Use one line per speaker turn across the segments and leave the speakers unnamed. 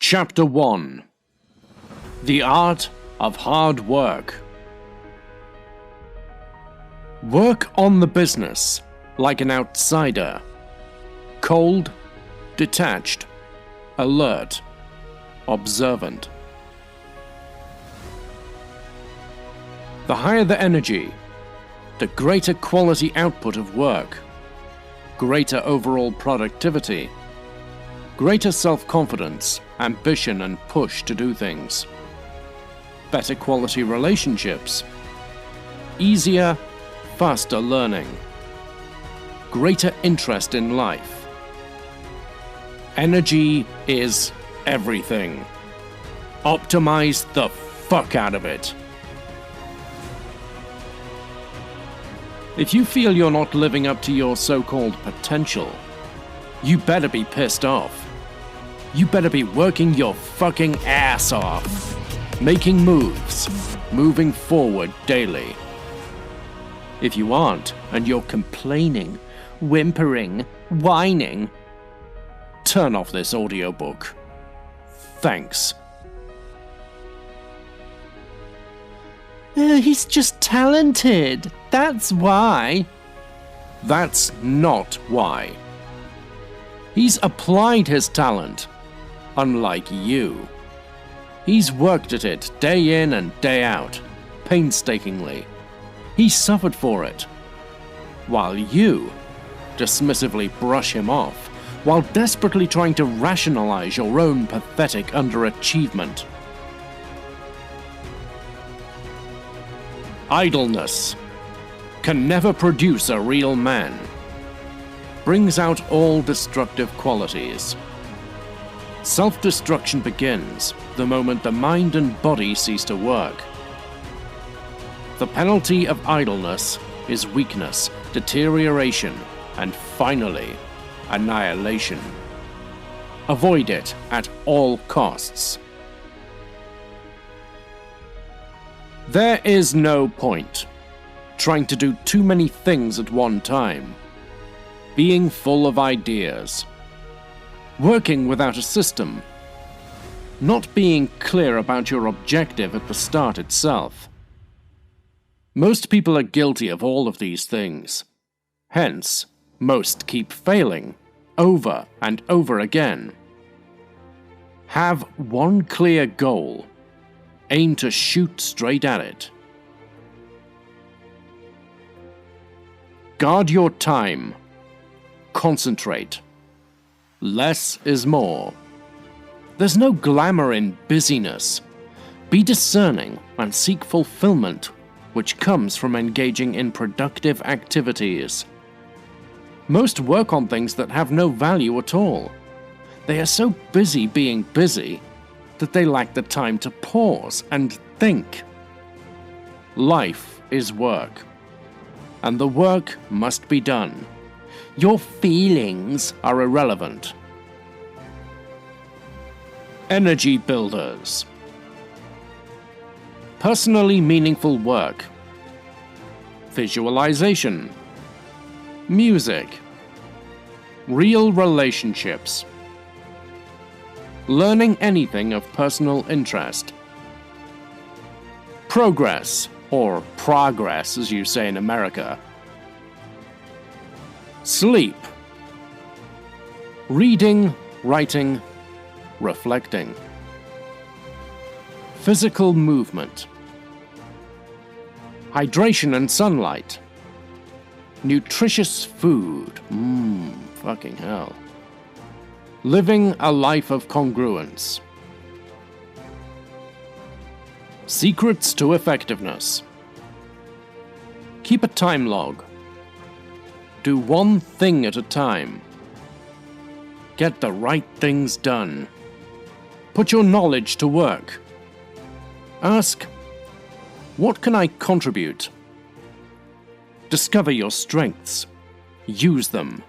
Chapter 1: The Art of Hard Work. Work on the business like an outsider. Cold, detached, alert, observant. The higher the energy, the greater quality output of work, greater overall productivity, greater self-confidence, ambition and push to do things, better quality relationships, easier, faster learning, greater interest in life. Energy is everything. Optimize the fuck out of it. If you feel you're not living up to your so-called potential, you better be pissed off. You better be working your fucking ass off, making moves, moving forward daily. If you aren't, and you're complaining, whimpering, whining, turn off this audiobook. Thanks. He's just talented, that's why. That's not why. He's applied his talent, unlike you. He's worked at it day in and day out, painstakingly. He suffered for it, while you dismissively brush him off, while desperately trying to rationalize your own pathetic underachievement. Idleness can never produce a real man. Brings out all destructive qualities. Self-destruction begins the moment the mind and body cease to work. The penalty of idleness is weakness, deterioration, and finally, annihilation. Avoid it at all costs. There is no point trying to do too many things at one time, being full of ideas, working without a system, not being clear about your objective at the start itself. Most people are guilty of all of these things. Hence, most keep failing, over and over again. Have one clear goal. Aim to shoot straight at it. Guard your time. Concentrate. Less is more. There's no glamour in busyness. Be discerning and seek fulfillment, which comes from engaging in productive activities. Most work on things that have no value at all. They are so busy being busy that they lack the time to pause and think. Life is work, and the work must be done. Your feelings are irrelevant. Energy builders. Personally meaningful work. Visualization. Music. Real relationships. Learning anything of personal interest. Progress, or progress as you say in America. Sleep. Reading, writing, reflecting. Physical movement. Hydration and sunlight. Nutritious food. Fucking hell. Living a life of congruence. Secrets to effectiveness. Keep a time log. Do one thing at a time. Get the right things done. Put your knowledge to work. Ask, what can I contribute? Discover your strengths. Use them.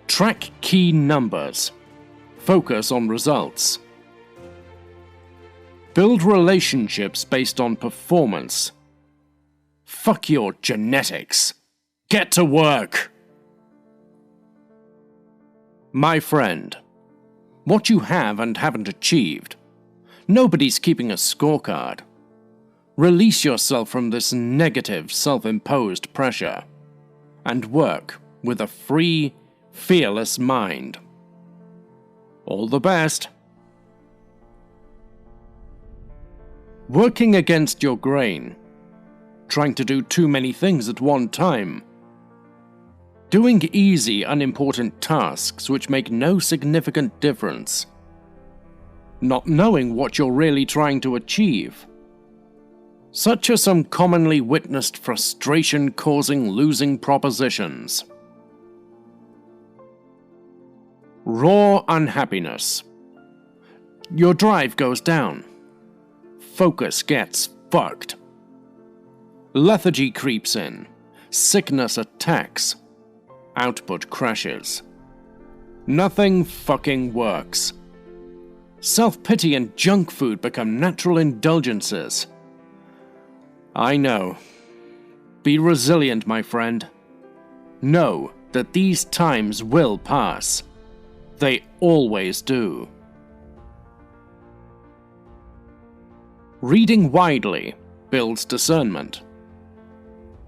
Track key numbers. Focus on results. Build relationships based on performance. Fuck your genetics. Get to work! My friend, what you have and haven't achieved. Nobody's keeping a scorecard. Release yourself from this negative, self-imposed pressure, and work with a free, fearless mind. All the best. Working against your grain. Trying to do too many things at one time. Doing easy, unimportant tasks which make no significant difference. Not knowing what you're really trying to achieve. Such are some commonly witnessed frustration-causing losing propositions. Raw unhappiness. Your drive goes down. Focus gets fucked. Lethargy creeps in. Sickness attacks. Output crashes. Nothing fucking works. Self-pity and junk food become natural indulgences. I know. Be resilient, my friend. Know that these times will pass. They always do. Reading widely builds discernment.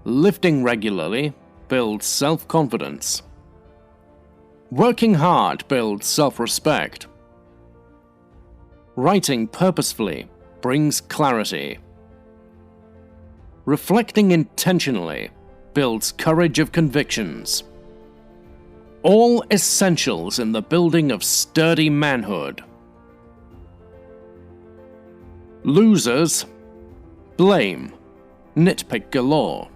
Lifting regularly builds self-confidence. Working hard builds self-respect. Writing purposefully brings clarity. Reflecting intentionally builds courage of convictions. All essentials in the building of sturdy manhood. Losers blame, nitpick galore,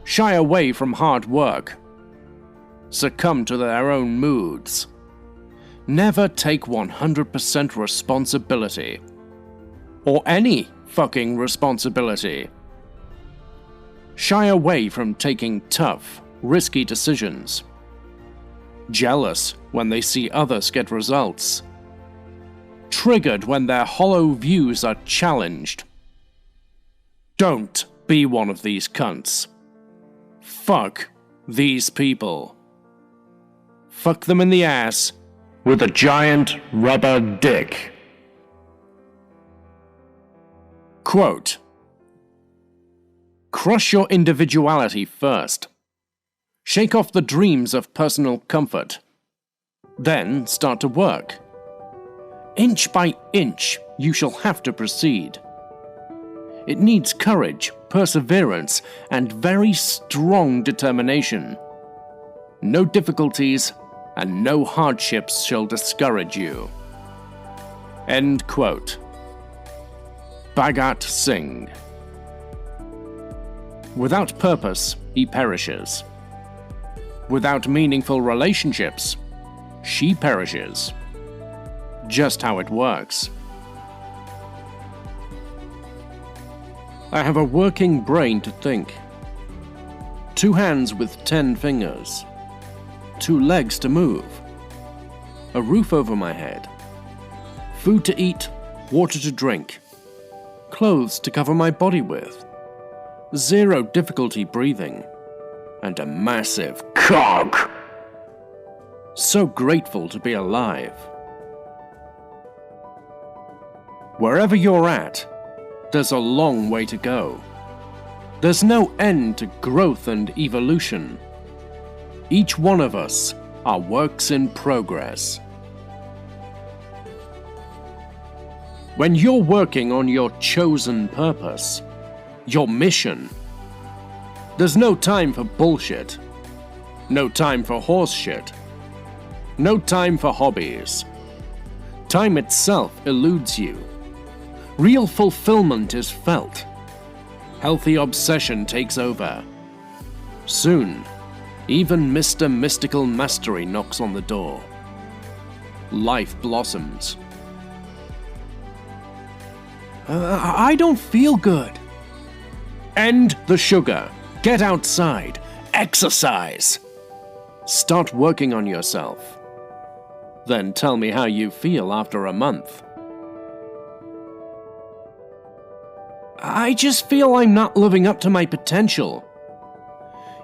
shy away from hard work, succumb to their own moods, never take 100% responsibility, or any fucking responsibility, shy away from taking tough, risky decisions, jealous when they see others get results, triggered when their hollow views are challenged. Don't be one of these cunts. Fuck these people. Fuck them in the ass with a giant rubber dick. Quote: crush your individuality first. Shake off the dreams of personal comfort. Then start to work. Inch by inch, you shall have to proceed. It needs courage, perseverance, and very strong determination. No difficulties and no hardships shall discourage you. End quote. Bhagat Singh. Without purpose, he perishes. Without meaningful relationships, she perishes. Just how it works. I have a working brain to think. 2 hands with 10 fingers. 2 legs to move. A roof over my head. Food to eat, water to drink. Clothes to cover my body with. 0 difficulty breathing. And a massive cock. So grateful to be alive. Wherever you're at, there's a long way to go. There's no end to growth and evolution. Each one of us are works in progress. When you're working on your chosen purpose, your mission, there's no time for bullshit. No time for horse shit. No time for hobbies. Time itself eludes you. Real fulfillment is felt. Healthy obsession takes over. Soon, even Mr. Mystical Mastery knocks on the door. Life blossoms. I don't feel good. End the sugar. Get outside. Exercise. Start working on yourself. Then tell me how you feel after a month. I just feel I'm not living up to my potential.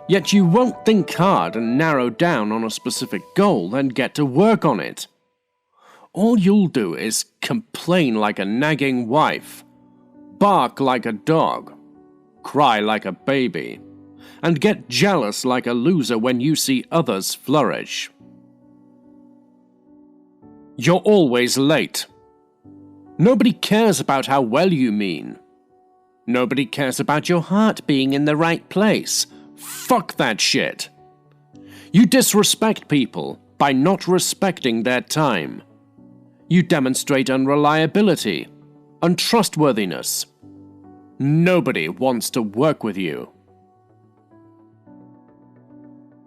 Yet you won't think hard and narrow down on a specific goal and get to work on it. all you'll do is complain like a nagging wife, bark like a dog, cry like a baby, and get jealous like a loser when you see others flourish. You're always late. Nobody cares about how well you mean. Nobody cares about your heart being in the right place. Fuck that shit. You disrespect people by not respecting their time. You demonstrate unreliability, untrustworthiness. Nobody wants to work with you.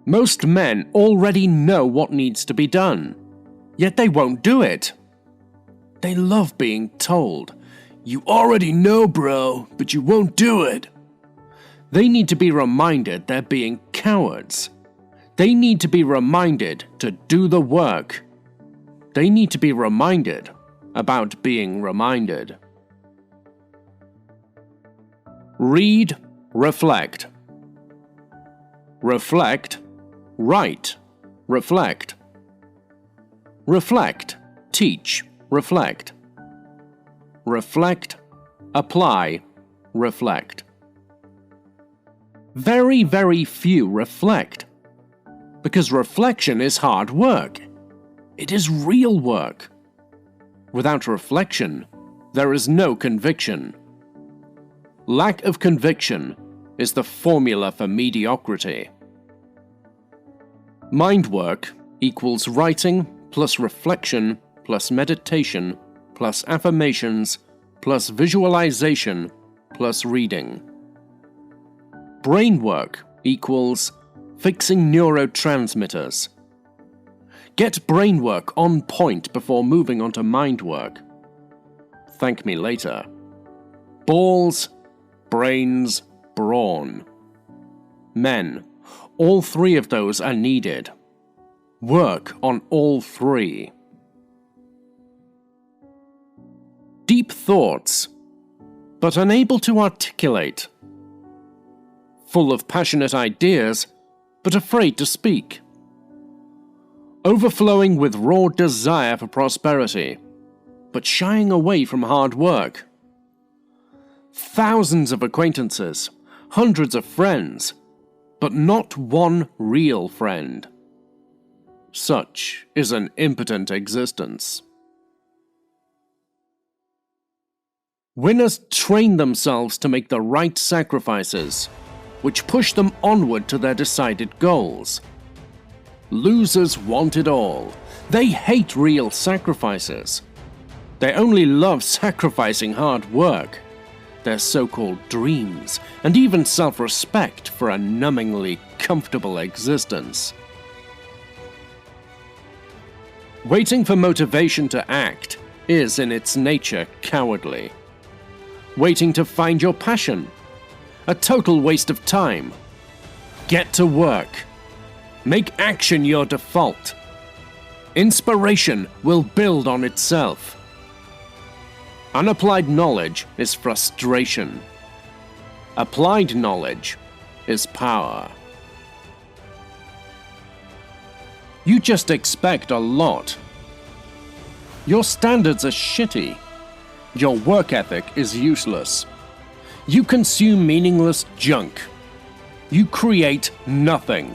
Most men already know what needs to be done, yet they won't do it. They love being told, "You already know, bro, but you won't do it." They need to be reminded they're being cowards. They need to be reminded to do the work. They need to be reminded about being reminded. Read, reflect. Reflect, write, reflect. Reflect, teach, reflect. Reflect, apply, reflect. Very, very few reflect, because reflection is hard work. It is real work. Without reflection, there is no conviction. Lack of conviction is the formula for mediocrity. Mind work equals writing plus reflection plus meditation plus affirmations plus visualization plus reading. Brain work equals fixing neurotransmitters. Get brain work on point before moving on to mind work. Thank me later. Balls, brains, brawn. Men, all three of those are needed. Work on all three. Deep thoughts, but unable to articulate. Full of passionate ideas, but afraid to speak. Overflowing with raw desire for prosperity, but shying away from hard work. Thousands of acquaintances, hundreds of friends, but not one real friend. Such is an impotent existence. Winners train themselves to make the right sacrifices, which push them onward to their decided goals. Losers want it all. They hate real sacrifices. They only love sacrificing hard work, their so-called dreams, and even self-respect for a numbingly comfortable existence. Waiting for motivation to act is in its nature cowardly. Waiting to find your passion, a total waste of time. Get to work. Make action your default. Inspiration will build on itself. Unapplied knowledge is frustration. Applied knowledge is power. You just expect a lot. Your standards are shitty. Your work ethic is useless. You consume meaningless junk. You create nothing.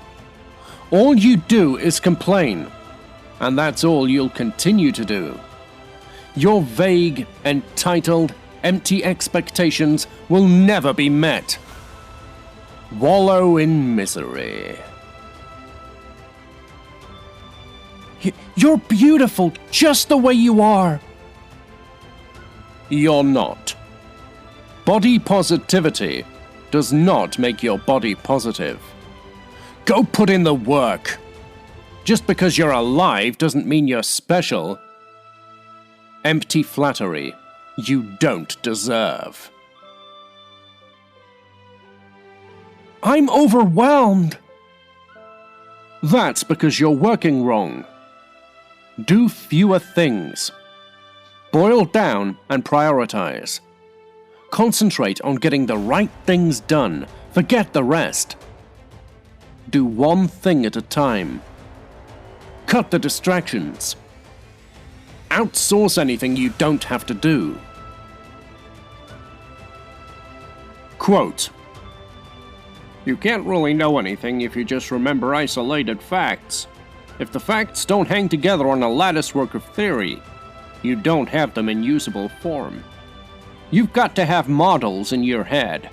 All you do is complain, and that's all you'll continue to do. Your vague, entitled, empty expectations will never be met. Wallow in misery. You're beautiful just the way you are. You're not. Body positivity does not make your body positive. Go put in the work. Just because you're alive doesn't mean you're special. Empty flattery you don't deserve. I'm overwhelmed. That's because you're working wrong. Do fewer things. Boil down and prioritize. Concentrate on getting the right things done. Forget the rest. Do one thing at a time. Cut the distractions. outsource anything you don't have to do. Quote, "You can't really know anything if you just remember isolated facts. If the facts don't hang together on a latticework of theory, you don't have them in usable form. You've got to have models in your head."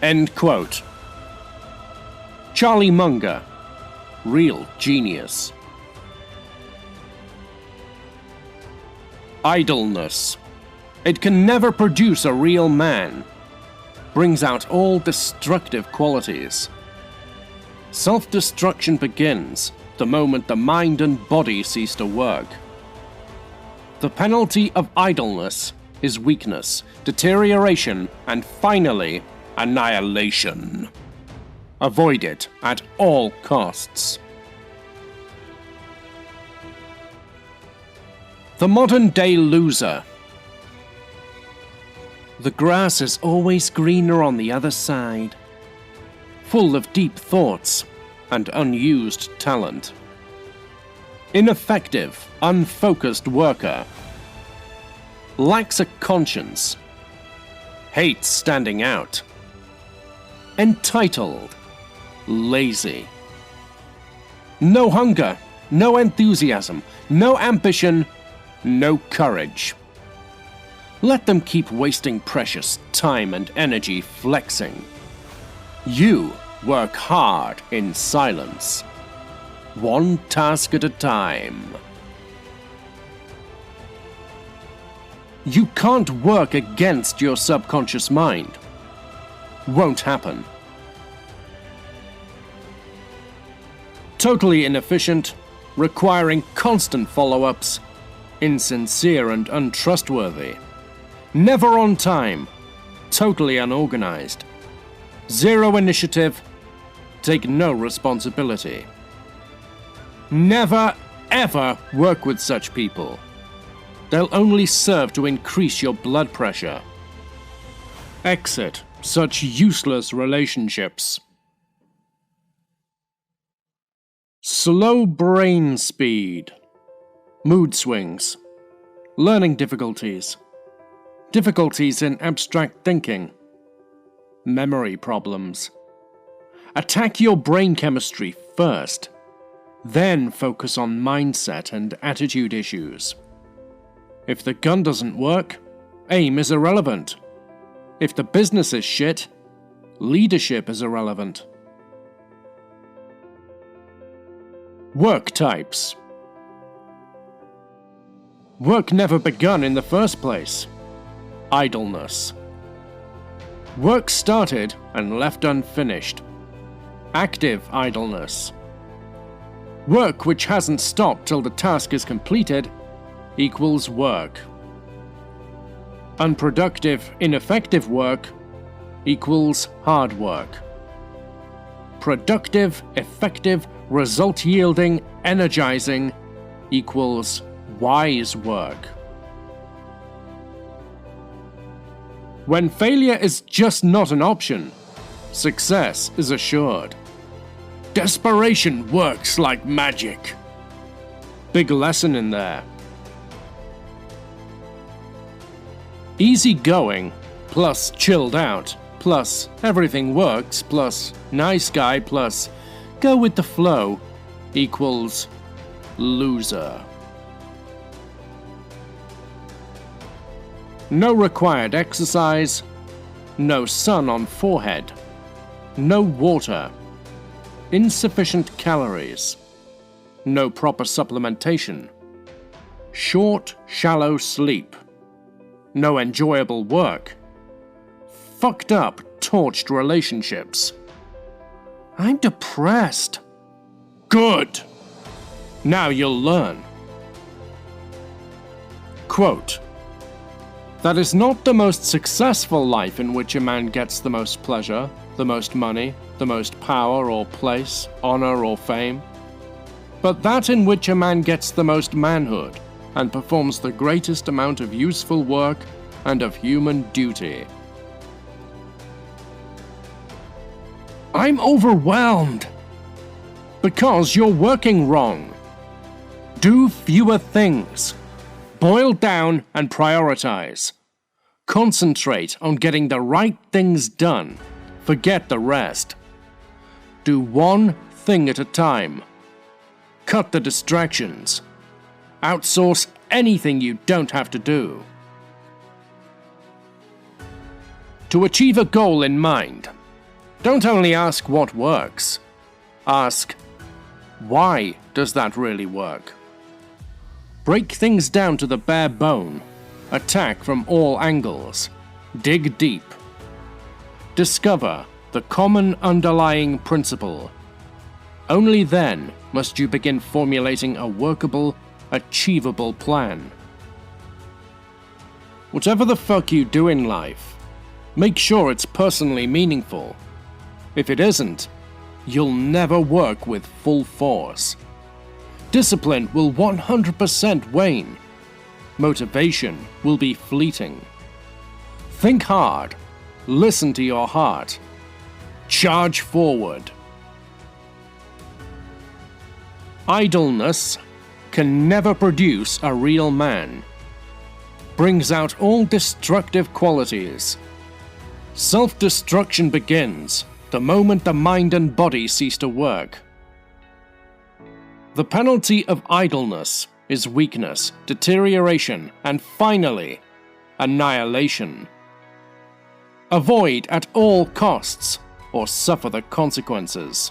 End quote. Charlie Munger, real genius. Idleness. It can never produce a real man. Brings out all destructive qualities. Self-destruction begins the moment the mind and body cease to work. The penalty of idleness is weakness, deterioration, and finally, annihilation. Avoid it at all costs. The modern-day loser. The grass is always greener on the other side. Full of deep thoughts and unused talent. Ineffective, unfocused worker. Lacks a conscience. Hates standing out. Entitled. Lazy. No hunger, no enthusiasm, no ambition, no courage. Let them keep wasting precious time and energy flexing. You work hard in silence. One task at a time. You can't work against your subconscious mind. Won't happen. Totally inefficient, requiring constant follow-ups, insincere and untrustworthy. Never on time, totally unorganized. Zero initiative, take no responsibility. Never, ever work with such people. They'll only serve to increase your blood pressure. Exit such useless relationships. Slow brain speed. Mood swings. Learning difficulties. Difficulties in abstract thinking. Memory problems. Attack your brain chemistry first. Then focus on mindset and attitude issues. If the gun doesn't work, aim is irrelevant. If the business is shit, leadership is irrelevant. Work types. Work never begun in the first place. Idleness. Work started and left unfinished. Active idleness. Work which hasn't stopped till the task is completed equals work. Unproductive, ineffective work equals hard work. Productive, effective, result-yielding, energizing equals wise work. When failure is just not an option, success is assured. Desperation works like magic. Big lesson in there. Easy going, plus chilled out, plus everything works, plus nice guy, plus go with the flow equals loser. No required exercise, no sun on forehead, no water, insufficient calories, no proper supplementation, short, shallow sleep, no enjoyable work, fucked up, torched relationships. I'm depressed. Good. Now you'll learn. Quote, "That is not the most successful life in which a man gets the most pleasure, the most money, the most power or place, honor or fame, but that in which a man gets the most manhood and performs the greatest amount of useful work and of human duty." I'm overwhelmed. Because you're working wrong. Do fewer things. Boil down and prioritize. Concentrate on getting the right things done. Forget the rest. Do one thing at a time. Cut the distractions. Outsource anything you don't have to do. To achieve a goal in mind, don't only ask what works. Ask, why does that really work? Break things down to the bare bone. Attack from all angles. Dig deep. Discover the common underlying principle. Only then must you begin formulating a workable, achievable plan. Whatever the fuck you do in life, make sure it's personally meaningful. If it isn't, you'll never work with full force. Discipline will 100% wane. Motivation will be fleeting. Think hard. Listen to your heart. Charge forward. Idleness can never produce a real man. Brings out all destructive qualities. Self-destruction begins the moment the mind and body cease to work. The penalty of idleness is weakness, deterioration, and finally, annihilation. Avoid at all costs or suffer the consequences.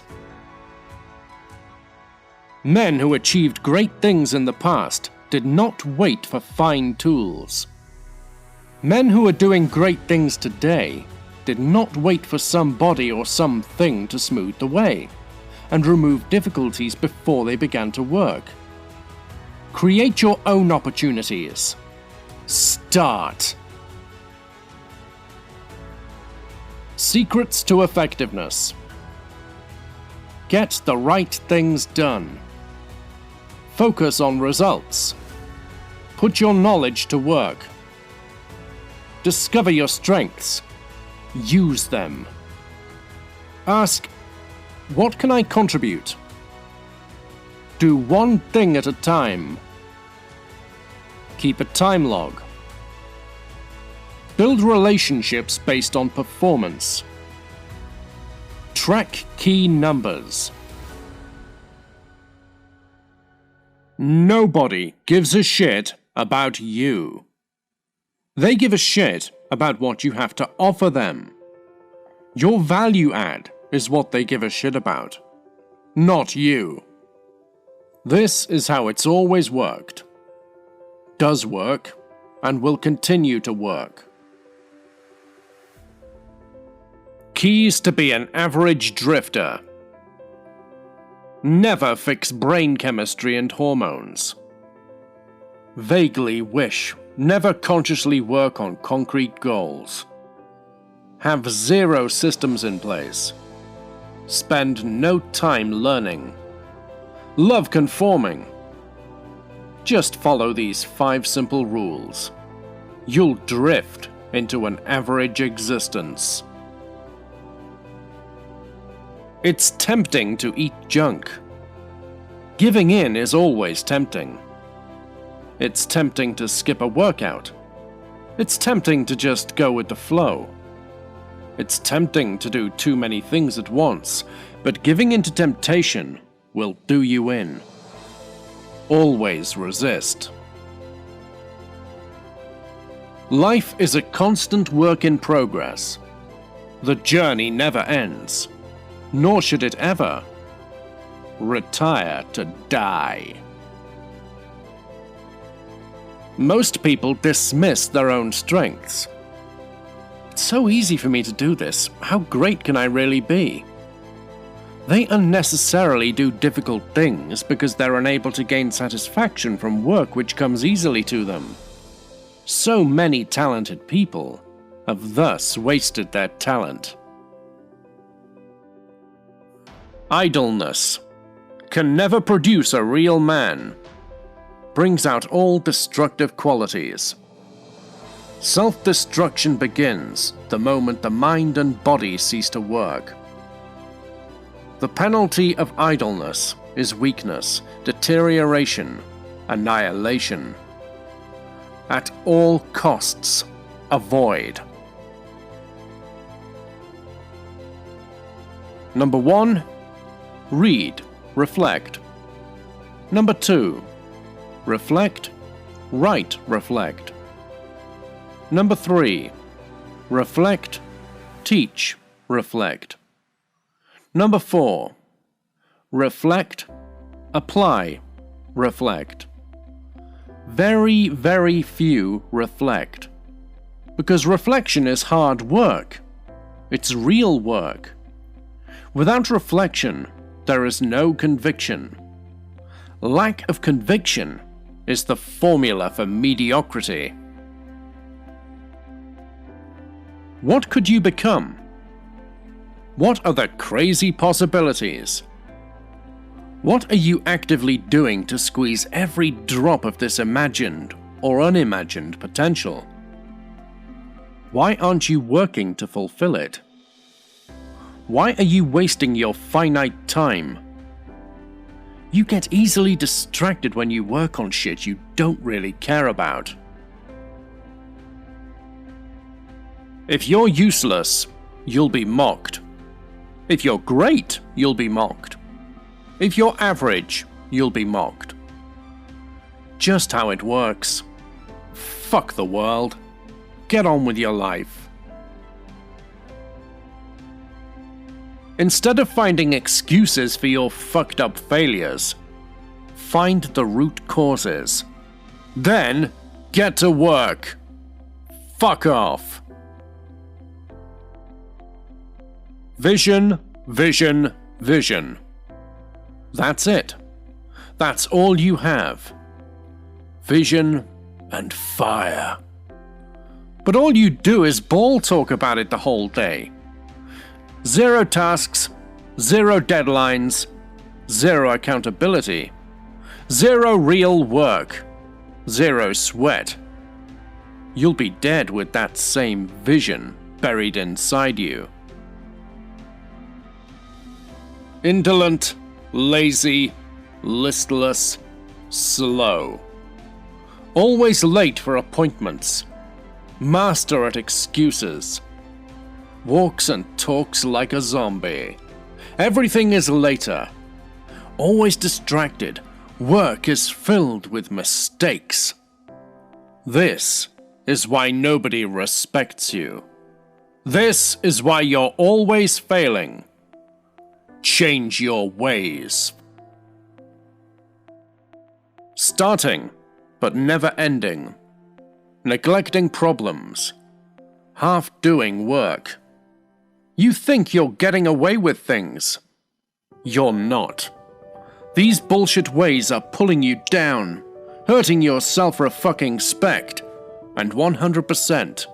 Men who achieved great things in the past did not wait for fine tools. Men who are doing great things today did not wait for somebody or something to smooth the way and remove difficulties before they began to work. Create your own opportunities. Start. Secrets to effectiveness. Get the right things done. Focus on results. Put your knowledge to work. Discover your strengths. Use them. Ask, what can I contribute? Do one thing at a time. Keep a time log. Build relationships based on performance. Track key numbers. Nobody gives a shit about you. They give a shit about what you have to offer them. Your value add is what they give a shit about, not you. This is how it's always worked, does work, and will continue to work. Keys to be an average drifter. Never fix brain chemistry and hormones. Vaguely wish, never consciously work on concrete goals. Have zero systems in place. Spend no time learning. Love conforming. Just follow these 5 simple rules. You'll drift into an average existence. It's tempting to eat junk. Giving in is always tempting. It's tempting to skip a workout. It's tempting to just go with the flow. It's tempting to do too many things at once, but giving in to temptation will do you in. Always resist. Life is a constant work in progress. The journey never ends, nor should it ever. Retire to die. Most people dismiss their own strengths. It's so easy for me to do this. How great can I really be? They unnecessarily do difficult things because they're unable to gain satisfaction from work which comes easily to them. So many talented people have thus wasted their talent. Idleness can never produce a real man. Brings out all destructive qualities. Self-destruction begins the moment the mind and body cease to work. The penalty of idleness is weakness, deterioration, annihilation. at all costs, avoid. Number 1. Read, reflect. Number 2. Reflect, write, reflect. Number 3. Reflect, teach, reflect. Number 4. Reflect, apply, reflect. Very, very few reflect. Because reflection is hard work. It's real work. Without reflection, there is no conviction. Lack of conviction is the formula for mediocrity. What could you become? What are the crazy possibilities? What are you actively doing to squeeze every drop of this imagined or unimagined potential? Why aren't you working to fulfill it? Why are you wasting your finite time? You get easily distracted when you work on shit you don't really care about. If you're useless, you'll be mocked. If you're great, you'll be mocked. If you're average, you'll be mocked. Just how it works. Fuck the world. Get on with your life. Instead of finding excuses for your fucked up failures, find the root causes. Then, get to work. Fuck off. Vision, vision, vision. That's it. That's all you have. Vision and fire. But all you do is ball talk about it the whole day. 0 tasks, 0 deadlines, 0 accountability, 0 real work, 0 sweat. You'll be dead with that same vision buried inside you. Indolent, lazy, listless, slow. Always late for appointments. Master at excuses. Walks and talks like a zombie. Everything is later. Always distracted. Work is filled with mistakes. This is why nobody respects you. This is why you're always failing. Change your ways. Starting, but never ending. Neglecting problems. Half doing work. You think you're getting away with things. You're not. These bullshit ways are pulling you down, hurting your self-respect, and 100%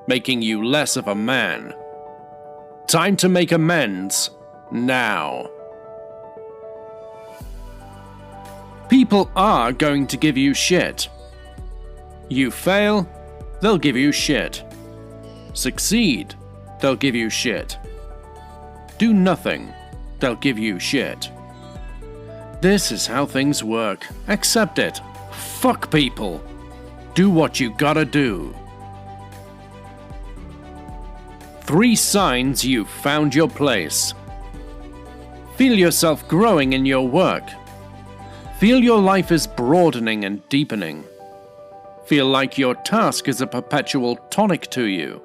making you less of a man. Time to make amends. Now. People are going to give you shit. You fail, they'll give you shit. Succeed, they'll give you shit. Do nothing, they'll give you shit. This is how things work. Accept it. Fuck people. Do what you gotta do. 3 signs you've found your place. Feel yourself growing in your work. Feel your life is broadening and deepening. Feel like your task is a perpetual tonic to you.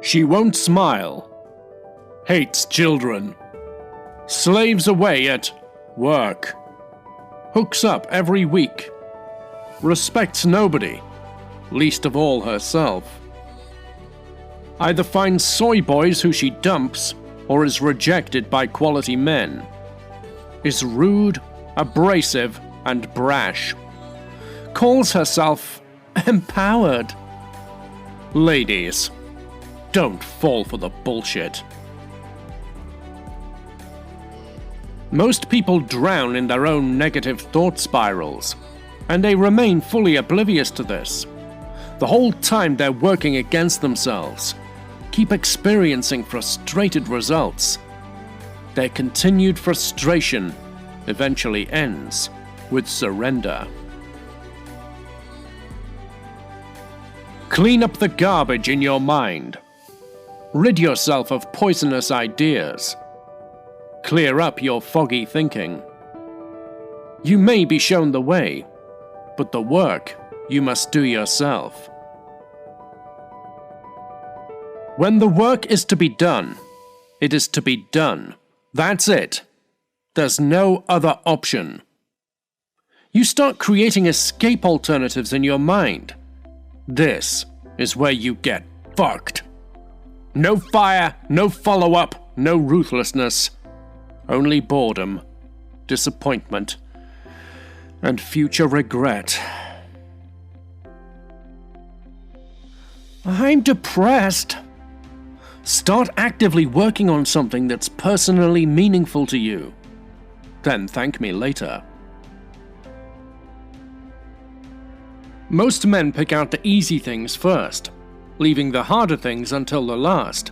She won't smile. Hates children. Slaves away at work. Hooks up every week. Respects nobody, least of all herself. Either finds soy boys who she dumps, or is rejected by quality men. Is rude, abrasive, and brash. Calls herself empowered. Ladies, don't fall for the bullshit. Most people drown in their own negative thought spirals, and they remain fully oblivious to this. The whole time they're working against themselves, keep experiencing frustrated results. Their continued frustration eventually ends with surrender. Clean up the garbage in your mind. Rid yourself of poisonous ideas. Clear up your foggy thinking. You may be shown the way, but the work you must do yourself. When the work is to be done, it is to be done. That's it. There's no other option. You start creating escape alternatives in your mind. This is where you get fucked. No fire, no follow-up, no ruthlessness. Only boredom, disappointment, and future regret. I'm depressed. Start actively working on something that's personally meaningful to you. Then thank me later. Most men pick out the easy things first, leaving the harder things until the last.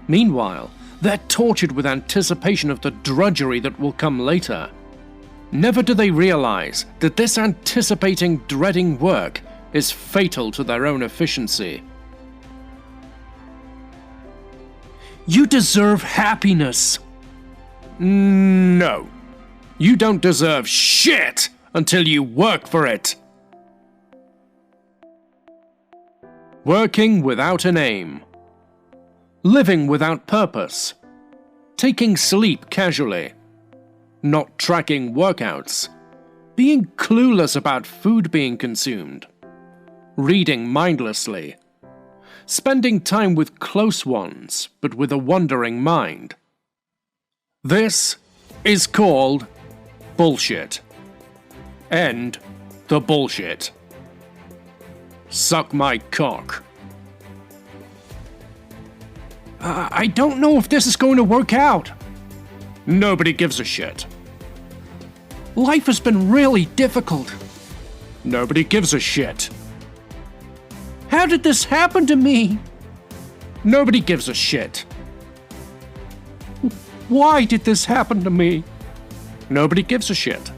Meanwhile, they're tortured with anticipation of the drudgery that will come later. Never do they realize that this anticipating, dreading work is fatal to their own efficiency. You deserve happiness. No. You don't deserve shit until you work for it. Working without an aim. Living without purpose. Taking sleep casually. Not tracking workouts. Being clueless about food being consumed. Reading mindlessly. Spending time with close ones, but with a wandering mind. This is called bullshit. End the bullshit. Suck my cock. I don't know if this is going to work out. Nobody gives a shit. Life has been really difficult. Nobody gives a shit. How did this happen to me? Nobody gives a shit. Why did this happen to me? Nobody gives a shit.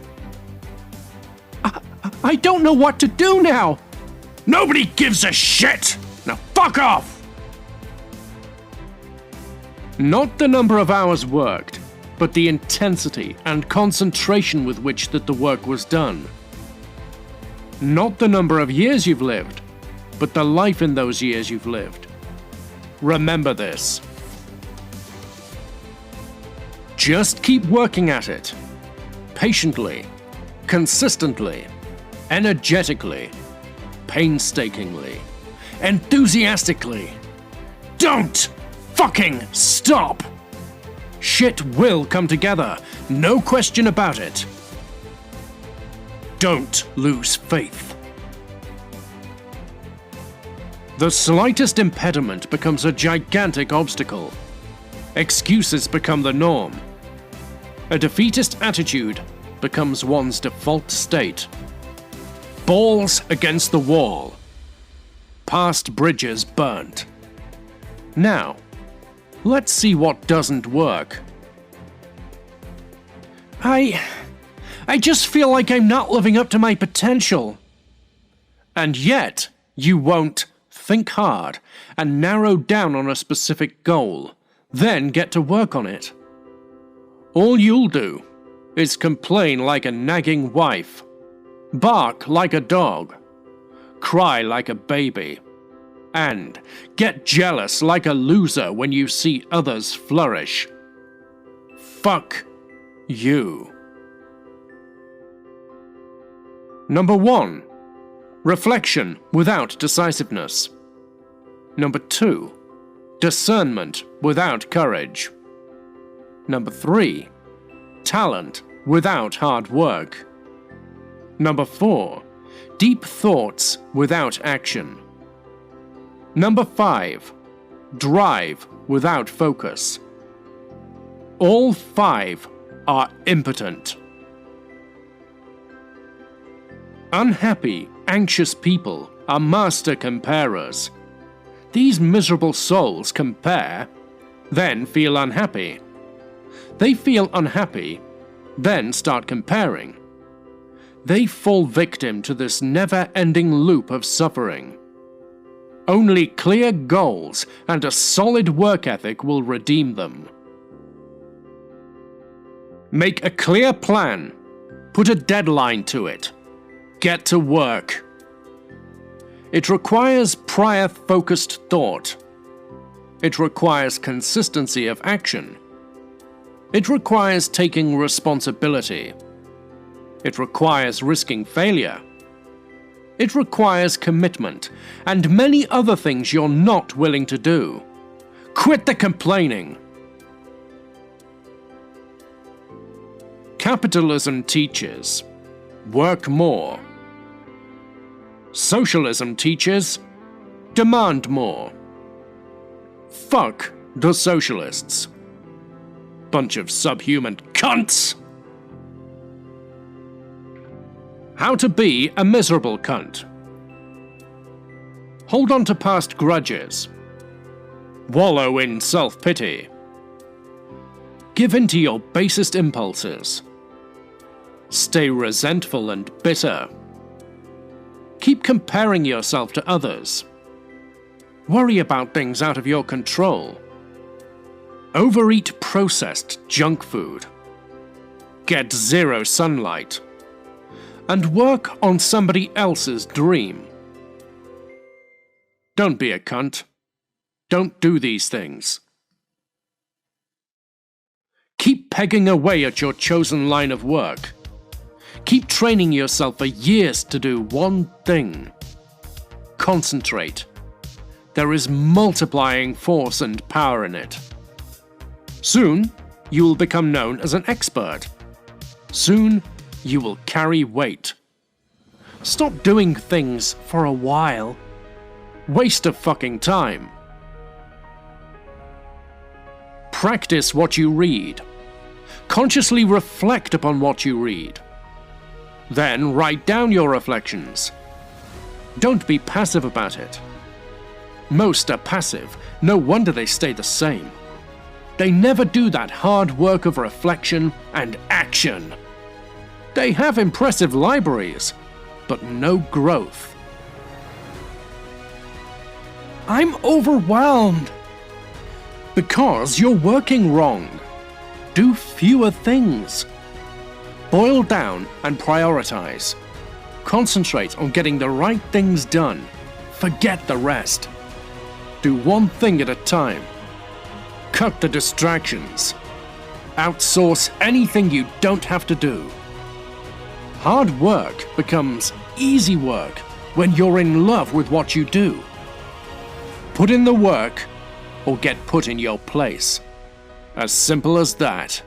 I don't know what to do now. Nobody gives a shit! Now fuck off! Not the number of hours worked, but the intensity and concentration with which that the work was done. Not the number of years you've lived, but the life in those years you've lived. Remember this. Just keep working at it. Patiently, consistently, energetically, painstakingly, enthusiastically. Don't fucking stop! Shit will come together, no question about it. Don't lose faith. The slightest impediment becomes a gigantic obstacle. Excuses become the norm. A defeatist attitude becomes one's default state. Balls against the wall. Past bridges burnt. Now, let's see what doesn't work. I just feel like I'm not living up to my potential. And yet, you won't think hard and narrow down on a specific goal, then get to work on it. All you'll do is complain like a nagging wife, bark like a dog, cry like a baby, and get jealous like a loser when you see others flourish. Fuck you. Number 1. Reflection without decisiveness. Number 2. Discernment without courage. Number 3. Talent without hard work. Number 4. Deep thoughts without action. Number 5. Drive without focus. All 5 are impotent. Unhappy, anxious people are master comparers. These miserable souls compare, then feel unhappy. They feel unhappy, then start comparing. They fall victim to this never-ending loop of suffering. Only clear goals and a solid work ethic will redeem them. Make a clear plan. Put a deadline to it. Get to work. It requires prior focused thought. It requires consistency of action. It requires taking responsibility. It requires risking failure. It requires commitment, and many other things you're not willing to do. Quit the complaining. Capitalism teaches, work more. Socialism teaches, demand more. Fuck the socialists. Bunch of subhuman cunts! How to be a miserable cunt. Hold on to past grudges. Wallow in self-pity. Give in to your basest impulses. Stay resentful and bitter. Keep comparing yourself to others. Worry about things out of your control. Overeat processed junk food. Get zero sunlight. And work on somebody else's dream. Don't be a cunt. Don't do these things. Keep pegging away at your chosen line of work. Keep training yourself for years to do one thing. Concentrate. There is multiplying force and power in it. Soon, you will become known as an expert. Soon, you will carry weight. Stop doing things for a while. Waste of fucking time. Practice what you read. Consciously reflect upon what you read. Then write down your reflections. Don't be passive about it. Most are passive, no wonder they stay the same. They never do that hard work of reflection and action. They have impressive libraries, but no growth. I'm overwhelmed. Because you're working wrong. Do fewer things. Boil down and prioritize. Concentrate on getting the right things done. Forget the rest. Do one thing at a time. Cut the distractions. Outsource anything you don't have to do. Hard work becomes easy work when you're in love with what you do. Put in the work or get put in your place. As simple as that.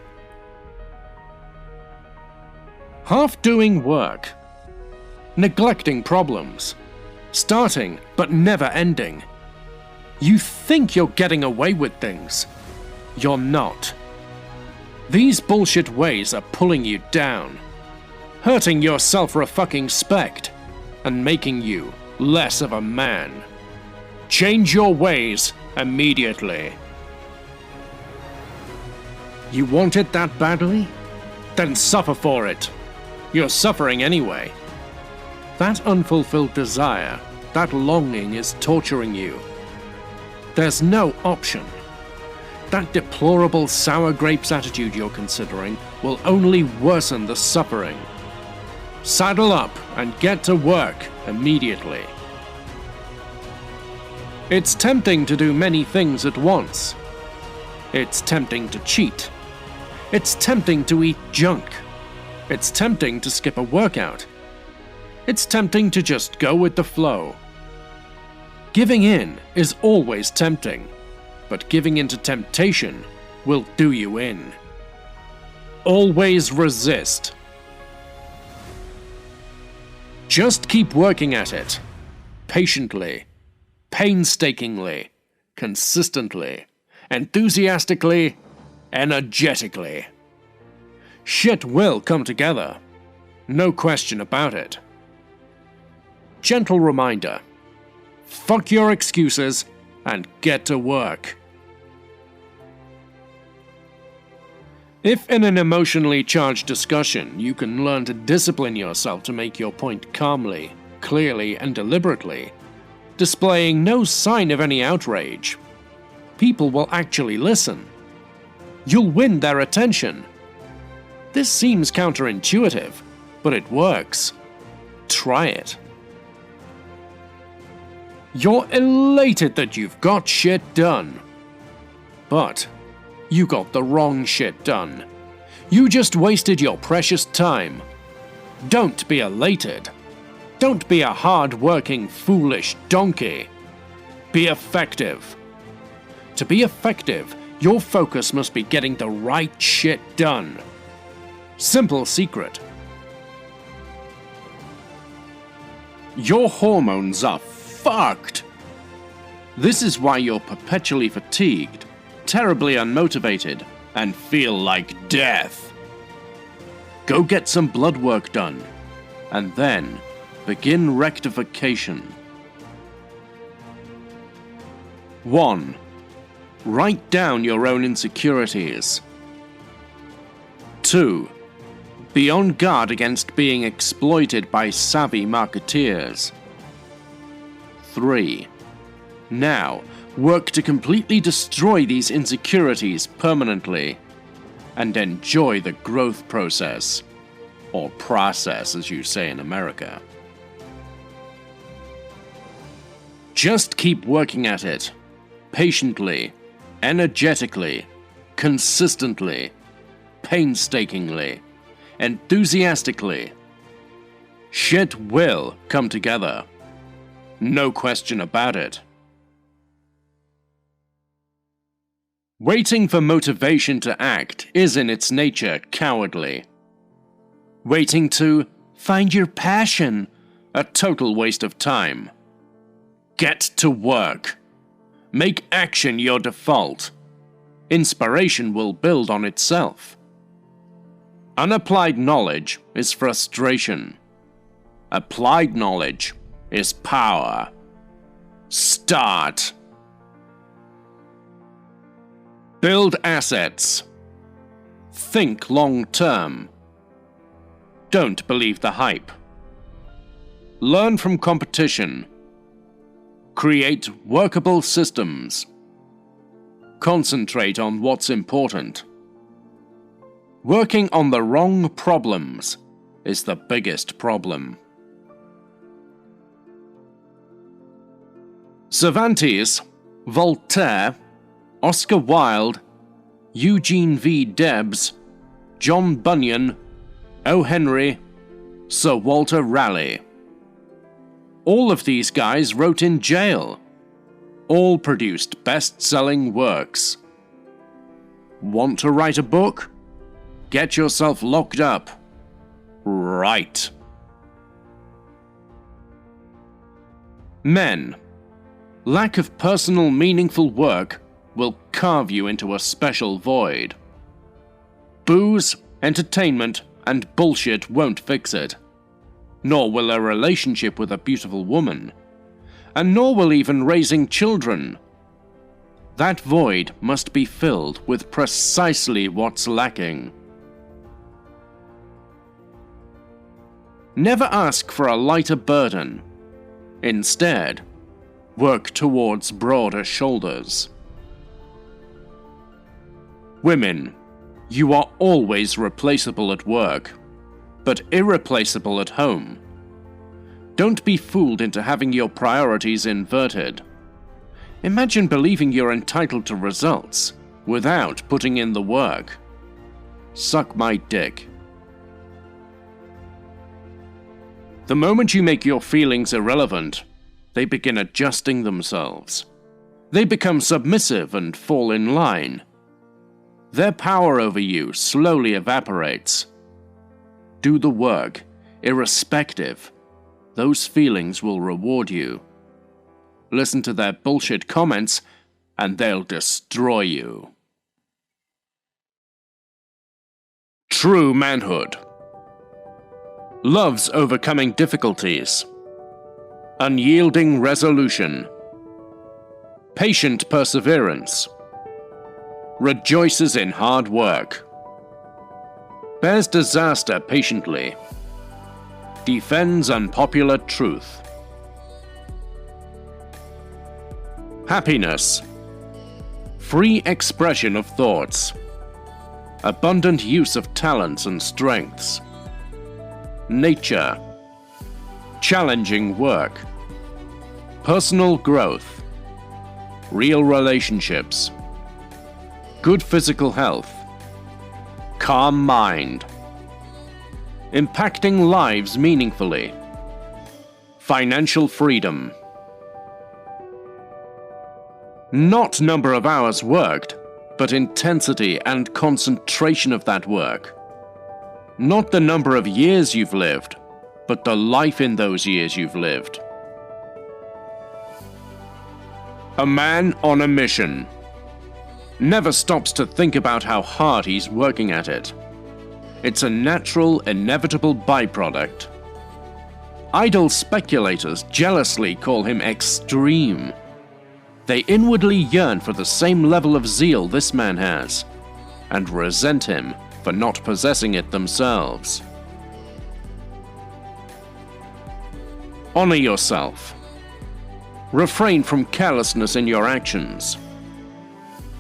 Half-doing work. Neglecting problems. Starting but never ending. You think you're getting away with things. You're not. These bullshit ways are pulling you down. Hurting your self-respect and making you less of a man. Change your ways immediately. You want it that badly? Then suffer for it. You're suffering anyway. That unfulfilled desire, that longing is torturing you. There's no option. That deplorable sour grapes attitude you're considering will only worsen the suffering. Saddle up and get to work immediately. It's tempting to do many things at once. It's tempting to cheat. It's tempting to eat junk. It's tempting to skip a workout. It's tempting to just go with the flow. Giving in is always tempting, but giving in to temptation will do you in. Always resist. Just keep working at it, patiently, painstakingly, consistently, enthusiastically, energetically. Shit will come together, no question about it. Gentle reminder, fuck your excuses and get to work. If in an emotionally charged discussion you can learn to discipline yourself to make your point calmly, clearly, and deliberately, displaying no sign of any outrage. People will actually listen. You'll win their attention. This seems counterintuitive, but it works. Try it. You're elated that you've got shit done. But you got the wrong shit done. You just wasted your precious time. Don't be elated. Don't be a hard-working, foolish donkey. Be effective. To be effective, your focus must be getting the right shit done. Simple secret. Your hormones are fucked. This is why you're perpetually fatigued, terribly unmotivated, and feel like death. Go get some blood work done, and then begin rectification. 1. Write down your own insecurities. 2. Be on guard against being exploited by savvy marketeers. 3. Now, work to completely destroy these insecurities permanently, and enjoy the growth process, or process as you say in America. Just keep working at it, patiently, energetically, consistently, painstakingly, enthusiastically. Shit will come together. No question about it. Waiting for motivation to act is in its nature cowardly. Waiting to find your passion, a total waste of time. Get to work. Make action your default. Inspiration will build on itself. Unapplied knowledge is frustration. Applied knowledge is power. Start. Build assets. Think long-term. Don't believe the hype. Learn from competition. Create workable systems. Concentrate on what's important. Working on the wrong problems is the biggest problem. Cervantes, Voltaire, Oscar Wilde, Eugene V. Debs, John Bunyan, O. Henry, Sir Walter Raleigh. All of these guys wrote in jail. All produced best-selling works. Want to write a book? Get yourself locked up. Write. Men. Lack of personal meaningful work will carve you into a special void. Booze, entertainment, and bullshit won't fix it. Nor will a relationship with a beautiful woman. And nor will even raising children. That void must be filled with precisely what's lacking. Never ask for a lighter burden. Instead, work towards broader shoulders. Women, you are always replaceable at work, but irreplaceable at home. Don't be fooled into having your priorities inverted. Imagine believing you're entitled to results without putting in the work. Suck my dick. The moment you make your feelings irrelevant, they begin adjusting themselves. They become submissive and fall in line. Their power over you slowly evaporates. Do the work, irrespective. Those feelings will reward you. Listen to their bullshit comments, and they'll destroy you. True manhood. Loves overcoming difficulties. Unyielding resolution. Patient perseverance. Rejoices in hard work. Bears disaster patiently. Defends unpopular truth. Happiness. Free expression of thoughts. Abundant use of talents and strengths. Nature. Challenging work. Personal growth. Real relationships. Good physical health. Calm mind. Impacting lives meaningfully. Financial freedom. Not number of hours worked, but intensity and concentration of that work. Not the number of years you've lived, but the life in those years you've lived. A man on a mission. Never stops to think about how hard he's working at it. It's a natural, inevitable byproduct. Idle speculators jealously call him extreme. They inwardly yearn for the same level of zeal this man has, and resent him for not possessing it themselves. Honor yourself. Refrain from carelessness in your actions.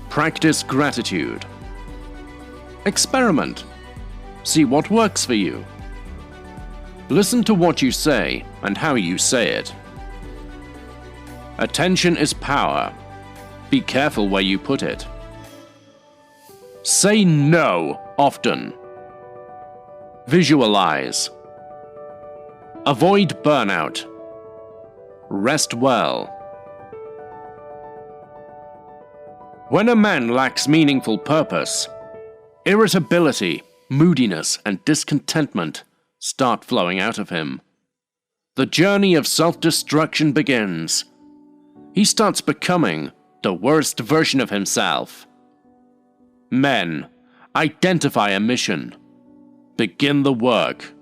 Practice gratitude. Experiment. See what works for you. Listen to what you say and how you say it. Attention is power. Be careful where you put it. Say no often. Visualize. Avoid burnout. Rest well. When a man lacks meaningful purpose, irritability, moodiness, and discontentment start flowing out of him. The journey of self-destruction begins. He starts becoming the worst version of himself. Men, identify a mission. Begin the work.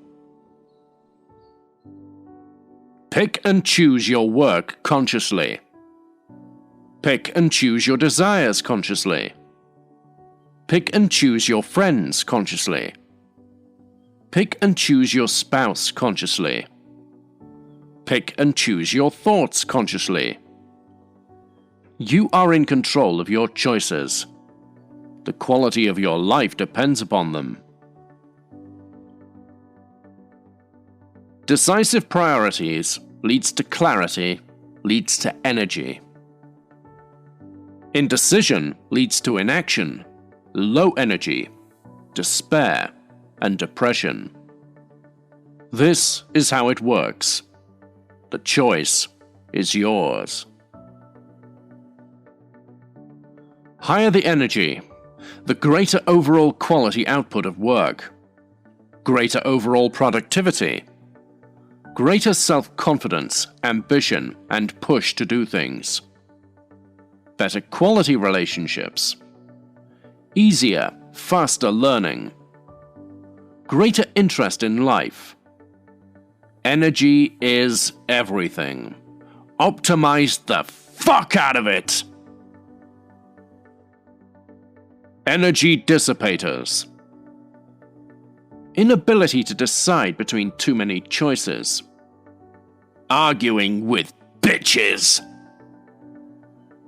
Pick and choose your work consciously. Pick and choose your desires consciously. Pick and choose your friends consciously. Pick and choose your spouse consciously. Pick and choose your thoughts consciously. You are in control of your choices. The quality of your life depends upon them. Decisive priorities leads to clarity, leads to energy. Indecision leads to inaction, low energy, despair, and depression. This is how it works. The choice is yours. Higher the energy, the greater overall quality output of work, greater overall productivity, greater self-confidence, ambition, and push to do things, better quality relationships, easier, faster learning, greater interest in life. Energy is everything. Optimize the fuck out of it! Energy dissipators. Inability to decide between too many choices. Arguing with bitches.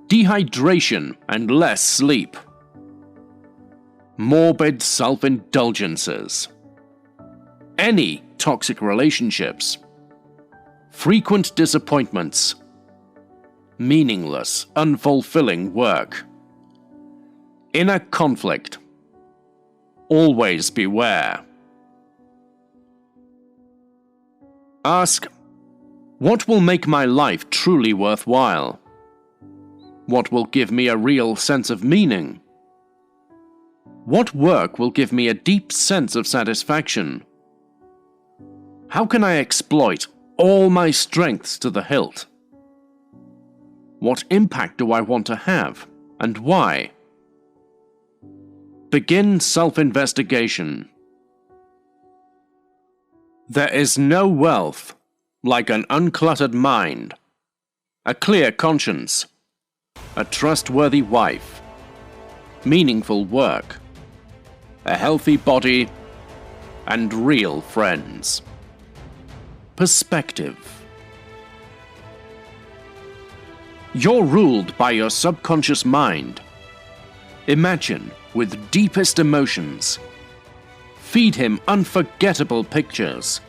Dehydration and less sleep. Morbid self-indulgences. Any toxic relationships. Frequent disappointments. Meaningless, unfulfilling work. Inner conflict. Always beware. Ask, what will make my life truly worthwhile? What will give me a real sense of meaning? What work will give me a deep sense of satisfaction? How can I exploit all my strengths to the hilt? What impact do I want to have, and why? Begin self-investigation. There is no wealth like an uncluttered mind, a clear conscience, a trustworthy wife, meaningful work, a healthy body, and real friends. Perspective. You're ruled by your subconscious mind. Imagine with deepest emotions. Feed him unforgettable pictures.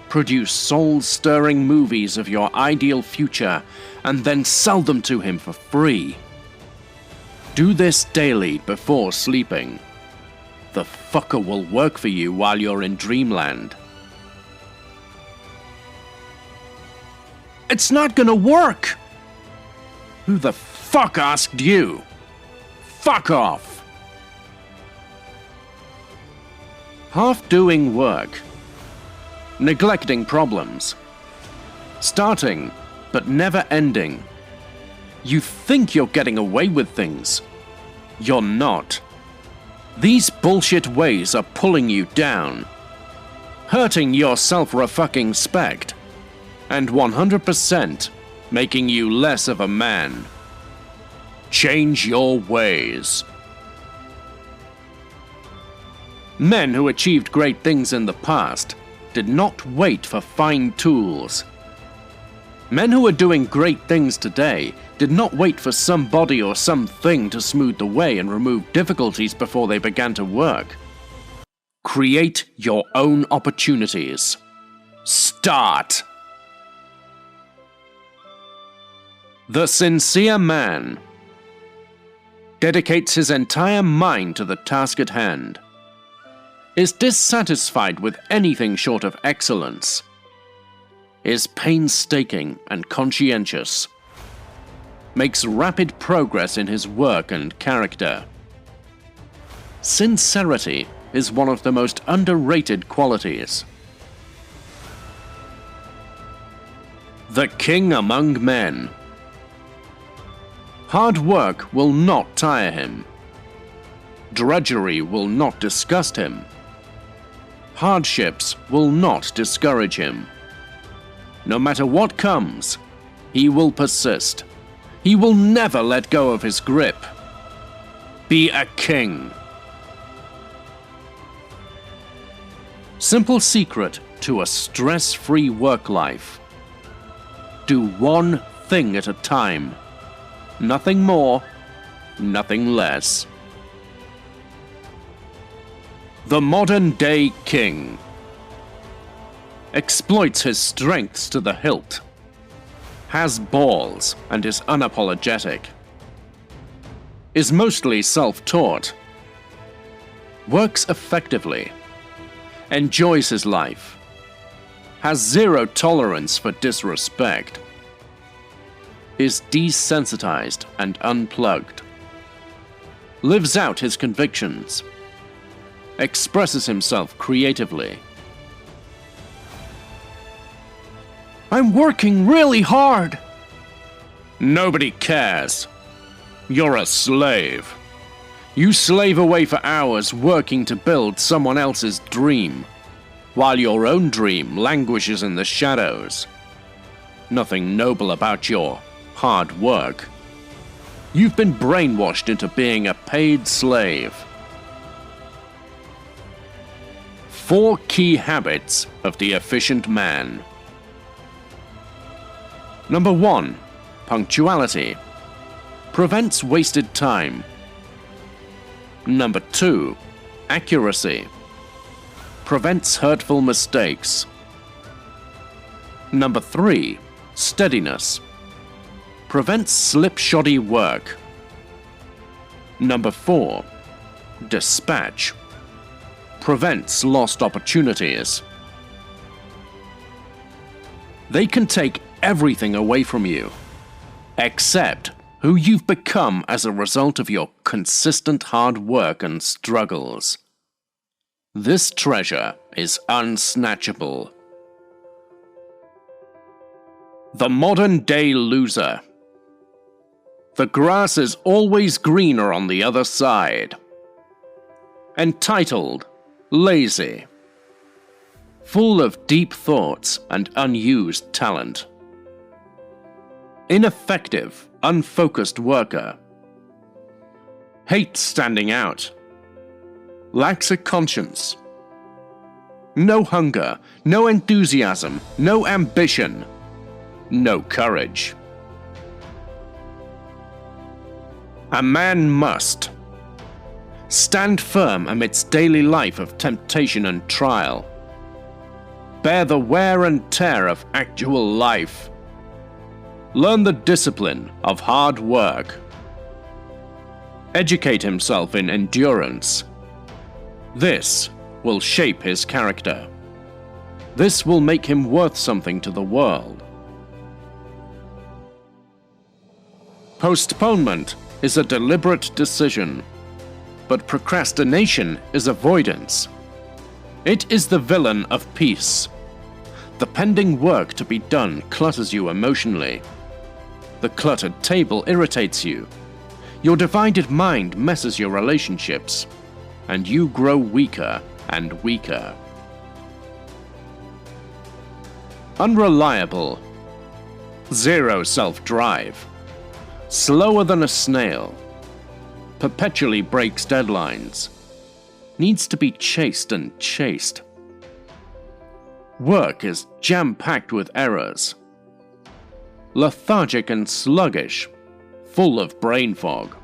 Produce soul-stirring movies of your ideal future and then sell them to him for free. Do this daily before sleeping. The fucker will work for you while you're in dreamland. It's not gonna work! Who the fuck asked you? Fuck off! Half-doing work. Neglecting problems. Starting, but never ending. You think you're getting away with things. You're not. These bullshit ways are pulling you down. Hurting your self-respect. And 100% making you less of a man. Change your ways. Men who achieved great things in the past did not wait for fine tools. Men who are doing great things today did not wait for somebody or something to smooth the way and remove difficulties before they began to work. Create your own opportunities. Start! The sincere man dedicates his entire mind to the task at hand, is dissatisfied with anything short of excellence, is painstaking and conscientious, makes rapid progress in his work and character. Sincerity is one of the most underrated qualities. The king among men. Hard work will not tire him. Drudgery will not disgust him. Hardships will not discourage him. No matter what comes, he will persist. He will never let go of his grip. Be a king. Simple secret to a stress-free work life. Do one thing at a time. Nothing more, nothing less. The modern-day king exploits his strengths to the hilt, has balls and is unapologetic, is mostly self-taught, works effectively, enjoys his life, has zero tolerance for disrespect, is desensitized and unplugged, lives out his convictions, expresses himself creatively. I'm working really hard. Nobody cares. You're a slave. You slave away for hours working to build someone else's dream, while your own dream languishes in the shadows. Nothing noble about your hard work. You've been brainwashed into being a paid slave. 4 key habits of the efficient man. Number 1. Punctuality. Prevents wasted time. Number 2. Accuracy. Prevents hurtful mistakes. Number 3. Steadiness. Prevents slipshoddy work. Number 4. Dispatch. Prevents lost opportunities. They can take everything away from you, except who you've become as a result of your consistent hard work and struggles. This treasure is unsnatchable. The modern-day loser. The grass is always greener on the other side. Entitled, lazy. Full of deep thoughts and unused talent. Ineffective, unfocused worker. Hates standing out. Lacks a conscience. No hunger, no enthusiasm, no ambition, no courage. A man must stand firm amidst daily life of temptation and trial. Bear the wear and tear of actual life. Learn the discipline of hard work. Educate himself in endurance. This will shape his character. This will make him worth something to the world. Postponement is a deliberate decision, but procrastination is avoidance. It is the villain of peace. The pending work to be done clutters you emotionally. The cluttered table irritates you. Your divided mind messes your relationships, and you grow weaker and weaker. Unreliable. Zero self-drive. Slower than a snail. Perpetually breaks deadlines. Needs to be chased and chased. Work is jam-packed with errors. Lethargic and sluggish, full of brain fog.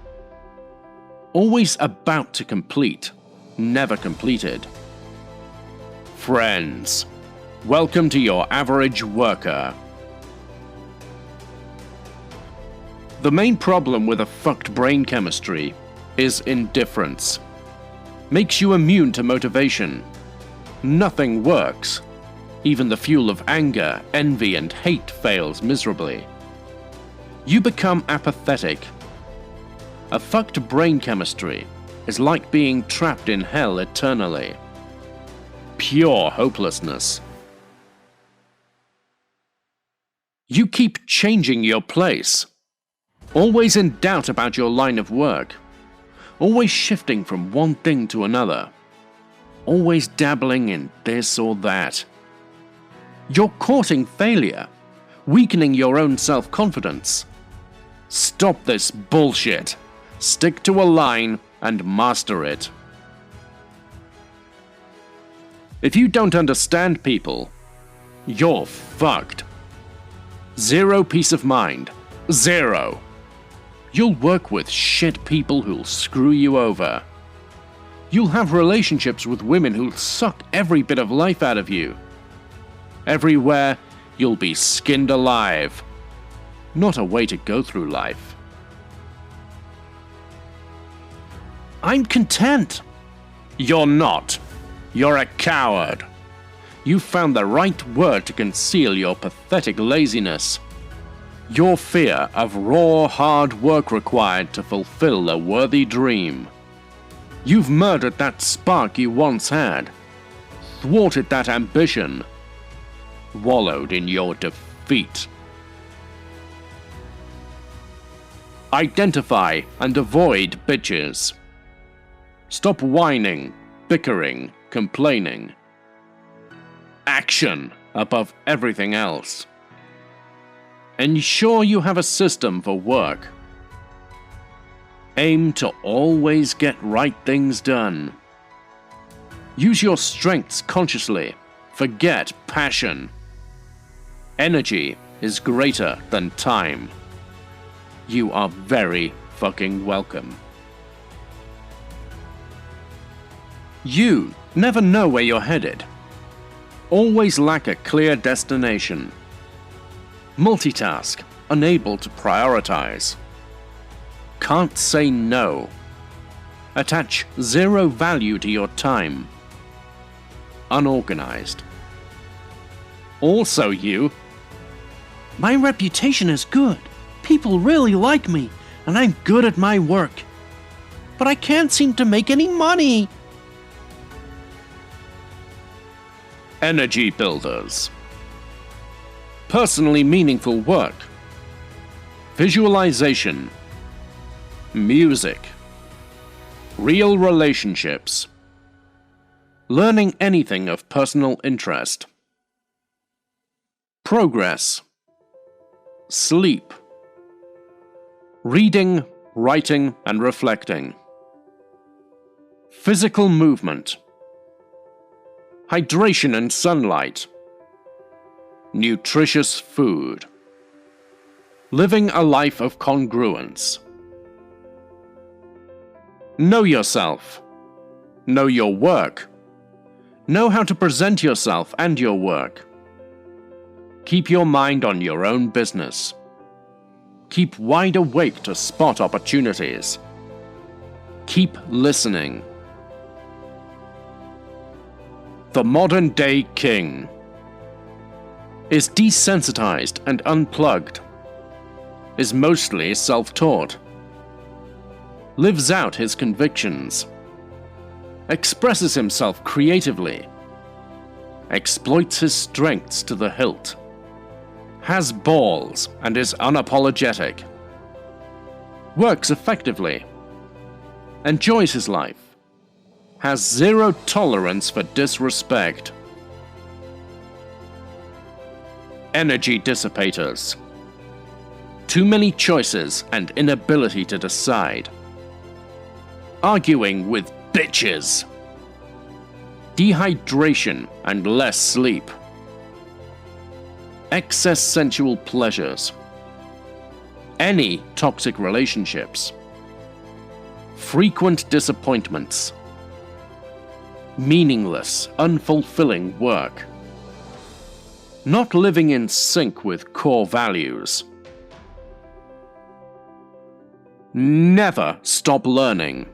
Always about to complete, never completed. Friends, welcome to your average worker. The main problem with a fucked brain chemistry is indifference. Makes you immune to motivation. Nothing works. Even the fuel of anger, envy, and hate fails miserably. You become apathetic. A fucked brain chemistry is like being trapped in hell eternally. Pure hopelessness. You keep changing your place. Always in doubt about your line of work. Always shifting from one thing to another. Always dabbling in this or that. You're courting failure, weakening your own self-confidence. Stop this bullshit. Stick to a line and master it. If you don't understand people, you're fucked. Zero peace of mind. Zero. You'll work with shit people who'll screw you over. You'll have relationships with women who'll suck every bit of life out of you. Everywhere, you'll be skinned alive. Not a way to go through life. I'm content. You're not. You're a coward. You found the right word to conceal your pathetic laziness. Your fear of raw, hard work required to fulfill a worthy dream. You've murdered that spark you once had. Thwarted that ambition. Wallowed in your defeat. Identify and avoid bitches. Stop whining, bickering, complaining. Action above everything else. Ensure you have a system for work. Aim to always get right things done. Use your strengths consciously. Forget passion. Energy is greater than time. You are very fucking welcome. You never know where you're headed. Always lack a clear destination. Multitask, unable to prioritize. Can't say no. Attach zero value to your time. Unorganized. Also you. My reputation is good. People really like me, and I'm good at my work. But I can't seem to make any money. Energy builders. Personally meaningful work. Visualization. Music. Real relationships. Learning anything of personal interest. Progress. Sleep. Reading, writing, and reflecting. Physical movement. Hydration and sunlight. Nutritious food. Living a life of congruence. Know yourself. Know your work. Know how to present yourself and your work. Keep your mind on your own business. Keep wide awake to spot opportunities. Keep listening. The modern-day king is desensitized and unplugged, is mostly self-taught, lives out his convictions, expresses himself creatively, exploits his strengths to the hilt, has balls and is unapologetic, works effectively, enjoys his life, has zero tolerance for disrespect. Energy dissipators. Too many choices and inability to decide. Arguing with bitches. Dehydration and less sleep. Excess sensual pleasures. Any toxic relationships. Frequent disappointments. Meaningless, unfulfilling work. Not living in sync with core values. Never stop learning.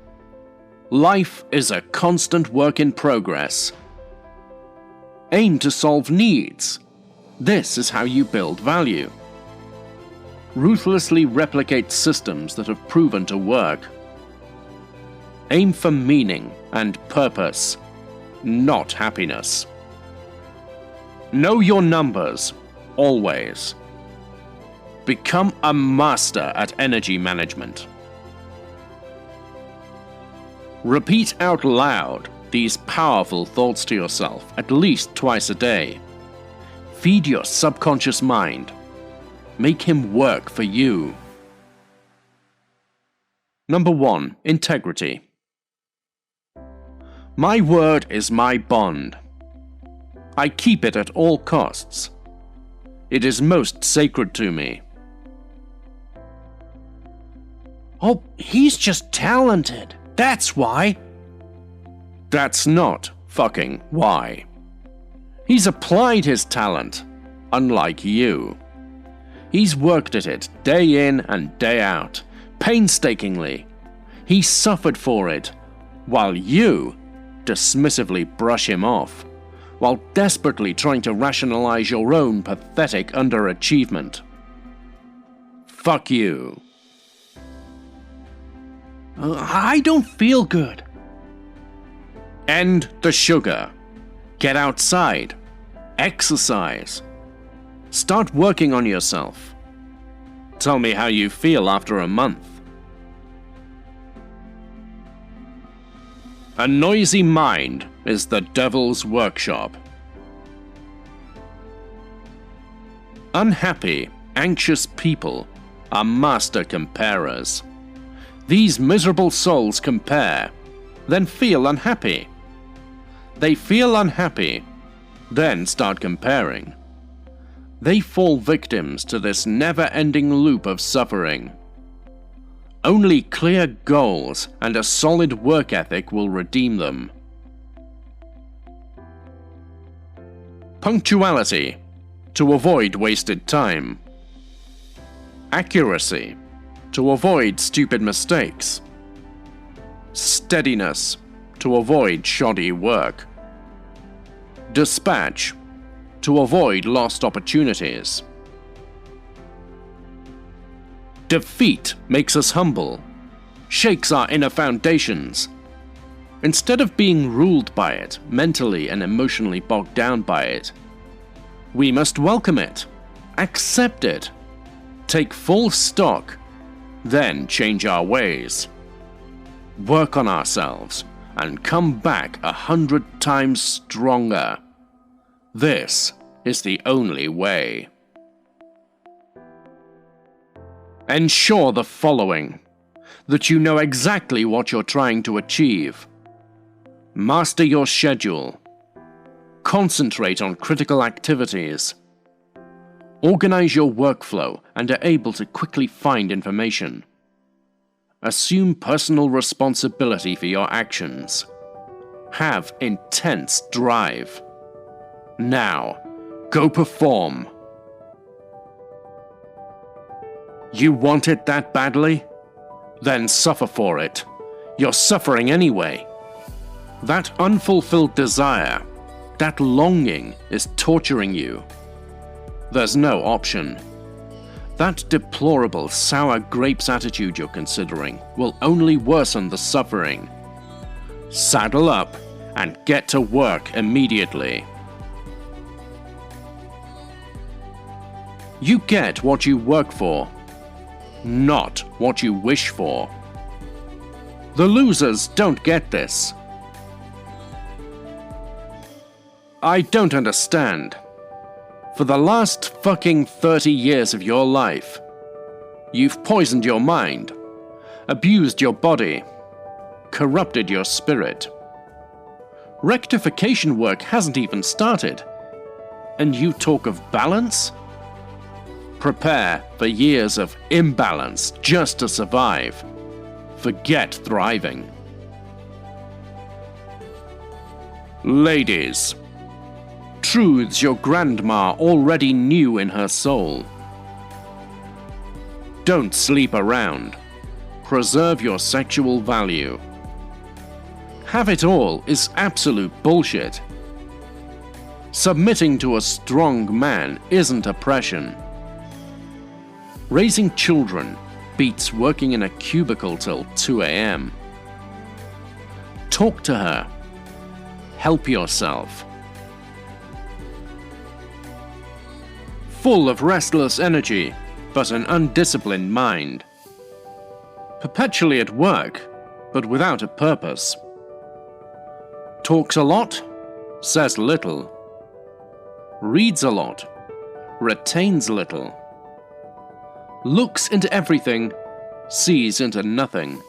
Life is a constant work in progress. Aim to solve needs. This is how you build value. Ruthlessly replicate systems that have proven to work. Aim for meaning and purpose, not happiness. Know your numbers, always. Become a master at energy management. Repeat out loud these powerful thoughts to yourself at least twice a day. Feed your subconscious mind. Make him work for you. Number 1. Integrity. My word is my bond. I keep it at all costs. It is most sacred to me.
Oh, he's just talented. That's why.
That's not fucking why. He's applied his talent, unlike you. He's worked at it day in and day out, painstakingly. He suffered for it, while you dismissively brush him off, while desperately trying to rationalize your own pathetic underachievement. Fuck you.
I don't feel good.
End the sugar. Get outside. Exercise. Start working on yourself. Tell me how you feel after a month. A noisy mind is the devil's workshop. Unhappy, anxious people are master comparers. These miserable souls compare, then feel unhappy. They feel unhappy, then start comparing. They fall victims to this never-ending loop of suffering. Only clear goals and a solid work ethic will redeem them. Punctuality, to avoid wasted time. Accuracy, to avoid stupid mistakes. Steadiness, to avoid shoddy work. Dispatch, to avoid lost opportunities. Defeat makes us humble, shakes our inner foundations. Instead of being ruled by it, mentally and emotionally bogged down by it, we must welcome it, accept it, take full stock, then change our ways. Work on ourselves and come back 100 times stronger. This is the only way. Ensure the following: that you know exactly what you're trying to achieve. Master your schedule. Concentrate on critical activities. Organize your workflow and are able to quickly find information. assume personal responsibility for your actions. Have intense drive. Now, go perform. You want it that badly? Then suffer for it. You're suffering anyway. That unfulfilled desire, that longing is torturing you. There's no option. That deplorable sour grapes attitude you're considering will only worsen the suffering. Saddle up and get to work immediately. You get what you work for, not what you wish for. The losers don't get this. I don't understand. For the last fucking 30 years of your life, you've poisoned your mind, abused your body, corrupted your spirit. Rectification work hasn't even started, and you talk of balance? Prepare for years of imbalance just to survive. Forget thriving. Ladies, truths your grandma already knew in her soul. Don't sleep around. Preserve your sexual value. Have it all is absolute bullshit. Submitting to a strong man isn't oppression. Raising children beats working in a cubicle till 2 a.m. Talk to her. Help yourself. Full of restless energy, but an undisciplined mind. Perpetually at work, but without a purpose. Talks a lot, says little. Reads a lot, retains little. Looks into everything, sees into nothing.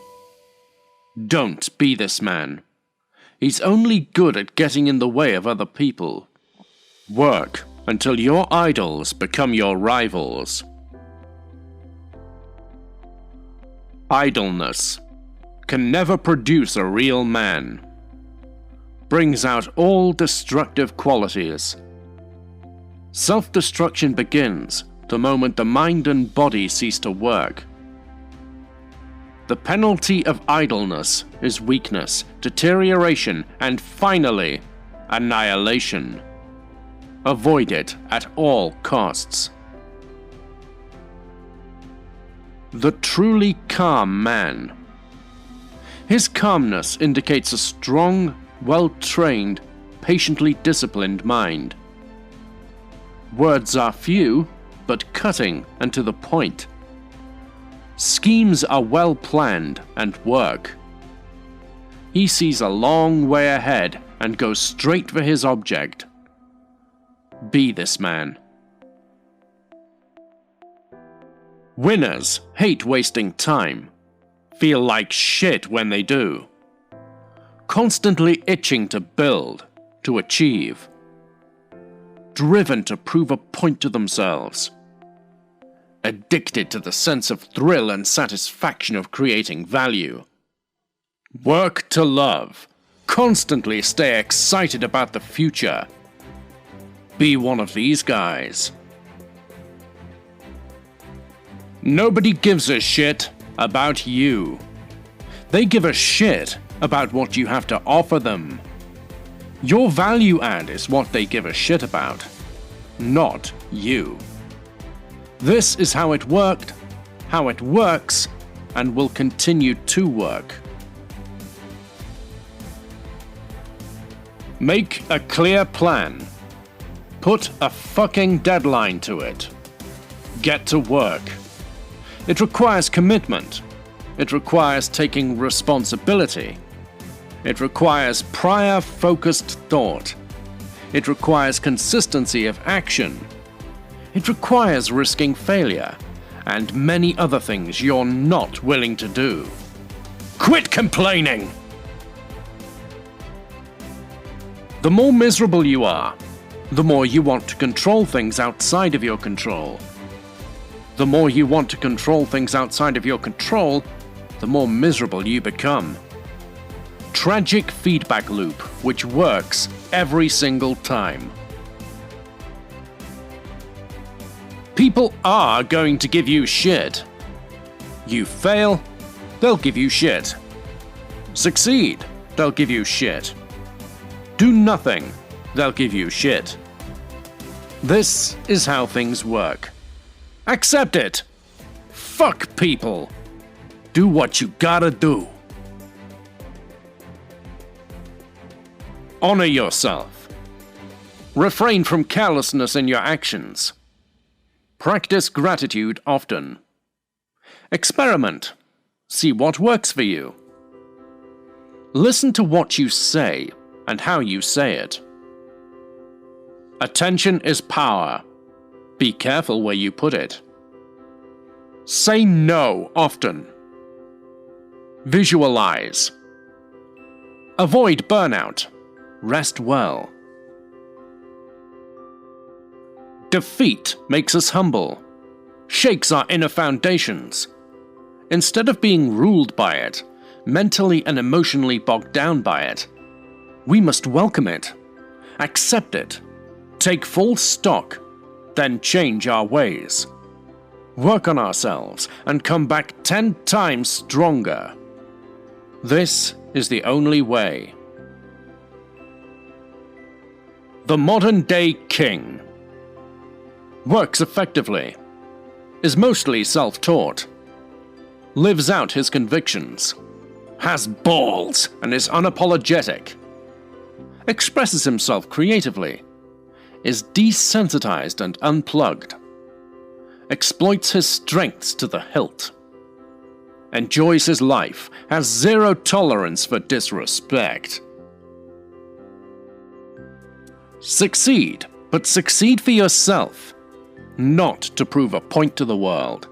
Don't be this man. He's only good at getting in the way of other people. Work until your idols become your rivals. Idleness can never produce a real man. Brings out all destructive qualities. Self-destruction begins the moment the mind and body cease to work. The penalty of idleness is weakness, deterioration, and finally, annihilation. Avoid it at all costs. The truly calm man. His calmness indicates a strong, well-trained, patiently disciplined mind. Words are few, but cutting and to the point. Schemes are well planned and work. He sees a long way ahead and goes straight for his object. Be this man. Winners hate wasting time, feel like shit when they do. Constantly itching to build, to achieve. Driven to prove a point to themselves. Addicted to the sense of thrill and satisfaction of creating value. Work to love. Constantly stay excited about the future. Be one of these guys. Nobody gives a shit about you. They give a shit about what you have to offer them. Your value add is what they give a shit about, not you. This is how it worked, how it works, and will continue to work. Make a clear plan. Put a fucking deadline to it. Get to work. It requires commitment. It requires taking responsibility. It requires prior focused thought. It requires consistency of action. It requires risking failure, and many other things you're not willing to do. Quit complaining! The more miserable you are, the more you want to control things outside of your control. The more you want to control things outside of your control, the more miserable you become. Tragic feedback loop which works every single time. People are going to give you shit. You fail, they'll give you shit. Succeed, they'll give you shit. Do nothing, they'll give you shit. This is how things work. Accept it. Fuck people. Do what you gotta do. Honor yourself. Refrain from carelessness in your actions. Practice gratitude often. Experiment. See what works for you. Listen to what you say and how you say it. Attention is power. Be careful where you put it. Say no often. Visualize. Avoid burnout. Rest well. Defeat makes us humble, shakes our inner foundations. Instead of being ruled by it, mentally and emotionally bogged down by it, we must welcome it, accept it, take full stock, then change our ways. Work on ourselves and come back 10 times stronger. This is the only way. The modern-day king works effectively, is mostly self-taught, lives out his convictions, has balls and is unapologetic, expresses himself creatively, is desensitized and unplugged, exploits his strengths to the hilt, enjoys his life, has zero tolerance for disrespect. Succeed, but succeed for yourself, not to prove a point to the world.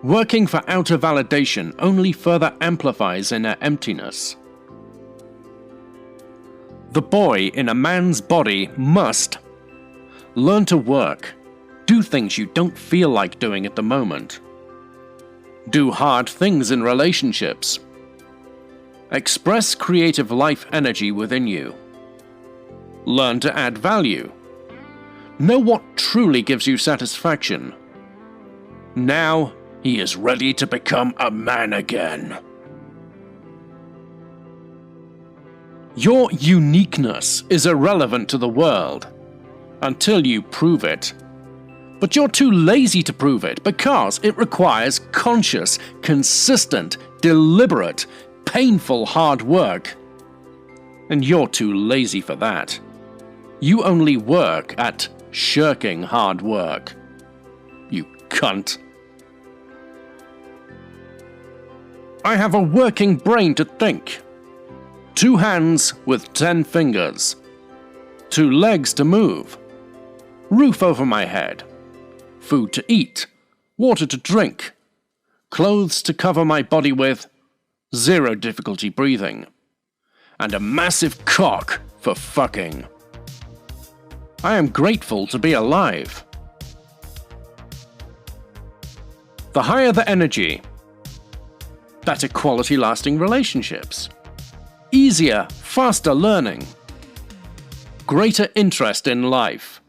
Working for outer validation only further amplifies inner emptiness. The boy in a man's body must learn to work, do things you don't feel like doing at the moment. Do hard things in relationships. Express creative life energy within you. Learn to add value. Know what truly gives you satisfaction. Now he is ready to become a man again. Your uniqueness is irrelevant to the world until you prove it. But you're too lazy to prove it because it requires conscious, consistent, deliberate, painful hard work. And you're too lazy for that. You only work at shirking hard work. You cunt. I have a working brain to think. 2 hands with 10 fingers. 2 legs to move. Roof over my head. Food to eat. Water to drink. Clothes to cover my body with. 0 difficulty breathing. And a massive cock for fucking. I am grateful to be alive. The higher the energy, better quality lasting relationships, easier, faster learning, greater interest in life,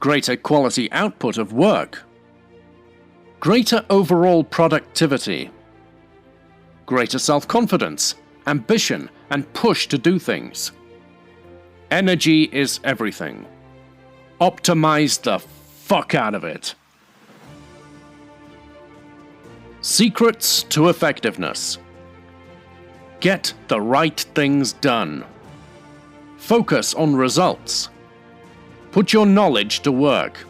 greater quality output of work, greater overall productivity, greater self-confidence, ambition, and push to do things. Energy is everything. Optimize the fuck out of it. Secrets to effectiveness. Get the right things done. Focus on results. Put your knowledge to work.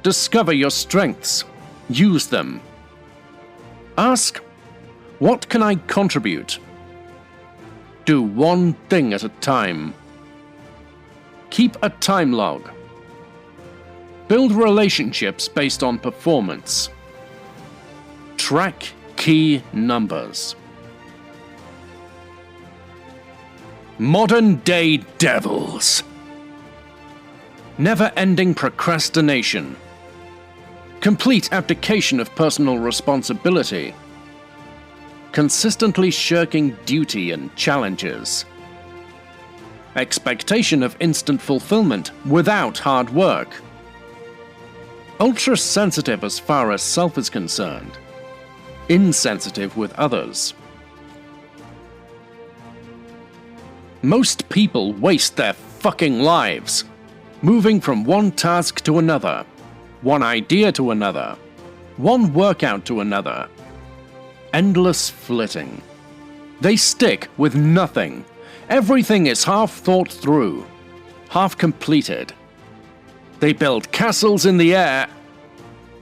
Discover your strengths. Use them. Ask, what can I contribute? Do one thing at a time. Keep a time log. Build relationships based on performance. Track key numbers. Modern-day devils. Never-ending procrastination. Complete abdication of personal responsibility. consistently shirking duty and challenges. Expectation of instant fulfillment without hard work. Ultra-sensitive as far as self is concerned. Insensitive with others. Most people waste their fucking lives, moving from one task to another, one idea to another, one workout to another. Endless flitting. They stick with nothing. Everything is half thought through, half completed. They build castles in the air,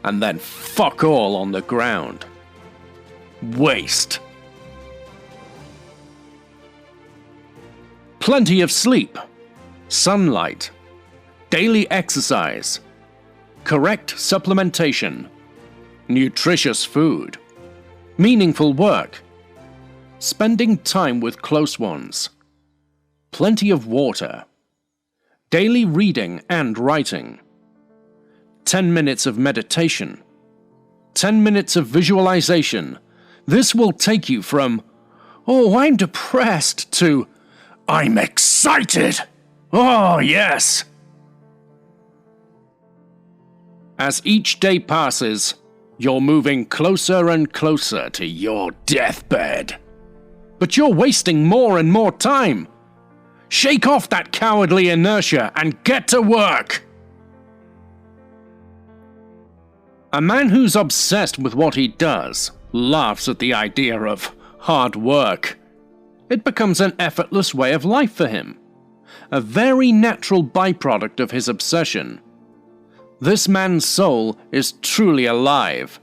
and then fuck all on the ground. Waste. Plenty of sleep, sunlight, daily exercise, correct supplementation, nutritious food, meaningful work, spending time with close ones, plenty of water, daily reading and writing, 10 minutes of meditation, 10 minutes of visualization. This will take you from, "Oh, I'm depressed," to, "I'm excited! Oh, yes!" As each day passes, you're moving closer and closer to your deathbed. But you're wasting more and more time. Shake off that cowardly inertia and get to work! A man who's obsessed with what he does laughs at the idea of hard work. It becomes an effortless way of life for him, a very natural byproduct of his obsession. This man's soul is truly alive,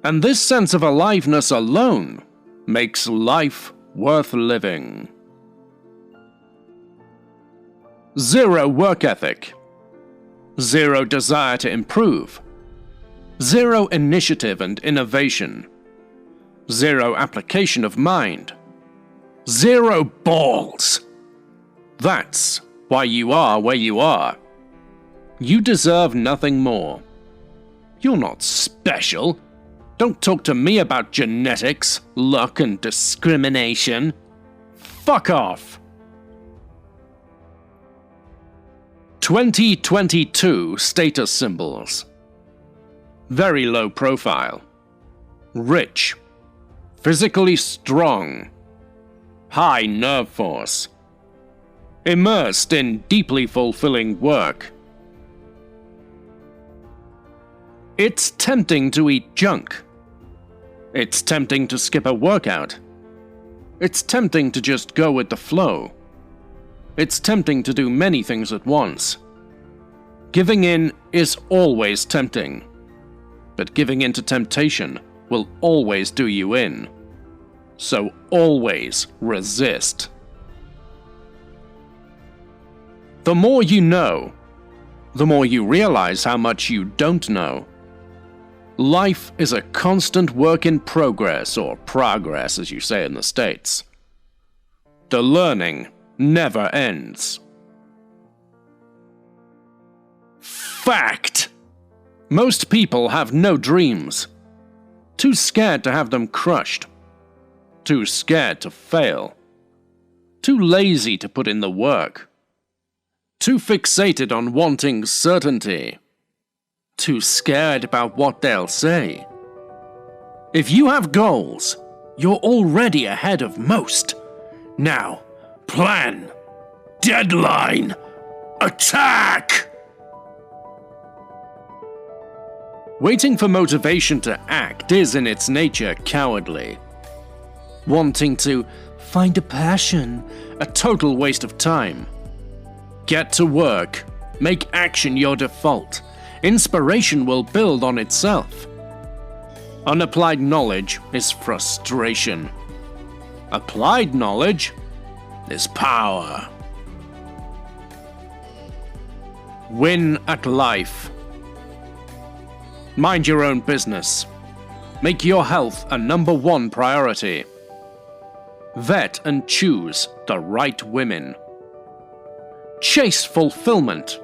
and this sense of aliveness alone makes life worth living. Zero work ethic. Zero desire to improve. Zero initiative and innovation. Zero application of mind. Zero balls. That's why you are where you are. You deserve nothing more. You're not special. Don't talk to me about genetics, luck, and discrimination. Fuck off. 2022 status symbols. Very low profile. Rich. Physically strong. High nerve force. Immersed in deeply fulfilling work. It's tempting to eat junk. It's tempting to skip a workout. It's tempting to just go with the flow. It's tempting to do many things at once. Giving in is always tempting, but giving in to temptation will always do you in. So always resist. The more you know, the more you realize how much you don't know. Life is a constant work in progress, or progress as you say in the States. The learning never ends. Fact! Most people have no dreams. Too scared to have them crushed. Too scared to fail. Too lazy to put in the work. Too fixated on wanting certainty. Too scared about what they'll say. If you have goals, you're already ahead of most. Now, plan. Deadline. Attack! Waiting for motivation to act is in its nature cowardly. Wanting to find a passion, a total waste of time. Get to work. Make action your default. Inspiration will build on itself. Unapplied knowledge is frustration. Applied knowledge is power. Win at life. Mind your own business. Make your health a #1 priority. Vet and choose the right women. Chase fulfillment.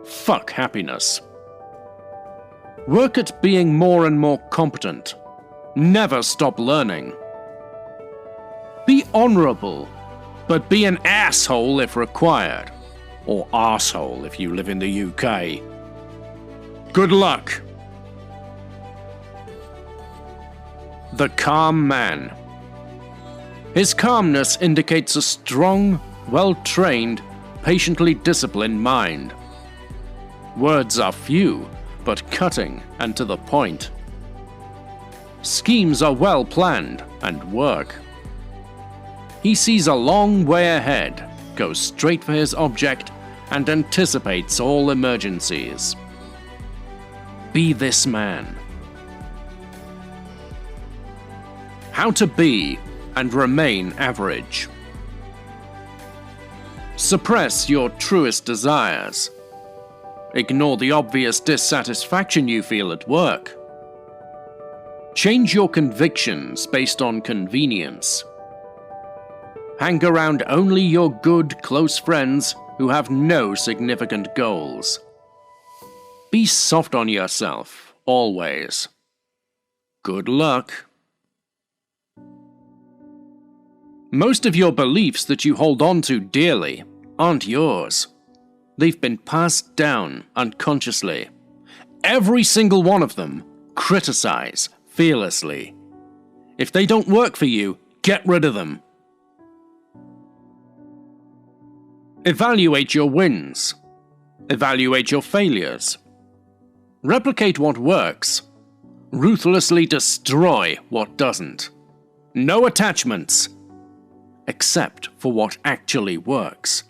Fuck happiness. Work at being more and more competent. Never stop learning. honorable, but be an asshole if required. Or arsehole if you live in the UK. Good luck. The calm man. His calmness indicates a strong, well-trained, patiently disciplined mind. Words are few, but cutting and to the point. Schemes are well planned and work. He sees a long way ahead, goes straight for his object, and anticipates all emergencies. Be this man. How to be and remain average. Suppress your truest desires. Ignore the obvious dissatisfaction you feel at work. Change your convictions based on convenience. Hang around only your good, close friends who have no significant goals. Be soft on yourself, always. Good luck. Most of your beliefs that you hold on to dearly aren't yours. They've been passed down unconsciously. Every single one of them, criticize fearlessly. If they don't work for you, get rid of them. Evaluate your wins. Evaluate your failures. Replicate what works. Ruthlessly destroy what doesn't. No attachments. Except for what actually works.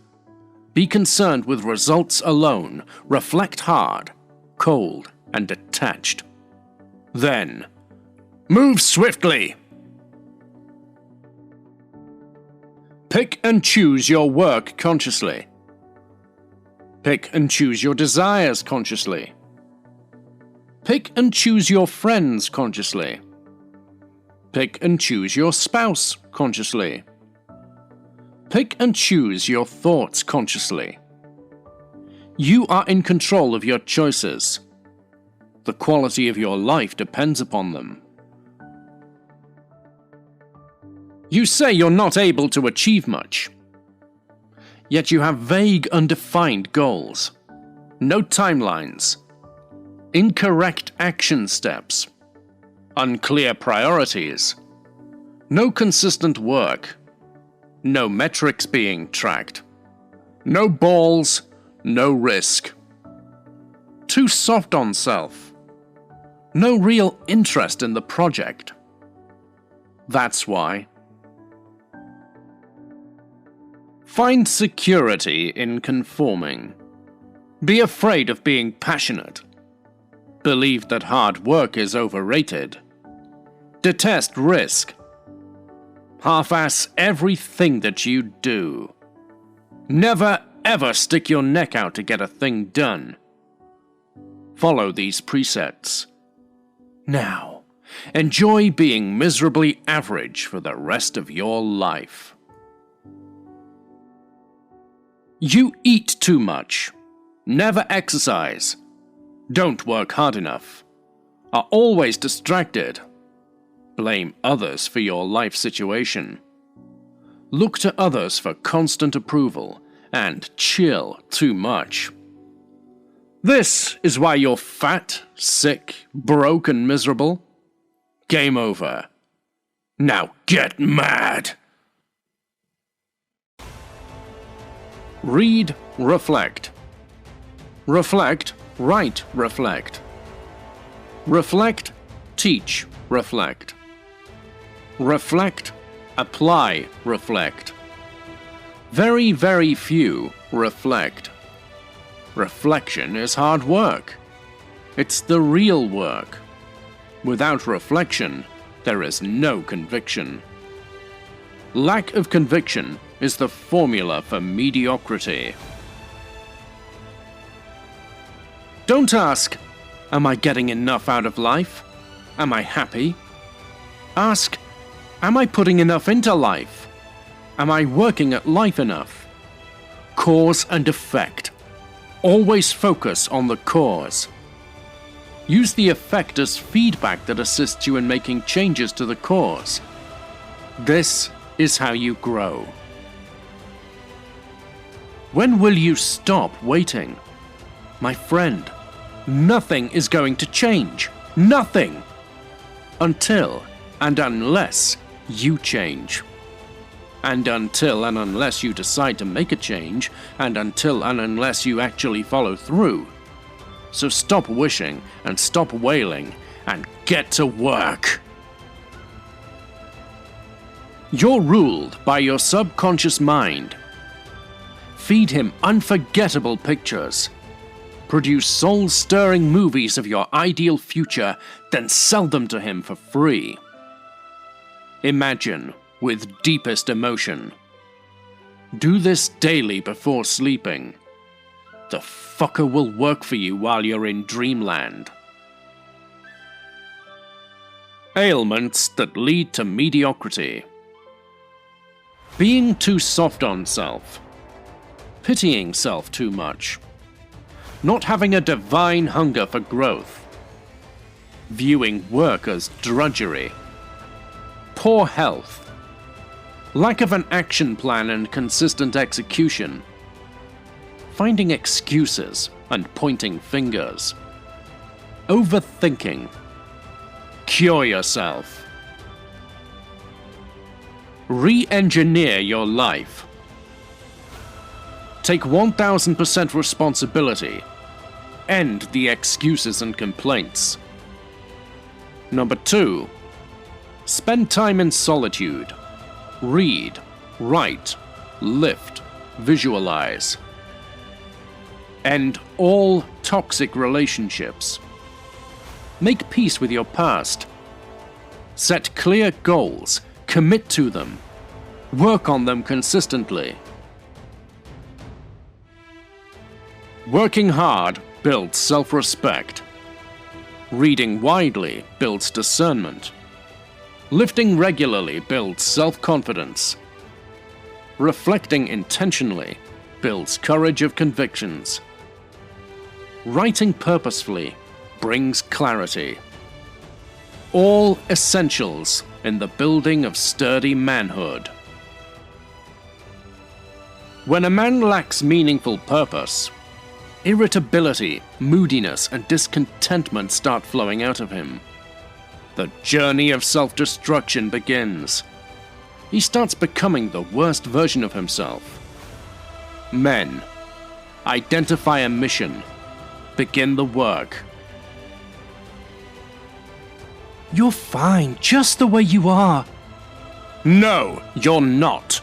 Be concerned with results alone. Reflect hard, cold, and detached. Then, move swiftly. Pick and choose your work consciously. Pick and choose your desires consciously. Pick and choose your friends consciously. Pick and choose your spouse consciously. Pick and choose your thoughts consciously. You are in control of your choices. The quality of your life depends upon them. You say you're not able to achieve much. Yet you have vague, undefined goals. No timelines. Incorrect action steps. Unclear priorities. No consistent work. No metrics being tracked. No balls, no risk. Too soft on self. No real interest in the project. That's why. Find security in conforming. Be afraid of being passionate. Believe that hard work is overrated. Detest risk. Half-ass everything that you do. Never ever stick your neck out to get a thing done. Follow these precepts. Now, enjoy being miserably average for the rest of your life. You eat too much. Never exercise. Don't work hard enough. Are always distracted. Blame others for your life situation. Look to others for constant approval and chill too much. This is why you're fat, sick, broke, and miserable. Game over. Now get mad! Read, reflect. Reflect, write, reflect. Reflect, teach, reflect. Reflect, apply, reflect. Very, very few reflect. Reflection is hard work. It's the real work. Without reflection, there is no conviction. Lack of conviction is the formula for mediocrity. Don't ask, am I getting enough out of life? Am I happy? Ask, am I putting enough into life? Am I working at life enough? Cause and effect. Always focus on the cause. Use the effect as feedback that assists you in making changes to the cause. This is how you grow.
When will you stop waiting? My friend, nothing is going to change. Nothing!
Until and unless you change. And until and unless you decide to make a change, and until and unless you actually follow through. So stop wishing and stop wailing and get to work. You're ruled by your subconscious mind. Feed him unforgettable pictures. Produce soul-stirring movies of your ideal future, then sell them to him for free. Imagine with deepest emotion. Do this daily before sleeping. The fucker will work for you while you're in dreamland. Ailments that lead to mediocrity. Being too soft on self. Pitying self too much. Not having a divine hunger for growth. Viewing work as drudgery. Poor health. Lack of an action plan and consistent execution. Finding excuses and pointing fingers. Overthinking. Cure yourself. Re-engineer your life. Take 1000% responsibility. End the excuses and complaints. Number 2. Spend time in solitude. Read, write, lift, visualize. End all toxic relationships. Make peace with your past. Set clear goals. Commit to them. Work on them consistently. Working hard builds self-respect. Reading widely builds discernment. Lifting regularly builds self-confidence. Reflecting intentionally builds courage of convictions. Writing purposefully brings clarity. All essentials in the building of sturdy manhood. When a man lacks meaningful purpose, irritability, moodiness, and discontentment start flowing out of him. The journey of self-destruction begins. He starts becoming the worst version of himself. Men, identify a mission. Begin the work.
You're fine, just the way you are.
No, you're not.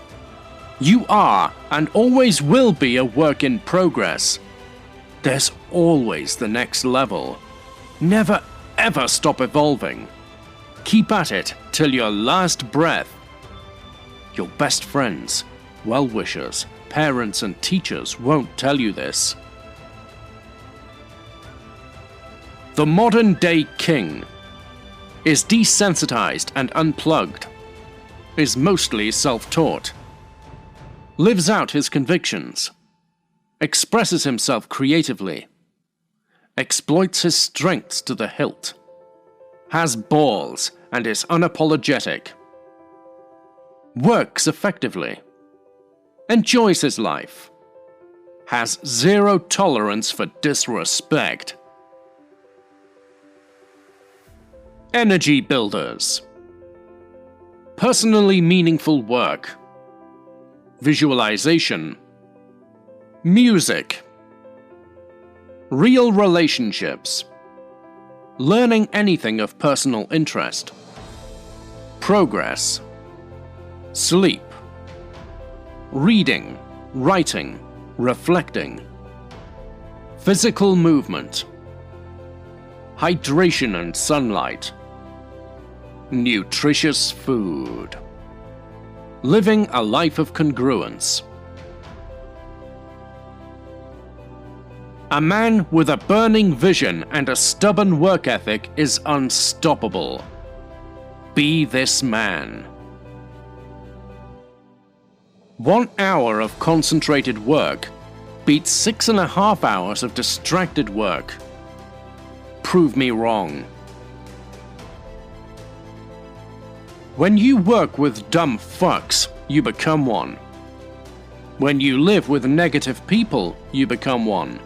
You are and always will be a work in progress. There's always the next level. Never ever stop evolving. Keep at it till your last breath. Your best friends, well-wishers, parents and teachers won't tell you this. The modern-day king is desensitized and unplugged, is mostly self-taught, lives out his convictions, expresses himself creatively, exploits his strengths to the hilt, has balls and is unapologetic, works effectively, enjoys his life, has zero tolerance for disrespect. Energy builders. Personally meaningful work. Visualization. Music. Real relationships. Learning anything of personal interest. Progress. Sleep. Reading, writing, reflecting. Physical movement. Hydration and sunlight. Nutritious food. Living a life of congruence. A man with a burning vision and a stubborn work ethic is unstoppable. Be this man. 1 hour of concentrated work beats 6.5 hours of distracted work. Prove me wrong.
When you work with dumb fucks, you become one. When you live with negative people, you become one.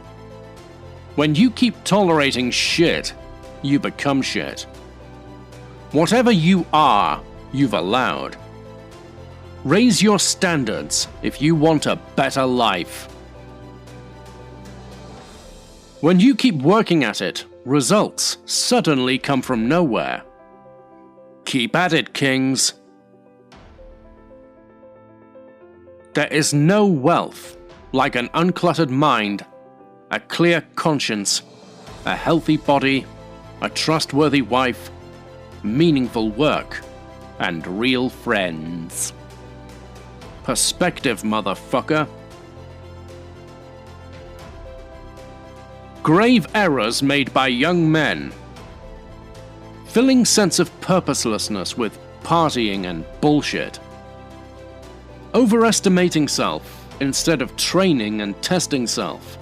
When you keep tolerating shit, you become shit. Whatever you are, you've allowed. Raise your standards if you want a better life. When you keep working at it, results suddenly come from nowhere. Keep at it, kings. There is no wealth like an uncluttered mind, a clear conscience, a healthy body, a trustworthy wife, meaningful work, and real friends. Perspective, motherfucker. Grave errors made by young men. Filling sense of purposelessness with partying and bullshit. Overestimating self instead of training and testing self.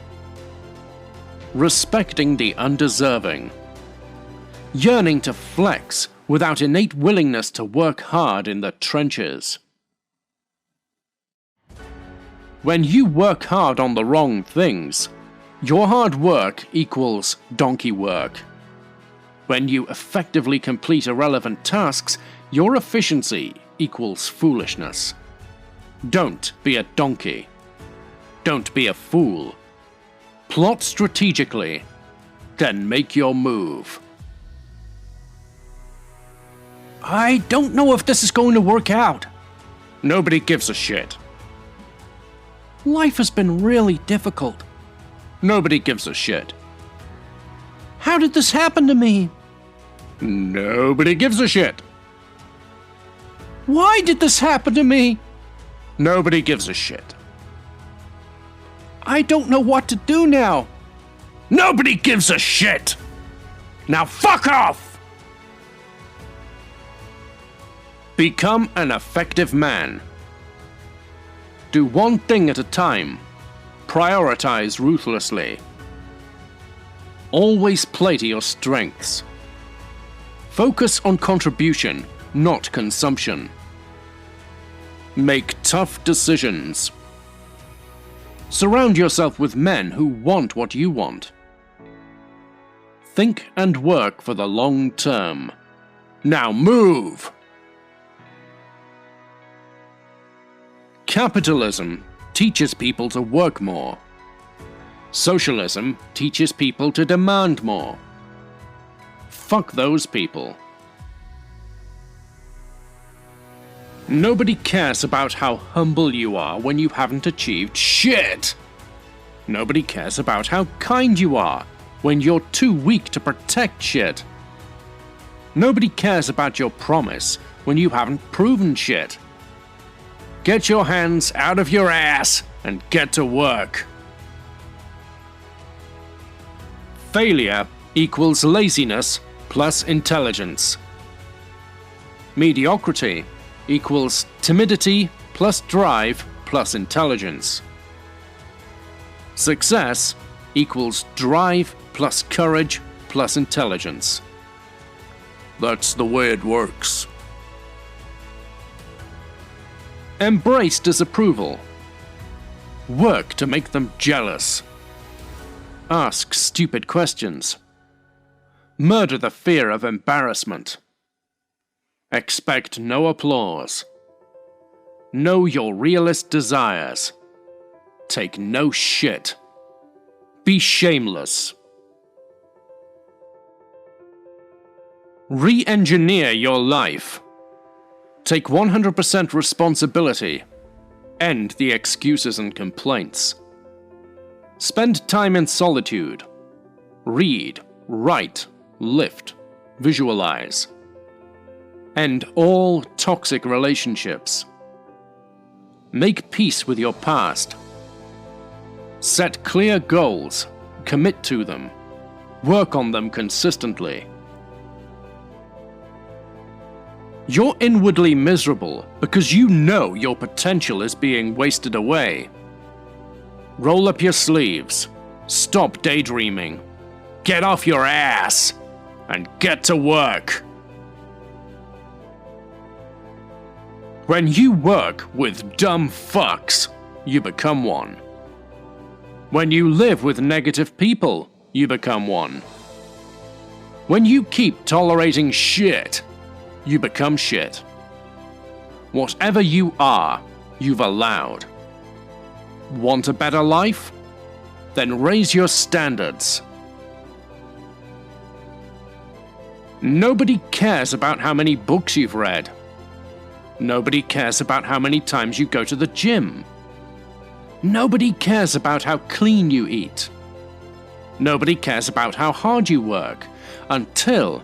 Respecting the undeserving. Yearning to flex without innate willingness to work hard in the trenches. When you work hard on the wrong things, your hard work equals donkey work. When you effectively complete irrelevant tasks, your efficiency equals foolishness. Don't be a donkey. Don't be a fool. Plot strategically, then make your move. I don't know if this is going to work out. Nobody gives a shit. Life has been really difficult. Nobody gives a shit. How did this happen to me? Nobody gives a shit. Why did this happen to me? Nobody gives a shit. I don't know what to do now. Nobody gives a shit. Now fuck off! Become an effective man. Do one thing at a time. Prioritize ruthlessly. Always play to your strengths. Focus on contribution, not consumption. Make tough decisions. Surround yourself with men who want what you want. Think and work for the long term. Now move! Capitalism teaches people to work more. Socialism teaches people to demand more. Fuck those people. Nobody cares about how humble you are when you haven't achieved shit. Nobody cares about how kind you are when you're too weak to protect shit. Nobody cares about your promise when you haven't proven shit. Get your hands out of your ass and get to work. Failure equals laziness plus intelligence. Mediocrity equals timidity plus drive plus intelligence. Success equals drive plus courage plus intelligence. That's the way it works. Embrace disapproval. Work to make them jealous. Ask stupid questions. Murder the fear of embarrassment. Expect no applause. Know your realist desires. Take no shit. Be shameless. Re-engineer your life. Take 100% responsibility. End the excuses and complaints. Spend time in solitude. Read, write, lift, visualize. End all toxic relationships. Make peace with your past. Set clear goals. Commit to them. Work on them consistently. You're inwardly miserable because you know your potential is being wasted away. Roll up your sleeves. Stop daydreaming. Get off your ass and get to work. When you work with dumb fucks, you become one. When you live with negative people, you become one. When you keep tolerating shit, you become shit. Whatever you are, you've allowed. Want a better life? Then raise your standards. Nobody cares about how many books you've read. Nobody cares about how many times you go to the gym. Nobody cares about how clean you eat. Nobody cares about how hard you work until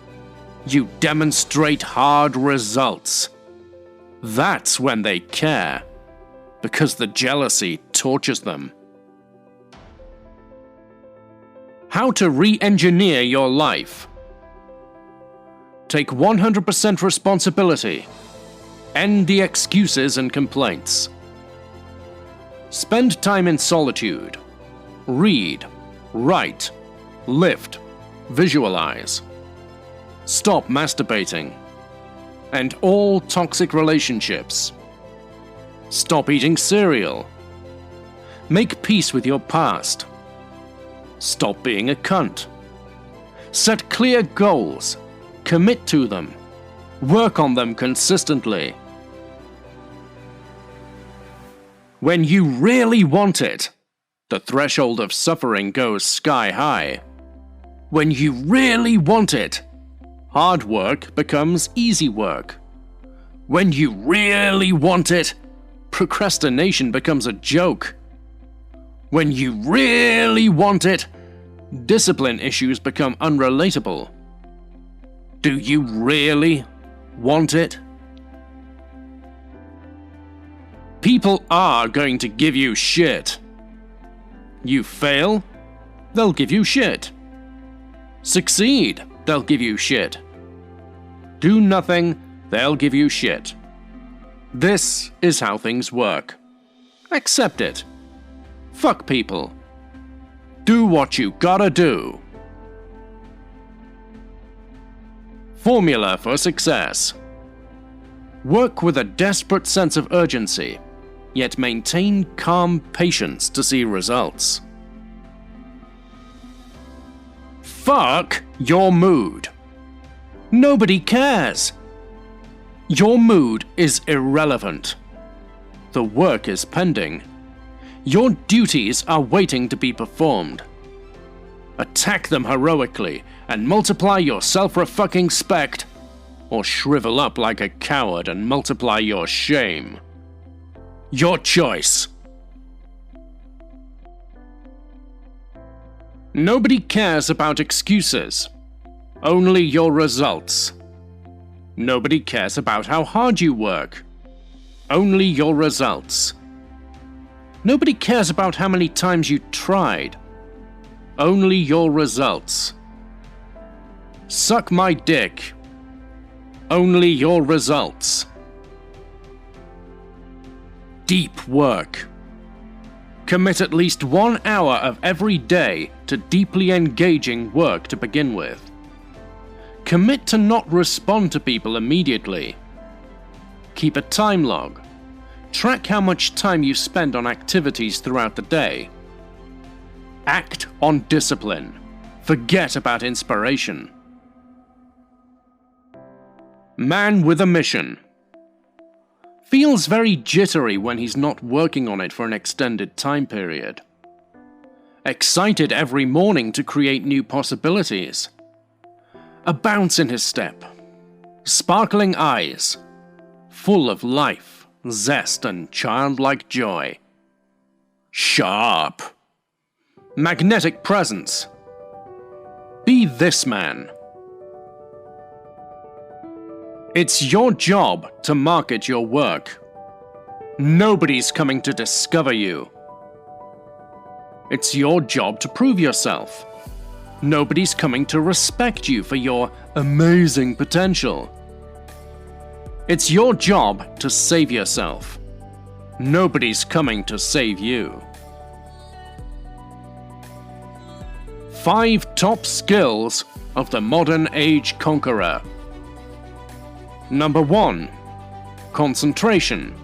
you demonstrate hard results. That's when they care, because the jealousy tortures them. How to re-engineer your life. Take 100% responsibility. End the excuses and complaints. Spend time in solitude. Read, write, lift, visualize. Stop masturbating. End all toxic relationships. Stop eating cereal. Make peace with your past. Stop being a cunt. Set clear goals. Commit to them. Work on them consistently. When you really want it, the threshold of suffering goes sky high. When you really want it, hard work becomes easy work. When you really want it, procrastination becomes a joke. When you really want it, discipline issues become unrelatable. Do you really want it? People are going to give you shit. You fail, they'll give you shit. Succeed, they'll give you shit. Do nothing, they'll give you shit. This is how things work. Accept it. Fuck people. Do what you gotta do. Formula for success. Work with a desperate sense of urgency, yet maintain calm patience to see results. Fuck your mood. Nobody cares. Your mood is irrelevant. The work is pending. Your duties are waiting to be performed. Attack them heroically and multiply your self-respect, or shrivel up like a coward and multiply your shame. Your choice. Nobody cares about excuses, only your results. Nobody cares about how hard you work, only your results. Nobody cares about how many times you tried, only your results. Suck my dick, only your results. Deep work. Commit at least 1 hour of every day to deeply engaging work to begin with. Commit to not respond to people immediately. Keep a time log. Track how much time you spend on activities throughout the day. Act on discipline. Forget about inspiration. Man with a mission. Feels very jittery when he's not working on it for an extended time period. Excited every morning to create new possibilities. A bounce in his step. Sparkling eyes. Full of life, zest, and childlike joy. Sharp. Magnetic presence. Be this man. It's your job to market your work. Nobody's coming to discover you. It's your job to prove yourself. Nobody's coming to respect you for your amazing potential. It's your job to save yourself. Nobody's coming to save you. 5 top skills of the modern age conqueror. Number 1. concentration.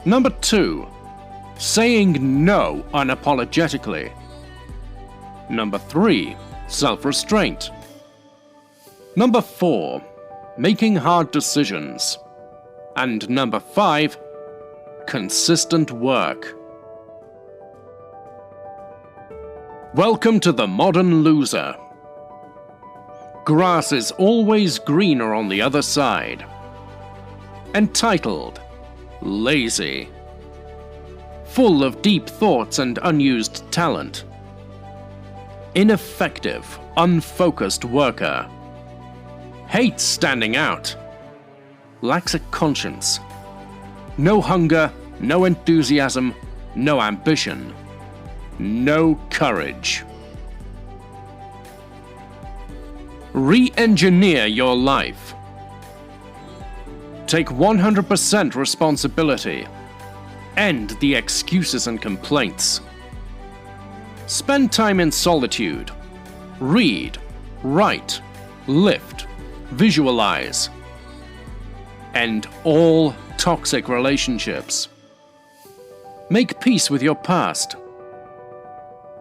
Number 2, saying no unapologetically. Number 3, self-restraint. Number 4, making hard decisions. And number 5, consistent work. Welcome to the modern loser. Grass is always greener on the other side. Entitled, lazy. Full of deep thoughts and unused talent. Ineffective, unfocused worker. Hates standing out. Lacks a conscience. No hunger, no enthusiasm, no ambition. No courage. Re-engineer your life. Take 100% responsibility. End the excuses and complaints. Spend time in solitude. Read, write, lift, visualize. End all toxic relationships. Make peace with your past.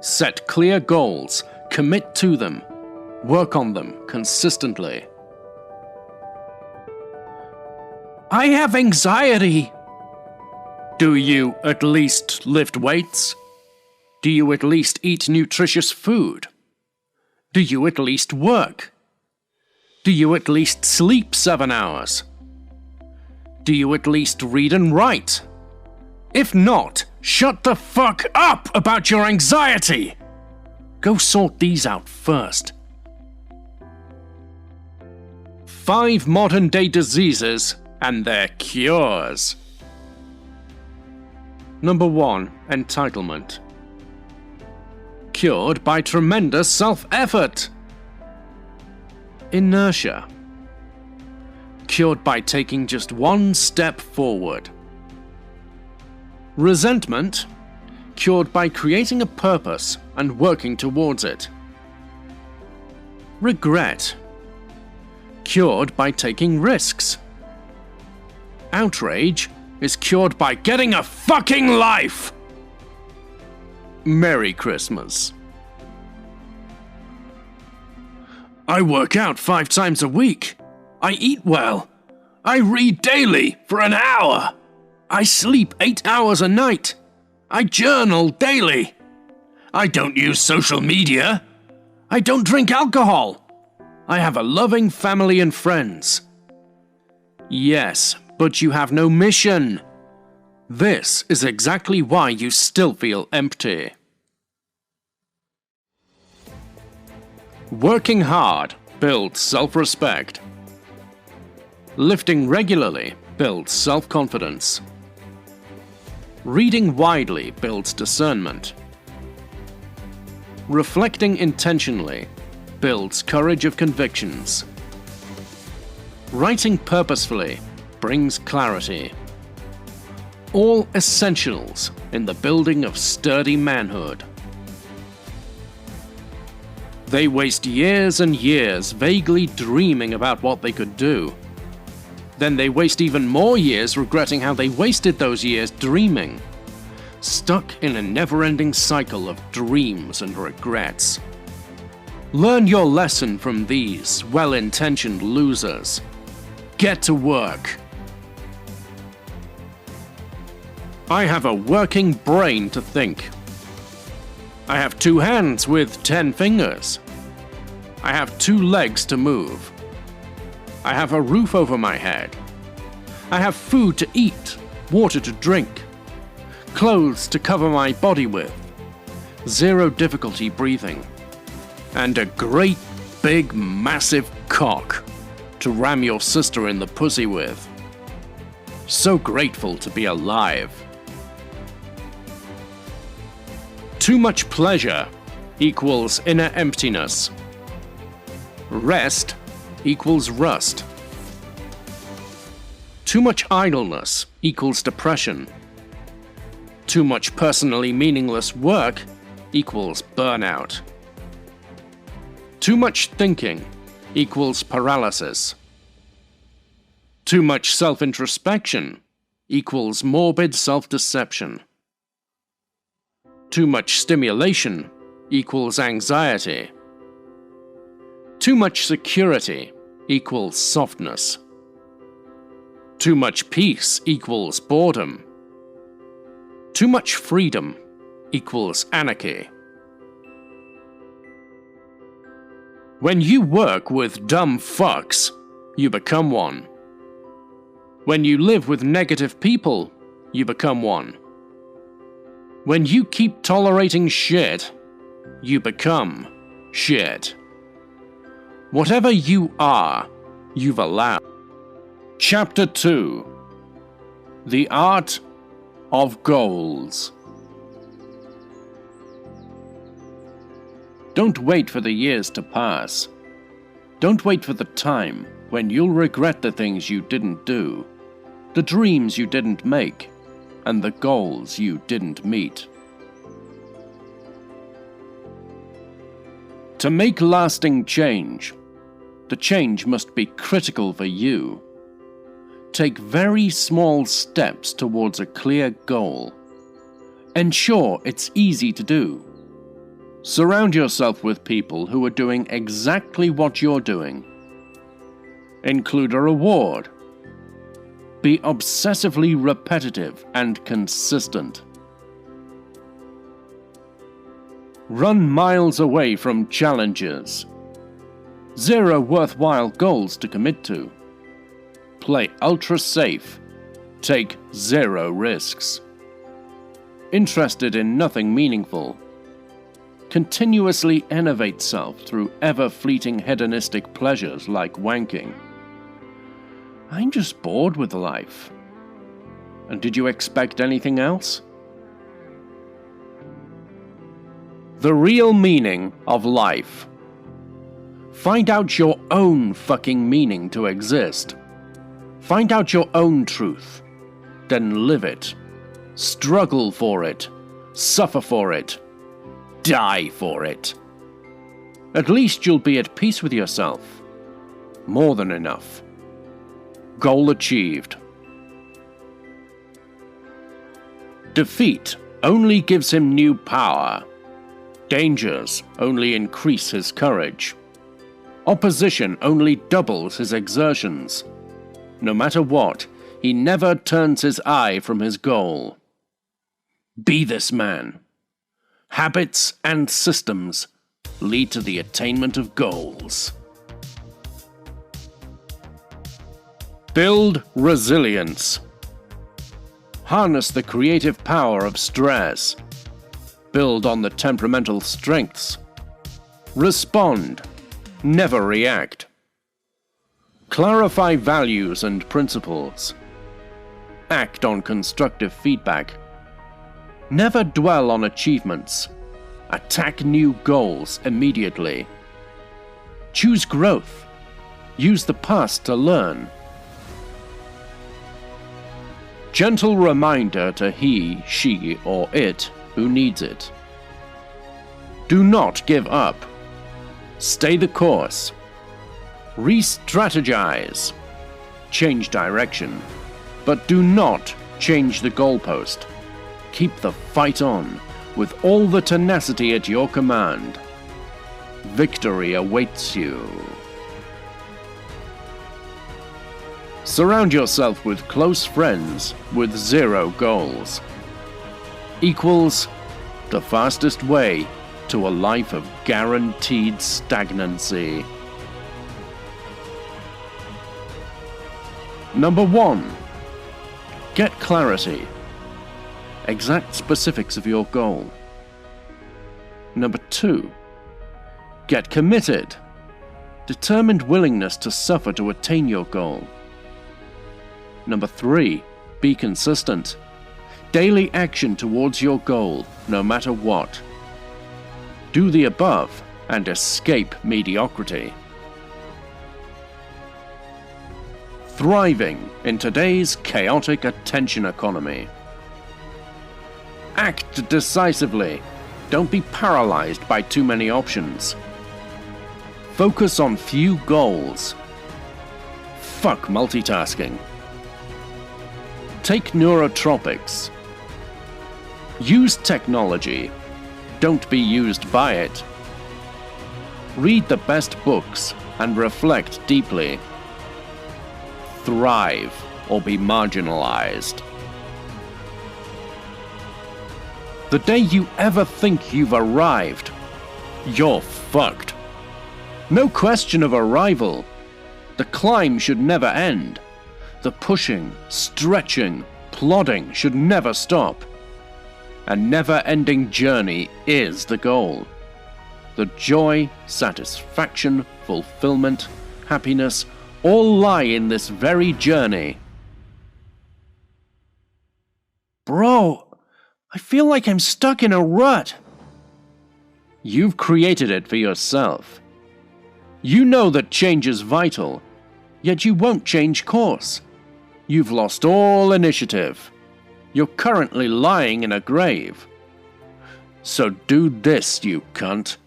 Set clear goals, commit to them, work on them consistently. I have anxiety. Do you at least lift weights? Do you at least eat nutritious food? Do you at least work? Do you at least sleep 7 hours? Do you at least read and write? If not, shut the fuck up about your anxiety! Go sort these out first. 5 modern-day diseases and their cures. Number 1. Entitlement. Cured by tremendous self-effort. Inertia. Cured by taking just one step forward. Resentment. Cured by creating a purpose and working towards it. Regret. Cured by taking risks. Outrage is cured by getting a fucking life! Merry Christmas. I work out 5 times a week. I eat well. I read daily for an hour. I sleep 8 hours a night. I journal daily. I don't use social media. I don't drink alcohol. I have a loving family and friends. Yes, but you have no mission. This is exactly why you still feel empty. Working hard builds self-respect. Lifting regularly builds self-confidence. Reading widely builds discernment. Reflecting intentionally builds courage of convictions. Writing purposefully brings clarity. All essentials in the building of sturdy manhood. They waste years and years vaguely dreaming about what they could do. Then they waste even more years regretting how they wasted those years dreaming. Stuck in a never-ending cycle of dreams and regrets. Learn your lesson from these well-intentioned losers. Get to work. I have a working brain to think. I have 2 hands with 10 fingers. I have 2 legs to move. I have a roof over my head. I have food to eat, water to drink, clothes to cover my body with, 0 difficulty breathing, and a great big massive cock to ram your sister in the pussy with. So grateful to be alive. Too much pleasure equals inner emptiness. Rest equals rust. Too much idleness equals depression. Too much personally meaningless work equals burnout. Too much thinking equals paralysis. Too much self-introspection equals morbid self-deception. Too much stimulation equals anxiety. Too much security equals softness. Too much peace equals boredom. Too much freedom equals anarchy. When you work with dumb fucks, you become one. When you live with negative people, you become one. When you keep tolerating shit, you become shit. Whatever you are, you've allowed. Chapter 2: The Art of Goals. Don't wait for the years to pass. Don't wait for the time when you'll regret the things you didn't do, the dreams you didn't make, and the goals you didn't meet. To make lasting change, the change must be critical for you. Take very small steps towards a clear goal. Ensure it's easy to do. Surround yourself with people who are doing exactly what you're doing. Include a reward. Be obsessively repetitive and consistent. Run miles away from challenges. 0 worthwhile goals to commit to. Play ultra safe. Take 0 risks. Interested in nothing meaningful. Continuously innovate self through ever-fleeting hedonistic pleasures like wanking. I'm just bored with life. And did you expect anything else? The real meaning of life. Find out your own fucking meaning to exist. Find out your own truth. Then live it. Struggle for it. Suffer for it. Die for it. At least you'll be at peace with yourself. More than enough. Goal achieved. Defeat only gives him new power. Dangers only increase his courage. Opposition only doubles his exertions. No matter what, he never turns his eye from his goal. Be this man. Habits and systems lead to the attainment of goals. Build resilience. Harness the creative power of stress. Build on the temperamental strengths. Respond, never react. Clarify values and principles. Act on constructive feedback. Never dwell on achievements. Attack new goals immediately. Choose growth. Use the past to learn. Gentle reminder to he, she, or it who needs it. Do not give up. Stay the course. Re-strategize. Change direction. But do not change the goalpost. Keep the fight on, with all the tenacity at your command. Victory awaits you. Surround yourself with close friends with 0 goals. Equals the fastest way to a life of guaranteed stagnancy. Number 1. Get clarity. Exact specifics of your goal. Number 2. Get committed. Determined willingness to suffer to attain your goal. Number 3. Be consistent. Daily action towards your goal, no matter what. Do the above and escape mediocrity. Thriving in today's chaotic attention economy. Act decisively. Don't be paralyzed by too many options. Focus on few goals. Fuck multitasking. Take neurotropics. Use technology. Don't be used by it. Read the best books and reflect deeply. Thrive or be marginalized. The day you ever think you've arrived, you're fucked. No question of arrival. The climb should never end. The pushing, stretching, plodding should never stop. A never-ending journey is the goal. The joy, satisfaction, fulfillment, happiness all lie in this very journey. Bro, I feel like I'm stuck in a rut. You've created it for yourself. You know that change is vital, yet you won't change course. You've lost all initiative. You're currently lying in a grave. So do this, you cunt.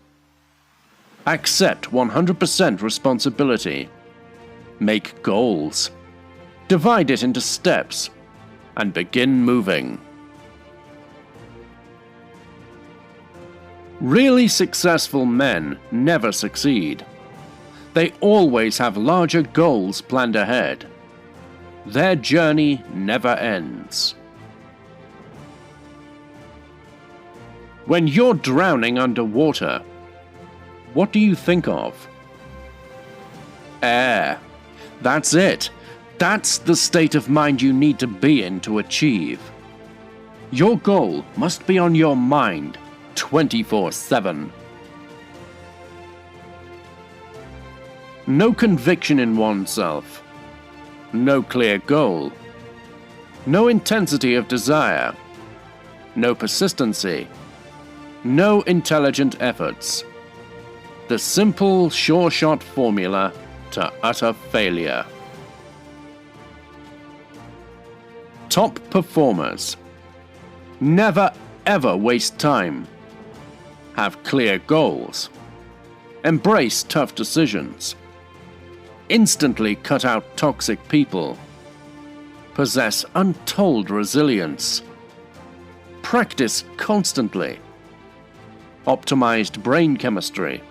Accept 100% responsibility. Make goals. Divide it into steps. And begin moving. Really successful men never succeed. They always have larger goals planned ahead. Their journey never ends. When you're drowning underwater, what do you think of? Air. That's it. That's the state of mind you need to be in to achieve. Your goal must be on your mind 24/7. No conviction in oneself. No clear goal. No intensity of desire. No persistency. No intelligent efforts. The simple, sure-shot formula to utter failure. Top performers. Never ever waste time. Have clear goals. Embrace tough decisions. Instantly cut out toxic people. Possess untold resilience. Practice constantly. Optimized brain chemistry.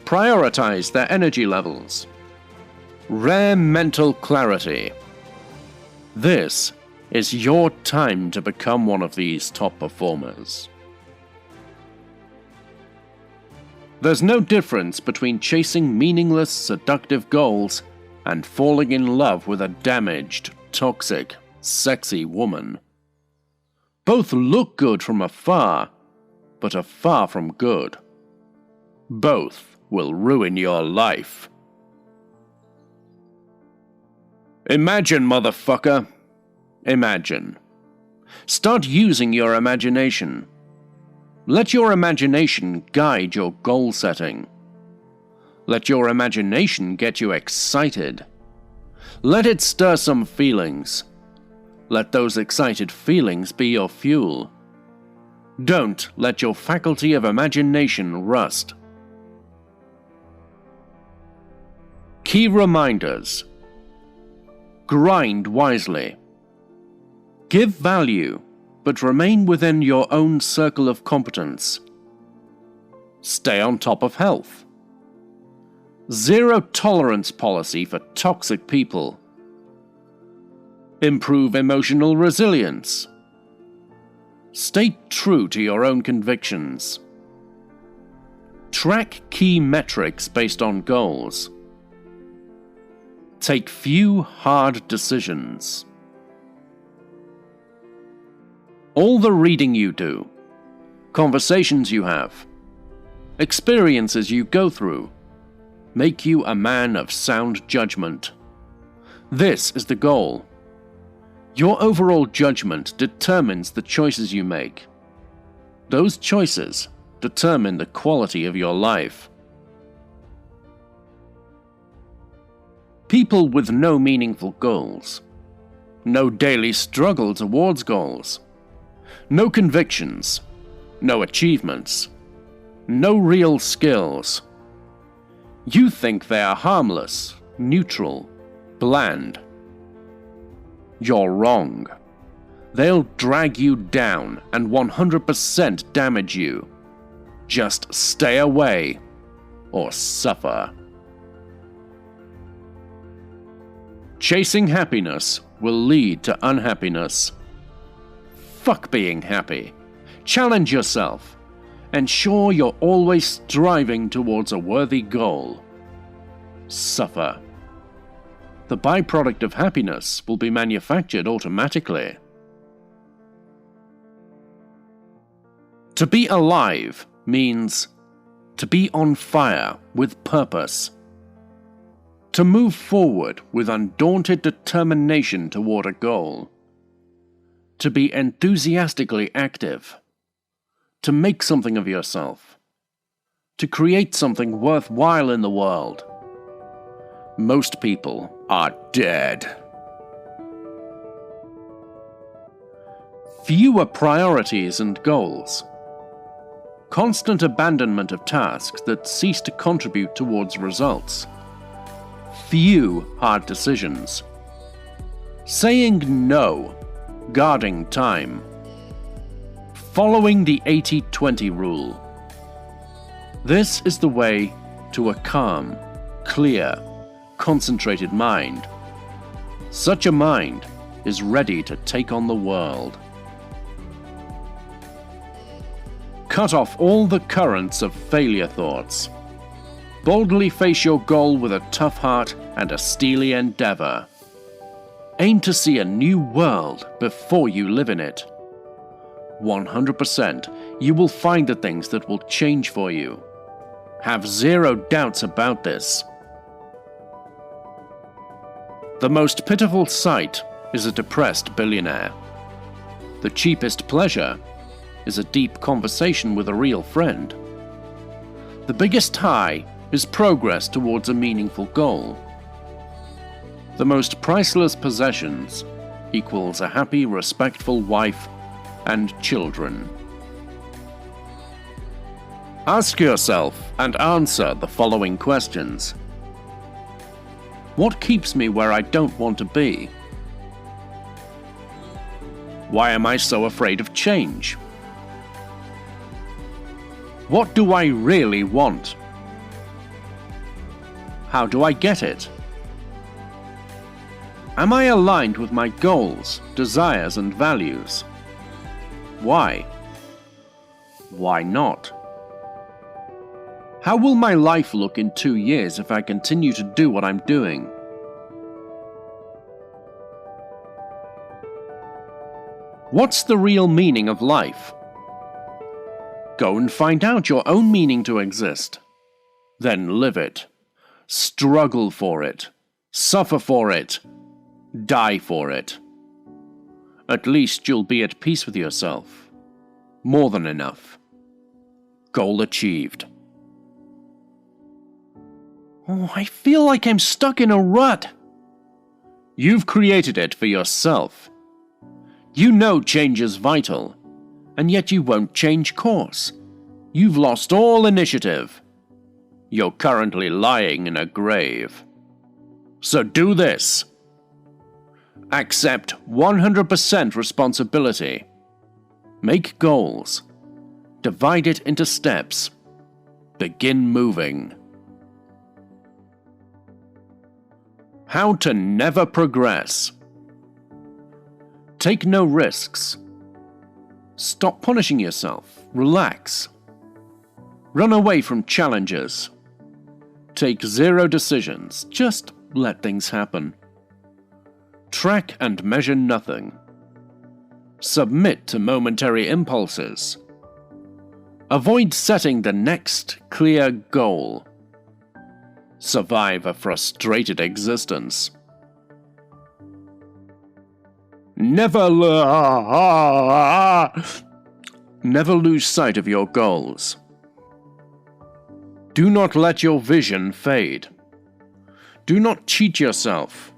Prioritize their energy levels. Rare mental clarity. This is your time to become one of these top performers. There's no difference between chasing meaningless, seductive goals and falling in love with a damaged, toxic, sexy woman. Both look good from afar, but are far from good. Both will ruin your life. Imagine, motherfucker. Imagine. Start using your imagination. Let your imagination guide your goal setting. Let your imagination get you excited. Let it stir some feelings. Let those excited feelings be your fuel. Don't let your faculty of imagination rust. Key reminders. Grind wisely. Give value, but remain within your own circle of competence. Stay on top of health. Zero tolerance policy for toxic people. Improve emotional resilience. Stay true to your own convictions. Track key metrics based on goals. Take few hard decisions. All the reading you do, conversations you have, experiences you go through, make you a man of sound judgment. This is the goal. Your overall judgment determines the choices you make. Those choices determine the quality of your life. People with no meaningful goals, no daily struggle towards goals, no convictions, no achievements, no real skills. You think they are harmless, neutral, bland. You're wrong. They'll drag you down and 100% damage you. Just stay away or suffer. Chasing happiness will lead to unhappiness. Fuck being happy. Challenge yourself. Ensure you're always striving towards a worthy goal. Suffer. The byproduct of happiness will be manufactured automatically. To be alive means to be on fire with purpose. To move forward with undaunted determination toward a goal. To be enthusiastically active. To make something of yourself. To create something worthwhile in the world. Most people are dead. Fewer priorities and goals. Constant abandonment of tasks that cease to contribute towards results. Few hard decisions. Saying no, guarding time. Following the 80-20 rule. This is the way to a calm, clear, concentrated mind. Such a mind is ready to take on the world. Cut off all the currents of failure thoughts. Boldly face your goal with a tough heart and a steely endeavor. Aim to see a new world before you live in it. 100% you will find the things that will change for you. Have zero doubts about this. The most pitiful sight is a depressed billionaire. The cheapest pleasure is a deep conversation with a real friend. The biggest high is progress towards a meaningful goal. The most priceless possessions equals a happy, respectful wife and children. Ask yourself and answer the following questions. What keeps me where I don't want to be? Why am I so afraid of change? What do I really want? How do I get it? Am I aligned with my goals, desires, and values? Why? Why not? How will my life look in 2 years if I continue to do what I'm doing? What's the real meaning of life? Go and find out your own meaning to exist. Then live it. Struggle for it. Suffer for it. Die for it. At least you'll be at peace with yourself. More than enough. Goal achieved. Oh, I feel like I'm stuck in a rut. You've created it for yourself. You know change is vital, and yet you won't change course. You've lost all initiative. You're currently lying in a grave. So do this. Accept 100% responsibility. Make goals. Divide it into steps. Begin moving. How to never progress. Take no risks. Stop punishing yourself. Relax. Run away from challenges. Take zero decisions. Just let things happen. Track and measure nothing. Submit to momentary impulses. Avoid setting the next clear goal. Survive a frustrated existence. Never lose sight of your goals. Do not let your vision fade. Do not cheat yourself.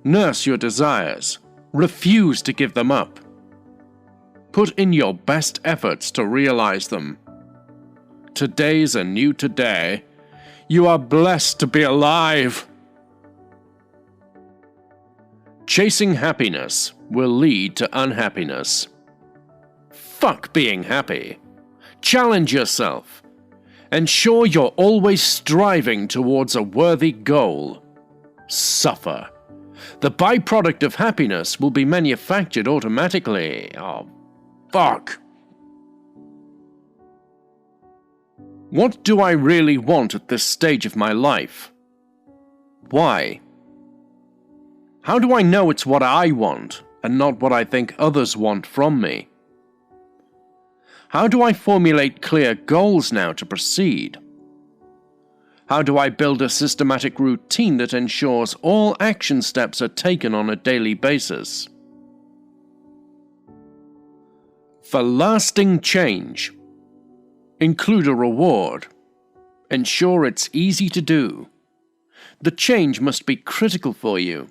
Nurse your desires. Refuse to give them up. Put in your best efforts to realize them. Today's a new today. You are blessed to be alive. Chasing happiness will lead to unhappiness. Fuck being happy. Challenge yourself. Ensure you're always striving towards a worthy goal. Suffer. The byproduct of happiness will be manufactured automatically. Oh, fuck. What do I really want at this stage of my life? Why? How do I know it's what I want and not what I think others want from me? How do I formulate clear goals now to proceed? How do I build a systematic routine that ensures all action steps are taken on a daily basis? For lasting change, include a reward. Ensure it's easy to do. The change must be critical for you.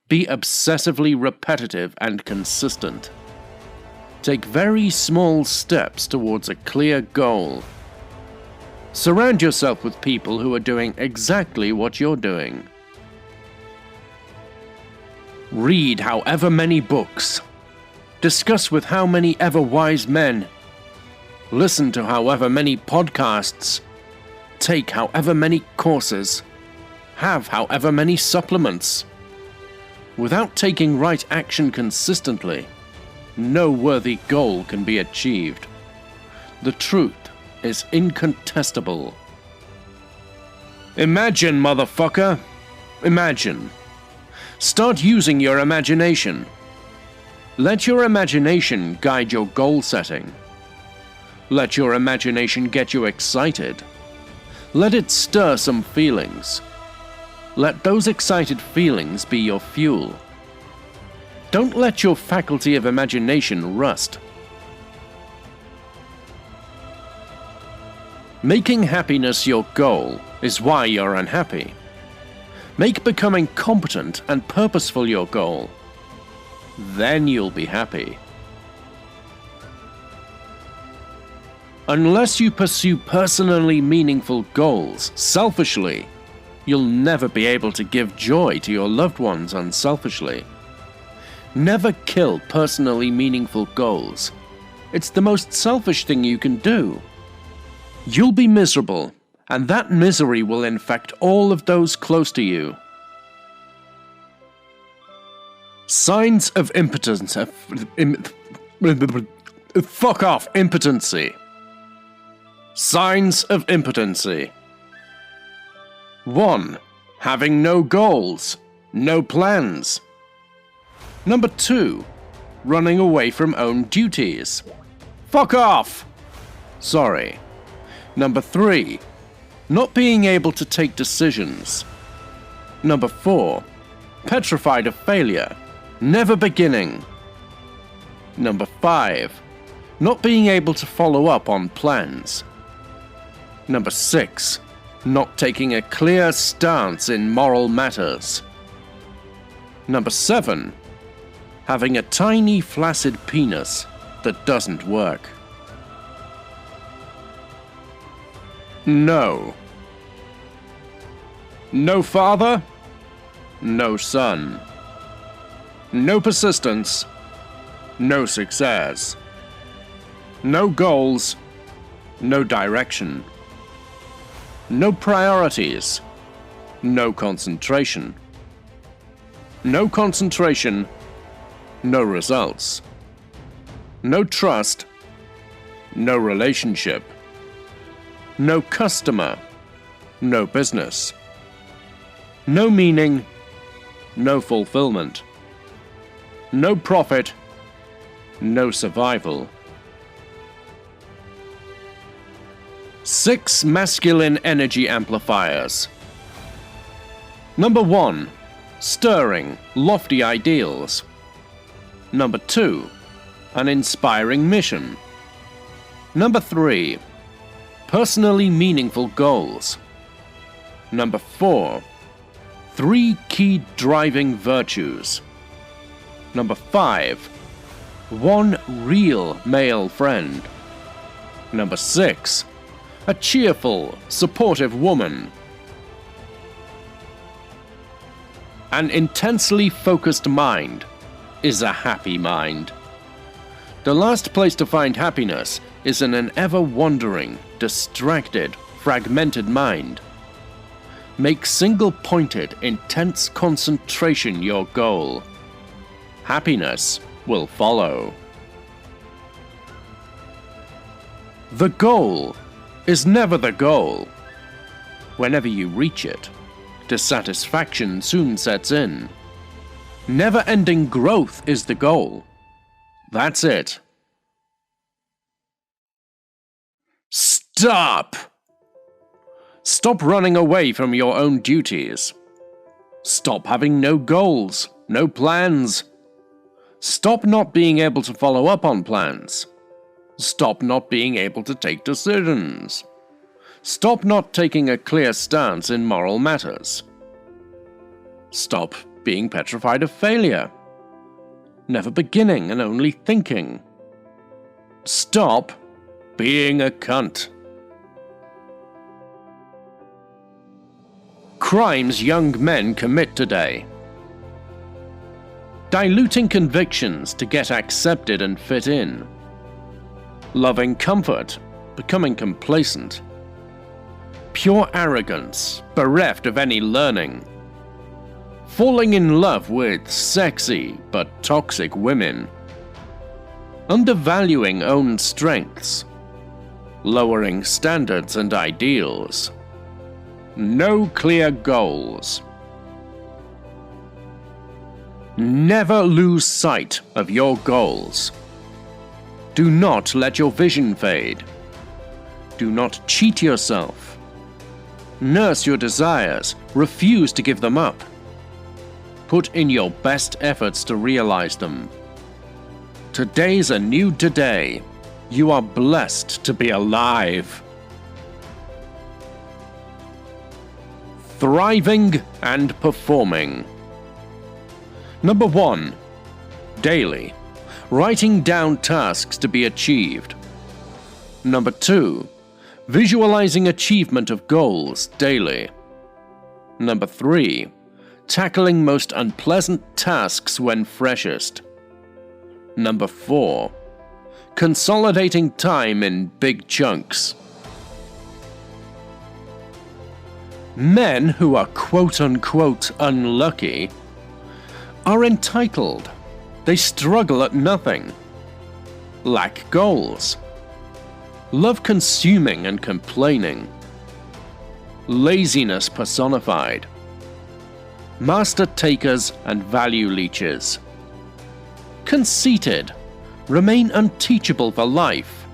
Be obsessively repetitive and consistent. Take very small steps towards a clear goal. Surround yourself with people who are doing exactly what you're doing. Read however many books. Discuss with how many ever wise men. Listen to however many podcasts. Take however many courses. Have however many supplements. Without taking right action consistently, no worthy goal can be achieved. The truth is incontestable. Imagine, motherfucker. Imagine. Start using your imagination. Let your imagination guide your goal setting. Let your imagination get you excited. Let it stir some feelings. Let those excited feelings be your fuel. Don't let your faculty of imagination rust. Making happiness your goal is why you're unhappy. Make becoming competent and purposeful your goal. Then you'll be happy. Unless you pursue personally meaningful goals selfishly, you'll never be able to give joy to your loved ones unselfishly. Never kill personally meaningful goals. It's the most selfish thing you can do. You'll be miserable, and that misery will infect all of those close to you. Signs of impotence. Fuck off, impotency. Signs of impotency. 1. Having no goals, no plans. Number 2. Running away from own duties. Fuck off! Sorry. Number 3. Not being able to take decisions. Number 4. Petrified of failure, never beginning. Number 5. Not being able to follow up on plans. Number 6. Not taking a clear stance in moral matters. Number 7. Having a tiny flaccid penis that doesn't work. No. No father, no son. No persistence, no success. No goals, no direction. No priorities, no concentration. No concentration, no results. No trust, no relationship. No customer, no business. No meaning, no fulfillment. No profit, no survival. 6 masculine energy amplifiers. Number 1. Stirring, lofty ideals. Number 2. An inspiring mission. Number 3. Personally meaningful goals. Number 4. 3 key driving virtues. Number 5. 1 real male friend. Number 6. A cheerful, supportive woman. An intensely focused mind is a happy mind. The last place to find happiness is in an ever-wandering, distracted, fragmented mind. Make single-pointed, intense concentration your goal. Happiness will follow. The goal is never the goal. Whenever you reach it, dissatisfaction soon sets in. Never-ending growth is the goal. That's it. Stop! Stop running away from your own duties. Stop having no goals, no plans. Stop not being able to follow up on plans. Stop not being able to take decisions. Stop not taking a clear stance in moral matters. Stop being petrified of failure. Never beginning and only thinking. Stop being a cunt. Crimes young men commit today. Diluting convictions to get accepted and fit in. Loving comfort, becoming complacent. Pure arrogance, bereft of any learning. Falling in love with sexy but toxic women. Undervaluing own strengths. Lowering standards and ideals. No clear goals. Never lose sight of your goals. Do not let your vision fade. Do not cheat yourself. Nurse your desires, refuse to give them up. Put in your best efforts to realize them. Today's a new today. You are blessed to be alive. Thriving and performing. Number 1. Daily. Writing down tasks to be achieved. Number 2. Visualizing achievement of goals daily. Number 3. Tackling most unpleasant tasks when freshest. Number 4. Consolidating time in big chunks. Men who are quote-unquote unlucky are entitled. They struggle at nothing. Lack goals. Love consuming and complaining. Laziness personified. Master takers and value leeches. Conceited. Remain unteachable for life.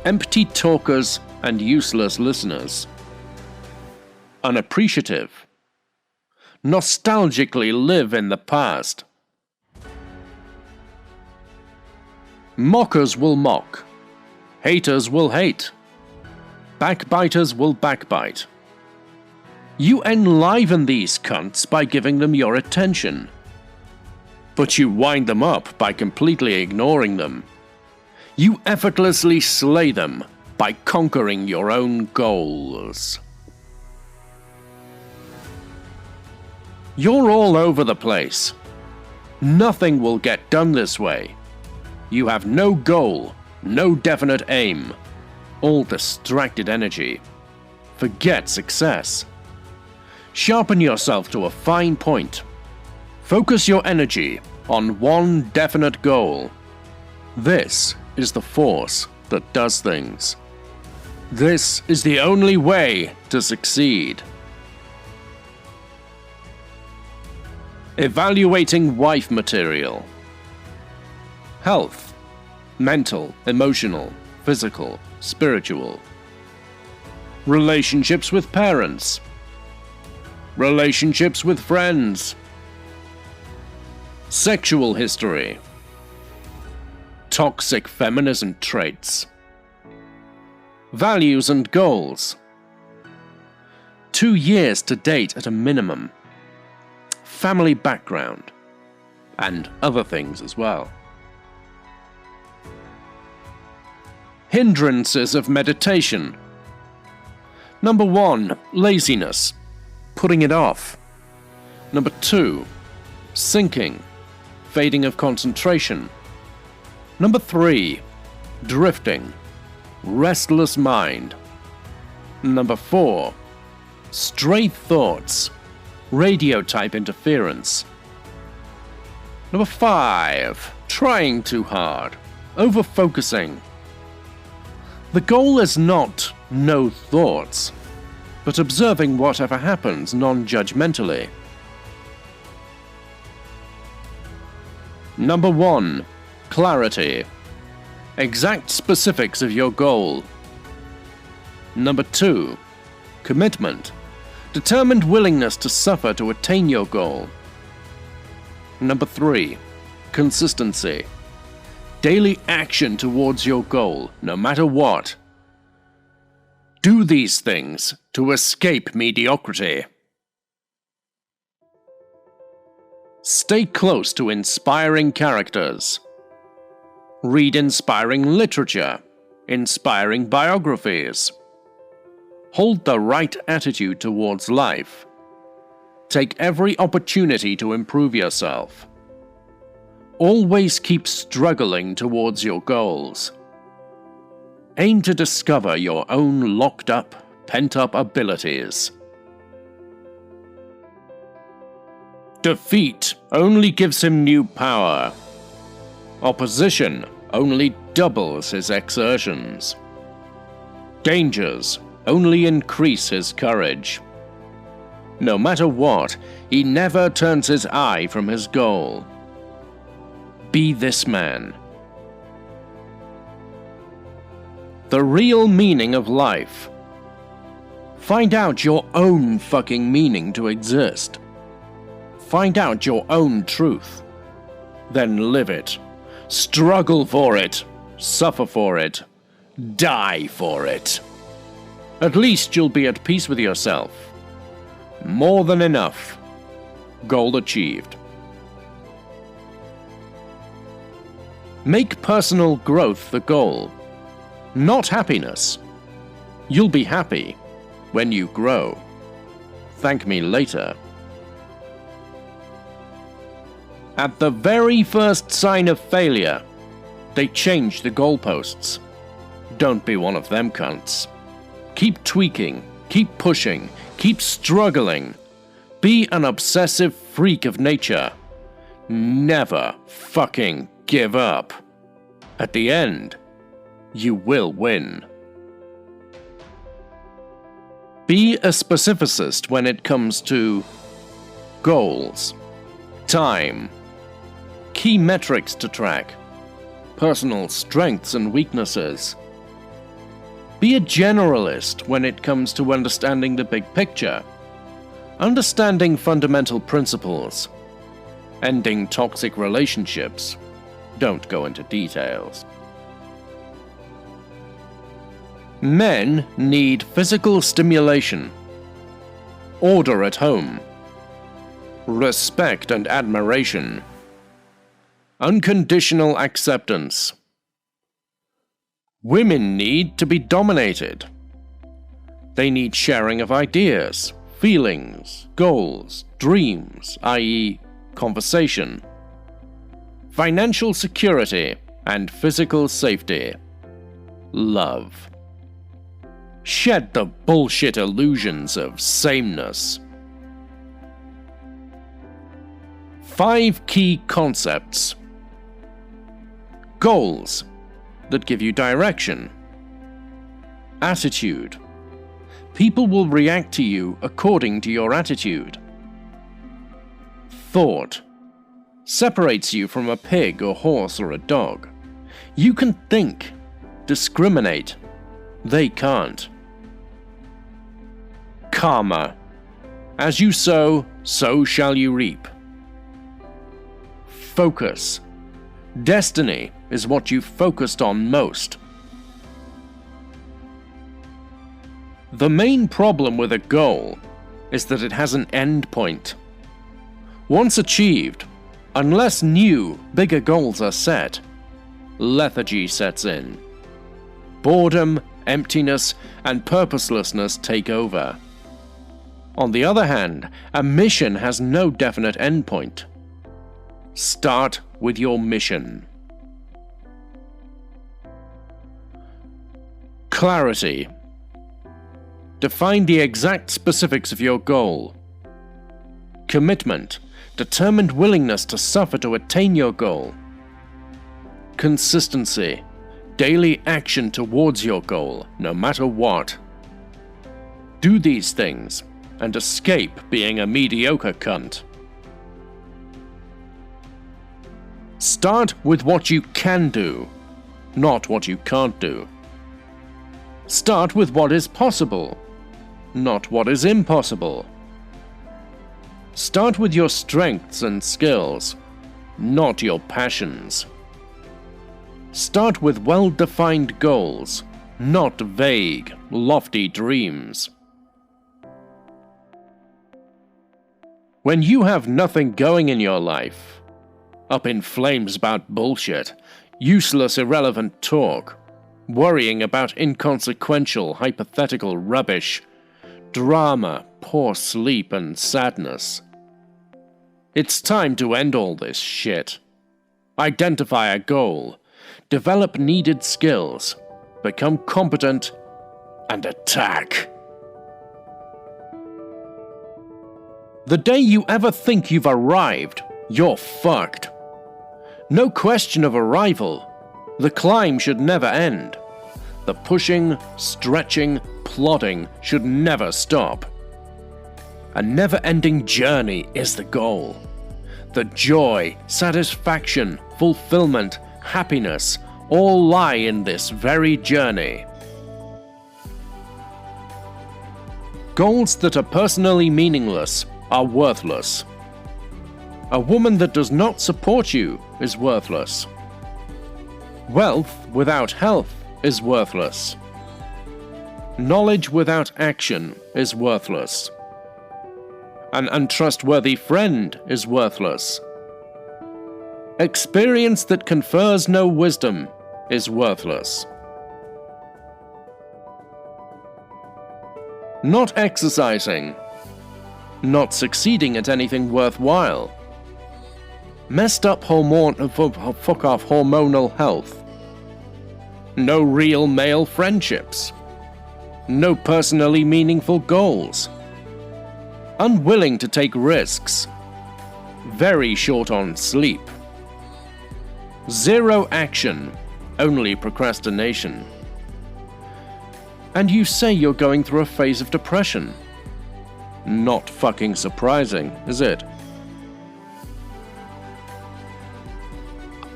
Empty talkers and useless listeners. Unappreciative. Nostalgically live in the past. Mockers will mock. Haters will hate. Backbiters will backbite. You enliven these cunts by giving them your attention. But you wind them up by completely ignoring them. You effortlessly slay them by conquering your own goals. You're all over the place. Nothing will get done this way. You have no goal, no definite aim. All distracted energy. Forget success. Sharpen yourself to a fine point. Focus your energy on one definite goal. This is the force that does things. This is the only way to succeed. Evaluating wife material. Health. Mental, emotional, physical, spiritual. Relationships with parents. Relationships with friends. Sexual history. Toxic feminism traits. Values and goals. 2 years to date at a minimum. Family background. And other things as well. Hindrances of meditation. Number 1. Laziness. Putting it off. Number 2. Sinking, fading of concentration. Number 3. Drifting, restless mind. Number 4. Stray thoughts, radio type interference. Number 5. Trying too hard, over-focusing. The goal is not no thoughts, but observing whatever happens non-judgmentally. Number 1. Clarity, exact specifics of your goal. Number 2. Commitment, determined willingness to suffer to attain your goal. Number 3. Consistency, daily action towards your goal, no matter what. Do these things to escape mediocrity. Stay close to inspiring characters. Read inspiring literature, inspiring biographies. Hold the right attitude towards life. Take every opportunity to improve yourself. Always keep struggling towards your goals. Aim to discover your own locked-up, pent-up abilities. Defeat only gives him new power. Opposition only doubles his exertions. Dangers only increase his courage. No matter what, he never turns his eye from his goal. Be this man. The real meaning of life. Find out your own fucking meaning to exist. Find out your own truth. Then live it. Struggle for it. Suffer for it. Die for it. At least you'll be at peace with yourself. More than enough. Goal achieved. Make personal growth the goal, not happiness. You'll be happy when you grow. Thank me later. At the very first sign of failure, they change the goalposts. Don't be one of them cunts. Keep tweaking, keep pushing, keep struggling. Be an obsessive freak of nature. Never fucking give up. At the end, you will win. Be a specificist when it comes to goals, time, key metrics to track, personal strengths and weaknesses. Be a generalist when it comes to understanding the big picture, understanding fundamental principles, ending toxic relationships. Don't go into details. Men need physical stimulation, order at home, respect and admiration, unconditional acceptance. Women need to be dominated. They need sharing of ideas, feelings, goals, dreams, i.e., conversation, financial security, and physical safety. Love. Shed the bullshit illusions of sameness. 5 key concepts. Goals that give you direction. Attitude. People will react to you according to your attitude. Thought. Separates you from a pig or horse or a dog. You can think, discriminate. They can't. Karma. As you sow, so shall you reap. Focus. Destiny is what you focused on most. The main problem with a goal is that it has an end point. Once achieved, unless new, bigger goals are set, lethargy sets in. Boredom, emptiness, and purposelessness take over. On the other hand, a mission has no definite endpoint. Start with your mission. Clarity. Define the exact specifics of your goal. Commitment. Determined willingness to suffer to attain your goal. Consistency. Daily action towards your goal, no matter what. Do these things, and escape being a mediocre cunt. Start with what you can do, not what you can't do. Start with what is possible, not what is impossible. Start with your strengths and skills, not your passions. Start with well-defined goals, not vague, lofty dreams. When you have nothing going in your life, up in flames about bullshit, useless irrelevant talk, worrying about inconsequential hypothetical rubbish, drama, poor sleep and sadness. It's time to end all this shit. Identify a goal, develop needed skills, become competent, and attack. The day you ever think you've arrived, you're fucked. No question of arrival. The climb should never end. The pushing, stretching, plodding should never stop. A never-ending journey is the goal. The joy, satisfaction, fulfillment, happiness all lie in this very journey. Goals that are personally meaningless are worthless. A woman that does not support you is worthless. Wealth without health is worthless. Knowledge without action is worthless. An untrustworthy friend is worthless. Experience that confers no wisdom is worthless. Not exercising. Not succeeding at anything worthwhile. Messed up hormonal health. No real male friendships. No personally meaningful goals. Unwilling to take risks. Very short on sleep. Zero action, only procrastination. And you say you're going through a phase of depression. Not fucking surprising, is it?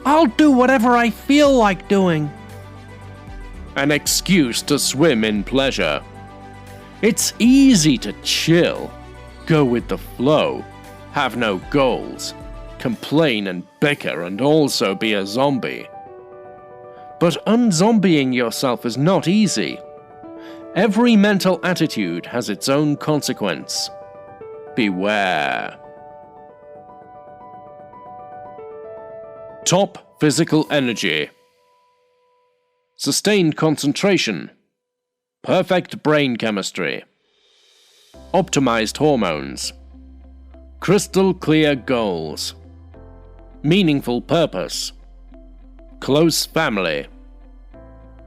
I'll do whatever I feel like doing.
An excuse to swim in pleasure. It's easy to chill, go with the flow, have no goals, complain and bicker and also be a zombie. But unzombieing yourself is not easy. Every mental attitude has its own consequence. Beware. Top physical energy. Sustained concentration. Perfect brain chemistry. Optimized hormones. Crystal clear goals. Meaningful purpose. Close family.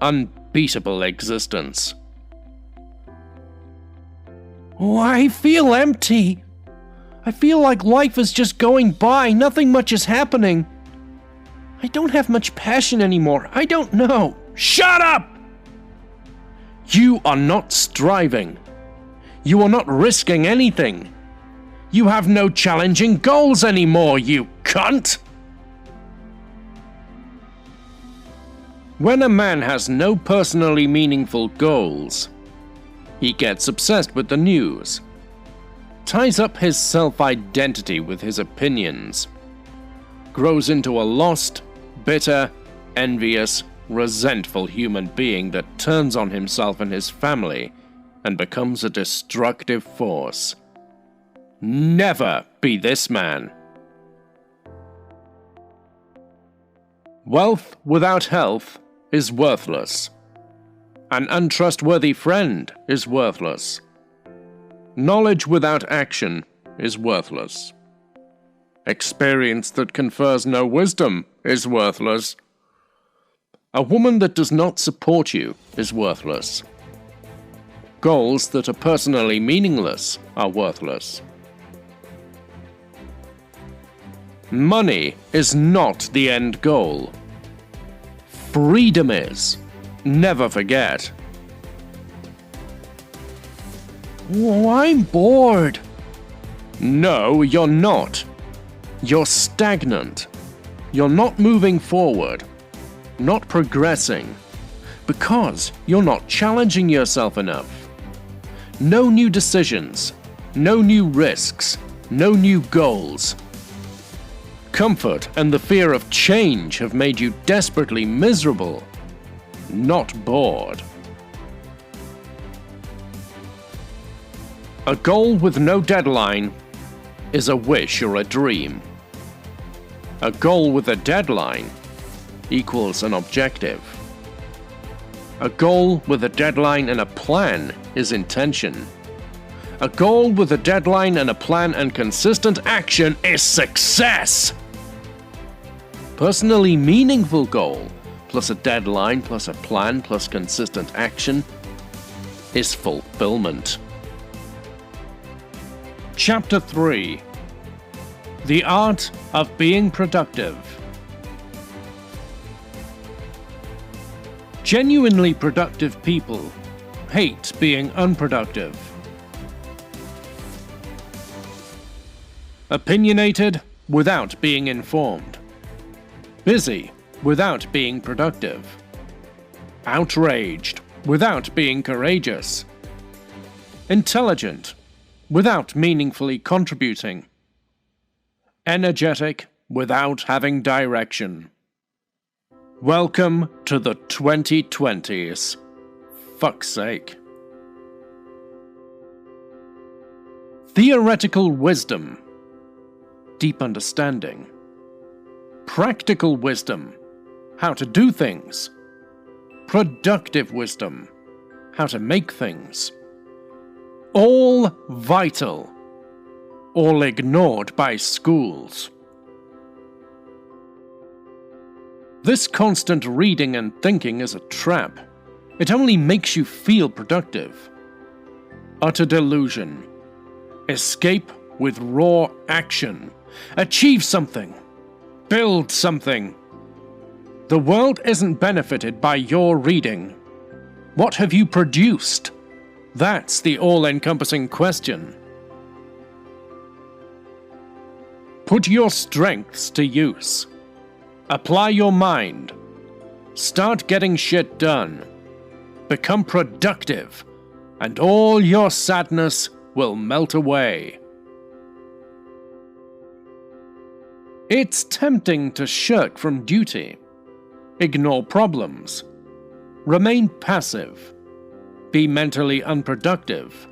Unbeatable existence.
Oh, I feel empty. I feel like life is just going by, nothing much is happening. I don't have much passion anymore. I don't know.
Shut up! You are not striving. You are not risking anything. You have no challenging goals anymore, you cunt! When a man has no personally meaningful goals, he gets obsessed with the news, ties up his self-identity with his opinions, grows into a lost, bitter, envious, resentful human being that turns on himself and his family and becomes a destructive force. Never be this man. Wealth without health is worthless. An untrustworthy friend is worthless. Knowledge without action is worthless. Experience that confers no wisdom is worthless. A woman that does not support you is worthless. Goals that are personally meaningless are worthless. Money is not the end goal. Freedom is. Never forget.
Oh, I'm bored.
No, you're not. You're stagnant. You're not moving forward. Not progressing. Because you're not challenging yourself enough. No new decisions. No new risks. No new goals. Comfort and the fear of change have made you desperately miserable, not bored. A goal with no deadline is a wish or a dream. A goal with a deadline equals an objective. A goal with a deadline and a plan is intention. A goal with a deadline and a plan and consistent action is success. Personally meaningful goal, plus a deadline, plus a plan, plus consistent action, is fulfillment. Chapter 3: The Art of Being Productive. Genuinely productive people hate being unproductive. Opinionated without being informed. Busy without being productive. Outraged without being courageous. Intelligent without meaningfully contributing. Energetic without having direction. Welcome to the 2020s. Fuck's sake. Theoretical wisdom. Deep understanding. Practical wisdom. How to do things. Productive wisdom. How to make things. All vital. All ignored by schools. This constant reading and thinking is a trap. It only makes you feel productive. Utter delusion. Escape with raw action. Achieve something. Build something. The world isn't benefited by your reading. What have you produced? That's the all-encompassing question. Put your strengths to use. Apply your mind. Start getting shit done. Become productive, and all your sadness will melt away. It's tempting to shirk from duty, ignore problems, remain passive, be mentally unproductive.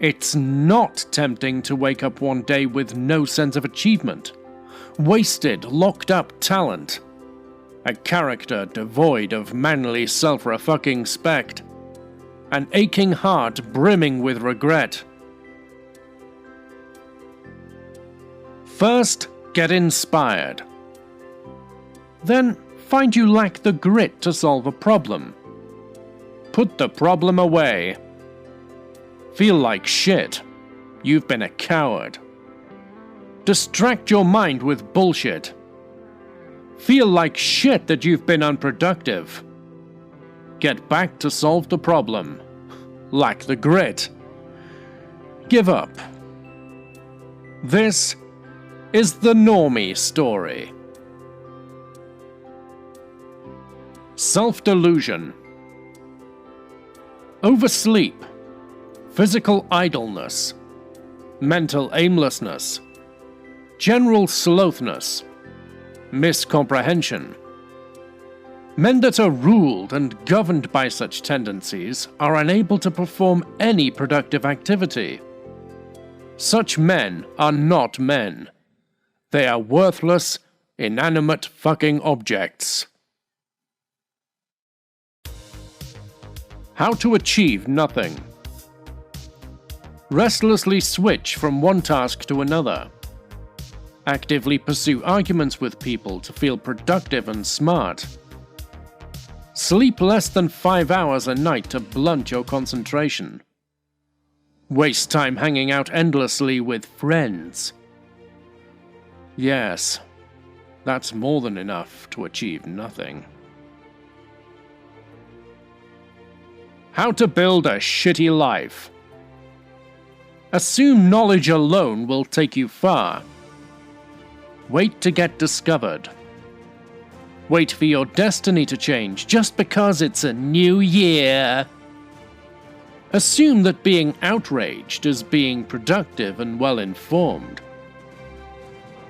It's not tempting to wake up one day with no sense of achievement, wasted, locked-up talent, a character devoid of manly self-respect, an aching heart brimming with regret. First, get inspired. Then, find you lack the grit to solve a problem. Put the problem away. Feel like shit. You've been a coward. Distract your mind with bullshit. Feel like shit that you've been unproductive. Get back to solve the problem. Lack the grit. Give up. This is the normie story. Self-delusion. Oversleep. Physical idleness. Mental aimlessness. General slouthness. Miscomprehension. Men that are ruled and governed by such tendencies are unable to perform any productive activity. Such men are not men. They are worthless, inanimate fucking objects. How to achieve nothing. Restlessly switch from one task to another. Actively pursue arguments with people to feel productive and smart. Sleep less than 5 hours a night to blunt your concentration. Waste time hanging out endlessly with friends. Yes, that's more than enough to achieve nothing. How to build a shitty life. Assume knowledge alone will take you far. Wait to get discovered. Wait for your destiny to change just because it's a new year. Assume that being outraged is being productive and well-informed.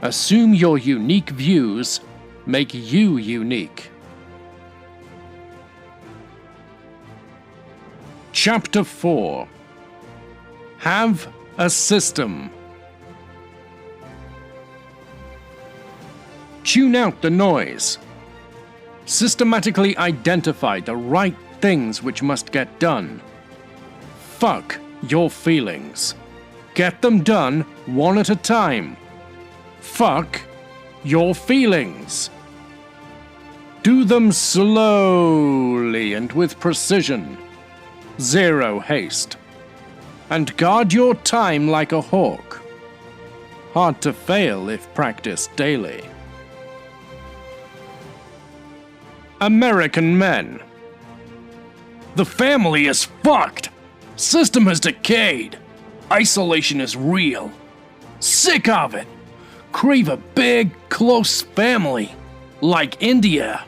Assume your unique views make you unique. Chapter 4. Have a system. Tune out the noise. Systematically identify the right things which must get done. Fuck your feelings. Get them done one at a time. Fuck your feelings. Do them slowly and with precision. Zero haste. And guard your time like a hawk. Hard to fail if practiced daily. American men. The family is fucked. System has decayed. Isolation is real. Sick of it. Crave a big, close family. Like India.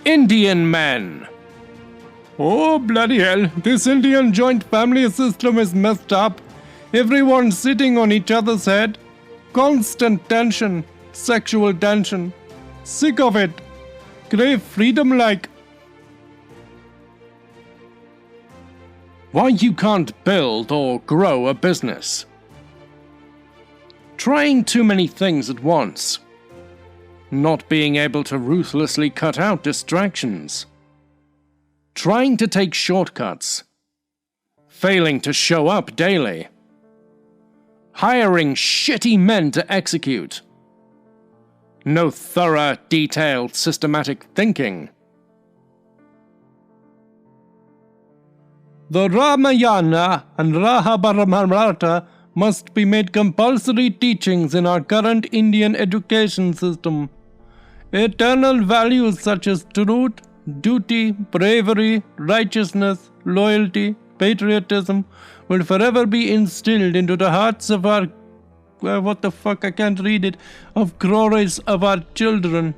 Indian men. Oh, bloody hell. This Indian joint family system is messed up. Everyone sitting on each other's head. Constant tension. Sexual tension. Sick of it. Crave freedom like... Why you can't build or grow a business. Trying too many things at once. Not being able to ruthlessly cut out distractions. Trying to take shortcuts. Failing to show up daily. Hiring shitty men to execute. No thorough, detailed, systematic thinking. The Ramayana and Mahabharata must be made compulsory teachings in our current Indian education system. Eternal values such as truth, duty, bravery, righteousness, loyalty, patriotism will forever be instilled into the hearts of our... what the fuck, I can't read it. Of crores of our children.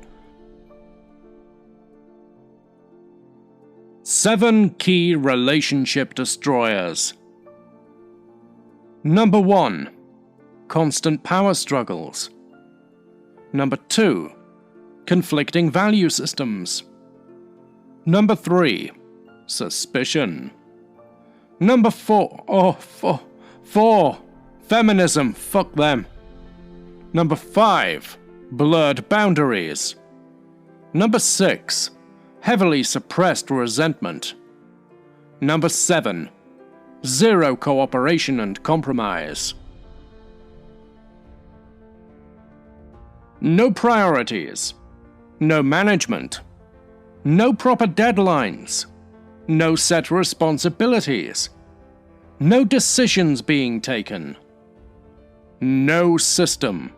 7 key relationship destroyers. Number 1. Constant power struggles. Number 2. Conflicting value systems. Number 3. Suspicion. Number 4. 4. Feminism, fuck them. Number 5. Blurred boundaries. Number 6. Heavily suppressed resentment. Number 7. Zero cooperation and compromise. No priorities. No management. No proper deadlines. No set responsibilities. No decisions being taken. No system.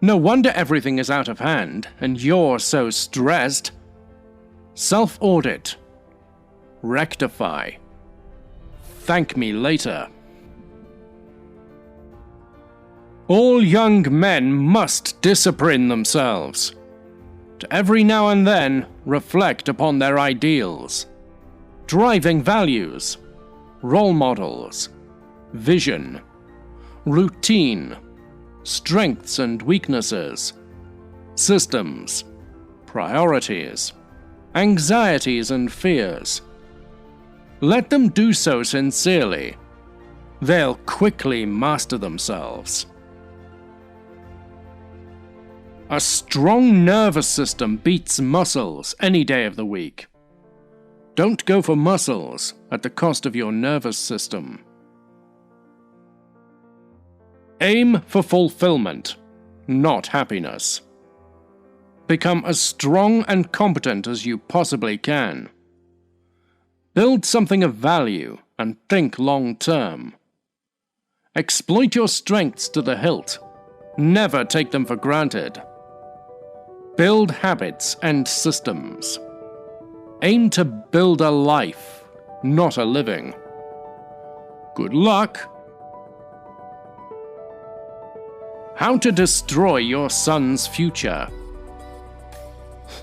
No wonder everything is out of hand and you're so stressed. Self-audit. Rectify. Thank me later. All young men must discipline themselves. To every now and then reflect upon their ideals, driving values, role models, vision, routine, strengths and weaknesses, systems, priorities, anxieties and fears. Let them do so sincerely. They'll quickly master themselves. A strong nervous system beats muscles any day of the week. Don't go for muscles at the cost of your nervous system. Aim for fulfillment, not happiness. Become as strong and competent as you possibly can. Build something of value and think long-term. Exploit your strengths to the hilt. Never take them for granted. Build habits and systems. Aim to build a life, not a living. Good luck! How to destroy your son's future.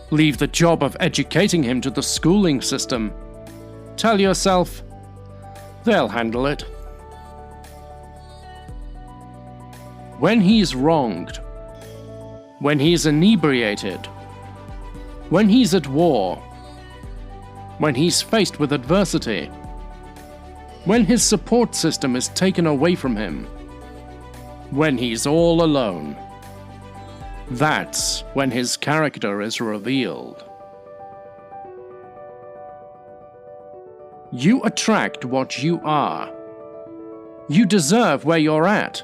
Leave the job of educating him to the schooling system. Tell yourself, they'll handle it. When he's wronged, when he's inebriated, when he's at war, when he's faced with adversity, when his support system is taken away from him, when he's all alone, that's when his character is revealed. You attract what you are. You deserve where you're at.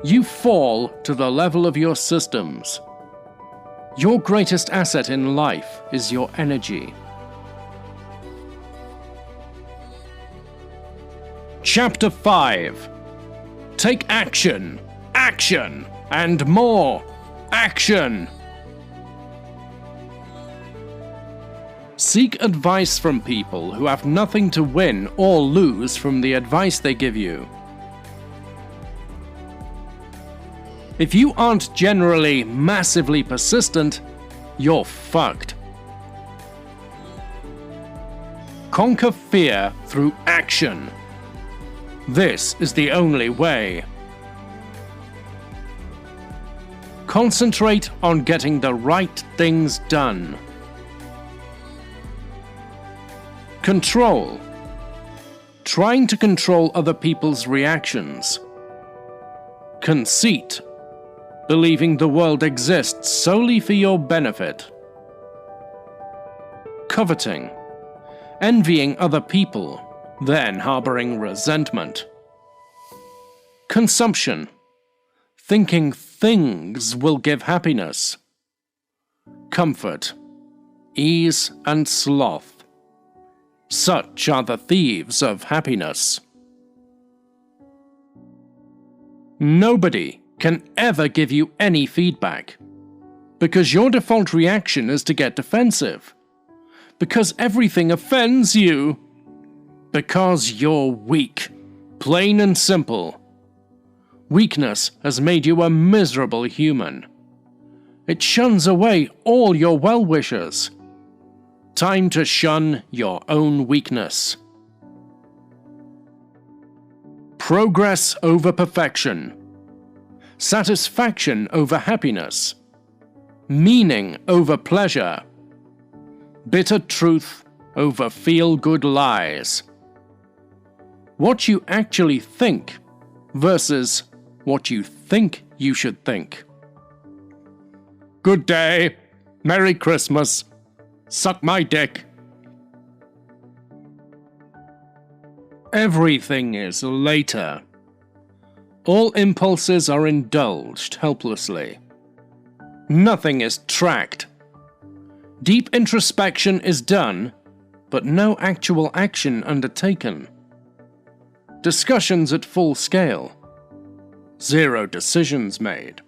You fall to the level of your systems. Your greatest asset in life is your energy. Chapter 5. Take action, action, and more action. Seek advice from people who have nothing to win or lose from the advice they give you. If you aren't generally massively persistent, you're fucked. Conquer fear through action. This is the only way. Concentrate on getting the right things done. Control. Trying to control other people's reactions. Conceit. Believing the world exists solely for your benefit. Coveting. Envying other people, then harboring resentment. Consumption. Thinking things will give happiness. Comfort. Ease and sloth. Such are the thieves of happiness. Nobody can ever give you any feedback, because your default reaction is to get defensive, because everything offends you, because you're weak, plain and simple. Weakness has made you a miserable human. It shuns away all your well-wishers. Time to shun your own weakness. Progress over perfection. Satisfaction over happiness. Meaning over pleasure. Bitter truth over feel-good lies. What you actually think versus what you think you should think. Good day. Merry Christmas. Suck my dick. Everything is later. All impulses are indulged helplessly. Nothing is tracked. Deep introspection is done, but no actual action undertaken. Discussions at full scale. Zero decisions made.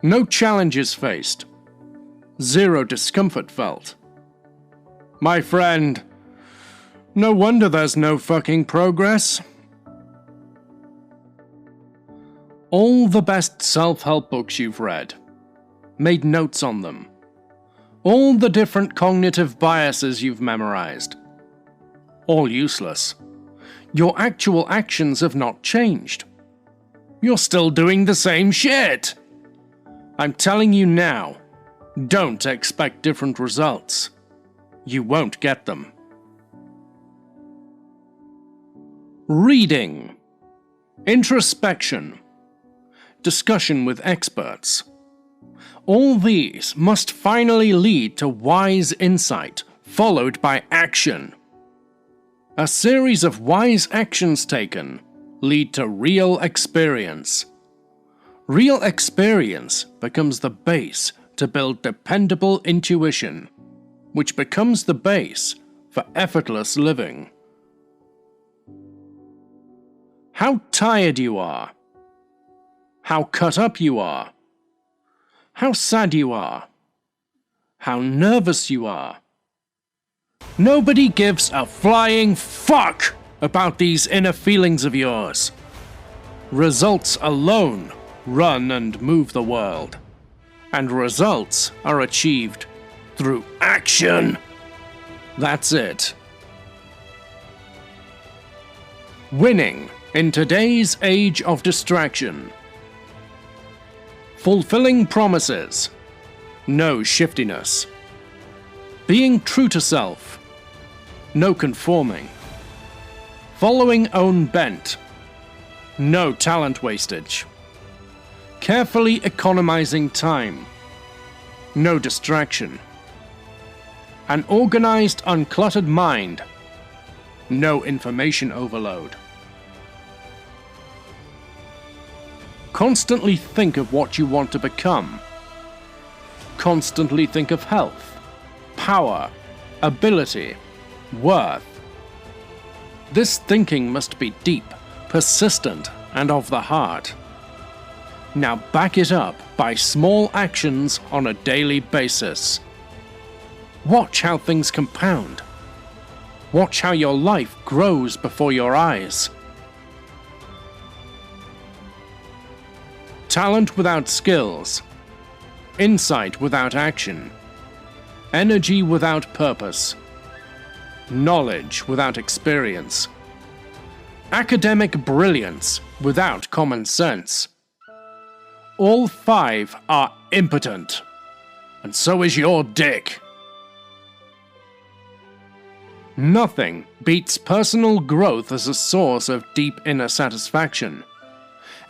No challenges faced. Zero discomfort felt. My friend, no wonder there's no fucking progress. All the best self-help books you've read, made notes on them. All the different cognitive biases you've memorized, all useless. Your actual actions have not changed. You're still doing the same shit. I'm telling you now, don't expect different results. You won't get them. Reading. Introspection. Discussion with experts. All these must finally lead to wise insight, followed by action. A series of wise actions taken lead to real experience. Real experience becomes the base to build dependable intuition, which becomes the base for effortless living. How tired you are, how cut up you are, how sad you are, how nervous you are. Nobody gives a flying fuck about these inner feelings of yours. Results alone run and move the world, and results are achieved through action. That's it. Winning in today's age of distraction. Fulfilling promises. No shiftiness. Being true to self. No conforming. Following own bent. No talent wastage. Carefully economizing time. No distraction. An organized, uncluttered mind. No information overload. Constantly think of what you want to become. Constantly think of health, power, ability, worth. This thinking must be deep, persistent, and of the heart. Now back it up by small actions on a daily basis. Watch how things compound. Watch how your life grows before your eyes. Talent without skills. Insight without action. Energy without purpose. Knowledge without experience. Academic brilliance without common sense. All five are impotent, and so is your dick. Nothing beats personal growth as a source of deep inner satisfaction.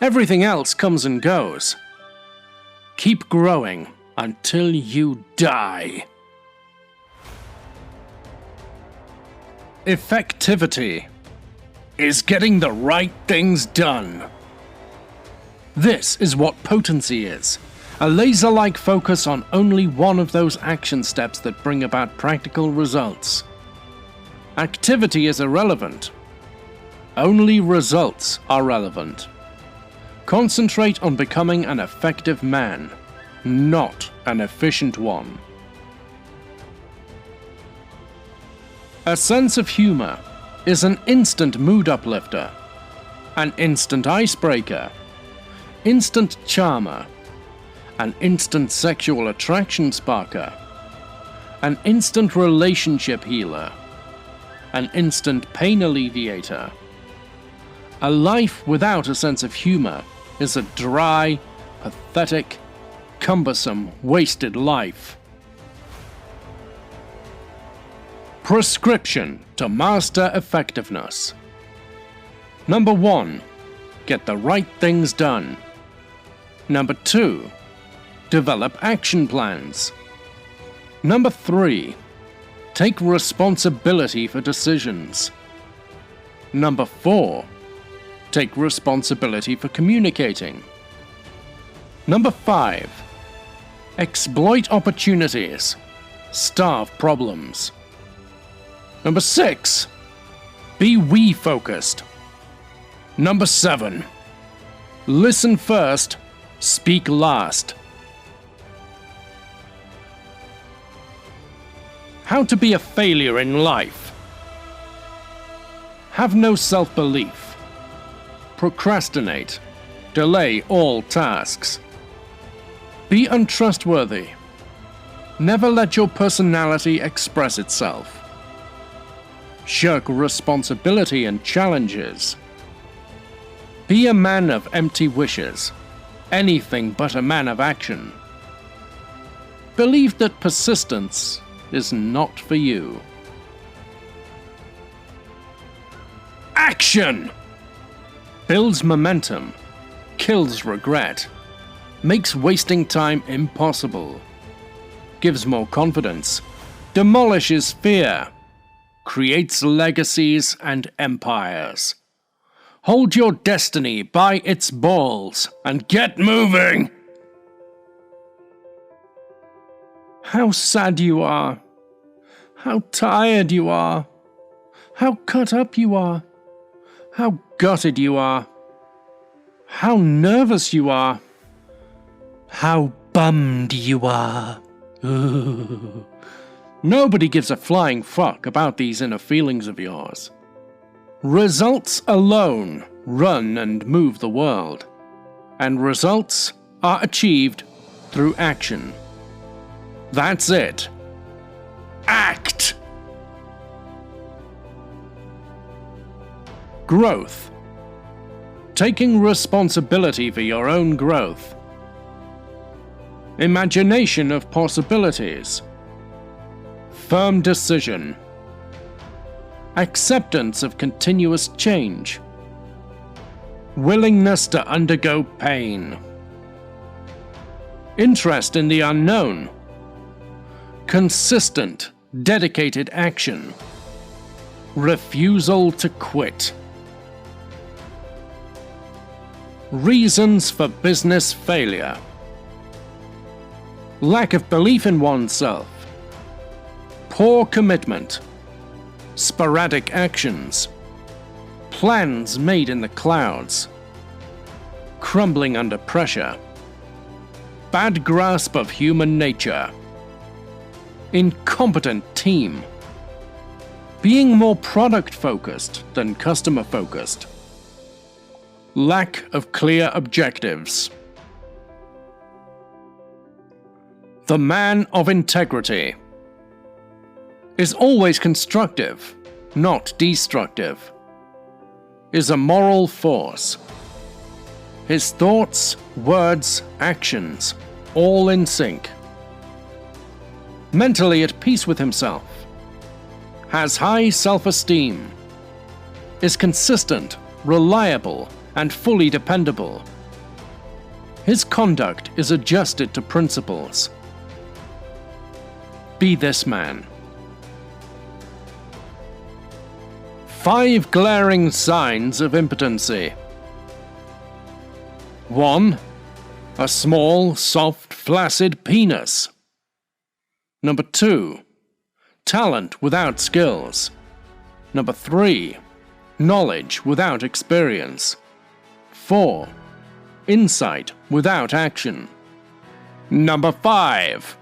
Everything else comes and goes. Keep growing until you die. Effectivity is getting the right things done. This is what potency is, a laser-like focus on only one of those action steps that bring about practical results. Activity is irrelevant. Only results are relevant. Concentrate on becoming an effective man, not an efficient one. A sense of humor is an instant mood uplifter, an instant icebreaker, instant charmer, an instant sexual attraction sparker, an instant relationship healer, an instant pain alleviator. A life without a sense of humor is a dry, pathetic, cumbersome, wasted life. Prescription to master effectiveness. Number 1. Get the right things done. Number 2. Develop action plans. Number 3. Take responsibility for decisions. Number 4. Take responsibility for communicating. Number 5. Exploit opportunities. Starve problems. Number 6. Be we-focused. Number 7. Listen first, speak last. How to be a failure in life. Have no self-belief. Procrastinate. Delay all tasks. Be untrustworthy. Never let your personality express itself. Shirk responsibility and challenges. Be a man of empty wishes, anything but a man of action. Believe that persistence is not for you. Action! Builds momentum, kills regret, makes wasting time impossible, gives more confidence, demolishes fear, creates legacies and empires, Hold your destiny by its balls and get moving! How sad you are. How tired you are. How cut up you are. How gutted you are. How nervous you are. How bummed you are. Ooh. Nobody gives a flying fuck about these inner feelings of yours. Results alone run and move the world, and results are achieved through action. That's it. Act! Growth. Taking responsibility for your own growth. Imagination of possibilities. Firm decision. Acceptance of continuous change. Willingness to undergo pain. Interest in the unknown. Consistent, dedicated action. Refusal to quit. Reasons for business failure. Lack of belief in oneself. Poor commitment. Sporadic actions. Plans made in the clouds. Crumbling under pressure. Bad grasp of human nature. Incompetent team. Being more product-focused than customer-focused. Lack of clear objectives. The man of integrity is always constructive, not destructive. Is a moral force. His thoughts, words, actions, all in sync. Mentally at peace with himself. Has high self-esteem. Is consistent, reliable, and fully dependable. His conduct is adjusted to principles. Be this man. 5 glaring signs of impotency. 1. A small, soft, flaccid penis. Number 2. Talent without skills. Number 3. Knowledge without experience. 4. Insight without action. Number 5.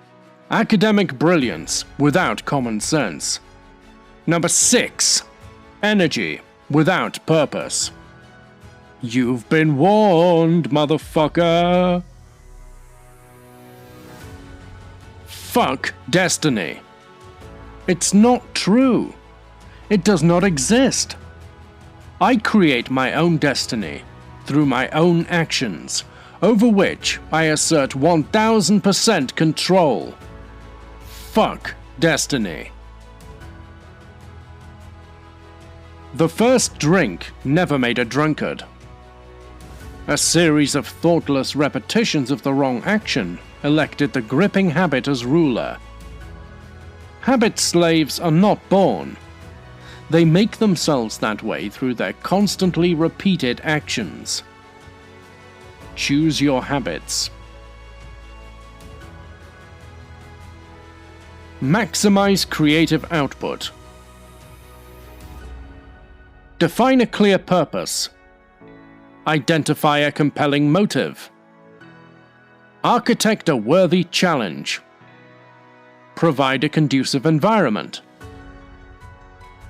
Academic brilliance without common sense. Number 6. Energy without purpose. You've been warned, motherfucker. Fuck destiny. It's not true. It does not exist. I create my own destiny through my own actions, over which I assert 1000% control. Fuck destiny. The first drink never made a drunkard. A series of thoughtless repetitions of the wrong action elected the gripping habit as ruler. Habit slaves are not born. They make themselves that way through their constantly repeated actions. Choose your habits. Maximize creative output. Define a clear purpose. Identify a compelling motive. Architect a worthy challenge. Provide a conducive environment.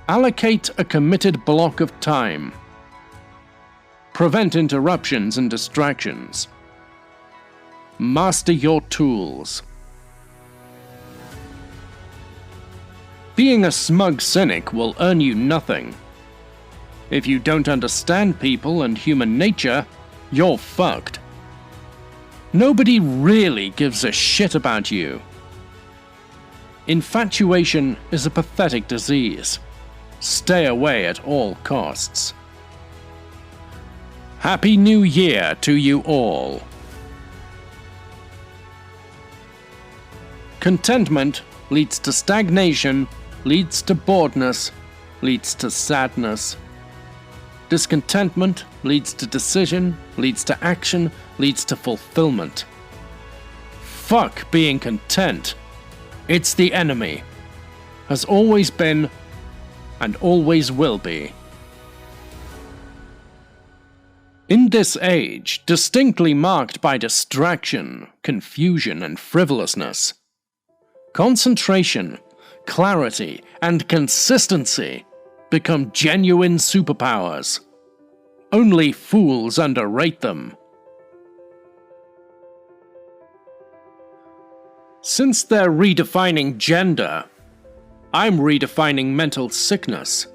Allocate a committed block of time. Prevent interruptions and distractions. Master your tools. Being a smug cynic will earn you nothing. If you don't understand people and human nature, you're fucked. Nobody really gives a shit about you. Infatuation is a pathetic disease. Stay away at all costs. Happy New Year to you all. Contentment leads to stagnation, leads to boredness, leads to sadness. Discontentment leads to decision, leads to action, leads to fulfillment. Fuck being content. It's the enemy. Has always been, and always will be. In this age, distinctly marked by distraction, confusion, and frivolousness, concentration, clarity, and consistency become genuine superpowers. Only fools underrate them. Since they're redefining gender, I'm redefining mental sickness.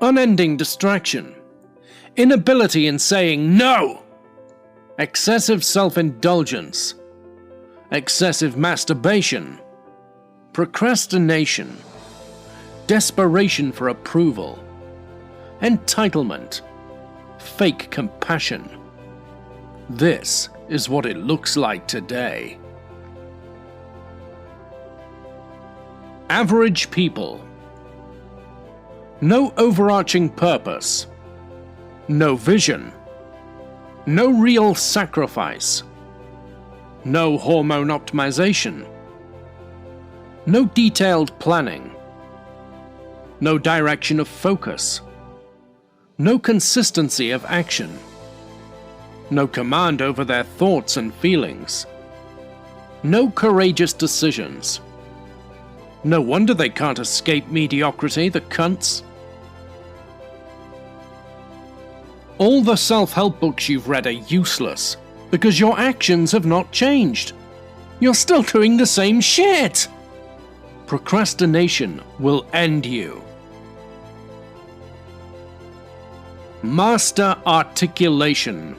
Unending distraction, inability in saying no, excessive self-indulgence, excessive masturbation, procrastination, desperation for approval, entitlement, fake compassion. This is what it looks like today. Average people. No overarching purpose. No vision. No real sacrifice. No hormone optimization. No detailed planning. No direction of focus. No consistency of action. No command over their thoughts and feelings. No courageous decisions. No wonder they can't escape mediocrity, the cunts. All the self-help books you've read are useless because your actions have not changed. You're still doing the same shit. Procrastination will end you. Master articulation.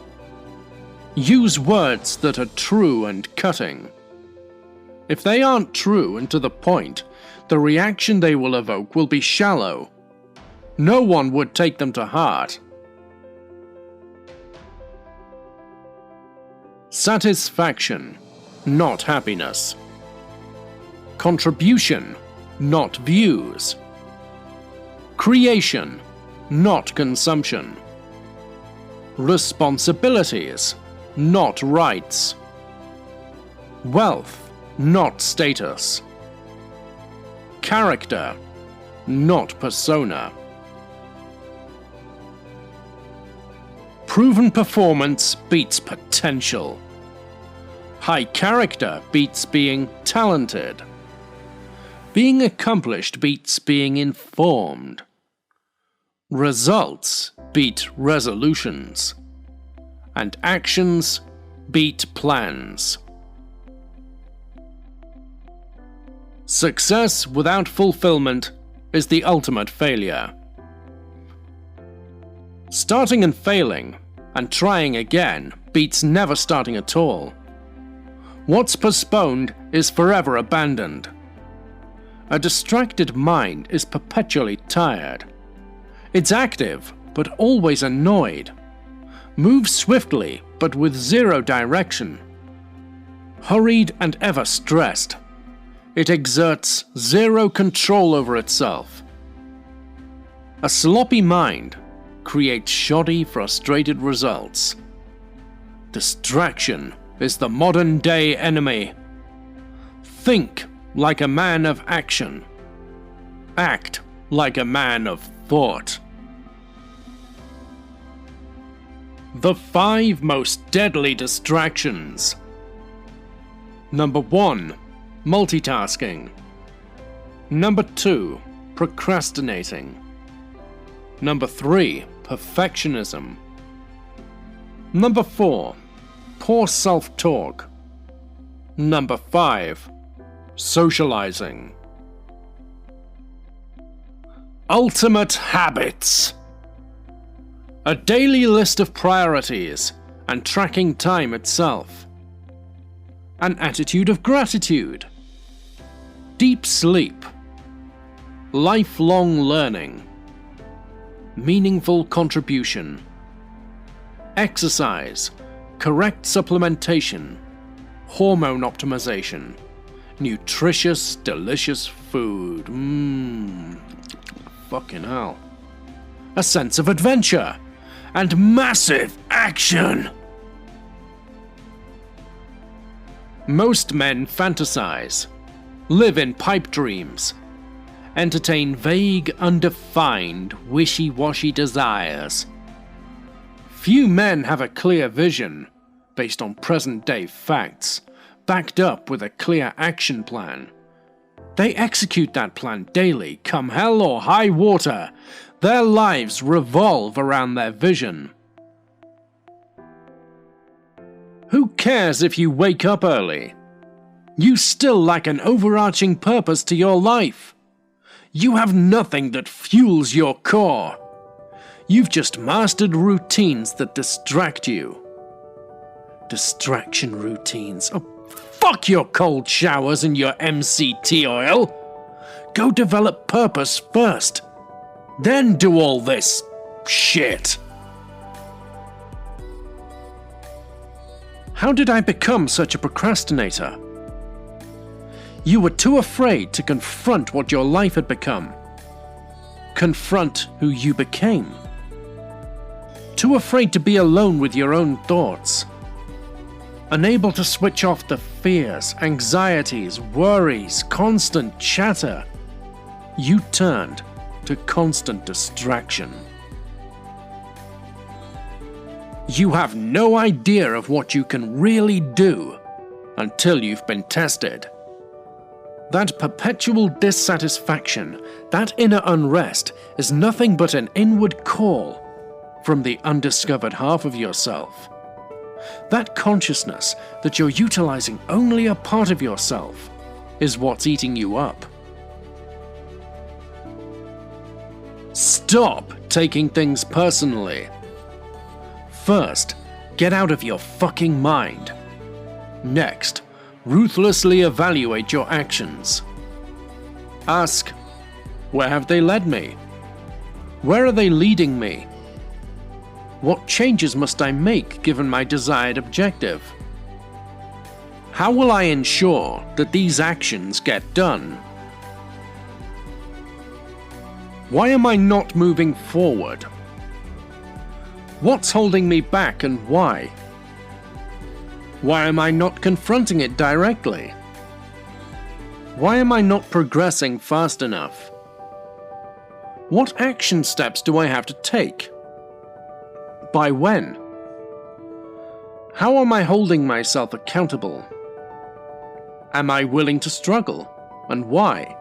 Use words that are true and cutting. If they aren't true and to the point, the reaction they will evoke will be shallow. No one would take them to heart. Satisfaction, not happiness. Contribution, not views. Creation, not consumption. Responsibilities, not rights. Wealth, not status. Character, not persona. Proven performance beats potential. High character beats being talented. Being accomplished beats being informed. Results beat resolutions. And actions beat plans. Success without fulfillment is the ultimate failure. Starting and failing, and trying again, beats never starting at all. What's postponed is forever abandoned. A distracted mind is perpetually tired. It's active, but always annoyed. Moves swiftly, but with zero direction. Hurried and ever stressed. It exerts zero control over itself. A sloppy mind creates shoddy, frustrated results. Distraction is the modern-day enemy. Think like a man of action. Act like a man of thought. The 5 most deadly distractions. Number 1. Multitasking. Number 2. Procrastinating. Number 3. Perfectionism. Number 4. Poor self-talk. Number 5. Socializing. Ultimate habits. A daily list of priorities and tracking time itself. An attitude of gratitude. Deep sleep. Lifelong learning. Meaningful contribution. Exercise. Correct supplementation. Hormone optimization. Nutritious, delicious food. Fucking hell. a sense of adventure, and massive action. Most men fantasize, live in pipe dreams, entertain vague, undefined, wishy-washy desires. Few men have a clear vision, based on present-day facts, backed up with a clear action plan. They execute that plan daily, come hell or high water. Their lives revolve around their vision. Who cares if you wake up early? You still lack an overarching purpose to your life. You have nothing that fuels your core. You've just mastered routines that distract you. Distraction routines. Oh, fuck your cold showers and your MCT oil. Go develop purpose first. Then do all this shit. How did I become such a procrastinator? You were too afraid to confront what your life had become. Confront who you became. Too afraid to be alone with your own thoughts. Unable to switch off the fears, anxieties, worries, constant chatter. You turned to constant distraction. You have no idea of what you can really do until you've been tested. That perpetual dissatisfaction, that inner unrest, is nothing but an inward call from the undiscovered half of yourself. That consciousness that you're utilizing only a part of yourself is what's eating you up. Stop taking things personally. First, get out of your fucking mind. Next, ruthlessly evaluate your actions. Ask, where have they led me? Where are they leading me? What changes must I make given my desired objective? How will I ensure that these actions get done? Why am I not moving forward? What's holding me back and why? Why am I not confronting it directly? Why am I not progressing fast enough? What action steps do I have to take? By when? How am I holding myself accountable? Am I willing to struggle, and why?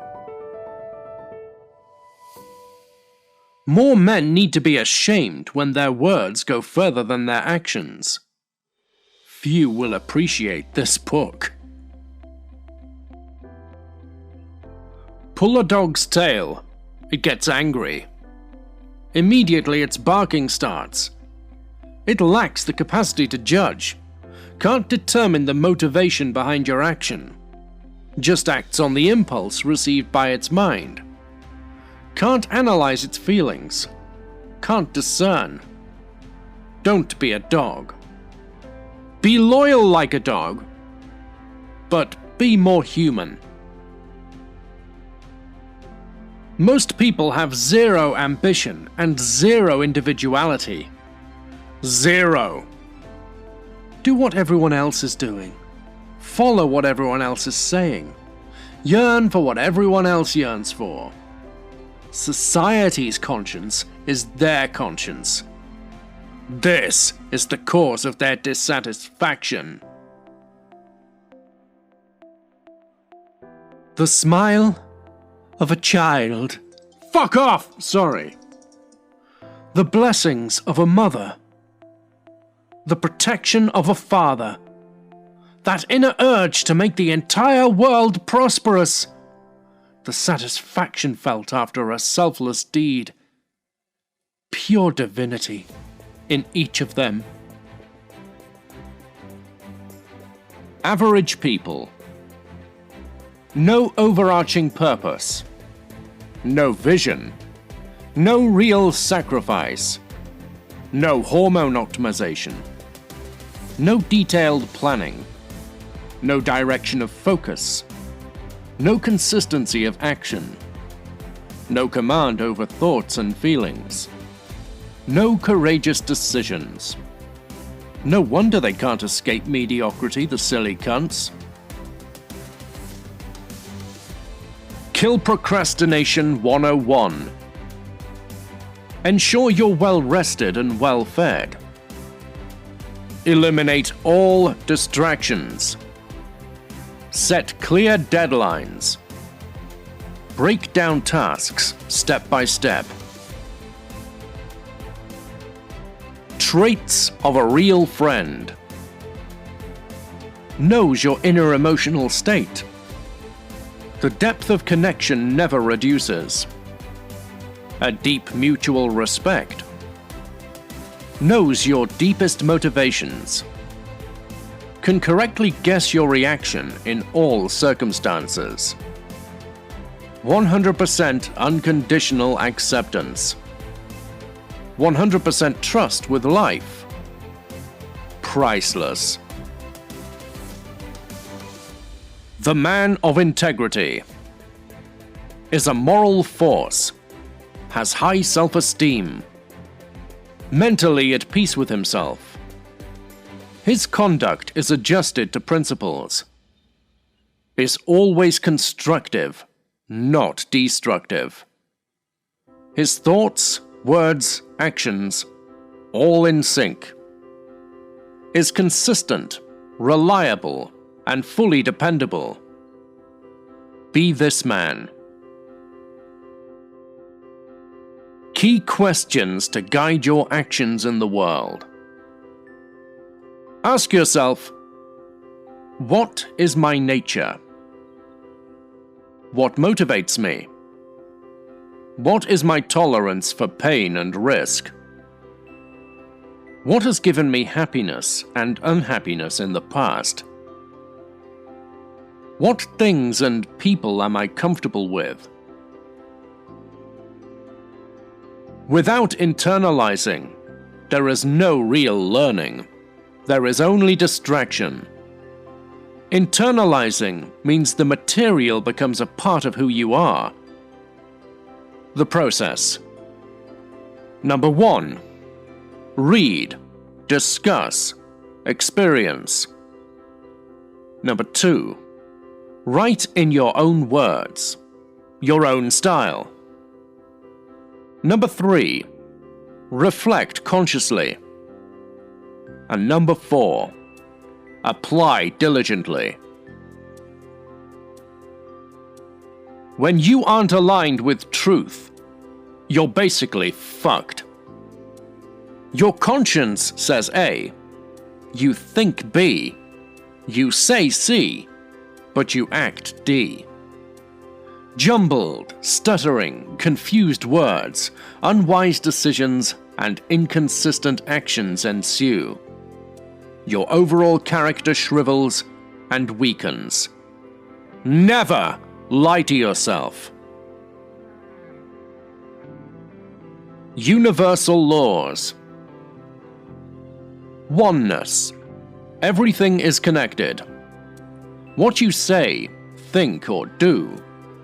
More men need to be ashamed when their words go further than their actions. Few will appreciate this book. Pull a dog's tail. It gets angry. Immediately its barking starts. It lacks the capacity to judge, can't determine the motivation behind your action, just acts on the impulse received by its mind, can't analyze its feelings, can't discern. Don't be a dog. Be loyal like a dog, but be more human. Most people have zero ambition and zero individuality. Zero. Do what everyone else is doing. Follow what everyone else is saying. Yearn for what everyone else yearns for. Society's conscience is their conscience. This is the cause of their dissatisfaction. The smile of a child. Fuck off! Sorry. The blessings of a mother. The protection of a father. That inner urge to make the entire world prosperous. The satisfaction felt after a selfless deed. Pure divinity in each of them. Average people. No overarching purpose. No vision. No real sacrifice. No hormone optimization. No detailed planning. No direction of focus. No consistency of action. No command over thoughts and feelings.
No courageous decisions. No wonder they can't escape mediocrity, the silly cunts. Kill Procrastination 101. Ensure you're well rested and well fed. Eliminate all distractions. Set clear deadlines. Break down tasks step by step. Traits of a real friend. Knows your inner emotional state. The depth of connection never reduces. A deep mutual respect. Knows your deepest motivations. Can correctly guess your reaction in all circumstances. 100% unconditional acceptance. 100% trust with life. Priceless. The man of integrity. Is a moral force. Has high self-esteem. Mentally at peace with himself. His conduct is adjusted to principles. Is always constructive, not destructive. His thoughts, words, actions, all in sync. Is consistent, reliable, and fully dependable. Be this man. Key questions to guide your actions in the world. Ask yourself, what is my nature? What motivates me? What is my tolerance for pain and risk? What has given me happiness and unhappiness in the past? What things and people am I comfortable with? Without internalizing, there is no real learning. There is only distraction. Internalizing means the material becomes a part of who you are. The process. Number 1. Read, discuss, experience. Number 2. Write in your own words, your own style. Number 3. Reflect consciously. And number 4. Apply diligently. When you aren't aligned with truth, you're basically fucked. Your conscience says A, you think B, you say C, but you act D. Jumbled, stuttering, confused words, unwise decisions, and inconsistent actions ensue. Your overall character shrivels and weakens. Never lie to yourself. Universal laws. Oneness. Everything is connected. What you say, think, or do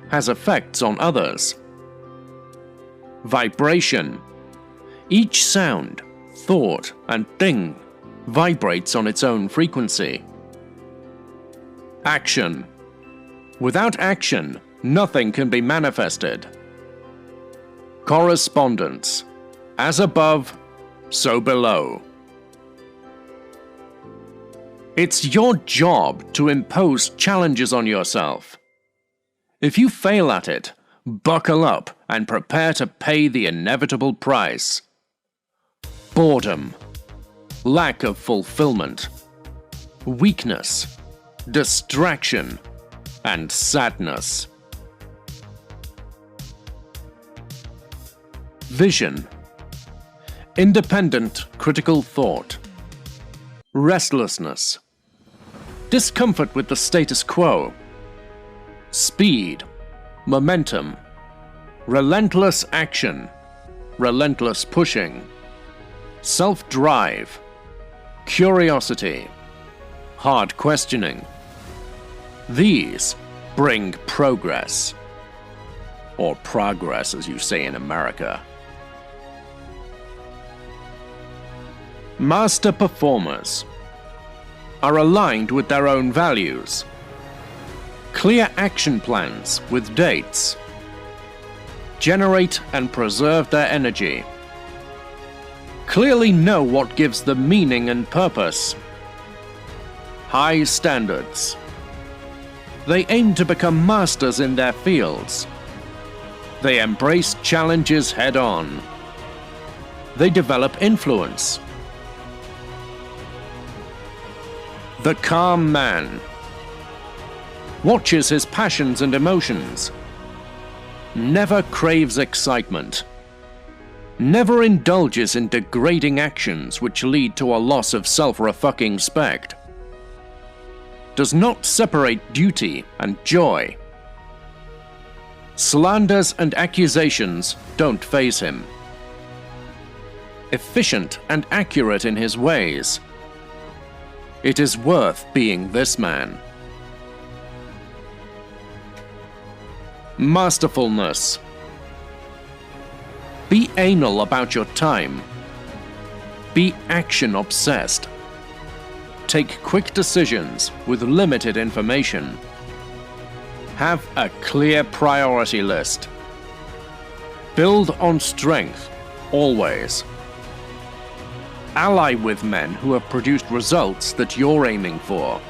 has effects on others. Vibration. Each sound, thought, and thing vibrates on its own frequency. Action. Without action, nothing can be manifested. Correspondence. As above, so below. It's your job to impose challenges on yourself. If you fail at it, buckle up and prepare to pay the inevitable price. Boredom. Lack of fulfillment. Weakness. Distraction. And sadness. Vision. Independent, critical thought. Restlessness. Discomfort with the status quo. Speed. Momentum. Relentless action. Relentless pushing. Self-drive. Curiosity. Hard questioning. These bring progress. Or progress, as you say in America.
Master performers are aligned with their own values. Clear action plans with dates. Generate and preserve their energy. Clearly know what gives them meaning and purpose. High standards. They aim to become masters in their fields. They embrace challenges head-on. They develop influence. The calm man watches his passions and emotions. Never craves excitement. Never indulges in degrading actions which lead to a loss of self-refucking respect. Does not separate duty and joy. Slanders and accusations don't faze him. Efficient and accurate in his ways. It is worth being this man. Masterfulness. Be anal about your time. Be action-obsessed. Take quick decisions with limited information. Have a clear priority list. Build on strength, always. Ally with men who have produced results that you're aiming for.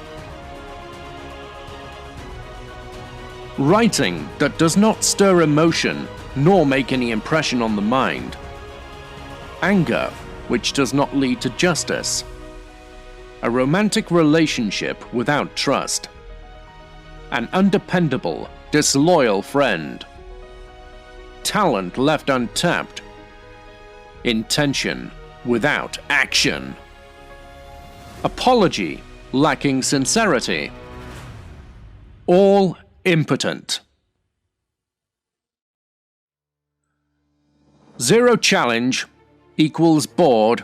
Writing that does not stir emotion nor make any impression on the mind. Anger which does not lead to justice. A romantic relationship without trust. An undependable, disloyal friend. Talent left untapped. Intention without action. Apology lacking sincerity. All impotent. Zero challenge equals bored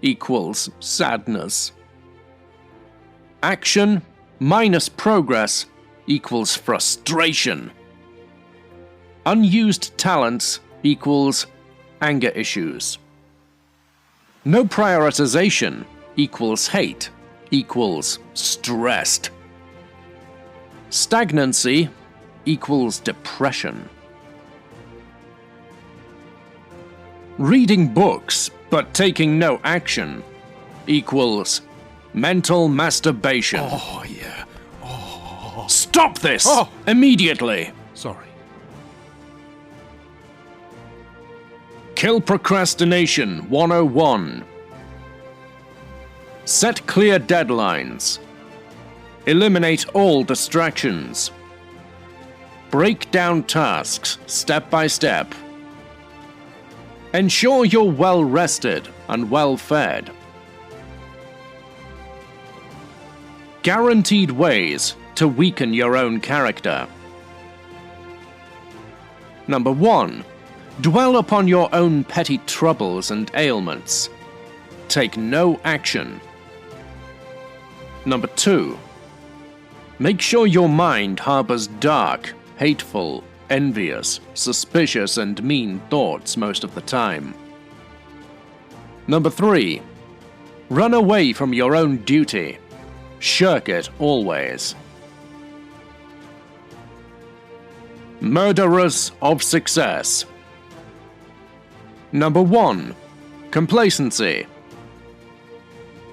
equals sadness. Action minus progress equals frustration. Unused talents equals anger issues. No prioritization equals hate equals stressed. Stagnancy equals depression. Reading books but taking no action equals mental masturbation.
Oh, yeah. Oh.
Stop this!
Oh.
Immediately!
Sorry.
Kill procrastination 101. Set clear deadlines. Eliminate all distractions. Break down tasks step by step. Ensure you're well rested and well fed. Guaranteed ways to weaken your own character. Number 1. Dwell upon your own petty troubles and ailments. Take no action. Number 2. Make sure your mind harbors dark, hateful, envious, suspicious, and mean thoughts most of the time. Number 3. Run away from your own duty. Shirk it always. Murderers of success. Number 1. Complacency.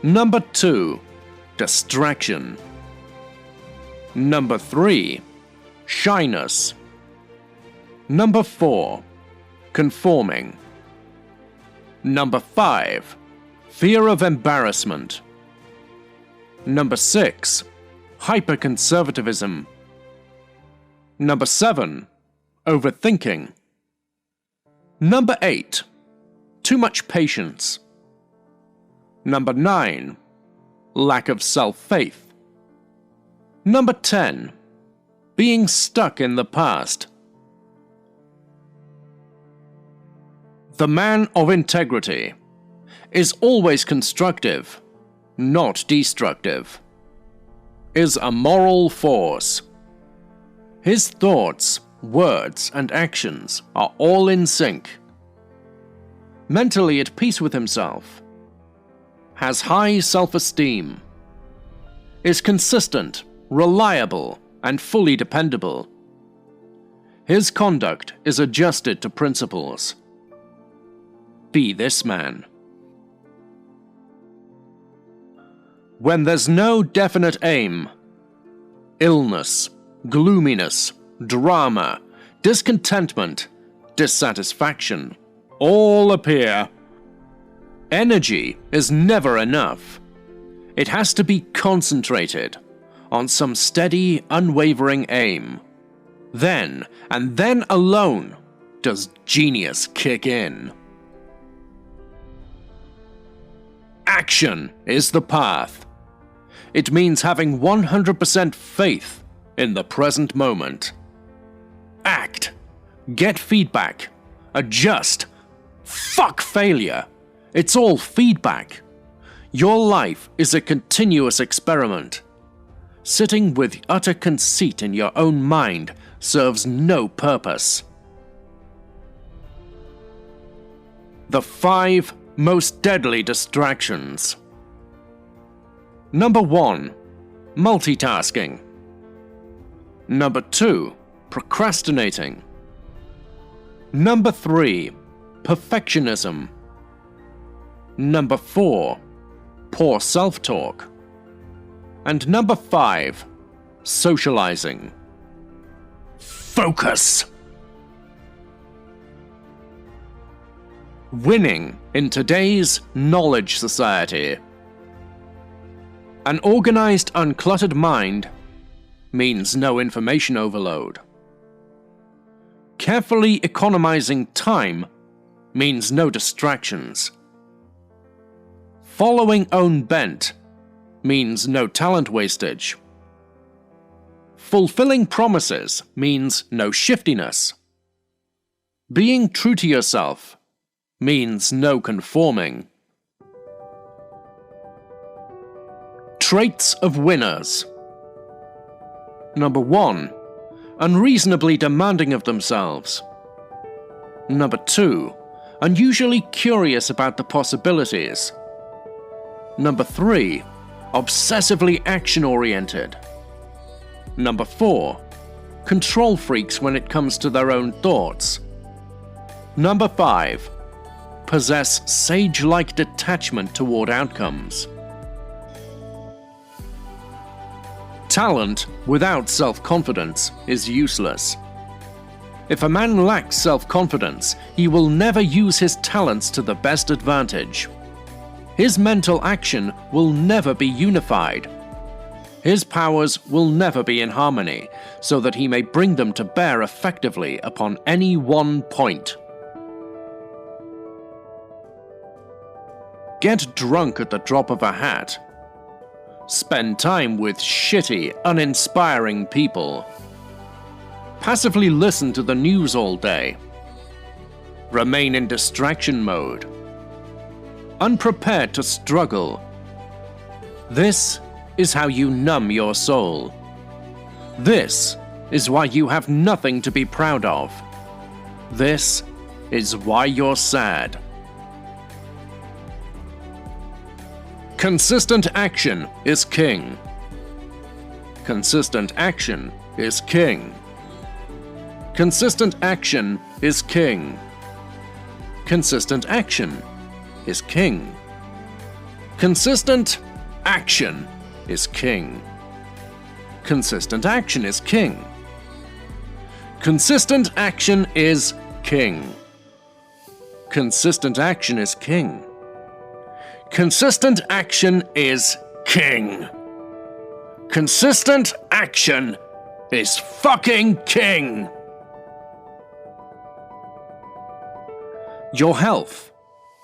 Number 2. Distraction. Number 3. Shyness. Number 4. Conforming. Number 5. Fear of embarrassment. Number 6. Hyperconservatism. Number 7. Overthinking. Number 8. Too much patience. Number 9. Lack of self-faith. Number 10. Being stuck in the past. The man of integrity is always constructive, not destructive. Is a moral force. His thoughts, words, and actions are all in sync. Mentally at peace with himself. has high self-esteem, is consistent, reliable, and fully dependable. His conduct is adjusted to principles. Be this man. When there's no definite aim, illness, gloominess, drama, discontentment, dissatisfaction all appear. Energy is never enough. It has to be concentrated on some steady, unwavering aim. Then, and then alone, does genius kick in. Action is the path. It means having 100% faith in the present moment. Act. Get feedback. Adjust. Fuck failure. It's all feedback. Your life is a continuous experiment. Sitting with utter conceit in your own mind serves no purpose. The 5 most deadly distractions. Number 1. Multitasking. Number 2. Procrastinating. Number 3. Perfectionism. Number 4. Poor self-talk. And number 5. Socializing. Focus! Winning in today's knowledge society. An organized, uncluttered mind means no information overload. Carefully economizing time means no distractions. Following own bent means no talent wastage. Fulfilling promises means no shiftiness. Being true to yourself means no conforming. Traits of winners. Number 1. Unreasonably demanding of themselves. Number 2. Unusually curious about the possibilities. Number 3. Obsessively action-oriented. Number 4. Control freaks when it comes to their own thoughts. Number 5. Possess sage-like detachment toward outcomes. Talent without self-confidence is useless. If a man lacks self-confidence, he will never use his talents to the best advantage. His mental action will never be unified. His powers will never be in harmony, so that he may bring them to bear effectively upon any one point. Get drunk at the drop of a hat. Spend time with shitty, uninspiring people. Passively listen to the news all day. Remain in distraction mode. Unprepared to struggle. This is how you numb your soul. This is why you have nothing to be proud of. This is why you're sad. Consistent action is king. Consistent action is king. Consistent action is king. Consistent action is king. Consistent action is king. Consistent action is king. Consistent action is king. Consistent action is king. Consistent action is king. Consistent action is fucking king. Your health,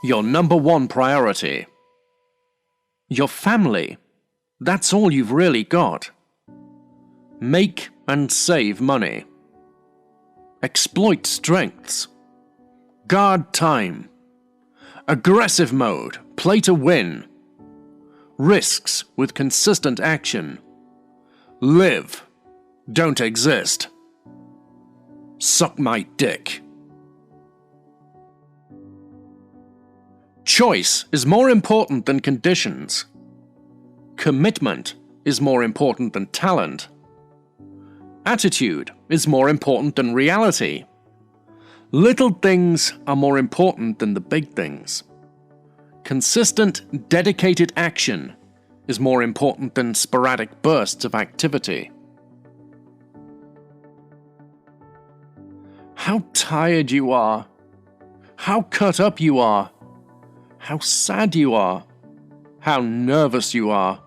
your number 1 priority. Your family, that's all you've really got. Make and save money. Exploit strengths. Guard time. Aggressive mode, play to win. Risks with consistent action. Live, don't exist. Suck my dick. Choice is more important than conditions. Commitment is more important than talent. Attitude is more important than reality. Little things are more important than the big things. Consistent, dedicated action is more important than sporadic bursts of activity. How tired you are. How cut up you are. How sad you are. How nervous you are.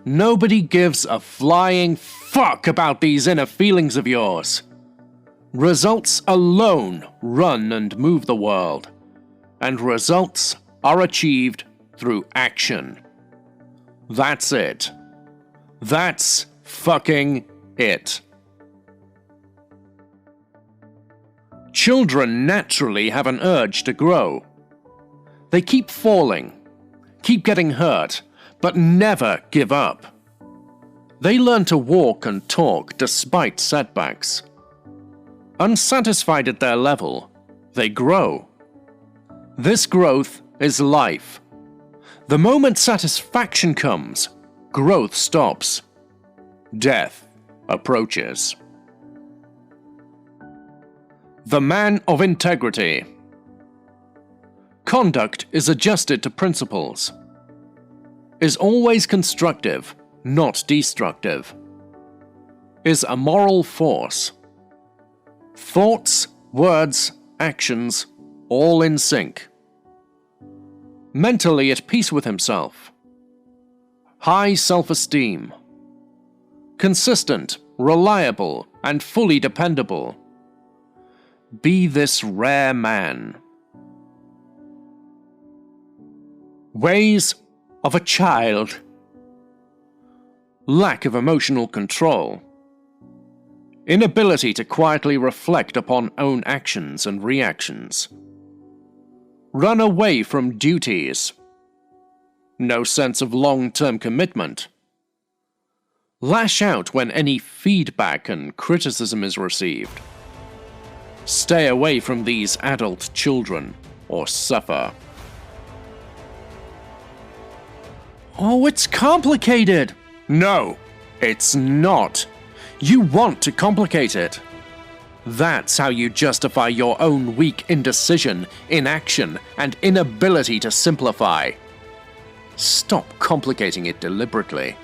Nobody gives a flying fuck about these inner feelings of yours. Results alone run and move the world, and results are achieved through action. That's it. That's fucking it. Children naturally have an urge to grow. They keep falling, keep getting hurt, but never give up. They learn to walk and talk despite setbacks. Unsatisfied at their level, they grow. This growth is life. The moment satisfaction comes, growth stops. Death approaches. The man of integrity. Conduct is adjusted to principles. Is always constructive, not destructive. Is a moral force. Thoughts, words, actions, all in sync. Mentally at peace with himself. High self-esteem. Consistent, reliable, and fully dependable. Be this rare man. Ways of a child. Lack of emotional control. Inability to quietly reflect upon own actions and reactions. Run away from duties. No sense of long-term commitment. Lash out when any feedback and criticism is received. Stay away from these adult children or suffer. Oh, it's complicated! No, it's not. You want to complicate it. That's how you justify your own weak indecision, inaction, and inability to simplify. Stop complicating it deliberately.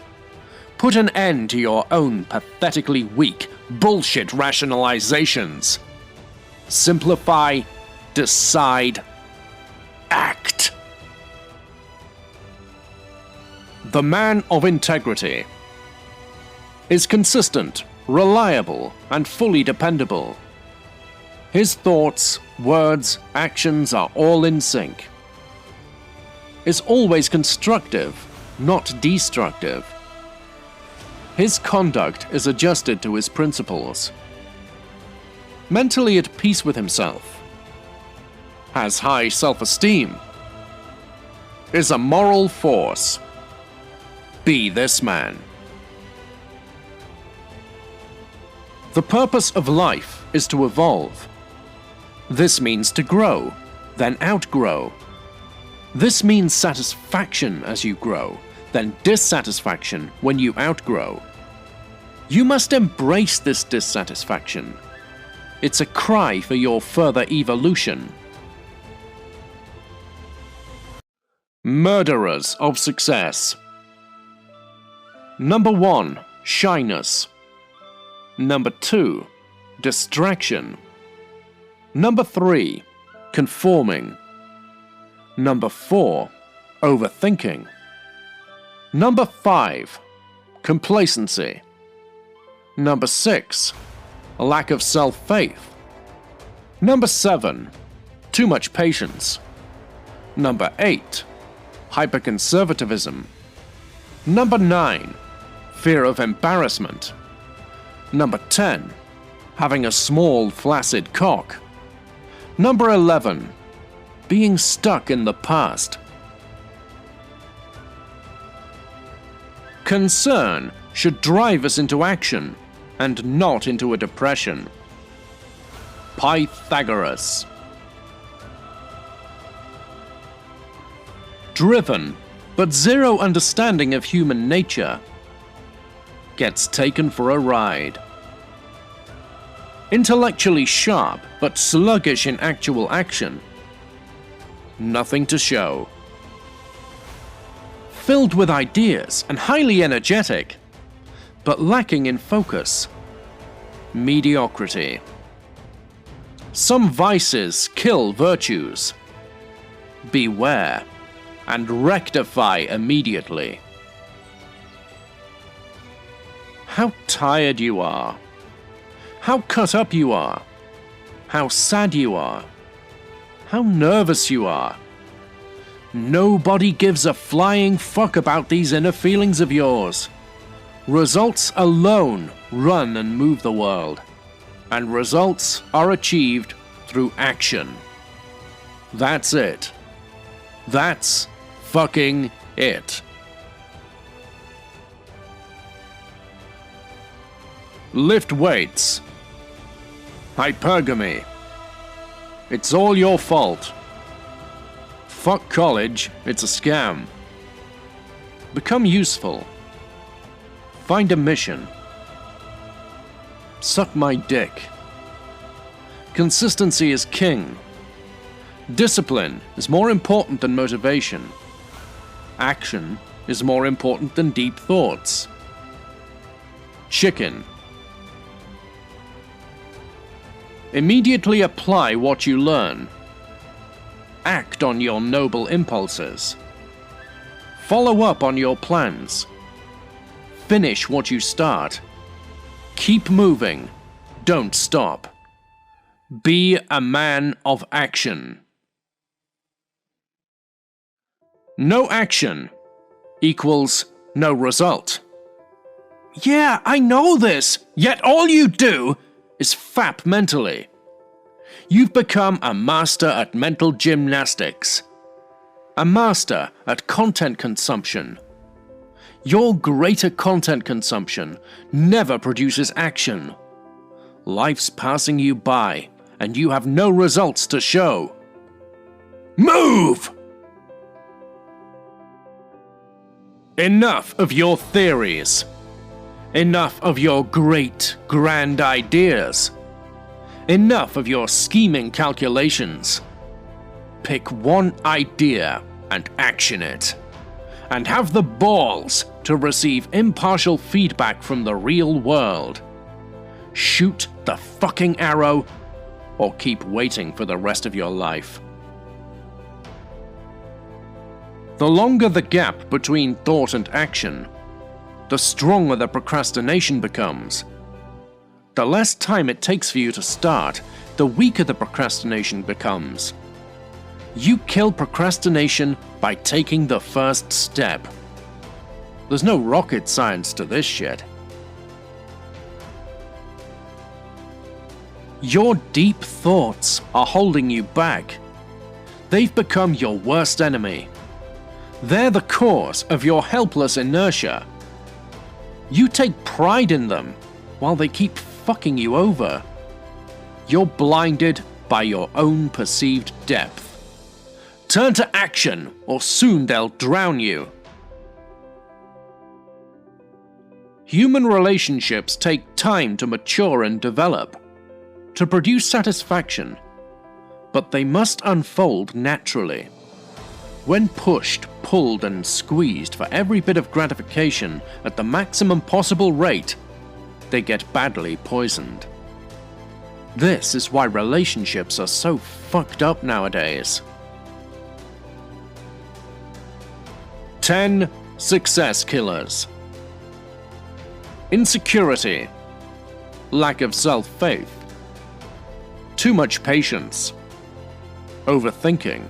Put an end to your own pathetically weak, bullshit rationalizations. Simplify, decide, act. The man of integrity is consistent, reliable, and fully dependable. His thoughts, words, actions are all in sync. Is always constructive, not destructive. His conduct is adjusted to his principles. Mentally at peace with himself. Has high self-esteem. Is a moral force. Be this man. The purpose of life is to evolve. This means to grow, then outgrow. This means satisfaction as you grow, then dissatisfaction when you outgrow. You must embrace this dissatisfaction. It's a cry for your further evolution. Murderers of success. Number 1, shyness. Number 2, distraction. Number 3, conforming. Number 4, overthinking. Number 5, complacency. Number 6, a lack of self-faith. Number 7, too much patience. Number 8, hyperconservatism. Number 9, fear of embarrassment. Number 10, having a small, flaccid cock. Number 11, being stuck in the past. Concern should drive us into action and not into a depression. Pythagoras. driven, but zero understanding of human nature, gets taken for a ride. Intellectually sharp, but sluggish in actual action, nothing to show. Filled with ideas and highly energetic, but lacking in focus, mediocrity. Some vices kill virtues. Beware and rectify immediately. How tired you are. How cut up you are. How sad you are. How nervous you are. Nobody gives a flying fuck about these inner feelings of yours. Results alone run and move the world. And results are achieved through action. That's it. That's fucking it. Lift weights. Hypergamy. It's all your fault. Fuck college, it's a scam. Become useful. Find a mission. Suck my dick. Consistency is king. Discipline is more important than motivation. Action is more important than deep thoughts. Chicken. Immediately apply what you learn. Act on your noble impulses. Follow up on your plans. Finish what you start. Keep moving. Don't stop. Be a man of action. No action equals no result. Yeah, I know this, yet all you do is fap mentally. You've become a master at mental gymnastics. A master at content consumption. Your greater content consumption never produces action. Life's passing you by, and you have no results to show. Move! Enough of your theories. Enough of your great, grand ideas. Enough of your scheming calculations. Pick one idea and action it. And have the balls to receive impartial feedback from the real world. Shoot the fucking arrow, or keep waiting for the rest of your life. The longer the gap between thought and action, the stronger the procrastination becomes. The less time it takes for you to start, the weaker the procrastination becomes. You kill procrastination by taking the first step. There's no rocket science to this shit. Your deep thoughts are holding you back. They've become your worst enemy. They're the cause of your helpless inertia. You take pride in them, while they keep fucking you over. You're blinded by your own perceived depth. Turn to action, or soon they'll drown you. Human relationships take time to mature and develop, to produce satisfaction, but they must unfold naturally. When pushed, pulled, and squeezed for every bit of gratification at the maximum possible rate, they get badly poisoned. This is why relationships are so fucked up nowadays. 10 success killers. Insecurity. Lack of self-faith. Too much patience. Overthinking.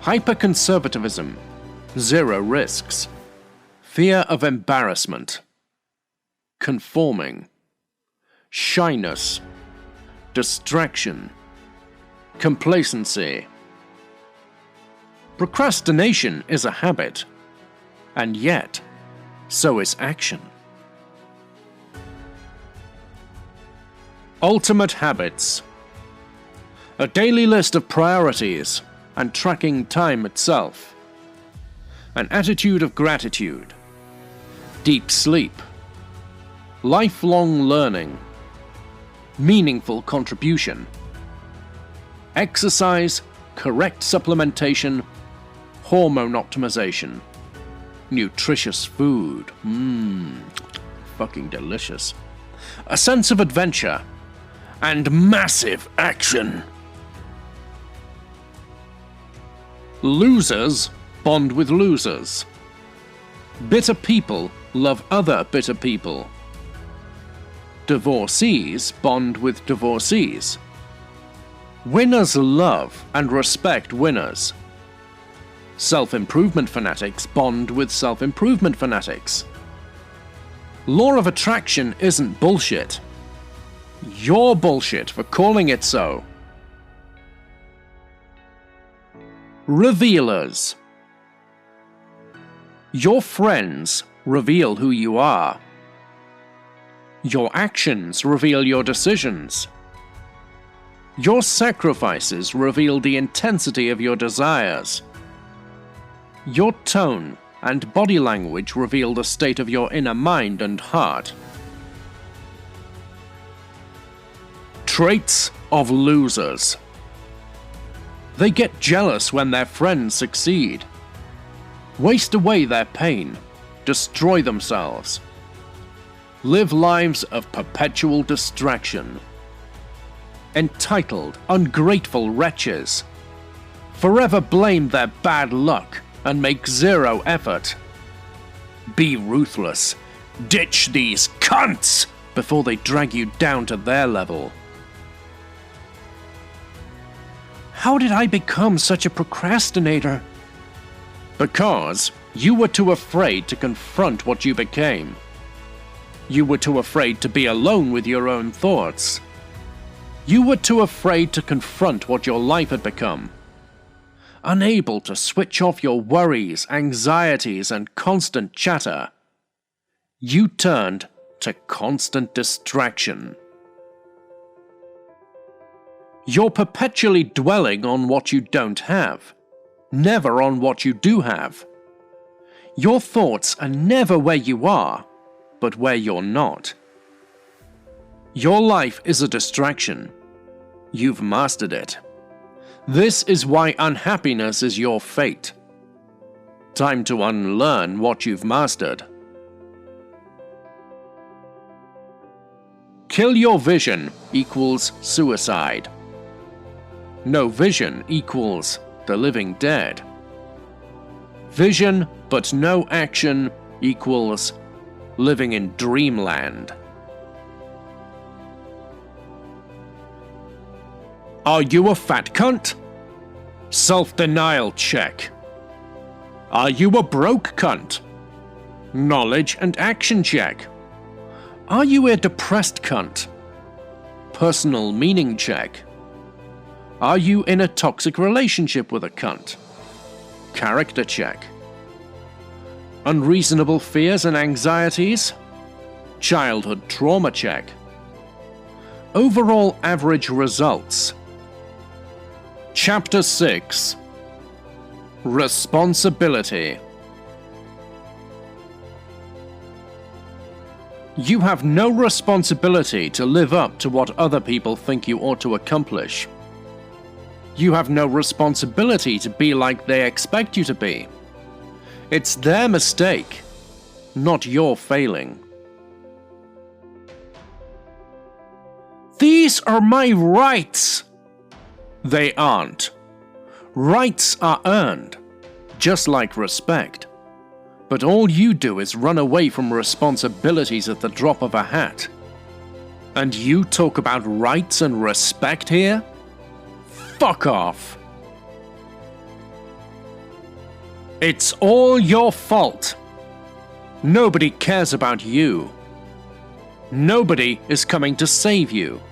Hyperconservatism. Zero risks. Fear of embarrassment. Conforming. Shyness. Distraction. Complacency. Procrastination is a habit, and yet, so is action. Ultimate habits. A daily list of priorities and tracking time itself. an attitude of gratitude, deep sleep, lifelong learning, meaningful contribution, exercise, correct supplementation, hormone optimization, nutritious food, fucking delicious, a sense of adventure, and massive action. Losers bond with losers. Bitter people love other bitter people. Divorcees bond with divorcees. Winners love and respect winners. Self-improvement fanatics bond with self-improvement fanatics. Law of attraction isn't bullshit. You're bullshit for calling it so. Revealers. Your friends reveal who you are. Your actions reveal your decisions. Your sacrifices reveal the intensity of your desires. Your tone and body language reveal the state of your inner mind and heart. Traits of losers. They get jealous when their friends succeed, waste away their pain, destroy themselves, live lives of perpetual distraction. Entitled, ungrateful wretches, forever blame their bad luck and make zero effort. Be ruthless, ditch these cunts before they drag you down to their level. How did I become such a procrastinator? Because you were too afraid to confront what you became. You were too afraid to be alone with your own thoughts. You were too afraid to confront what your life had become. Unable to switch off your worries, anxieties, and constant chatter, you turned to constant distraction. You're perpetually dwelling on what you don't have, never on what you do have. Your thoughts are never where you are, but where you're not. Your life is a distraction. You've mastered it. This is why unhappiness is your fate. Time to unlearn what you've mastered. Kill your vision equals suicide. No vision equals the living dead. Vision but no action equals living in dreamland. Are you a fat cunt? Self-denial check. Are you a broke cunt? Knowledge and action check. Are you a depressed cunt? Personal meaning check. Are you in a toxic relationship with a cunt? Character check. Unreasonable fears and anxieties? Childhood trauma check. Overall average results. Chapter 6. Responsibility. You have no responsibility to live up to what other people think you ought to accomplish. You have no responsibility to be like they expect you to be. It's their mistake, not your failing. These are my rights! They aren't. Rights are earned, just like respect. But all you do is run away from responsibilities at the drop of a hat. And you talk about rights and respect here? Fuck off. It's all your fault. Nobody cares about you. Nobody is coming to save you.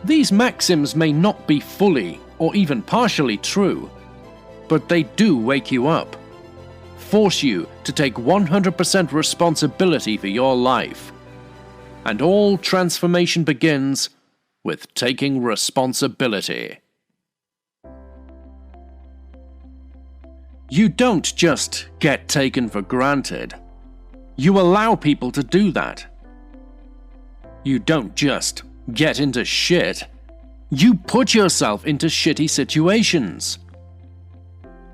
These maxims may not be fully or even partially true, but they do wake you up, force you to take 100% responsibility for your life. And all transformation begins with taking responsibility. You don't just get taken for granted. You allow people to do that. You don't just get into shit. You put yourself into shitty situations.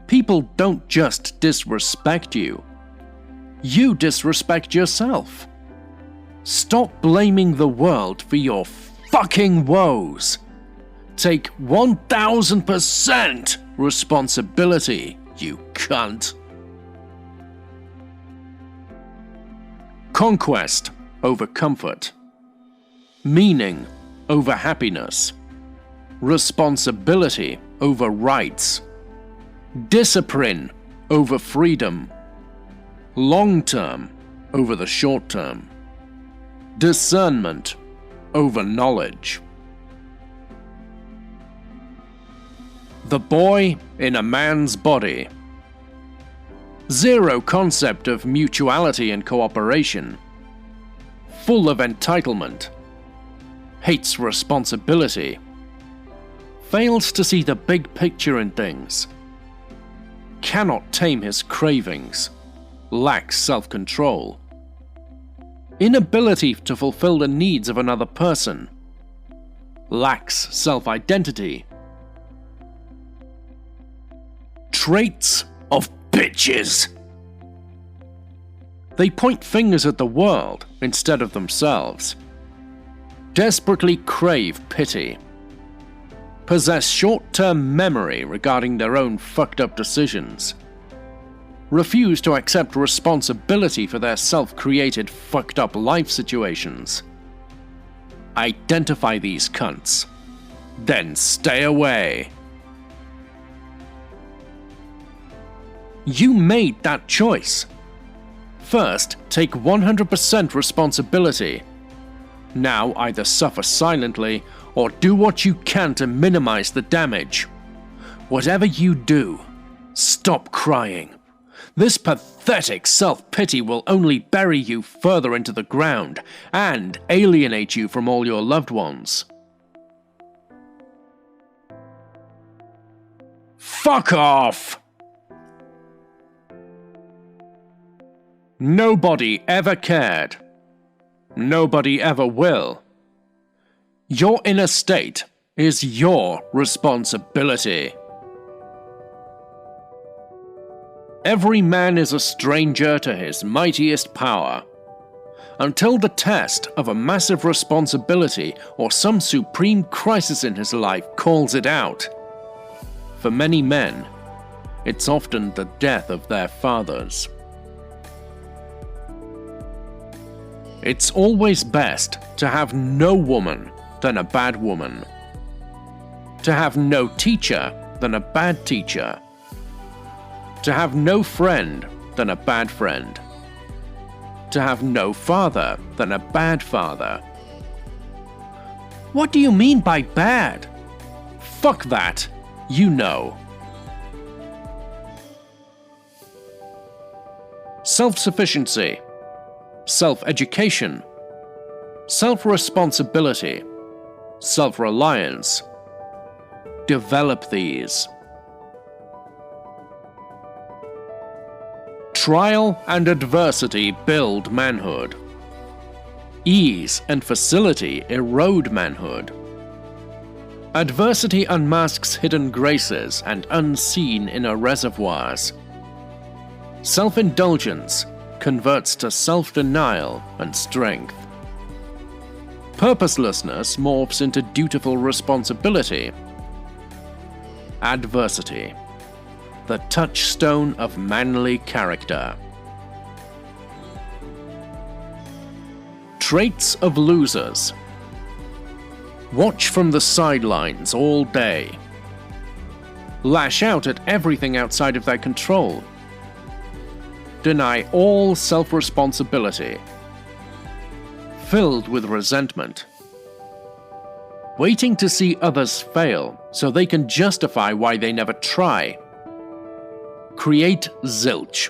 People don't just disrespect you. You disrespect yourself. Stop blaming the world for your fucking woes. Take 1000% responsibility, you cunt. Conquest over comfort. Meaning over happiness. Responsibility over rights. Discipline over freedom. Long term over the short term. Discernment over knowledge. The boy in a man's body. Zero concept of mutuality and cooperation. Full of entitlement. Hates responsibility. Fails to see the big picture in things. Cannot tame his cravings. Lacks self-control. Inability to fulfill the needs of another person. Lacks self-identity. Traits of bitches. They point fingers at the world instead of themselves. Desperately crave pity. Possess short-term memory regarding their own fucked up decisions. Refuse to accept responsibility for their self-created fucked up life situations. Identify these cunts. Then stay away. You made that choice. First, take 100% responsibility. Now either suffer silently or do what you can to minimize the damage. Whatever you do, stop crying. This pathetic self-pity will only bury you further into the ground and alienate you from all your loved ones. Fuck off! Nobody ever cared. Nobody ever will. Your inner state is your responsibility. Every man is a stranger to his mightiest power, until the test of a massive responsibility or some supreme crisis in his life calls it out. For many men, it's often the death of their fathers. It's always best to have no woman than a bad woman. To have no teacher than a bad teacher. To have no friend than a bad friend. To have no father than a bad father. What do you mean by bad? Fuck that, you know. Self-sufficiency. Self-education. Self-responsibility. Self-reliance. Develop these. Trial and adversity build manhood. Ease and facility erode manhood. Adversity unmasks hidden graces and unseen inner reservoirs. Self-indulgence converts to self-denial and strength. Purposelessness morphs into dutiful responsibility. Adversity, the touchstone of manly character. Traits of losers. Watch from the sidelines all day. Lash out at everything outside of their control. Deny all self-responsibility. Filled with resentment. Waiting to see others fail so they can justify why they never try. Create zilch.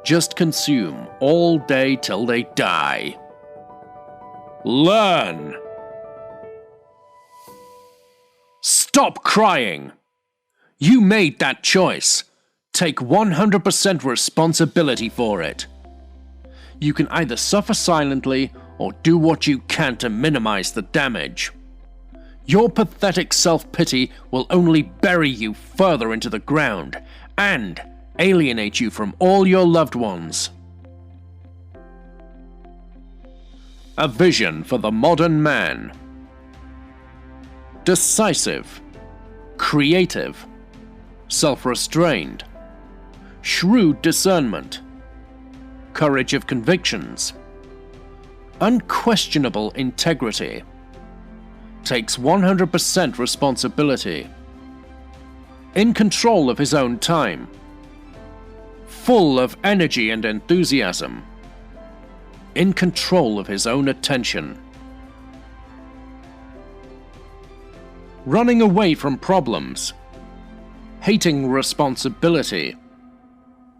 Just consume all day till they die. Learn. Stop crying. You made that choice. Take 100% responsibility for it. You can either suffer silently or do what you can to minimize the damage. Your pathetic self-pity will only bury you further into the ground and alienate you from all your loved ones. A vision for the modern man. Decisive, creative, self-restrained, shrewd discernment, courage of convictions, unquestionable integrity, takes 100% responsibility, in control of his own time, full of energy and enthusiasm, in control of his own attention, running away from problems, hating responsibility,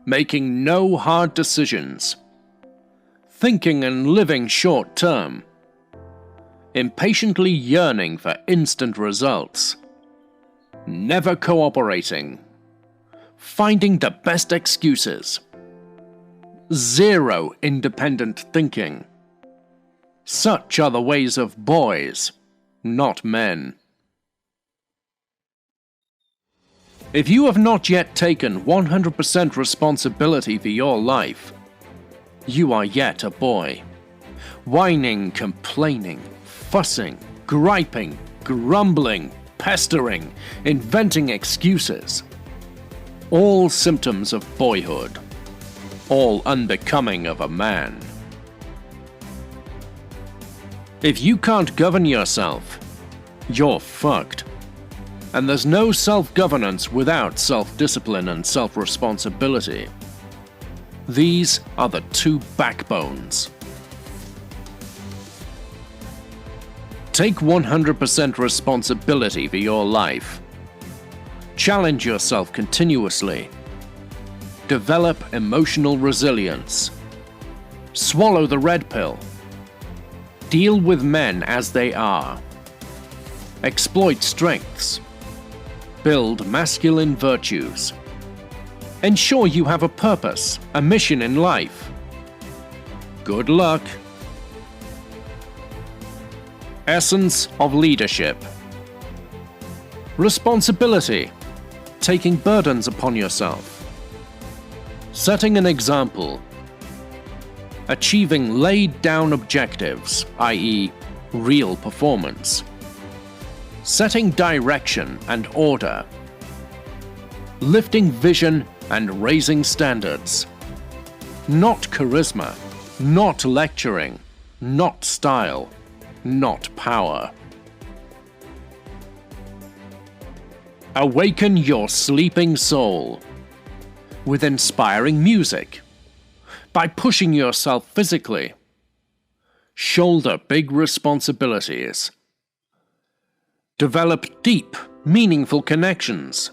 making no hard decisions, thinking and living short-term, impatiently yearning for instant results, never cooperating, finding the best excuses, zero independent thinking. Such are the ways of boys, not men. If you have not yet taken 100% responsibility for your life, you are yet a boy. Whining, complaining, fussing, griping, grumbling, pestering, inventing excuses. All symptoms of boyhood. All unbecoming of a man. If you can't govern yourself, you're fucked. And there's no self-governance without self-discipline and self-responsibility. These are the two backbones. Take 100% responsibility for your life. Challenge yourself continuously. Develop emotional resilience. Swallow the red pill. Deal with men as they are. Exploit strengths. Build masculine virtues. Ensure you have a purpose, a mission in life. Good luck. Essence of leadership. Responsibility. Taking burdens upon yourself. Setting an example. Achieving laid-down objectives, i.e., real performance. Setting direction and order. Lifting vision and raising standards. Not charisma, not lecturing, not style, not power. Awaken your sleeping soul with inspiring music, by pushing yourself physically. Shoulder big responsibilities. Develop deep, meaningful connections.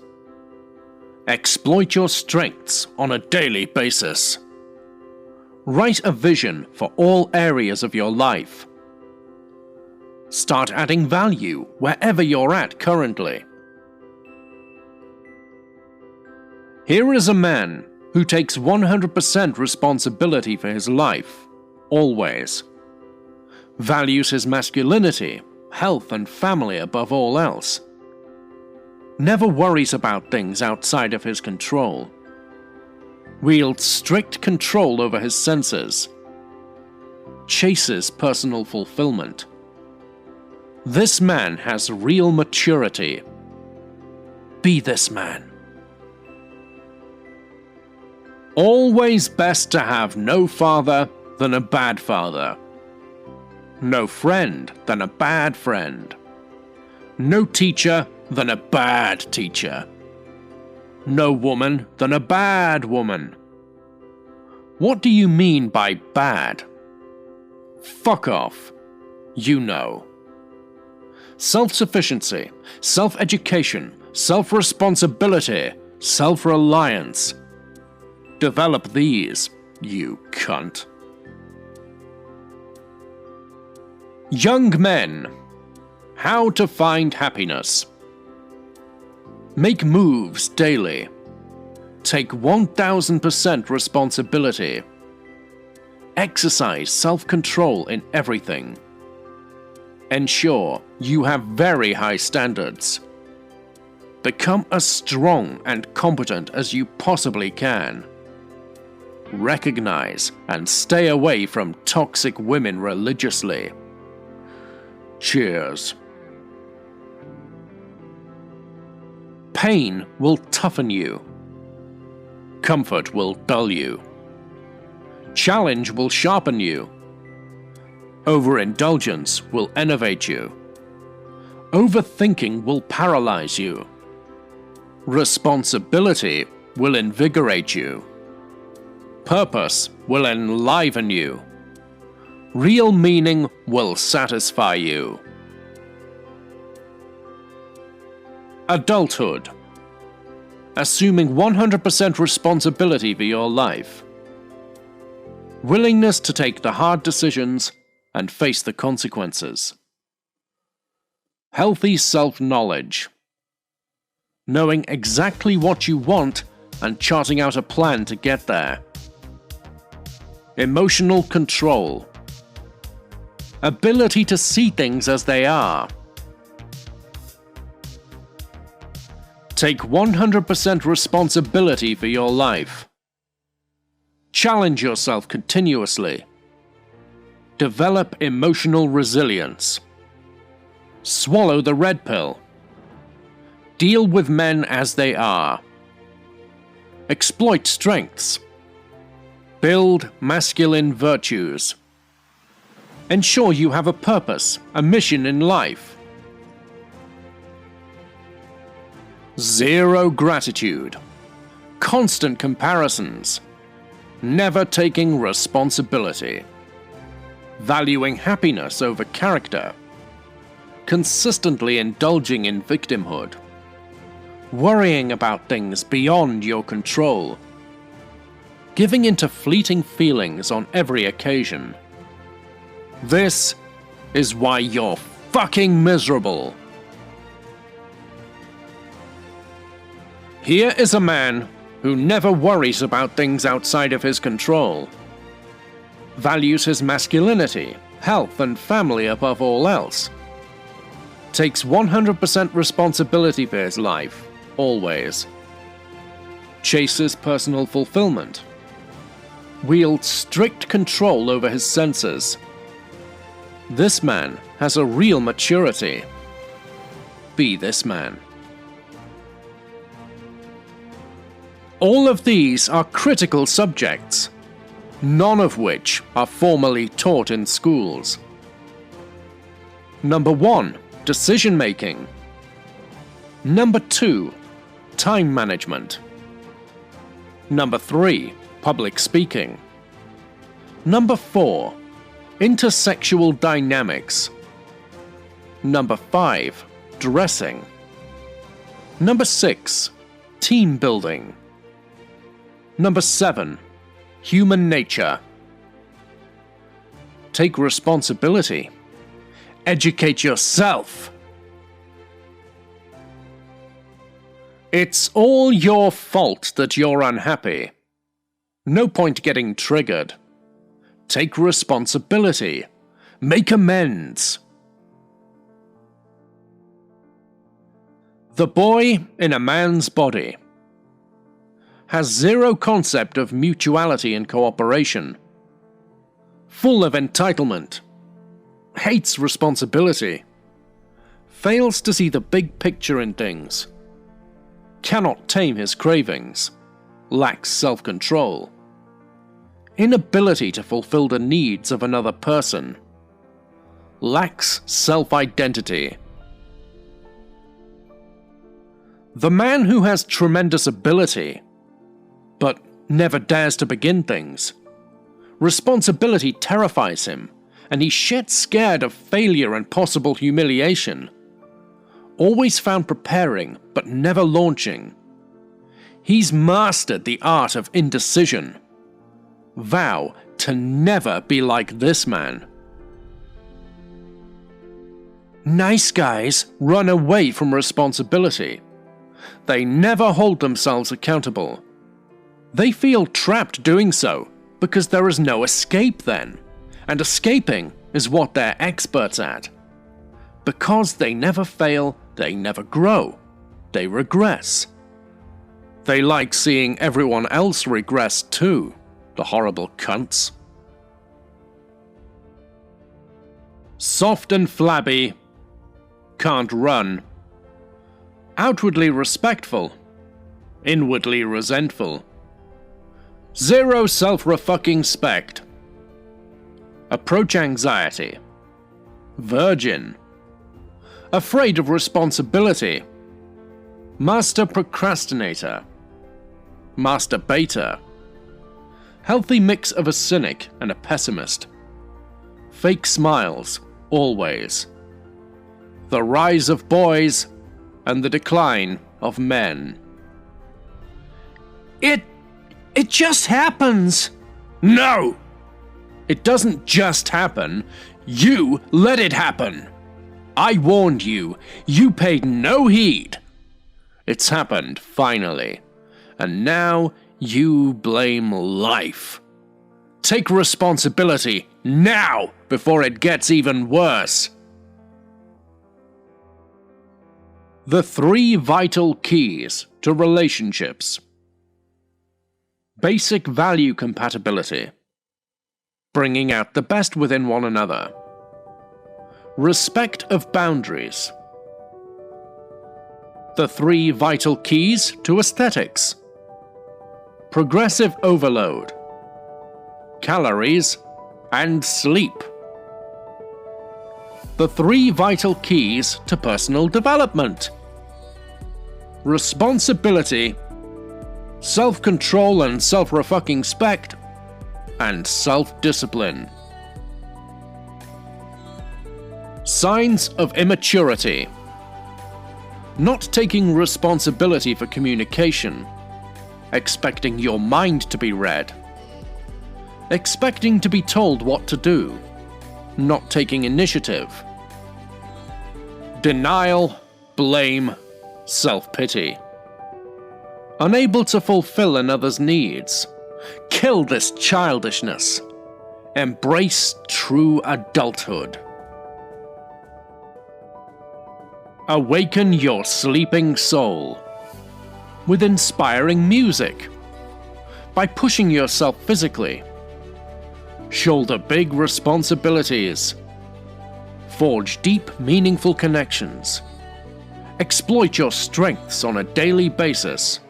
Exploit your strengths on a daily basis. Write a vision for all areas of your life. Start adding value wherever you're at currently. Here is a man who takes 100% responsibility for his life, always. Values his masculinity, health and family above all else. Never worries about things outside of his control. Wields strict control over his senses. Chases personal fulfillment. This man has real maturity. Be this man. Always best to have no father than a bad father. No friend than a bad friend. No teacher than a bad teacher. No woman than a bad woman. What do you mean by bad? Fuck off. You know. Self-sufficiency, self-education, self-responsibility, self-reliance. Develop these, you cunt. Young men. How to find happiness. Make moves daily. Take 1000% responsibility. Exercise self-control in everything. Ensure you have very high standards. Become as strong and competent as you possibly can. Recognize and stay away from toxic women religiously. Cheers. Pain will toughen you. Comfort will dull you. Challenge will sharpen you. Overindulgence will enervate you. Overthinking will paralyze you. Responsibility will invigorate you. Purpose will enliven you. Real meaning will satisfy you. Adulthood. Assuming 100% responsibility for your life. Willingness to take the hard decisions and face the consequences. Healthy self-knowledge. Knowing exactly what you want and charting out a plan to get there. Emotional control. Ability to see things as they are. Take 100% responsibility for your life. Challenge yourself continuously. Develop emotional resilience. Swallow the red pill. Deal with men as they are. Exploit strengths. Build masculine virtues. Ensure you have a purpose, a mission in life. Zero gratitude. Constant comparisons. Never taking responsibility. Valuing happiness over character. Consistently indulging in victimhood. Worrying about things beyond your control. Giving into fleeting feelings on every occasion. This is why you're fucking miserable. Here is a man who never worries about things outside of his control. Values his masculinity, health and family above all else. Takes 100% responsibility for his life, always. Chases personal fulfillment. Wields strict control over his senses. This man has a real maturity. Be this man. All of these are critical subjects, none of which are formally taught in schools. Number 1. Decision making. Number 2. Time management. Number 3. Public speaking. Number 4. Intersexual dynamics. Number 5. Dressing. Number 6. Team building. Number 7. Human nature. Take responsibility. Educate yourself. It's all your fault that you're unhappy. No point getting triggered. Take responsibility. Make amends. The boy in a man's body has zero concept of mutuality and cooperation. Full of entitlement. Hates responsibility. Fails to see the big picture in things. Cannot tame his cravings. Lacks self-control. Inability to fulfill the needs of another person. Lacks self-identity. The man who has tremendous ability, but never dares to begin things. Responsibility terrifies him, and he's shit scared of failure and possible humiliation. Always found preparing, but never launching. He's mastered the art of indecision. Vow to never be like this man. Nice guys run away from responsibility. They never hold themselves accountable. They feel trapped doing so because there is no escape then, and escaping is what they're experts at. Because they never fail, they never grow. They regress. They like seeing everyone else regress too, the horrible cunts. Soft and flabby, can't run. Outwardly respectful, inwardly resentful. Zero self-refucking-spect. Approach anxiety. Virgin. Afraid of responsibility. Master procrastinator. Masturbator. Healthy mix of a cynic and a pessimist. Fake smiles, always. The rise of boys and the decline of men. It just happens. No! It doesn't just happen. You let it happen. I warned you. You paid no heed. It's happened, finally. And now you blame life. Take responsibility now before it gets even worse. The 3 vital keys to relationships. Basic value compatibility. Bringing out the best within one another. Respect of boundaries. The 3 vital keys to aesthetics. Progressive overload. Calories and sleep. The 3 vital keys to personal development. Responsibility, self-control and self-refucking-spect, and self-discipline. Signs of immaturity. Not taking responsibility for communication. Expecting your mind to be read. Expecting to be told what to do. Not taking initiative. Denial, blame, self-pity. Unable to fulfill another's needs. Kill this childishness. Embrace true adulthood. Awaken your sleeping soul. With inspiring music. By pushing yourself physically. Shoulder big responsibilities. Forge deep, meaningful connections. Exploit your strengths on a daily basis.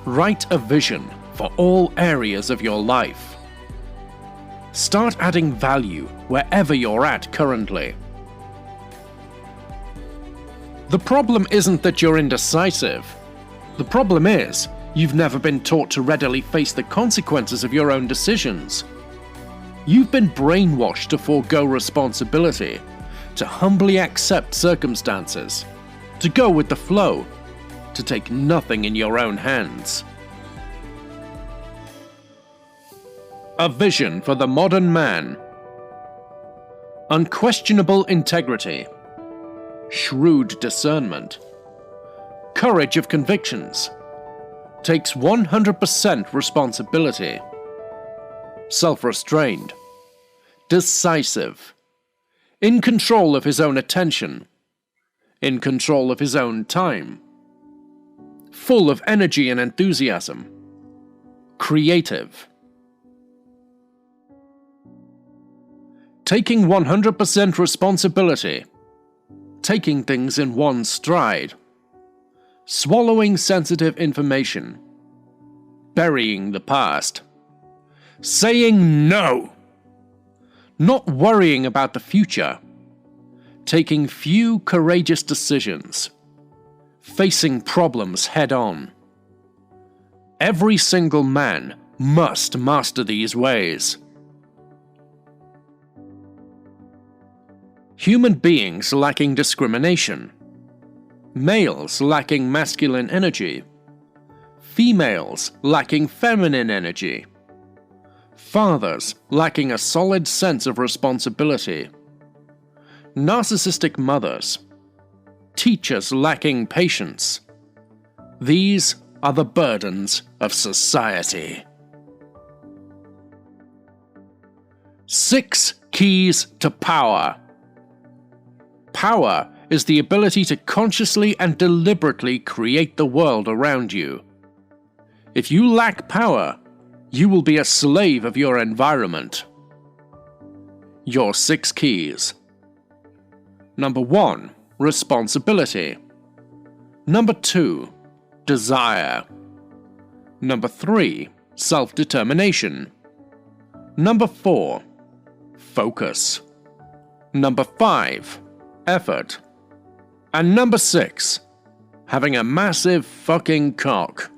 Write a vision for all areas of your life. Start adding value wherever you're at currently. The problem isn't that you're indecisive. The problem is, you've never been taught to readily face the consequences of your own decisions. You've been brainwashed to forego responsibility, to humbly accept circumstances, to go with the flow, to take nothing in your own hands. A vision for the modern man. Unquestionable integrity. Shrewd discernment. Courage of convictions. Takes 100% responsibility. Self-restrained. Decisive. In control of his own attention. In control of his own time. Full of energy and enthusiasm. Creative. Taking 100% responsibility. Taking things in one stride. Swallowing sensitive information. Burying the past. Saying no. Not worrying about the future. Taking few courageous decisions. Facing problems head-on. Every single man must master these ways. Human beings lacking discrimination. Males lacking masculine energy. Females lacking feminine energy. Fathers lacking a solid sense of responsibility. Narcissistic mothers. Teachers lacking patience. These are the burdens of society. 6 keys to power. Power is the ability to consciously and deliberately create the world around you. If you lack power, you will be a slave of your environment. Your 6 keys. Number 1. Responsibility. Number 2. Desire. Number 3. Self-determination. Number 4. Focus. Number 5. Effort. And number 6. Having a massive fucking cock.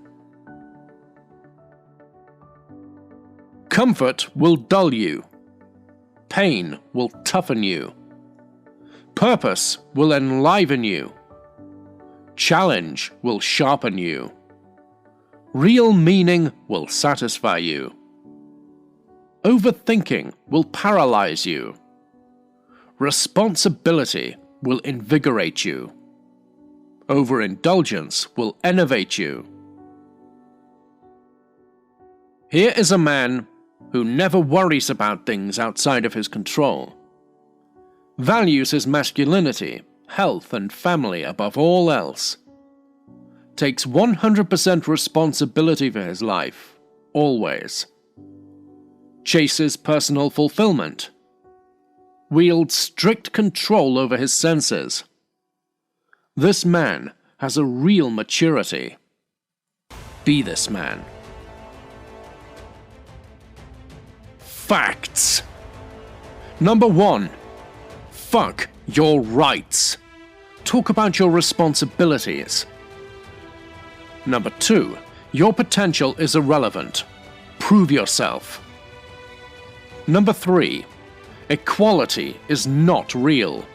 Comfort will dull you. Pain will toughen you. Purpose will enliven you. Challenge will sharpen you. Real meaning will satisfy you. Overthinking will paralyze you. Responsibility will invigorate you. Overindulgence will enervate you. Here is a man who never worries about things outside of his control, values his masculinity, health and family above all else, takes 100% responsibility for his life, always, chases personal fulfillment, wields strict control over his senses. This man has a real maturity. Be this man. Facts. Number 1. Fuck your rights. Talk about your responsibilities. Number 2. Your potential is irrelevant. Prove yourself. Number 3. Equality is not real.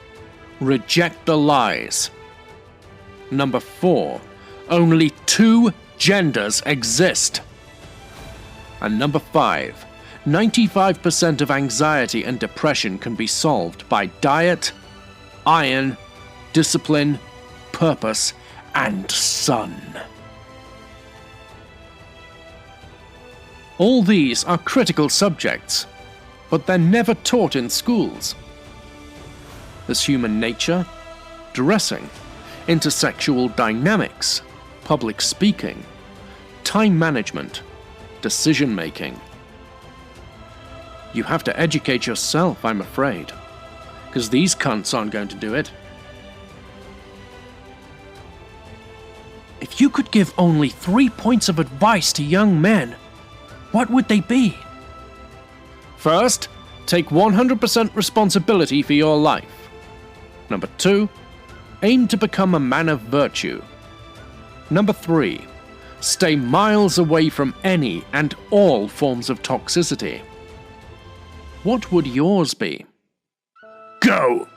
Reject the lies. Number 4. Only 2 genders exist. And number 5. 95% of anxiety and depression can be solved by diet, iron, discipline, purpose, and sun. All these are critical subjects, but they're never taught in schools. There's human nature, dressing, intersexual dynamics, public speaking, time management, decision-making. You have to educate yourself, I'm afraid, because these cunts aren't going to do it. If you could give only 3 points of advice to young men, what would they be? First, take 100% responsibility for your life. Number 2, aim to become a man of virtue. Number 3, stay miles away from any and all forms of toxicity. What would yours be? Go!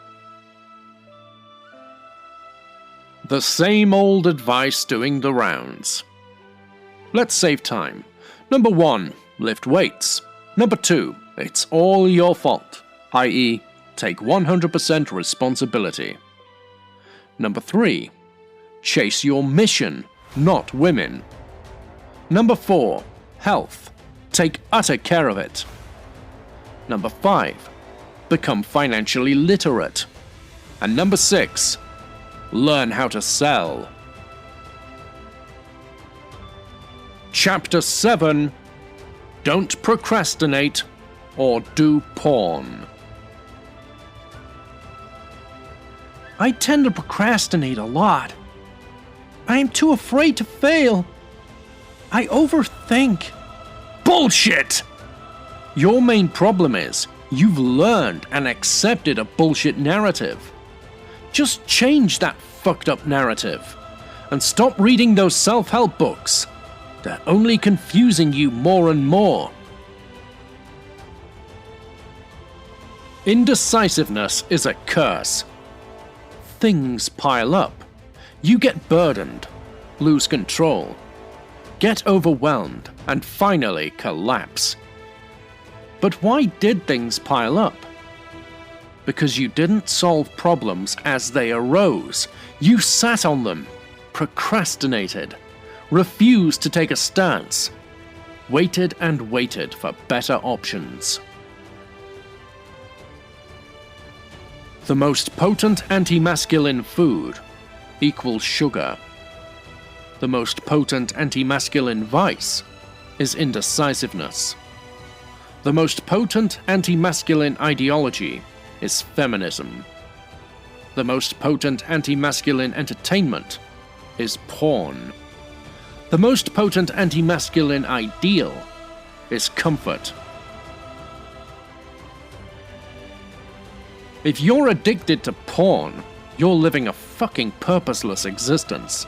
The same old advice doing the rounds. Let's save time. Number 1, lift weights. Number 2, it's all your fault, i.e., take 100% responsibility. Number 3, chase your mission, not women. Number 4, health. Take utter care of it. Number 5, become financially literate. And number 6, learn how to sell. Chapter 7, don't procrastinate or do porn. I tend to procrastinate a lot. I am too afraid to fail. I overthink. Bullshit! Your main problem is you've learned and accepted a bullshit narrative. Just change that fucked up narrative and stop reading those self-help books. They're only confusing you more and more. Indecisiveness is a curse. Things pile up. You get burdened, lose control, get overwhelmed, and finally collapse. But why did things pile up? Because you didn't solve problems as they arose. You sat on them, procrastinated, refused to take a stance, waited and waited for better options. The most potent anti-masculine food equals sugar. The most potent anti-masculine vice is indecisiveness. The most potent anti-masculine ideology is feminism. The most potent anti-masculine entertainment is porn. The most potent anti-masculine ideal is comfort. If you're addicted to porn, you're living a fucking purposeless existence.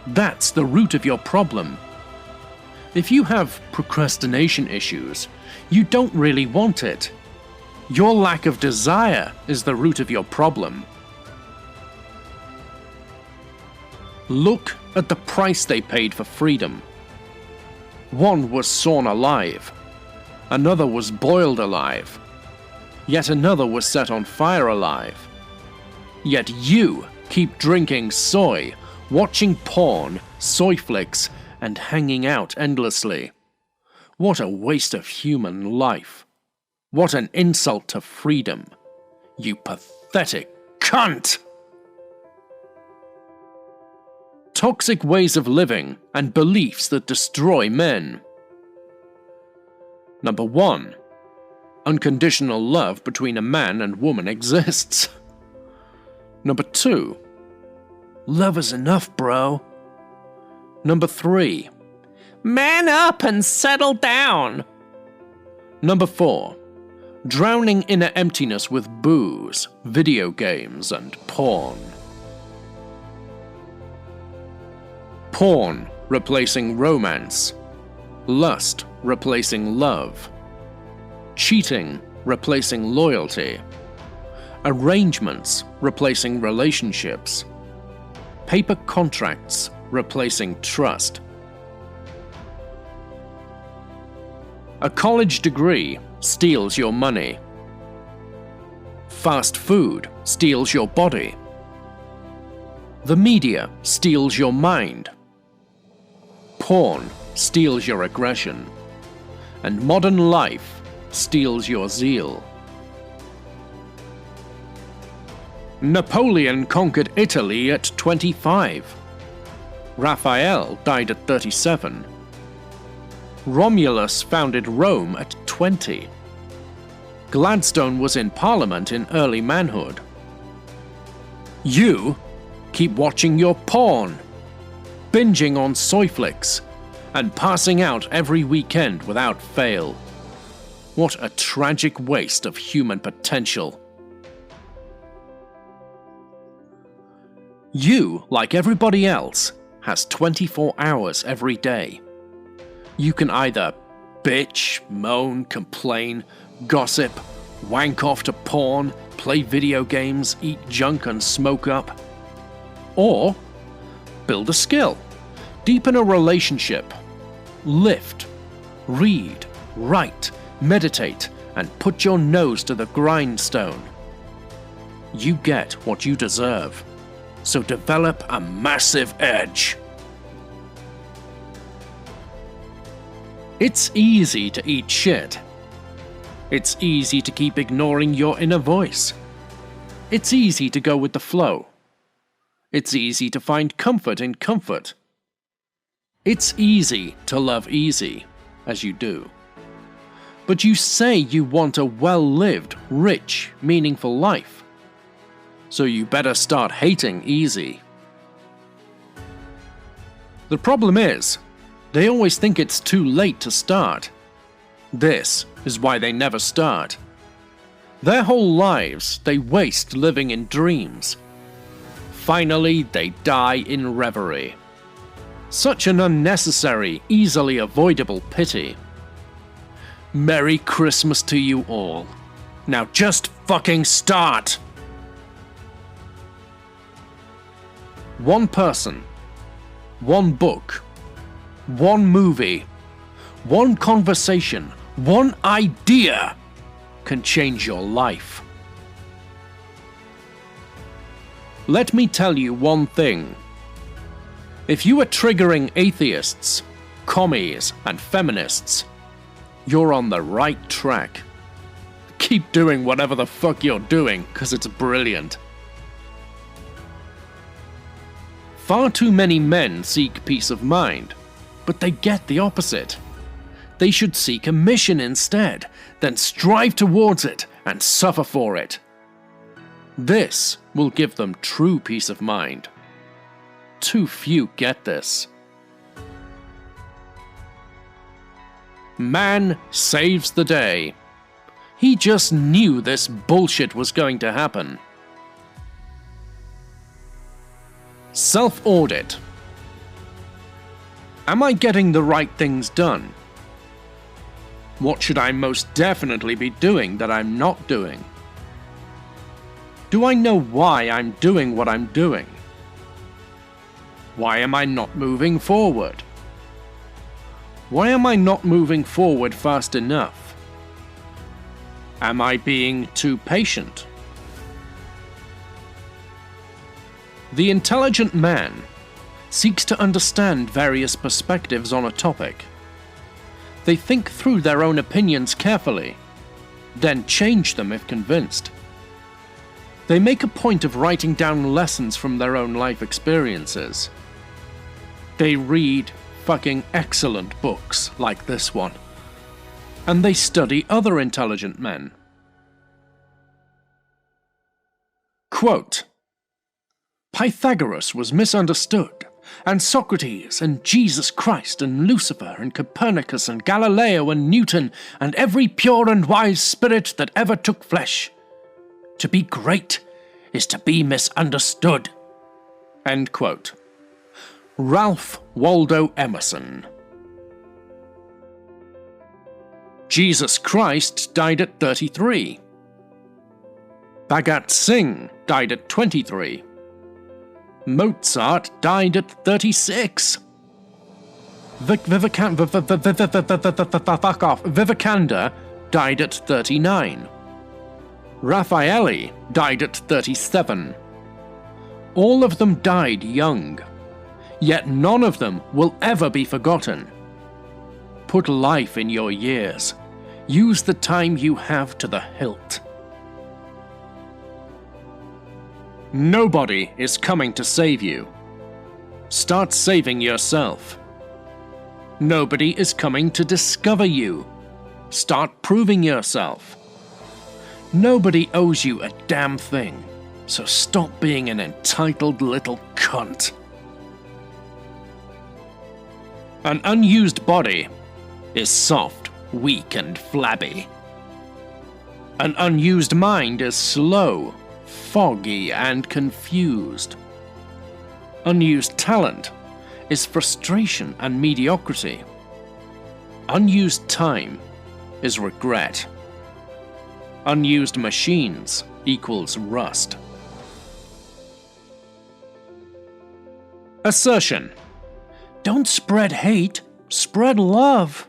That's the root of your problem. If you have procrastination issues, you don't really want it. Your lack of desire is the root of your problem. Look at the price they paid for freedom. One was sawn alive. Another was boiled alive. Yet another was set on fire alive. Yet you keep drinking soy, watching porn, soy flicks, and hanging out endlessly. What a waste of human life. What an insult to freedom. You pathetic cunt! Toxic ways of living and beliefs that destroy men. Number 1. Unconditional love between a man and woman exists. Number 2. Love is enough, bro. Number 3. Man up and settle down. Number 4. Drowning inner emptiness with booze, video games, and porn. Porn replacing romance. Lust replacing love. Cheating replacing loyalty. Arrangements replacing relationships. Paper contracts replacing trust. A college degree steals your money. Fast food steals your body. The media steals your mind. Porn steals your aggression. And modern life steals your zeal. Napoleon conquered Italy at 25. Raphael died at 37. Romulus founded Rome at 20. Gladstone was in Parliament in early manhood. You keep watching your porn, binging on soy flicks, and passing out every weekend without fail. What a tragic waste of human potential. You, like everybody else, has 24 hours every day. You can either bitch, moan, complain, gossip, wank off to porn, play video games, eat junk and smoke up. Or build a skill, deepen a relationship, lift, read, write, meditate, and put your nose to the grindstone. You get what you deserve, so develop a massive edge. It's easy to eat shit. It's easy to keep ignoring your inner voice. It's easy to go with the flow. It's easy to find comfort in comfort. It's easy to love easy, as you do. But you say you want a well-lived, rich, meaningful life. So you better start hating easy. The problem is, they always think it's too late to start. This is why they never start. Their whole lives they waste living in dreams. Finally, they die in reverie. Such an unnecessary, easily avoidable pity. Merry Christmas to you all. Now just fucking start! One person, one book, one movie, one conversation, one idea can change your life. Let me tell you one thing. If you are triggering atheists, commies, and feminists, you're on the right track. Keep doing whatever the fuck you're doing, because it's brilliant. Far too many men seek peace of mind, but they get the opposite. They should seek a mission instead, then strive towards it and suffer for it. This will give them true peace of mind. Too few get this. Man saves the day. He just knew this bullshit was going to happen. Self-audit. Am I getting the right things done? What should I most definitely be doing that I'm not doing? Do I know why I'm doing what I'm doing? Why am I not moving forward? Why am I not moving forward fast enough? Am I being too patient? The intelligent man seeks to understand various perspectives on a topic. They think through their own opinions carefully, then change them if convinced. They make a point of writing down lessons from their own life experiences. They read fucking excellent books like this one, and they study other intelligent men. Quote, Pythagoras was misunderstood, and Socrates, and Jesus Christ, and Lucifer, and Copernicus, and Galileo, and Newton, and every pure and wise spirit that ever took flesh. To be great is to be misunderstood. End quote. Ralph Waldo Emerson. Jesus Christ died at 33. Bhagat Singh died at 23. Mozart died at 36. Vivekananda died at 39. Raffaelli died at 37. All of them died young, yet none of them will ever be forgotten. Put life in your years. Use the time you have to the hilt. Nobody is coming to save you. Start saving yourself. Nobody is coming to discover you. Start proving yourself. Nobody owes you a damn thing, so stop being an entitled little cunt. An unused body is soft, weak, and flabby. An unused mind is slow, foggy, and confused. Unused talent is frustration and mediocrity. Unused time is regret. Unused machines equals rust. Assertion. Don't spread hate, spread love.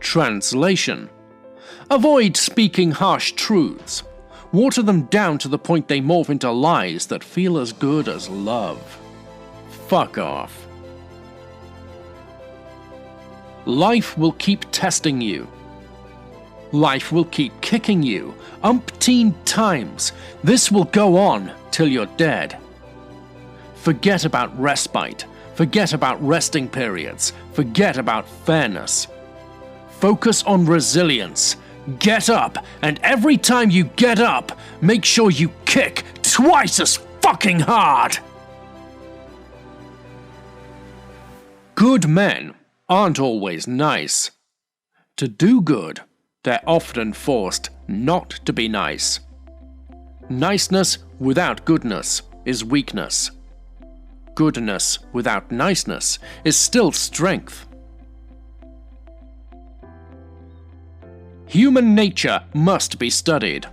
Translation. Avoid speaking harsh truths. Water them down to the point they morph into lies that feel as good as love. Fuck off. Life will keep testing you. Life will keep kicking you umpteen times. This will go on till you're dead. Forget about respite. Forget about resting periods. Forget about fairness. Focus on resilience. Get up, and every time you get up, make sure you kick twice as fucking hard! Good men aren't always nice. To do good, they're often forced not to be nice. Niceness without goodness is weakness. Goodness without niceness is still strength. Human nature must be studied.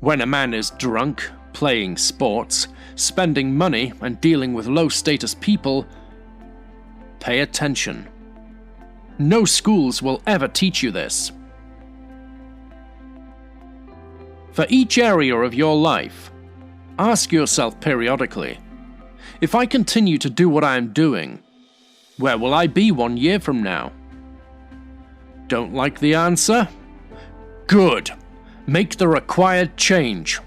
When a man is drunk, playing sports, spending money, and dealing with low-status people, pay attention. No schools will ever teach you this. For each area of your life, ask yourself periodically, If I continue to do what I am doing, where will I be 1 year from now? Don't like the answer? Good. Make the required change.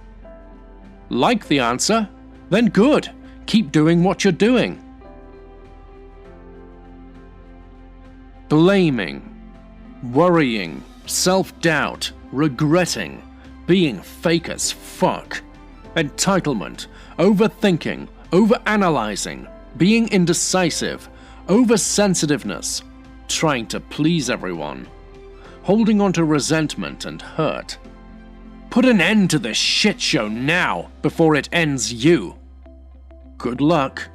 Like the answer? Then good. Keep doing what you're doing. Blaming, worrying, self-doubt, regretting, being fake as fuck, entitlement, overthinking, overanalyzing, being indecisive, oversensitiveness, trying to please everyone, holding on to resentment and hurt. Put an end to this shit show now before it ends you. Good luck.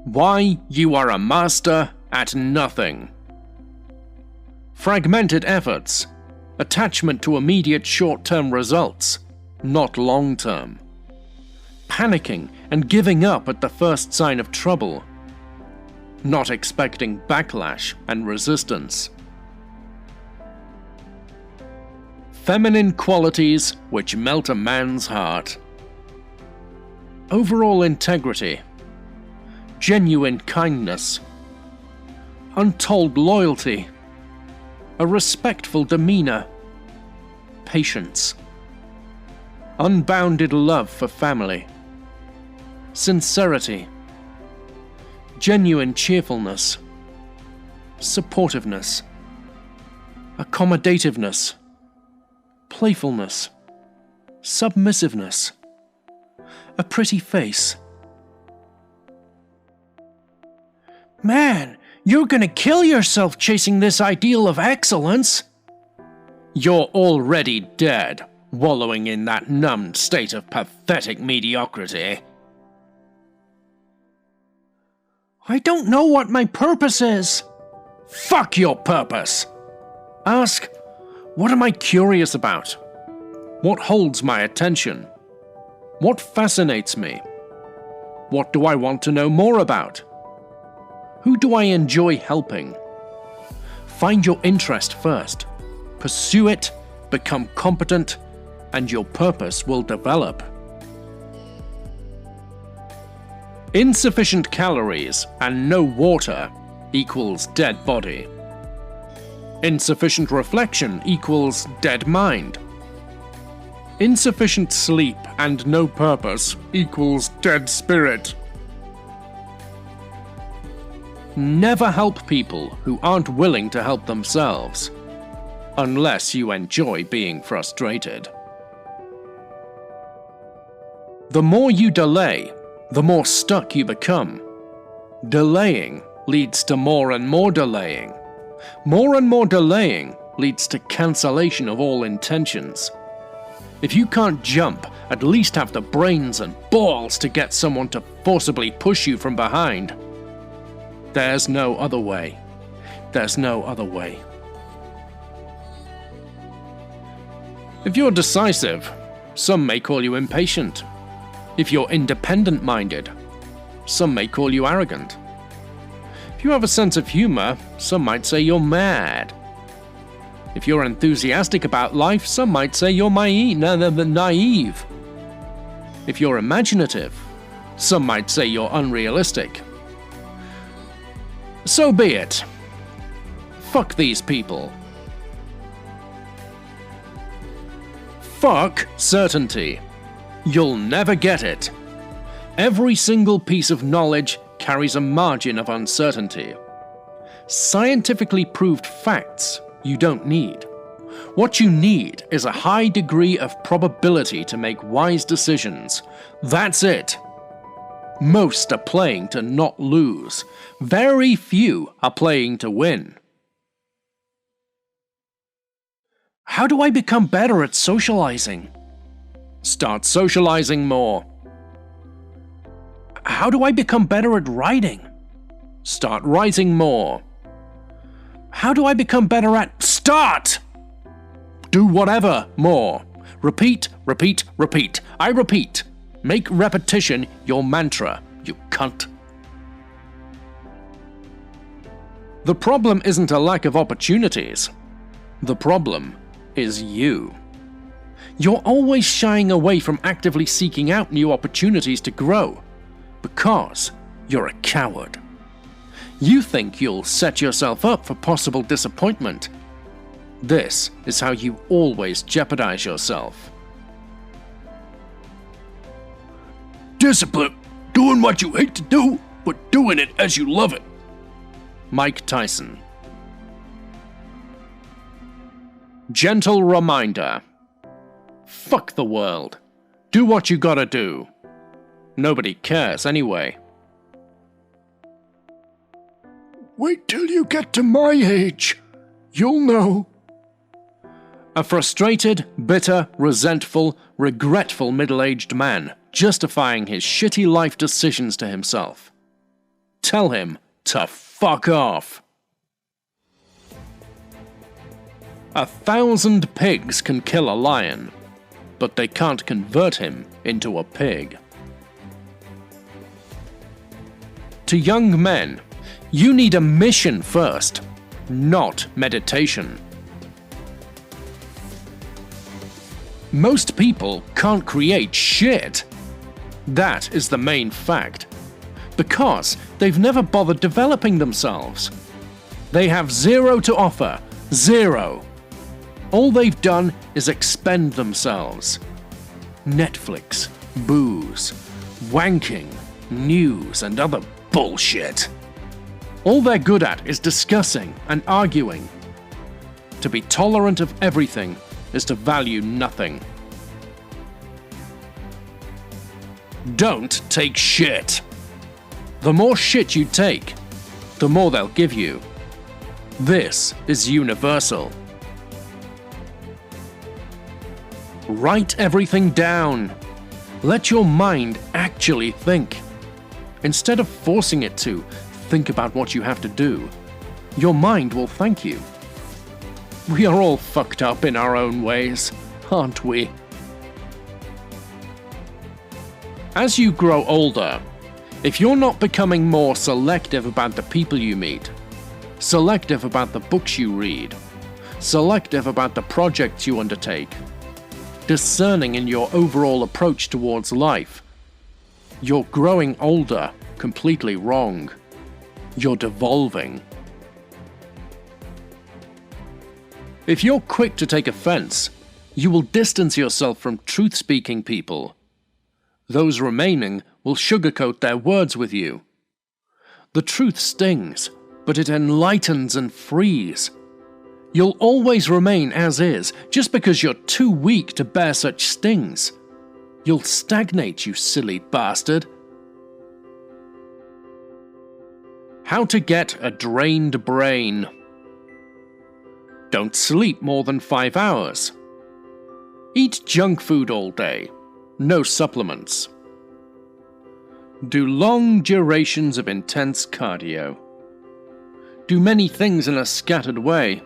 Why you are a master at nothing. Fragmented efforts. Attachment to immediate short-term results, not long-term. Panicking and giving up at the first sign of trouble. Not expecting backlash and resistance. Feminine qualities which melt a man's heart. Overall integrity. Genuine kindness. Untold loyalty. A respectful demeanor. Patience. Unbounded love for family. Sincerity. Genuine cheerfulness. Supportiveness. Accommodativeness. Playfulness. Submissiveness. A pretty face. Man, you're gonna kill yourself chasing this ideal of excellence. You're already dead, wallowing in that numbed state of pathetic mediocrity. I don't know what my purpose is. Fuck your purpose. Ask, what am I curious about? What holds my attention? What fascinates me? What do I want to know more about? Who do I enjoy helping? Find your interest first. Pursue it, become competent, and your purpose will develop. Insufficient calories and no water equals dead body. Insufficient reflection equals dead mind. Insufficient sleep and no purpose equals dead spirit. Never help people who aren't willing to help themselves, unless you enjoy being frustrated. The more you delay, the more stuck you become. Delaying leads to more and more delaying. More and more delaying leads to cancellation of all intentions. If you can't jump, at least have the brains and balls to get someone to forcibly push you from behind. There's no other way. There's no other way. If you're decisive, some may call you impatient. If you're independent-minded, some may call you arrogant. If you have a sense of humor, some might say you're mad. If you're enthusiastic about life, some might say you're naive. If you're imaginative, some might say you're unrealistic. So be it. Fuck these people. Fuck certainty. You'll never get it. Every single piece of knowledge carries a margin of uncertainty. Scientifically proved facts you don't need. What you need is a high degree of probability to make wise decisions. That's it. Most are playing to not lose. Very few are playing to win. How do I become better at socializing? Start socializing more. How do I become better at writing? Start writing more. How do I become better at start? Do whatever more. Repeat, repeat, repeat. I repeat. Make repetition your mantra, you cunt. The problem isn't a lack of opportunities. The problem is you. You're always shying away from actively seeking out new opportunities to grow, because you're a coward. You think you'll set yourself up for possible disappointment. This is how you always jeopardize yourself.
Discipline. Doing what you hate to do, but doing it as you love it.
Mike Tyson. Gentle reminder. Fuck the world. Do what you gotta do. Nobody cares anyway.
Wait till you get to my age. You'll know.
A frustrated, bitter, resentful, regretful middle-aged man justifying his shitty life decisions to himself. Tell him to fuck off. 1,000 pigs can kill a lion, but they can't convert him into a pig. To young men, you need a mission first, not meditation. Most people can't create shit. That is the main fact. Because they've never bothered developing themselves. They have zero to offer. Zero. All they've done is expend themselves. Netflix, booze, wanking, news, and other bullshit. All they're good at is discussing and arguing. To be tolerant of everything is to value nothing. Don't take shit. The more shit you take, the more they'll give you. This is universal. Write everything down. Let your mind actually think. Instead of forcing it to think about what you have to do, your mind will thank you. We are all fucked up in our own ways, aren't we? As you grow older, if you're not becoming more selective about the people you meet, selective about the books you read, selective about the projects you undertake, discerning in your overall approach towards life, you're growing older completely wrong. You're devolving. If you're quick to take offense, you will distance yourself from truth-speaking people. Those remaining will sugarcoat their words with you. The truth stings, but it enlightens and frees. You'll always remain as is, just because you're too weak to bear such stings. You'll stagnate, you silly bastard. How to get a drained brain. Don't sleep more than 5 hours. Eat junk food all day. No supplements. Do long durations of intense cardio. Do many things in a scattered way.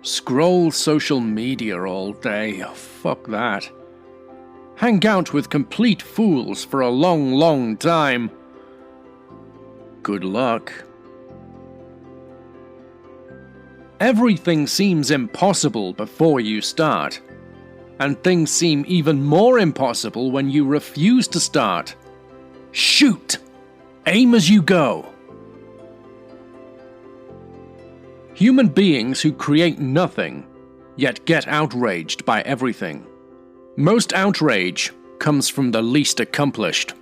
Scroll social media all day. Oh, fuck that. Hang out with complete fools for a long, long time. Good luck. Everything seems impossible before you start, and things seem even more impossible when you refuse to start. Shoot! Aim as you go. Human beings who create nothing, yet get outraged by everything. Most outrage comes from the least accomplished.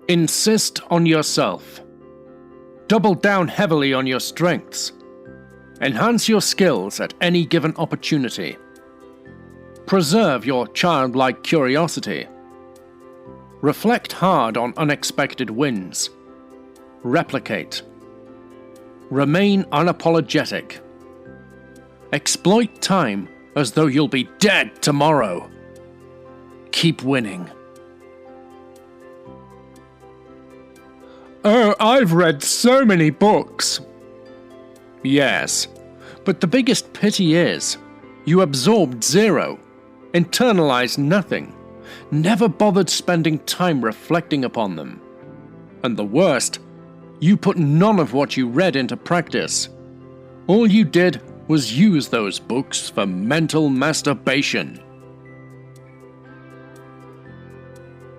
Insist on yourself. Double down heavily on your strengths. Enhance your skills at any given opportunity. Preserve your childlike curiosity. Reflect hard on unexpected wins. Replicate. Remain unapologetic. Exploit time as though you'll be dead tomorrow. Keep winning. Oh, I've read so many books. Yes, but the biggest pity is, you absorbed zero, internalized nothing, never bothered spending time reflecting upon them. And the worst, you put none of what you read into practice. All you did was use those books for mental masturbation.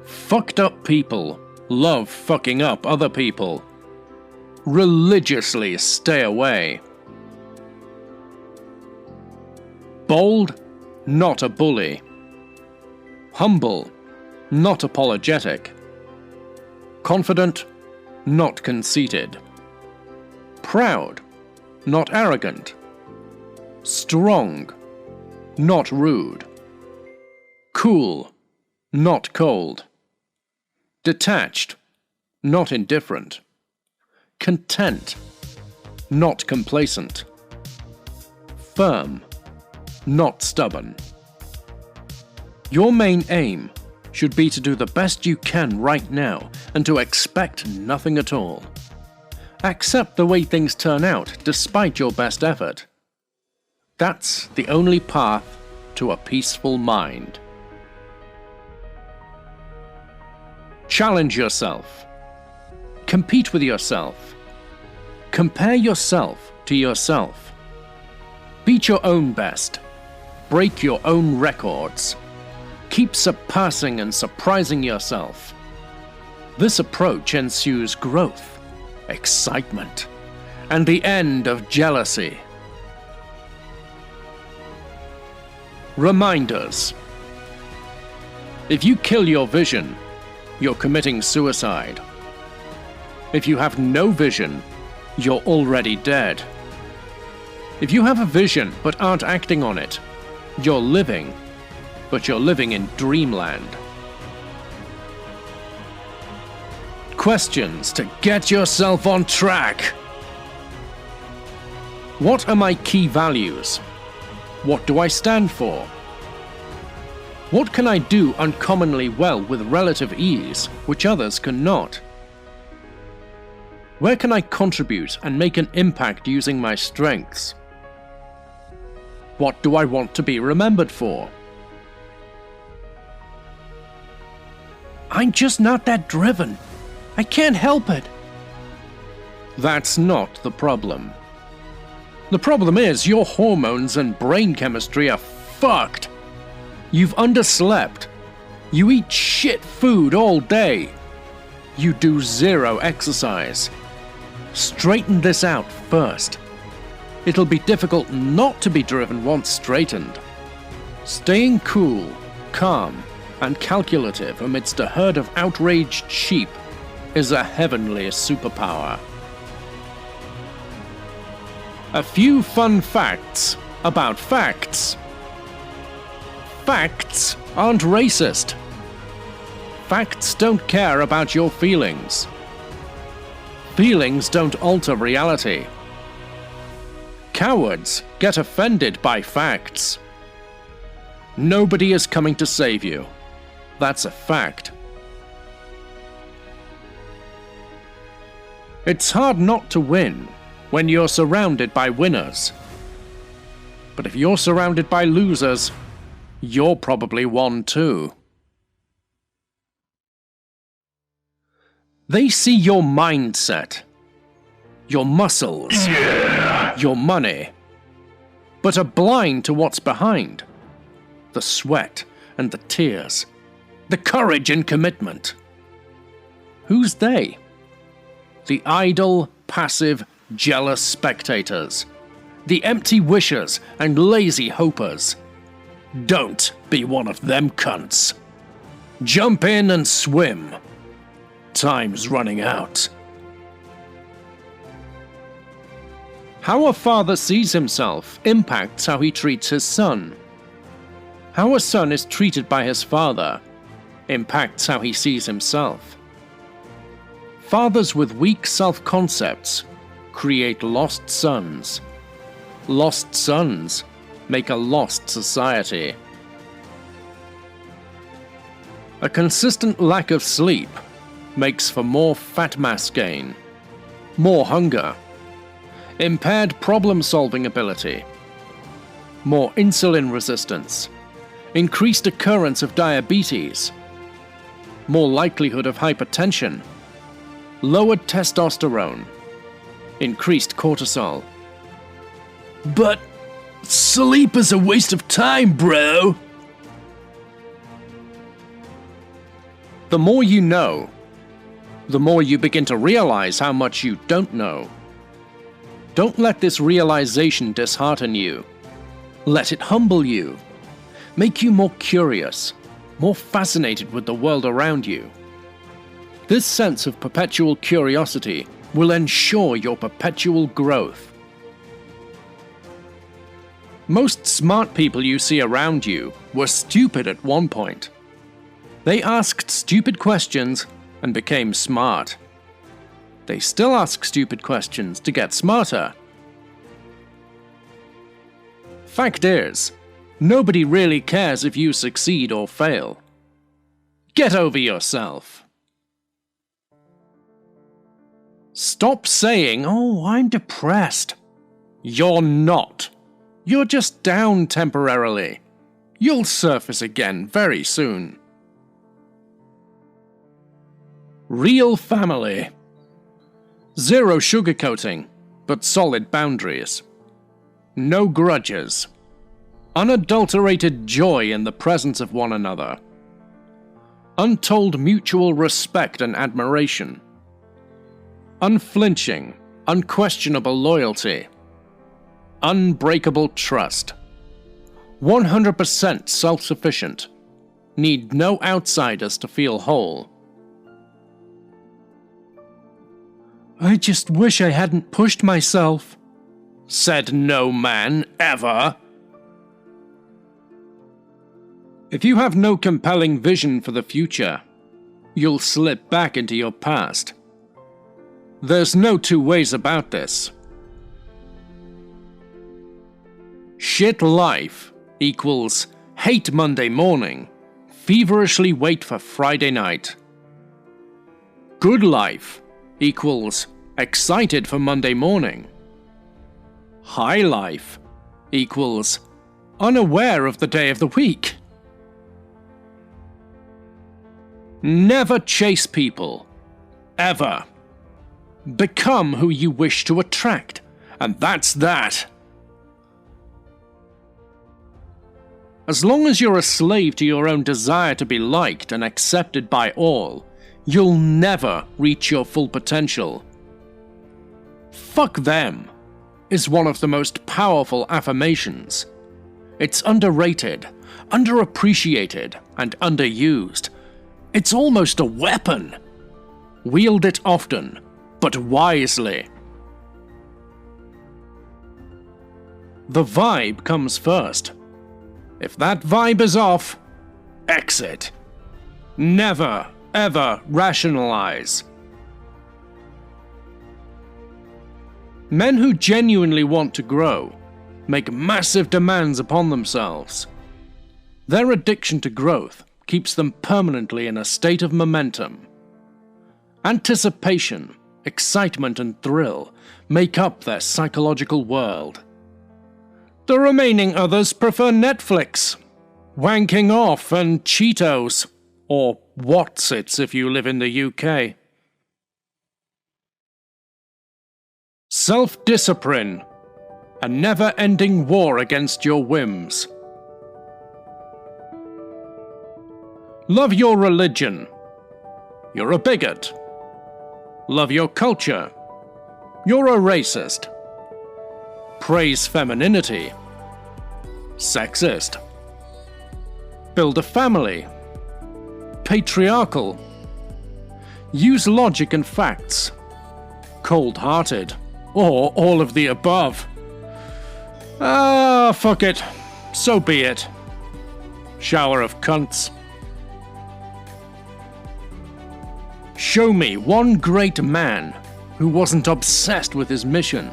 Fucked up people love fucking up other people. Religiously stay away. Bold, not a bully. Humble, not apologetic. Confident, not conceited. Proud, not arrogant. Strong, not rude. Cool, not cold. Detached, not indifferent. Content, not complacent. Firm, not stubborn. Your main aim should be to do the best you can right now and to expect nothing at all. Accept the way things turn out despite your best effort. That's the only path to a peaceful mind. Challenge yourself. Compete with yourself. Compare yourself to yourself. Beat your own best. Break your own records. Keep surpassing and surprising yourself. This approach ensues growth, excitement, and the end of jealousy. Reminders. If you kill your vision, you're committing suicide. If you have no vision, you're already dead. If you have a vision but aren't acting on it, you're living, but you're living in dreamland. Questions to get yourself on track. What are my key values? What do I stand for? What can I do uncommonly well with relative ease, which others cannot? Where can I contribute and make an impact using my strengths? What do I want to be remembered for? I'm just not that driven. I can't help it. That's not the problem. The problem is your hormones and brain chemistry are fucked. You've underslept. You eat shit food all day. You do zero exercise. Straighten this out first. It'll be difficult not to be driven once straightened. Staying cool, calm, and calculative amidst a herd of outraged sheep is a heavenly superpower. A few fun facts about facts. Facts aren't racist. Facts don't care about your feelings. Feelings don't alter reality. Cowards get offended by facts. Nobody is coming to save you. That's a fact. It's hard not to win when you're surrounded by winners. But if you're surrounded by losers, you're probably one too. They see your mindset, your muscles, your money, but are blind to what's behind. The sweat and the tears, the courage and commitment. Who's they? The idle, passive, jealous spectators. The empty wishers and lazy hopers. Don't be one of them cunts. Jump in and swim. Time's running out. How a father sees himself impacts how he treats his son. How a son is treated by his father impacts how he sees himself. Fathers with weak self-concepts create lost sons. Lost sons make a lost society. A consistent lack of sleep makes for more fat mass gain, more hunger, impaired problem-solving ability, more insulin resistance, increased occurrence of diabetes, more likelihood of hypertension, lowered testosterone, increased cortisol. But
Sleep is a waste of time, bro.
The more you know, the more you begin to realize how much you don't know. Don't let this realization dishearten you. Let it humble you. Make you more curious, more fascinated with the world around you. This sense of perpetual curiosity will ensure your perpetual growth. Most smart people you see around you were stupid at one point. They asked stupid questions and became smart. They still ask stupid questions to get smarter. Fact is, nobody really cares if you succeed or fail. Get over yourself. Stop saying, "Oh, I'm depressed." You're not. You're just down temporarily. You'll surface again very soon. Real family. Zero sugarcoating, but solid boundaries. No grudges. Unadulterated joy in the presence of one another. Untold mutual respect and admiration. Unflinching, unquestionable loyalty. Unbreakable trust. 100% self-sufficient. Need no outsiders to feel whole. "I just wish I hadn't pushed myself," said no man ever. If you have no compelling vision for the future, you'll slip back into your past. There's no two ways about this. Shit life equals hate Monday morning, feverishly wait for Friday night. Good life equals excited for Monday morning. High life equals unaware of the day of the week. Never chase people. Ever. Become who you wish to attract, and that's that. As long as you're a slave to your own desire to be liked and accepted by all, you'll never reach your full potential. "Fuck them" is one of the most powerful affirmations. It's underrated, underappreciated, and underused. It's almost a weapon. Wield it often, but wisely. The vibe comes first. If that vibe is off, exit. Never, ever rationalize. Men who genuinely want to grow make massive demands upon themselves. Their addiction to growth keeps them permanently in a state of momentum. Anticipation, excitement, and thrill make up their psychological world. The remaining others prefer Netflix, wanking off, and Cheetos, or Watsits if you live in the UK. Self-discipline, a never-ending war against your whims. Love your religion. You're a bigot. Love your culture. You're a racist. Praise femininity. Sexist. Build a family. Patriarchal. Use logic and facts. Cold-hearted. Or all of the above. Fuck it. So be it. Shower of cunts. Show me one great man who wasn't obsessed with his mission,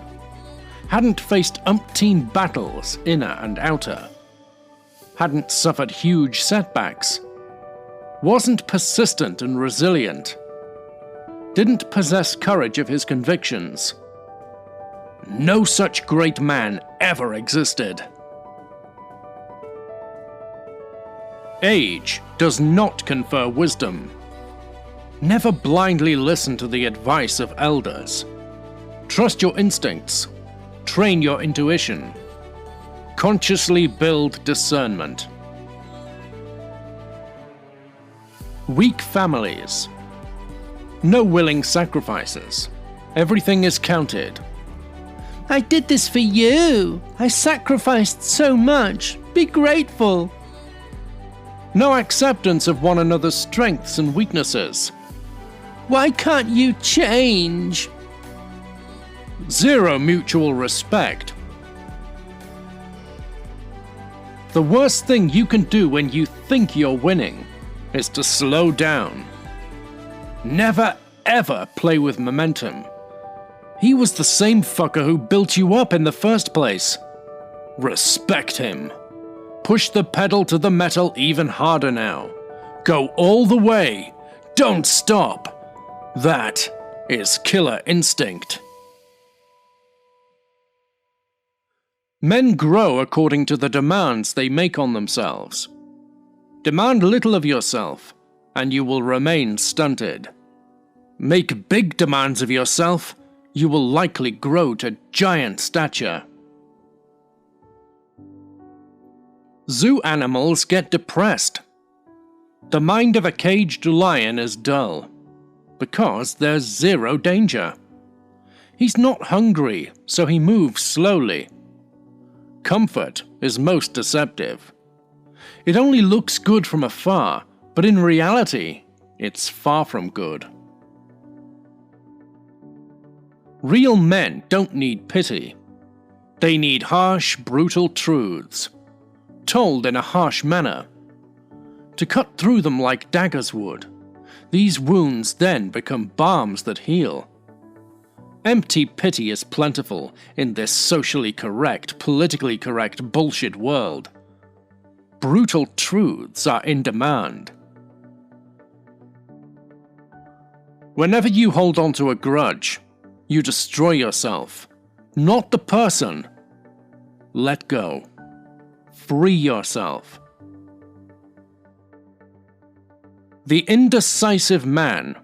hadn't faced umpteen battles, inner and outer, hadn't suffered huge setbacks, wasn't persistent and resilient, didn't possess courage of his convictions. No such great man ever existed. Age does not confer wisdom. Never blindly listen to the advice of elders. Trust your instincts. Train your intuition. Consciously build discernment. Weak families. No willing sacrifices. Everything is counted.
I did this for you. I sacrificed so much. Be grateful.
No acceptance of one another's strengths and weaknesses.
Why can't you change?
Zero mutual respect. The worst thing you can do when you think you're winning is to slow down. Never ever play with momentum. He was the same fucker who built you up in the first place. Respect him. Push the pedal to the metal even harder now. Go all the way. Don't stop. That is killer instinct. Men grow according to the demands they make on themselves. Demand little of yourself, and you will remain stunted. Make big demands of yourself, you will likely grow to giant stature. Zoo animals get depressed. The mind of a caged lion is dull, because there's zero danger. He's not hungry, so he moves slowly. Comfort is most deceptive. It only looks good from afar, but in reality, it's far from good. Real men don't need pity. They need harsh, brutal truths, told in a harsh manner, to cut through them like daggers would. These wounds then become balms that heal. Empty pity is plentiful in this socially correct, politically correct bullshit world. Brutal truths are in demand. Whenever you hold on to a grudge, you destroy yourself, not the person. Let go. Free yourself. The indecisive man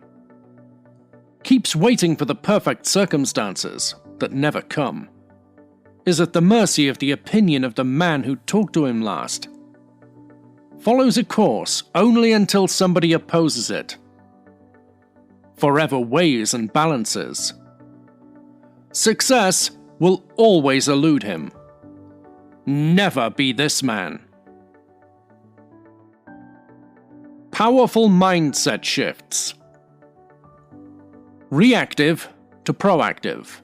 keeps waiting for the perfect circumstances that never come, is at the mercy of the opinion of the man who talked to him last, follows a course only until somebody opposes it, forever weighs and balances. Success will always elude him. Never be this man. Powerful mindset shifts. Reactive to proactive.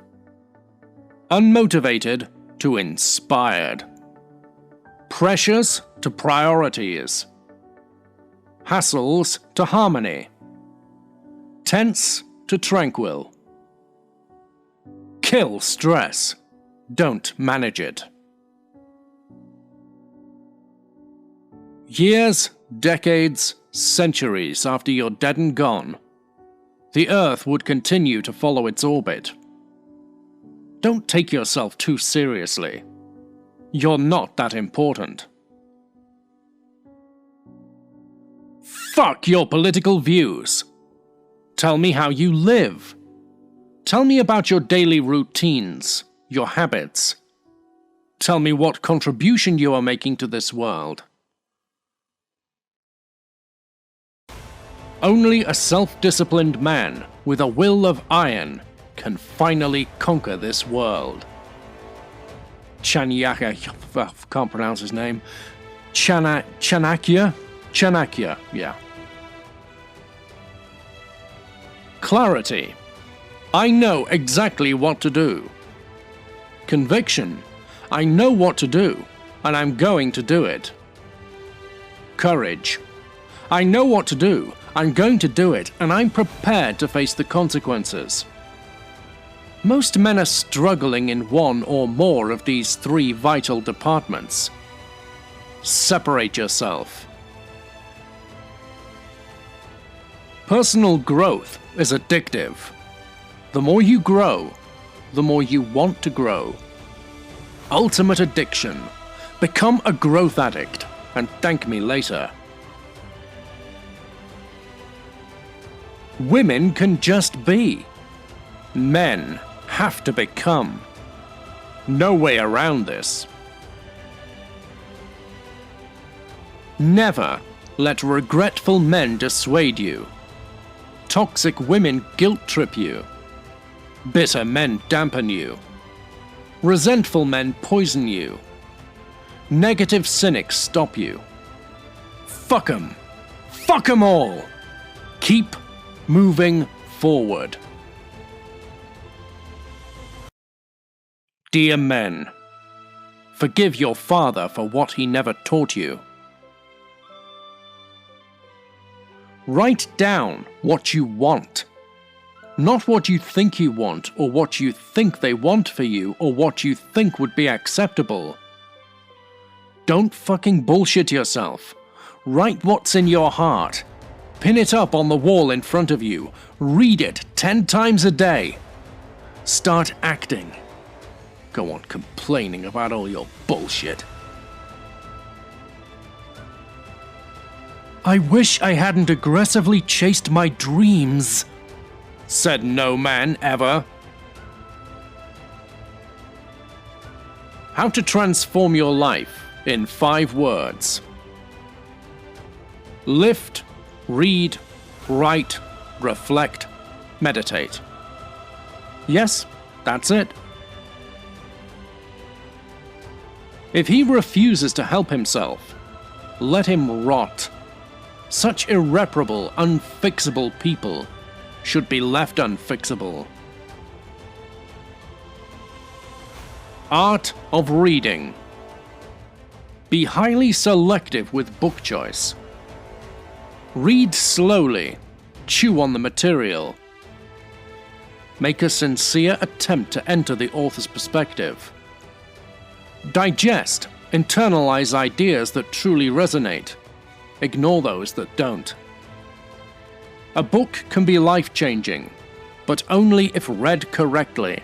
Unmotivated to inspired. Pressures to priorities. Hassles to harmony. Tense to tranquil. Kill stress. Don't manage it. Years, decades, centuries after you're dead and gone, the Earth would continue to follow its orbit. Don't take yourself too seriously. You're not that important. Fuck your political views. Tell me how you live. Tell me about your daily routines, your habits. Tell me what contribution you are making to this world. Only a self-disciplined man with a will of iron can finally conquer this world. Chanakya, can't pronounce his name. Chanakya, yeah. Clarity. I know exactly what to do. Conviction. I know what to do, and I'm going to do it. Courage. I know what to do, I'm going to do it, and I'm prepared to face the consequences. Most men are struggling in one or more of these three vital departments. Separate yourself. Personal growth is addictive. The more you grow, the more you want to grow. Ultimate addiction. Become a growth addict and thank me later. Women can just be. Men have to become. No way around this. Never let regretful men dissuade you. Toxic women guilt-trip you. Bitter men dampen you. Resentful men poison you. Negative cynics stop you. Fuck 'em. Fuck 'em all. Keep moving forward. Dear men, forgive your father for what he never taught you. Write down what you want. Not what you think you want, or what you think they want for you, or what you think would be acceptable. Don't fucking bullshit yourself. Write what's in your heart. Pin it up on the wall in front of you. Read it 10 times a day. Start acting. Go on complaining about all your bullshit. I wish I hadn't aggressively chased my dreams, said no man ever. How to transform your life in 5 words. Lift, read, write, reflect, meditate. Yes, that's it. If he refuses to help himself, let him rot. Such irreparable, unfixable people should be left unfixable. Art of reading. Be highly selective with book choice. Read slowly. Chew on the material. Make a sincere attempt to enter the author's perspective. Digest, internalize ideas that truly resonate. Ignore those that don't. A book can be life-changing, but only if read correctly.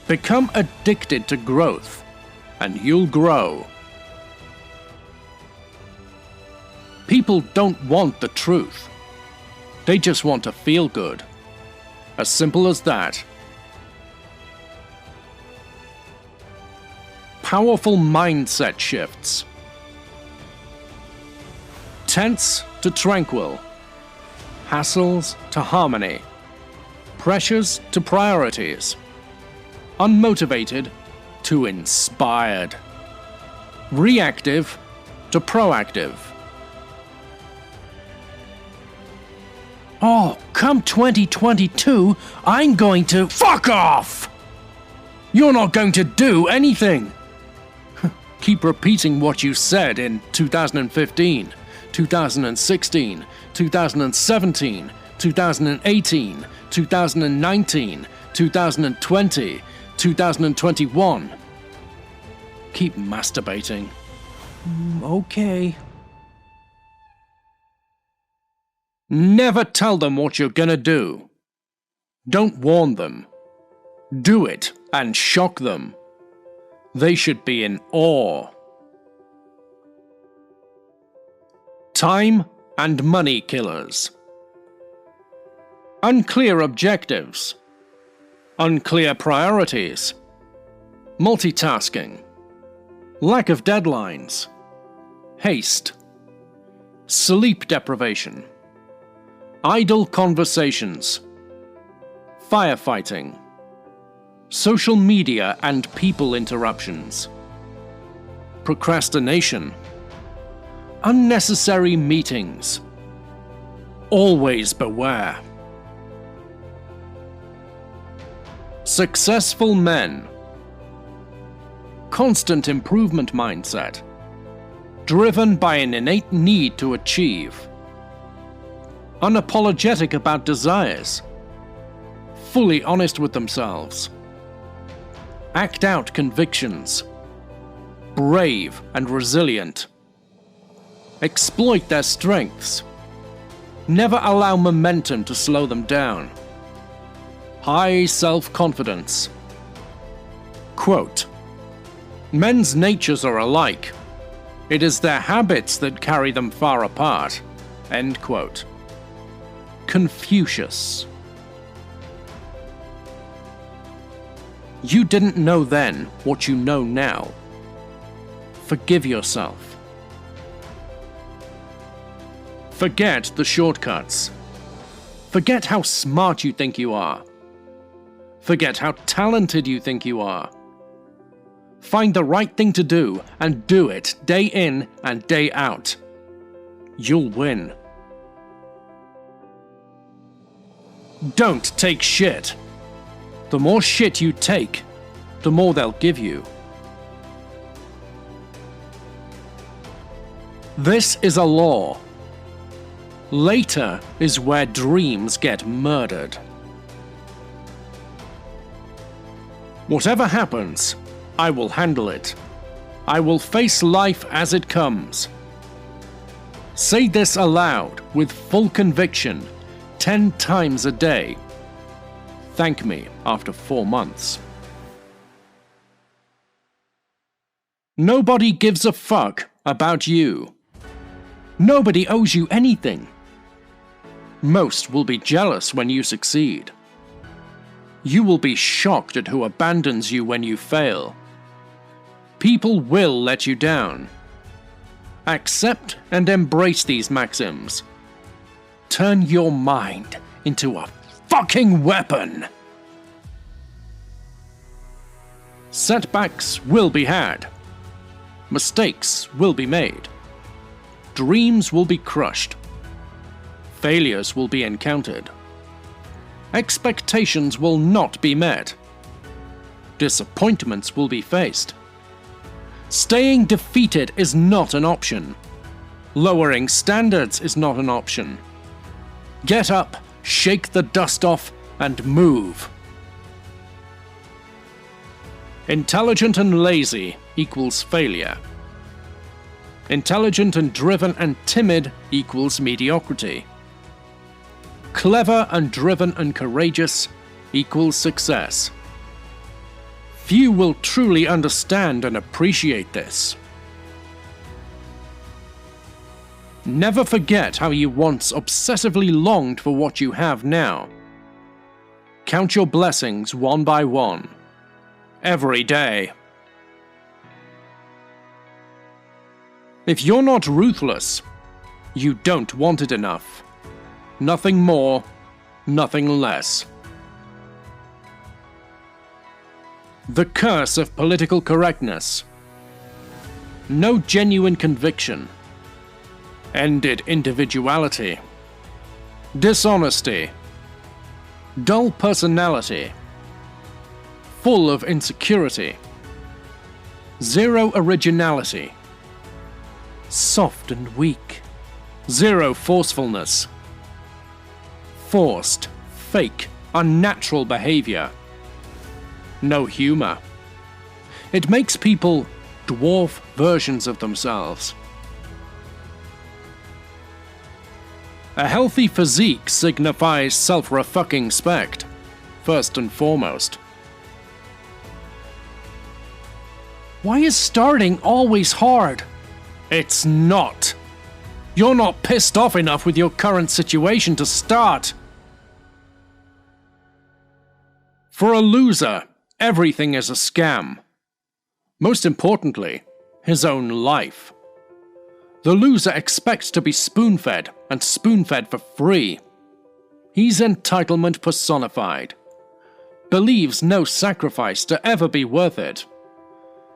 Become addicted to growth, and you'll grow. People don't want the truth. They just want to feel good. As simple as that. Powerful mindset shifts. Tense to tranquil. Hassles to harmony. Pressures to priorities. Unmotivated to inspired. Reactive to proactive. Oh, come 2022, I'm going to fuck off! You're not going to do anything! Keep repeating what you said in 2015, 2016, 2017, 2018, 2019, 2020, 2021. Keep masturbating. Okay. Never tell them what you're gonna do. Don't warn them. Do it and shock them. They should be in awe. Time and money killers. Unclear objectives. Unclear priorities. Multitasking. Lack of deadlines. Haste. Sleep deprivation. Idle conversations. Firefighting. Social media and people interruptions. Procrastination. Unnecessary meetings. Always beware. Successful men. Constant improvement mindset. Driven by an innate need to achieve. Unapologetic about desires. Fully honest with themselves. Act out convictions. Brave and resilient. Exploit their strengths. Never allow momentum to slow them down. High self-confidence. Quote, men's natures are alike. It is their habits that carry them far apart. End quote. Confucius. You didn't know then what you know now. forgive yourself. Forget the shortcuts. Forget how smart you think you are. Forget how talented you think you are. Find the right thing to do and do it day in and day out. You'll win. Don't take shit. The more shit you take, the more they'll give you. This is a law. Later is where dreams get murdered. Whatever happens, I will handle it. I will face life as it comes. Say this aloud with full conviction 10 times a day. Thank me after 4 months. Nobody gives a fuck about you. Nobody owes you anything. Most will be jealous when you succeed. You will be shocked at who abandons you when you fail. People will let you down. Accept and embrace these maxims. Turn your mind into a fucking weapon. Setbacks will be had. Mistakes will be made. Dreams will be crushed. Failures will be encountered. Expectations will not be met. Disappointments will be faced. Staying defeated is not an option. Lowering standards is not an option. Get up, shake the dust off, and move. Intelligent and lazy equals failure. Intelligent and driven and timid equals mediocrity. Clever and driven and courageous equals success. Few will truly understand and appreciate this. Never forget how you once obsessively longed for what you have now. Count your blessings one by one. Every day. If you're not ruthless, you don't want it enough. Nothing more, nothing less. The curse of political correctness. No genuine conviction. Ended individuality. Dishonesty. Dull personality. Full of insecurity. Zero originality. Soft and weak. Zero forcefulness. Forced, fake, unnatural behavior. No humor. It makes people dwarf versions of themselves. A healthy physique signifies self-respect, first and foremost. Why is starting always hard? It's not. You're not pissed off enough with your current situation to start. For a loser, everything is a scam. Most importantly, his own life. The loser expects to be spoon-fed, and spoon-fed for free. He's entitlement personified. Believes no sacrifice to ever be worth it.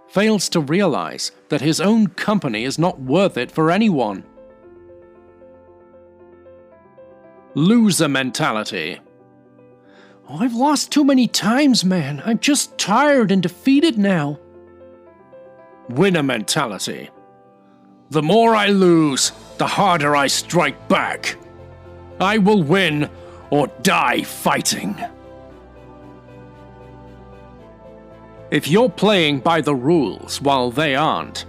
Fails to realize that his own company is not worth it for anyone. Loser mentality. Oh, I've lost too many times, man. I'm just tired and defeated now. Winner mentality. The more I lose, the harder I strike back. I will win or die fighting. If you're playing by the rules while they aren't,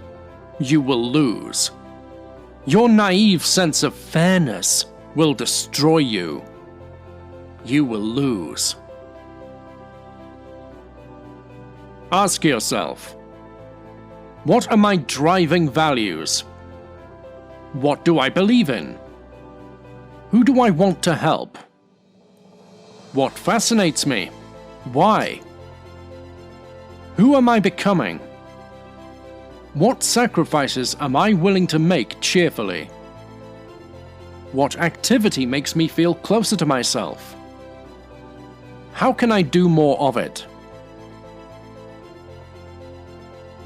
you will lose. Your naive sense of fairness will destroy you. You will lose. Ask yourself, what are my driving values? What do I believe in? Who do I want to help? What fascinates me? Why? Who am I becoming? What sacrifices am I willing to make cheerfully? What activity makes me feel closer to myself? How can I do more of it?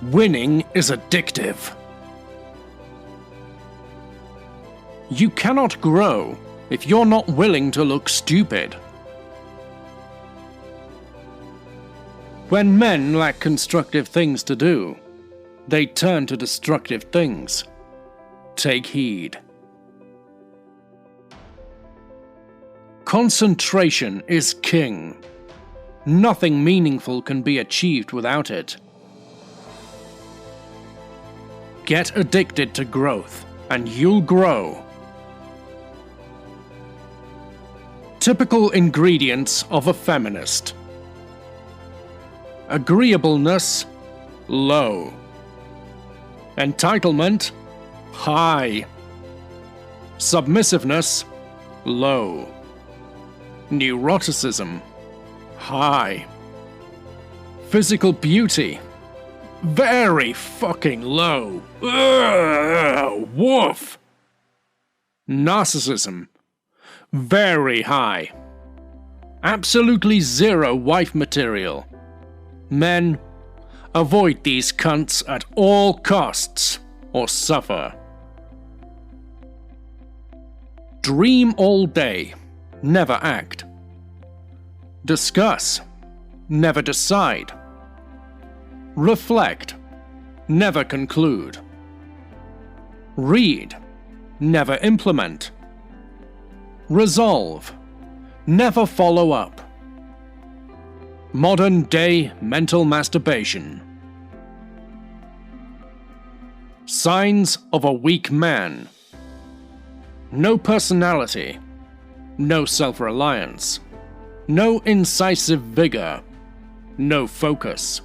Winning is addictive. You cannot grow if you're not willing to look stupid. When men lack constructive things to do, they turn to destructive things. Take heed. Concentration is king. Nothing meaningful can be achieved without it. Get addicted to growth, and you'll grow. Typical ingredients of a feminist: agreeableness, low. Entitlement, high. Submissiveness, low. Neuroticism, high. Physical beauty, very fucking low. Ugh, woof. Narcissism, very high. Absolutely zero wife material. Men, avoid these cunts at all costs, or suffer. Dream all day, never act. Discuss, never decide. Reflect, never conclude. Read, never implement. Resolve, never follow up. Modern-day mental masturbation. Signs of a weak man: no personality, no self-reliance, no incisive vigor, no focus.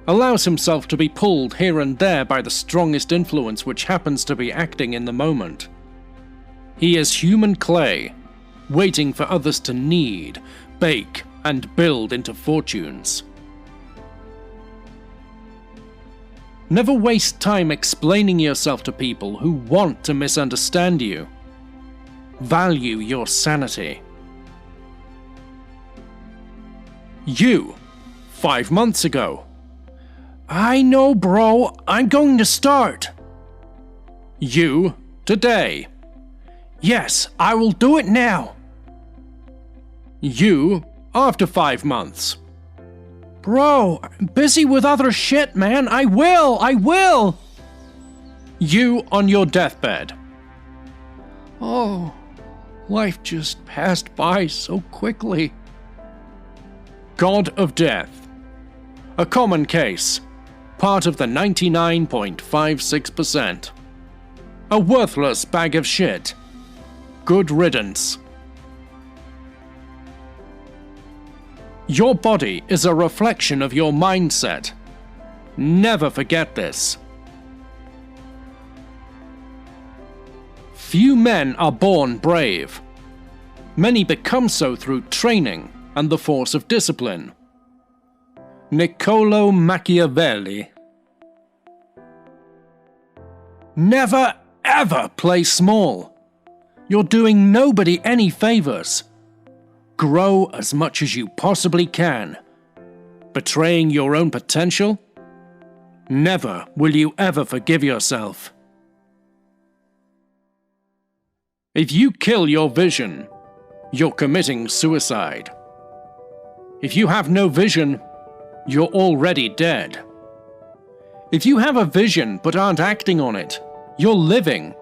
Allows himself to be pulled here and there by the strongest influence which happens to be acting in the moment. He is human clay, waiting for others to knead, bake, and build into fortunes. Never waste time explaining yourself to people who want to misunderstand you. Value your sanity. You, 5 months ago. I know, bro, I'm going to start. You, today. Yes, I will do it now. You, after 5 months. Bro, I'm busy with other shit, man. I will! You on your deathbed. Oh, life just passed by so quickly. God of Death. A common case. Part of the 99.56%. A worthless bag of shit. Good riddance. Your body is a reflection of your mindset. Never forget this. Few men are born brave. Many become so through training and the force of discipline. Niccolo Machiavelli. Never ever play small. You're doing nobody any favors. Grow as much as you possibly can. Betraying your own potential? Never will you ever forgive yourself. If you kill your vision, you're committing suicide. If you have no vision, you're already dead. If you have a vision but aren't acting on it, you're living,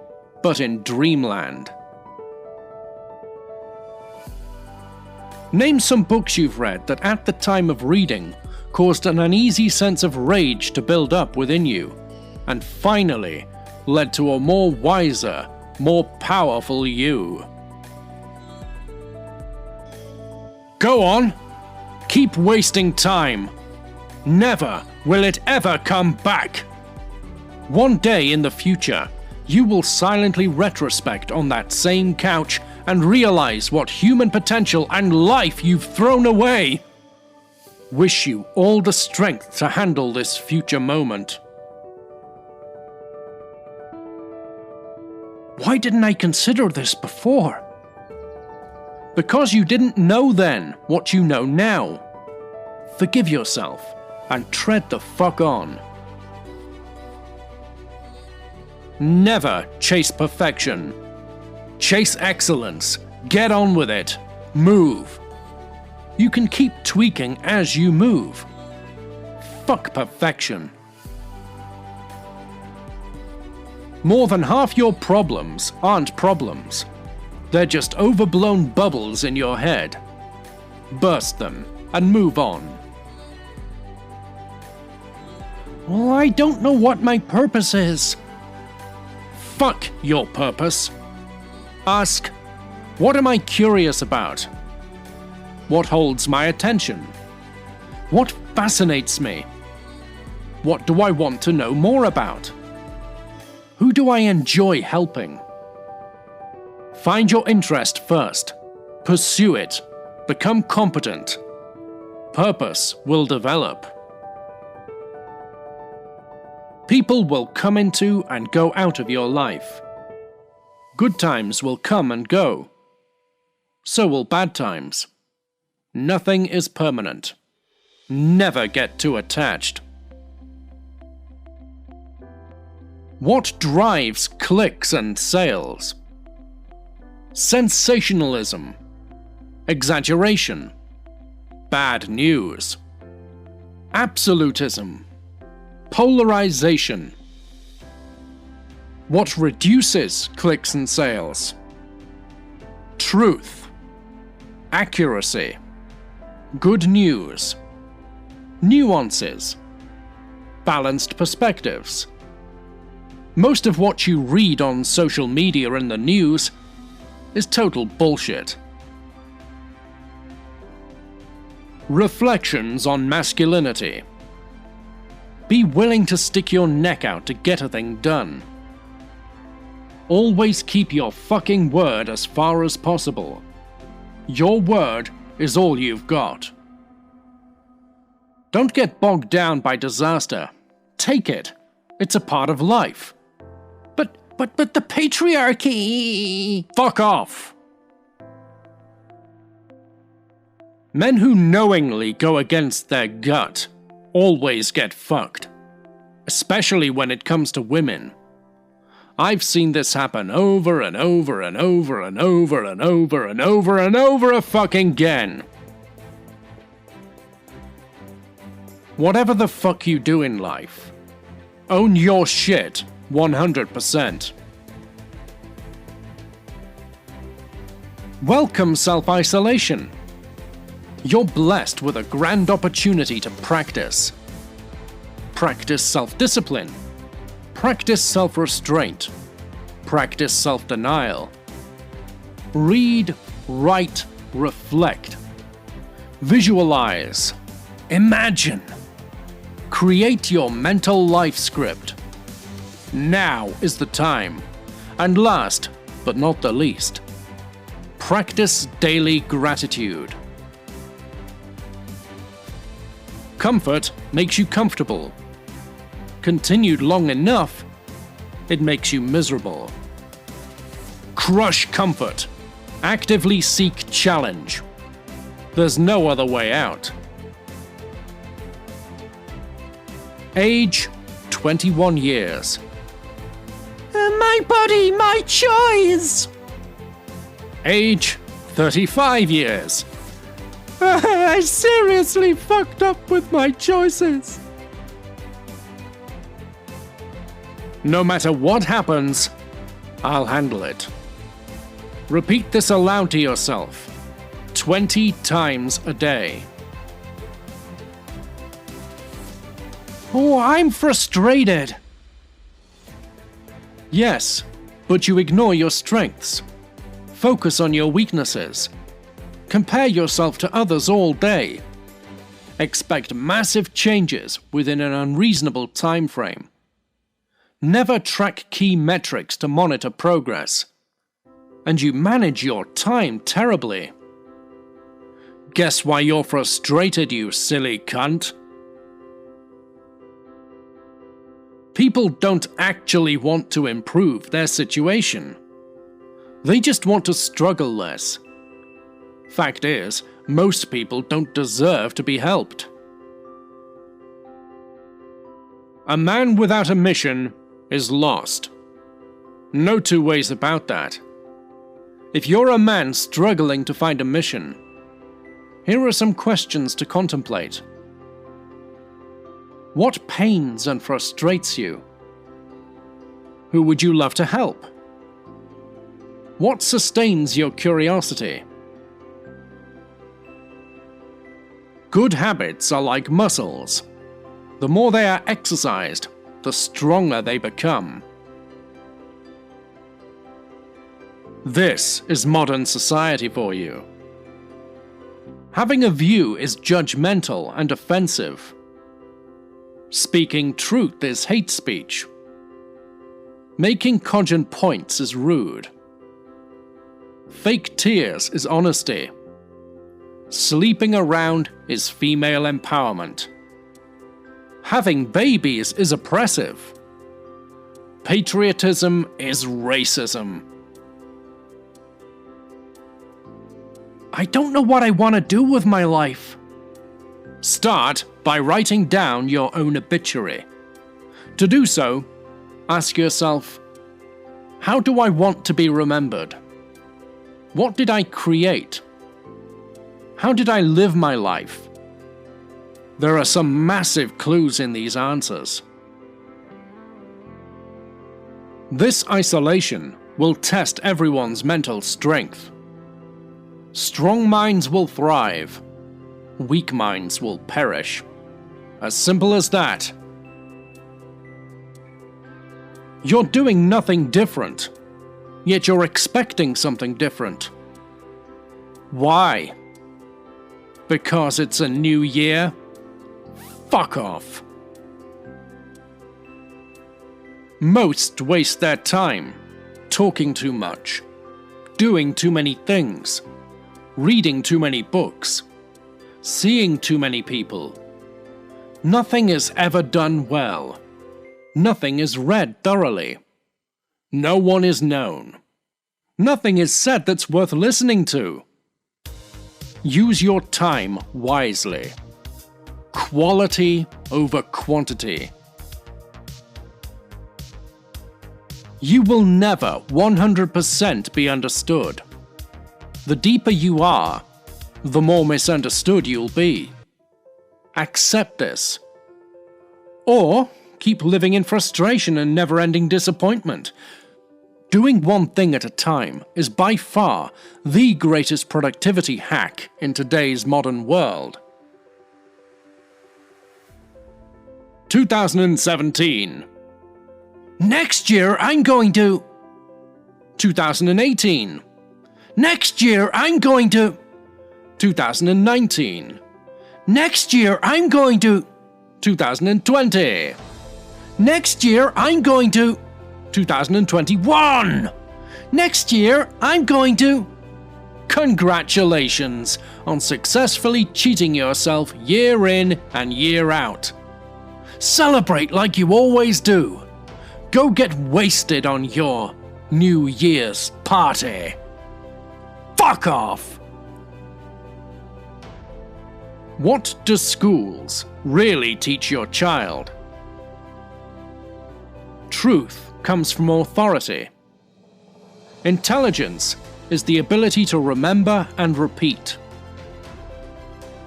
but in dreamland. Name some books you've read that at the time of reading caused an uneasy sense of rage to build up within you, and finally led to a more wiser, more powerful you. Go on! Keep wasting time. Never will it ever come back. One day in the future, you will silently retrospect on that same couch and realize what human potential and life you've thrown away. Wish you all the strength to handle this future moment. Why didn't I consider this before? Because you didn't know then what you know now. Forgive yourself and tread the fuck on. Never chase perfection. Chase excellence. Get on with it. Move. You can keep tweaking as you move. Fuck perfection. More than half your problems aren't problems. They're just overblown bubbles in your head. Burst them and move on. Well, I don't know what my purpose is. Fuck your purpose. Ask, what am I curious about? What holds my attention? What fascinates me? What do I want to know more about? Who do I enjoy helping? Find your interest first. Pursue it. Become competent. Purpose will develop. People will come into and go out of your life. Good times will come and go. So will bad times. Nothing is permanent. Never get too attached. What drives clicks and sales? Sensationalism, exaggeration, bad news, absolutism, polarization. What reduces clicks and sales? Truth, accuracy, good news, nuances, balanced perspectives. Most of what you read on social media and the news is total bullshit. Reflections on masculinity. Be willing to stick your neck out to get a thing done. Always keep your fucking word as far as possible. Your word is all you've got. Don't get bogged down by disaster. Take it. It's a part of life. But the patriarchy... Fuck off! Men who knowingly go against their gut always get fucked. Especially when it comes to women. I've seen this happen over and over and over and over and over and over and over a fucking again. Whatever the fuck you do in life, own your shit 100%. Welcome self-isolation. You're blessed with a grand opportunity to practice. Practice self-discipline. Practice self-restraint. Practice self-denial. Read, write, reflect. Visualize. Imagine. Create your mental life script. Now is the time. And last, but not the least, practice daily gratitude. Comfort makes you comfortable. Continued long enough, it makes you miserable. Crush comfort. Actively seek challenge. There's no other way out. Age 21 years. My body, my choice! Age 35 years. I seriously fucked up with my choices. No matter what happens, I'll handle it. Repeat this aloud to yourself 20 times a day. Oh, I'm frustrated. Yes, but you ignore your strengths. Focus on your weaknesses. Compare yourself to others all day. Expect massive changes within an unreasonable time frame. Never track key metrics to monitor progress. And you manage your time terribly. Guess why you're frustrated, you silly cunt? People don't actually want to improve their situation. They just want to struggle less. Fact is, most people don't deserve to be helped. A man without a mission is lost. No two ways about that. If you're a man struggling to find a mission, here are some questions to contemplate. What pains and frustrates you? Who would you love to help? What sustains your curiosity? Good habits are like muscles. The more they are exercised, the stronger they become. This is modern society for you. Having a view is judgmental and offensive. Speaking truth is hate speech. Making cogent points is rude. Fake tears is honesty. Sleeping around is female empowerment. Having babies is oppressive. Patriotism is racism. I don't know what I want to do with my life. Start by writing down your own obituary. To do so, ask yourself, how do I want to be remembered? What did I create? How did I live my life? There are some massive clues in these answers. This isolation will test everyone's mental strength. Strong minds will thrive. Weak minds will perish. As simple as that. You're doing nothing different, yet you're expecting something different. Why? Because it's a new year? Fuck off. Most waste their time talking too much, doing too many things, reading too many books, seeing too many people. Nothing is ever done well. Nothing is read thoroughly. No one is known. Nothing is said that's worth listening to. Use your time wisely. Quality over quantity. You will never 100% be understood. The deeper you are, the more misunderstood you'll be. Accept this. Or keep living in frustration and never-ending disappointment. Doing one thing at a time is by far the greatest productivity hack in today's modern world. 2017. Next year I'm going to... 2018. Next year I'm going to... 2019. Next year I'm going to... 2020. Next year I'm going to... 2021. Next year I'm going to... Congratulations on successfully cheating yourself year in and year out. Celebrate like you always do. Go get wasted on your New Year's party. Fuck off! What do schools really teach your child? Truth comes from authority. Intelligence is the ability to remember and repeat.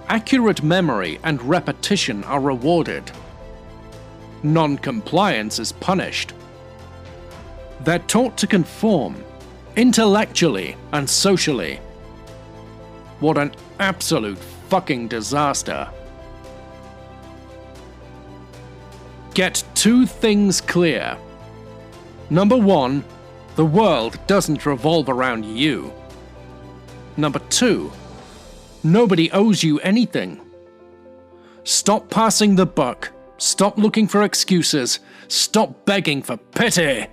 Accurate memory and repetition are rewarded. Non-compliance is punished. They're taught to conform, intellectually and socially. What an absolute fucking disaster. Get two things clear. Number one, the world doesn't revolve around you. Number two, nobody owes you anything. Stop passing the buck. Stop looking for excuses. Stop begging for pity.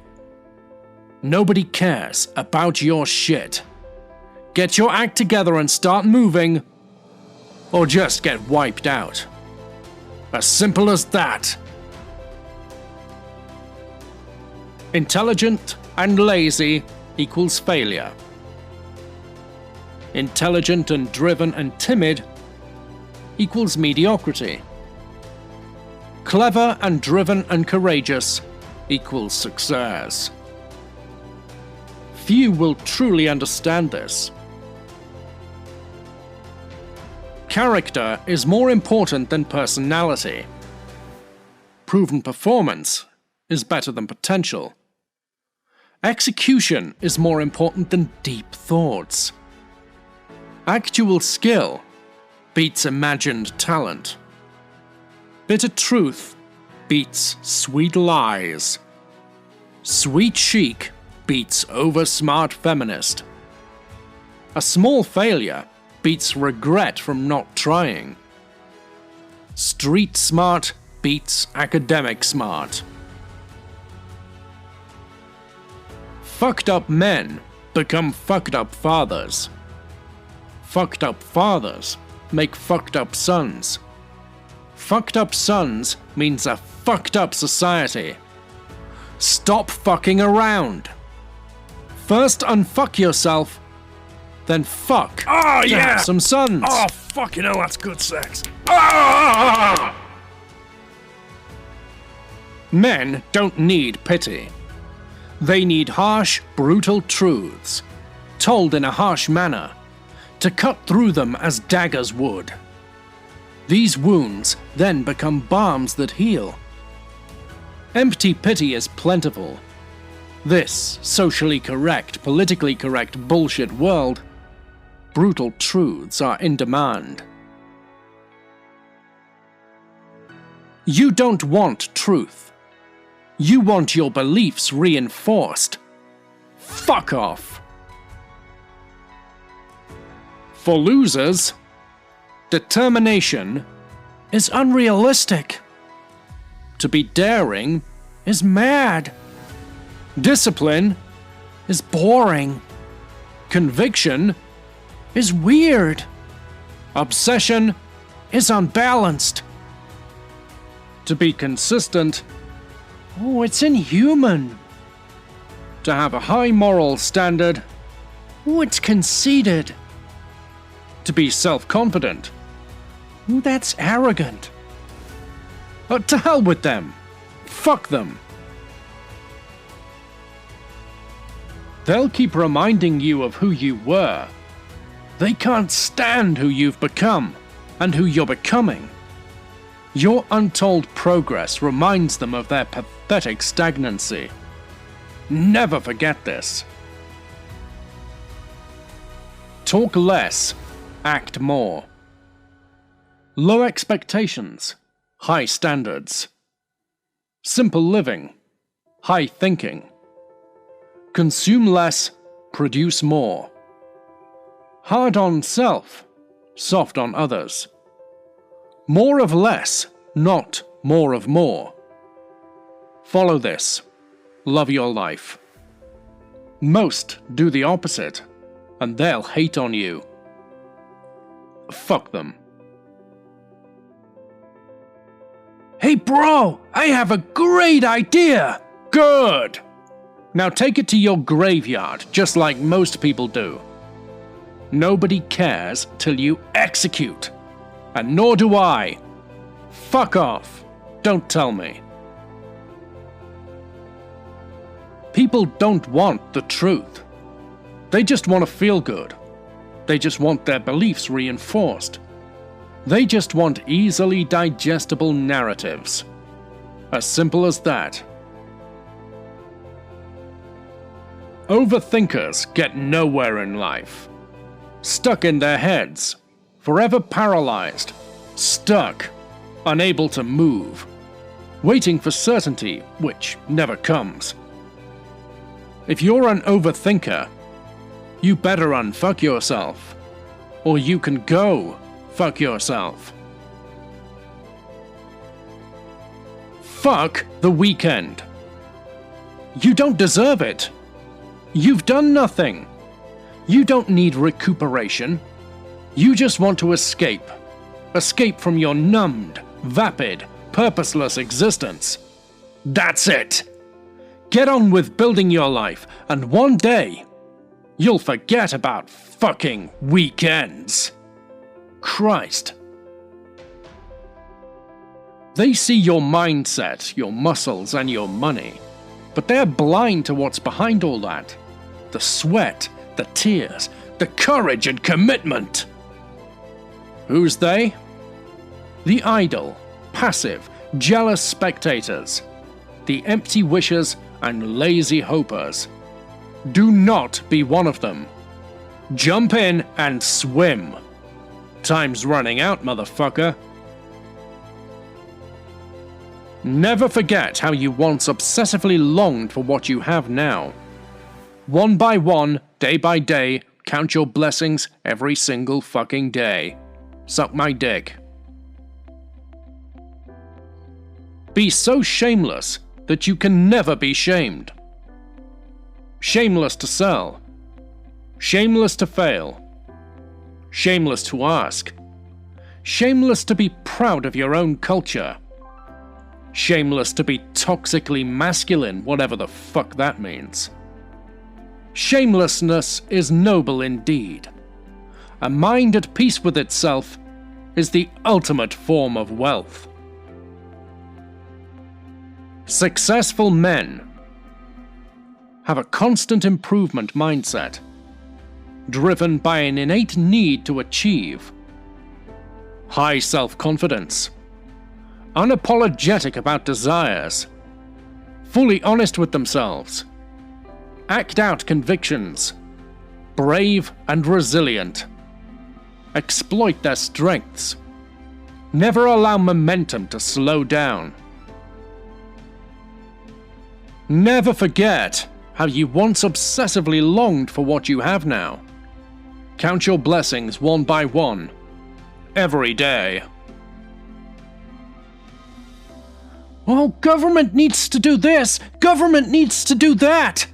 Nobody cares about your shit. Get your act together and start moving, or just get wiped out. As simple as that. Intelligent and lazy equals failure. Intelligent and driven and timid equals mediocrity. Clever and driven and courageous equals success. Few will truly understand this. Character is more important than personality. Proven performance is better than potential. Execution is more important than deep thoughts. Actual skill beats imagined talent. Bitter truth beats sweet lies. Sweet chic beats over-smart feminist. A small failure beats regret from not trying. Street smart beats academic smart. Fucked up men become fucked up fathers. Fucked up fathers make fucked up sons. Fucked up sons means a fucked up society. Stop fucking around. First unfuck yourself, then fuck to have some sons.
Oh, fucking hell, that's good sex. Ah!
Men don't need pity. They need harsh, brutal truths, told in a harsh manner, to cut through them as daggers would. These wounds then become balms that heal. Empty pity is plentiful. This socially correct, politically correct bullshit world, brutal truths are in demand. You don't want truth. You want your beliefs reinforced. Fuck off. For losers, determination is unrealistic. To be daring is mad. Discipline is boring. Conviction is weird. Obsession is unbalanced. To be consistent, oh, it's inhuman. To have a high moral standard, oh, it's conceited. To be self-confident, oh, that's arrogant. But to hell with them. Fuck them. They'll keep reminding you of who you were. They can't stand who you've become and who you're becoming. Your untold progress reminds them of their pathetic stagnancy. Never forget this. Talk less, act more. Low expectations, high standards. Simple living, high thinking. Consume less, produce more. Hard on self, soft on others. More of less, not more of more. Follow this. Love your life. Most do the opposite, and they'll hate on you. Fuck them. Hey bro, I have a great idea! Good! Now take it to your graveyard, just like most people do. Nobody cares till you execute. And nor do I. Fuck off. Don't tell me. People don't want the truth. They just want to feel good. They just want their beliefs reinforced. They just want easily digestible narratives. As simple as that. Overthinkers get nowhere in life. Stuck in their heads, forever paralyzed, stuck, unable to move, waiting for certainty, which never comes. If you're an overthinker, you better unfuck yourself, or you can go fuck yourself. Fuck the weekend. You don't deserve it. You've done nothing. You don't need recuperation. You just want to escape. Escape from your numbed, vapid, purposeless existence. That's it. Get on with building your life, and one day, you'll forget about fucking weekends. Christ. They see your mindset, your muscles, and your money, but they're blind to what's behind all that. The sweat, the tears, the courage and commitment. Who's they? The idle, passive, jealous spectators. The empty wishers and lazy hopers. Do not be one of them. Jump in and swim. Time's running out, motherfucker. Never forget how you once obsessively longed for what you have now. One by one, day by day, count your blessings every single fucking day. Suck my dick. Be so shameless that you can never be shamed. Shameless to sell. Shameless to fail. Shameless to ask. Shameless to be proud of your own culture. Shameless to be toxically masculine, whatever the fuck that means. Shamelessness is noble indeed. A mind at peace with itself is the ultimate form of wealth. Successful men have a constant improvement mindset, driven by an innate need to achieve. High self-confidence, unapologetic about desires, fully honest with themselves, act out convictions, brave and resilient, exploit their strengths, never allow momentum to slow down. Never forget how you once obsessively longed for what you have now. Count your blessings one by one, every day. Oh, government needs to do this, government needs to do that!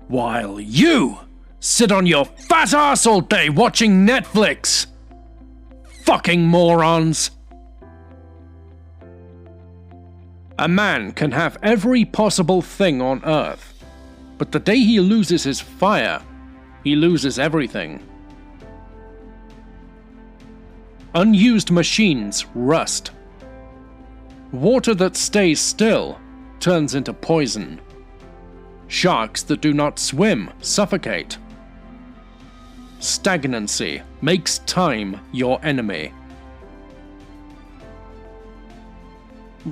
While you sit on your fat ass all day watching Netflix. Fucking morons. A man can have every possible thing on earth, but the day he loses his fire, he loses everything. Unused machines rust. Water that stays still turns into poison. Sharks that do not swim suffocate. Stagnancy makes time your enemy.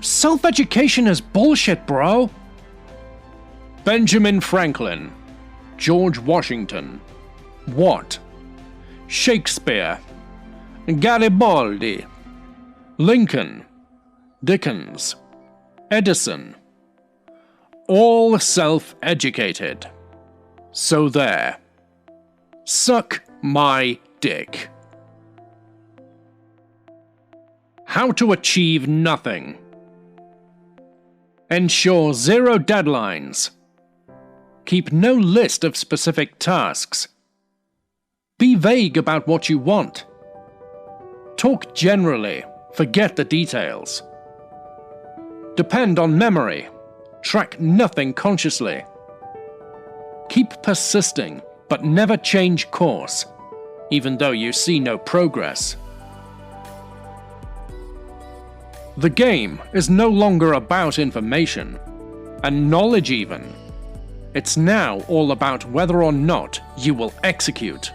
Self-education is bullshit, bro. Benjamin Franklin, George Washington, Watt, Shakespeare, Garibaldi, Lincoln, Dickens, Edison, all self-educated. So there. Suck my dick. How to achieve nothing. Ensure zero deadlines. Keep no list of specific tasks. Be vague about what you want. Talk generally, forget the details. Depend on memory. Track nothing consciously. Keep persisting, but never change course, even though you see no progress. The game is no longer about information, and knowledge even. It's now all about whether or not you will execute,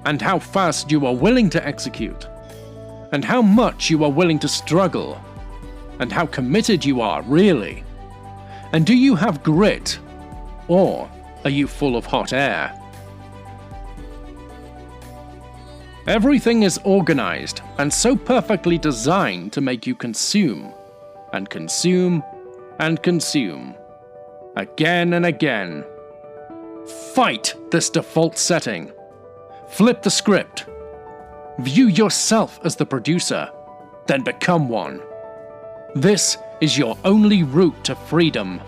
and how fast you are willing to execute, and how much you are willing to struggle, and how committed you are really. And do you have grit, or are you full of hot air? Everything is organized and so perfectly designed to make you consume, and consume, and consume, again and again. Fight this default setting. Flip the script. View yourself as the producer, then become one. This is your only route to freedom.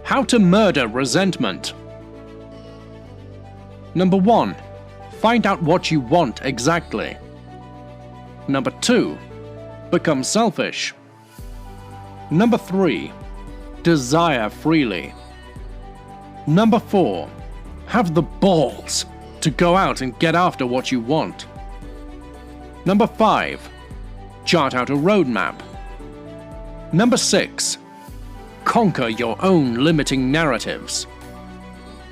How to murder resentment. Number 1. Find out what you want exactly. Number 2. Become selfish. Number 3. Desire freely. Number 4. Have the balls to go out and get after what you want. Number 5. Chart out a roadmap. Number 6. Conquer your own limiting narratives.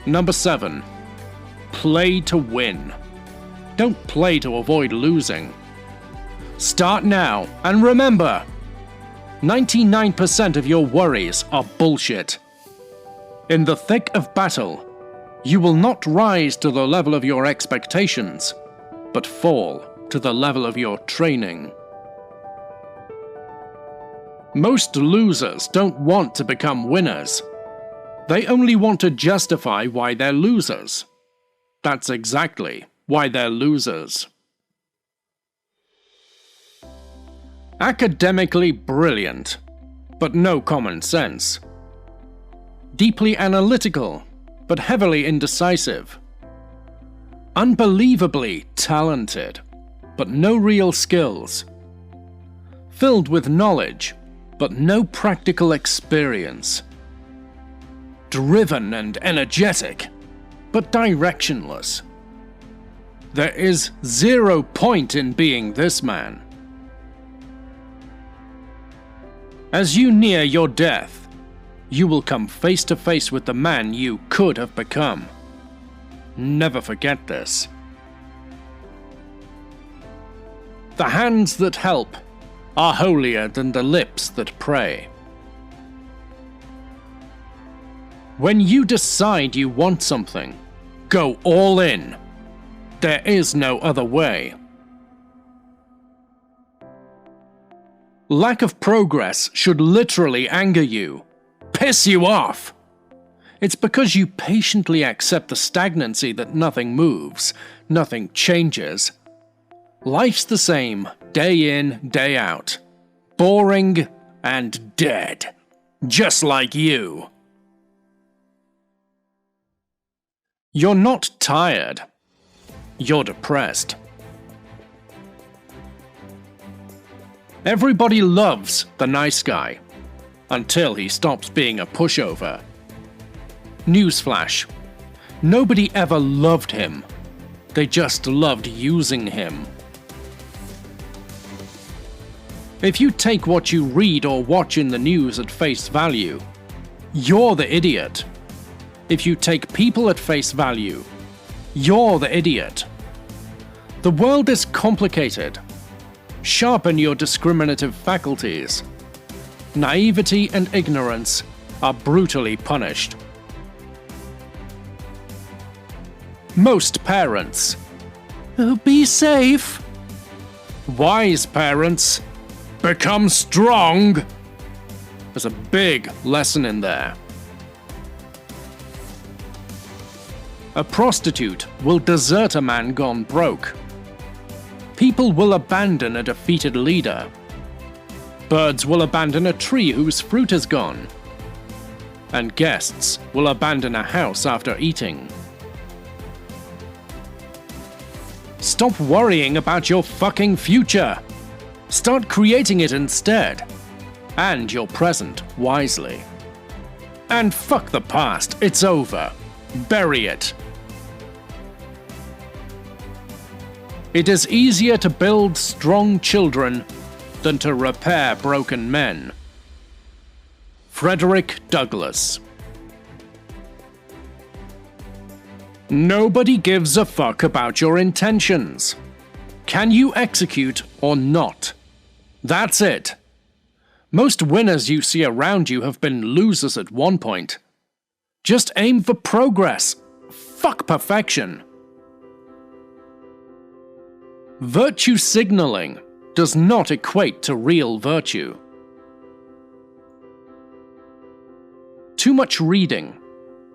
Number 7. Play to win. Don't play to avoid losing. Start now, and remember, 99% of your worries are bullshit. In the thick of battle, you will not rise to the level of your expectations, but fall to the level of your training. Most losers don't want to become winners. They only want to justify why they're losers. That's exactly why they're losers. Academically brilliant, but no common sense. Deeply analytical, but heavily indecisive. Unbelievably talented, but no real skills. Filled with knowledge, but no practical experience. Driven and energetic, but directionless. There is 0 point in being this man. As you near your death, you will come face to face with the man you could have become. Never forget this. The hands that help are holier than the lips that pray. When you decide you want something, go all in. There is no other way. Lack of progress should literally anger you, piss you off. It's because you patiently accept the stagnancy that nothing moves, nothing changes. Life's the same, day in, day out. Boring and dead. Just like you. You're not tired. You're depressed. Everybody loves the nice guy, until he stops being a pushover. Newsflash. Nobody ever loved him. They just loved using him. If you take what you read or watch in the news at face value, you're the idiot. If you take people at face value, you're the idiot. The world is complicated. Sharpen your discriminative faculties. Naivety and ignorance are brutally punished. Most parents. Be safe. Wise parents. Become strong. There's a big lesson in there. A prostitute will desert a man gone broke. People will abandon a defeated leader. Birds will abandon a tree whose fruit is gone. And guests will abandon a house after eating. Stop worrying about your fucking future. Start creating it instead. And your present wisely. And fuck the past, it's over. Bury it. It is easier to build strong children than to repair broken men. Frederick Douglass. Nobody gives a fuck about your intentions. Can you execute or not? That's it. Most winners you see around you have been losers at one point. Just aim for progress. Fuck perfection. Virtue signaling does not equate to real virtue. Too much reading,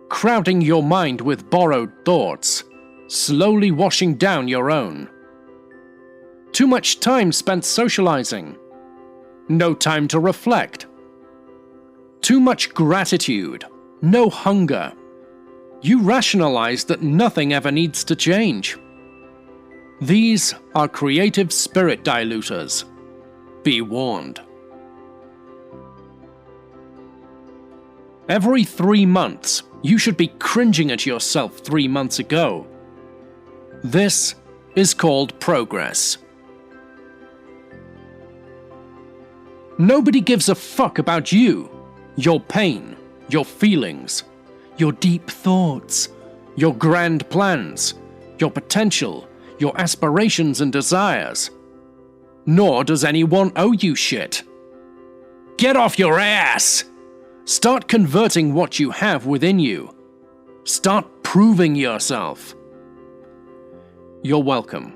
crowding your mind with borrowed thoughts, slowly washing down your own. Too much time spent socializing, no time to reflect. Too much gratitude, no hunger. You rationalize that nothing ever needs to change. These are creative spirit diluters. Be warned. Every 3 months, you should be cringing at yourself 3 months ago. This is called progress. Nobody gives a fuck about you, your pain, your feelings, your deep thoughts, your grand plans, your potential, your aspirations and desires. Nor does anyone owe you shit. Get off your ass! Start converting what you have within you. Start proving yourself. You're welcome.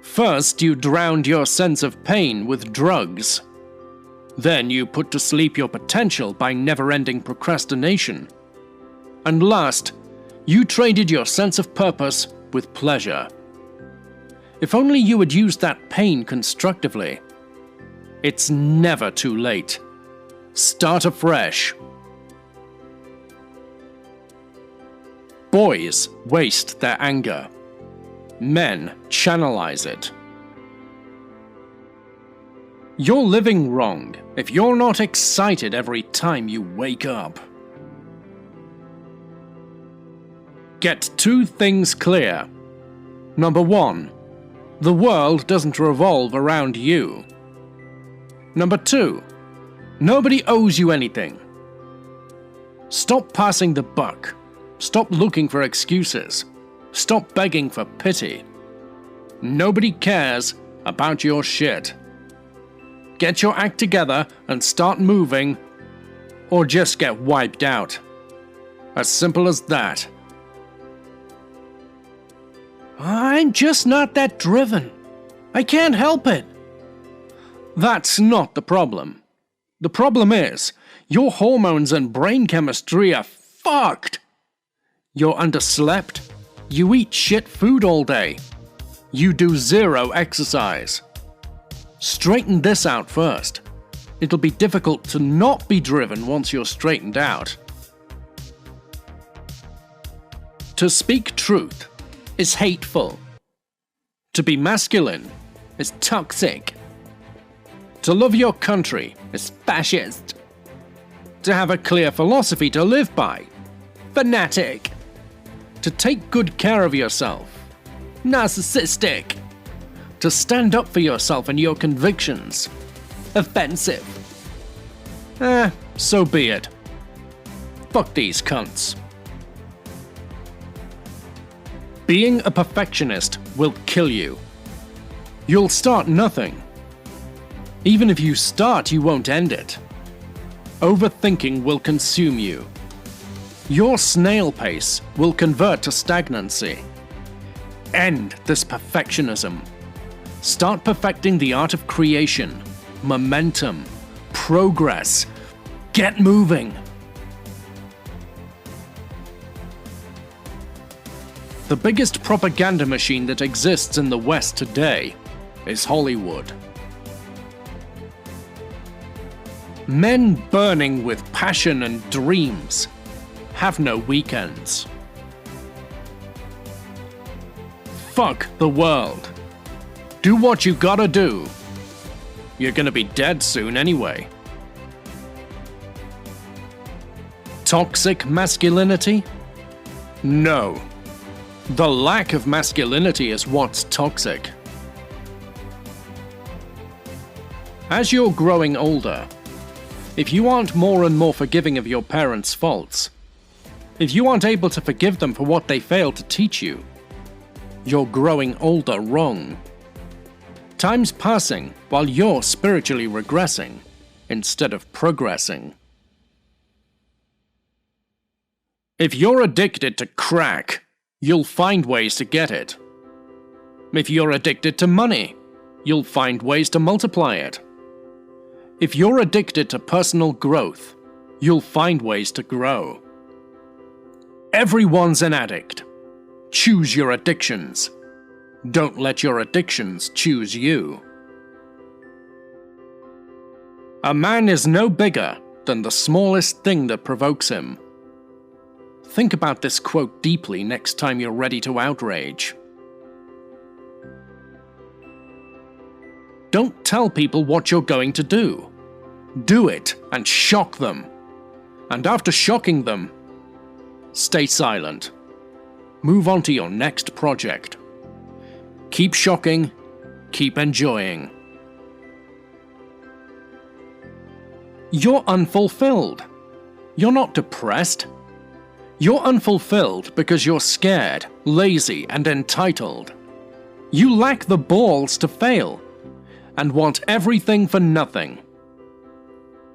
First, you drowned your sense of pain with drugs. Then you put to sleep your potential by never-ending procrastination. And last, you traded your sense of purpose with pleasure. If only you had used that pain constructively. It's never too late. Start afresh. Boys waste their anger. Men channelize it. You're living wrong if you're not excited every time you wake up. Get 2 things clear. Number 1, the world doesn't revolve around you. Number 2, nobody owes you anything. Stop passing the buck. Stop looking for excuses. Stop begging for pity. Nobody cares about your shit. Get your act together and start moving, or just get wiped out. As simple as that. I'm just not that driven. I can't help it. That's not the problem. The problem is, your hormones and brain chemistry are fucked. You're underslept. You eat shit food all day. You do 0 exercise. Straighten this out first. It'll be difficult to not be driven once you're straightened out. To speak truth is hateful. To be masculine is toxic. To love your country is fascist. To have a clear philosophy to live by, fanatic. To take good care of yourself, narcissistic. To stand up for yourself and your convictions, offensive. So be it. Fuck these cunts. Being a perfectionist will kill you. You'll start nothing. Even if you start, you won't end it. Overthinking will consume you. Your snail pace will convert to stagnancy. End this perfectionism. Start perfecting the art of creation, momentum, progress. Get moving. The biggest propaganda machine that exists in the West today is Hollywood. Men burning with passion and dreams have no weekends. Fuck the world. Do what you gotta do. You're gonna be dead soon anyway. Toxic masculinity? No. The lack of masculinity is what's toxic. As you're growing older, if you aren't more and more forgiving of your parents' faults, if you aren't able to forgive them for what they failed to teach you, you're growing older wrong. Time's passing while you're spiritually regressing instead of progressing. If you're addicted to crack, you'll find ways to get it. If you're addicted to money, you'll find ways to multiply it. If you're addicted to personal growth, you'll find ways to grow. Everyone's an addict. Choose your addictions. Don't let your addictions choose you. A man is no bigger than the smallest thing that provokes him. Think about this quote deeply next time you're ready to outrage. Don't tell people what you're going to do. Do it and shock them. And after shocking them, stay silent. Move on to your next project. Keep shocking, keep enjoying. You're unfulfilled. You're not depressed. You're unfulfilled because you're scared, lazy, and entitled. You lack the balls to fail and want everything for nothing.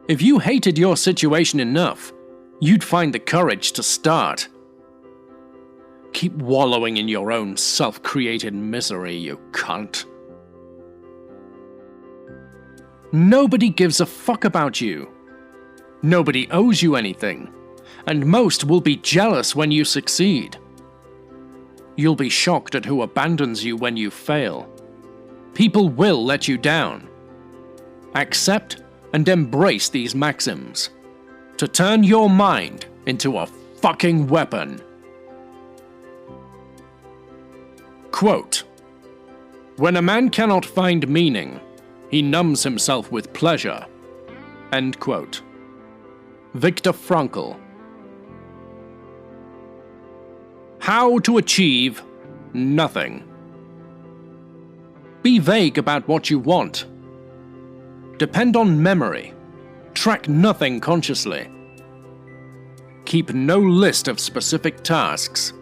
If you hated your situation enough, you'd find the courage to start. Keep wallowing in your own self-created misery, you cunt. Nobody gives a fuck about you. Nobody owes you anything, and most will be jealous when you succeed. You'll be shocked at who abandons you when you fail. People will let you down. Accept and embrace these maxims to turn your mind into a fucking weapon. Quote, "When a man cannot find meaning, he numbs himself with pleasure." End quote. Viktor Frankl. How to achieve nothing. Be vague about what you want. Depend on memory. Track nothing consciously. Keep no list of specific tasks.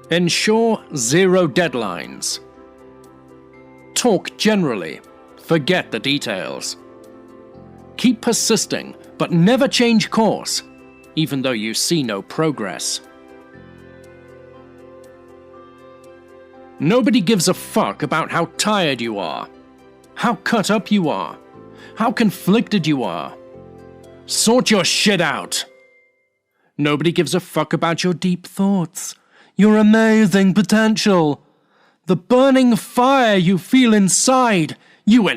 Ensure zero deadlines. Talk generally. Forget the details. Keep persisting, but never change course, even though you see no progress. Nobody gives a fuck about how tired you are, how cut up you are, how conflicted you are. Sort your shit out. Nobody gives a fuck about your deep thoughts, your amazing potential, the burning fire you feel inside, you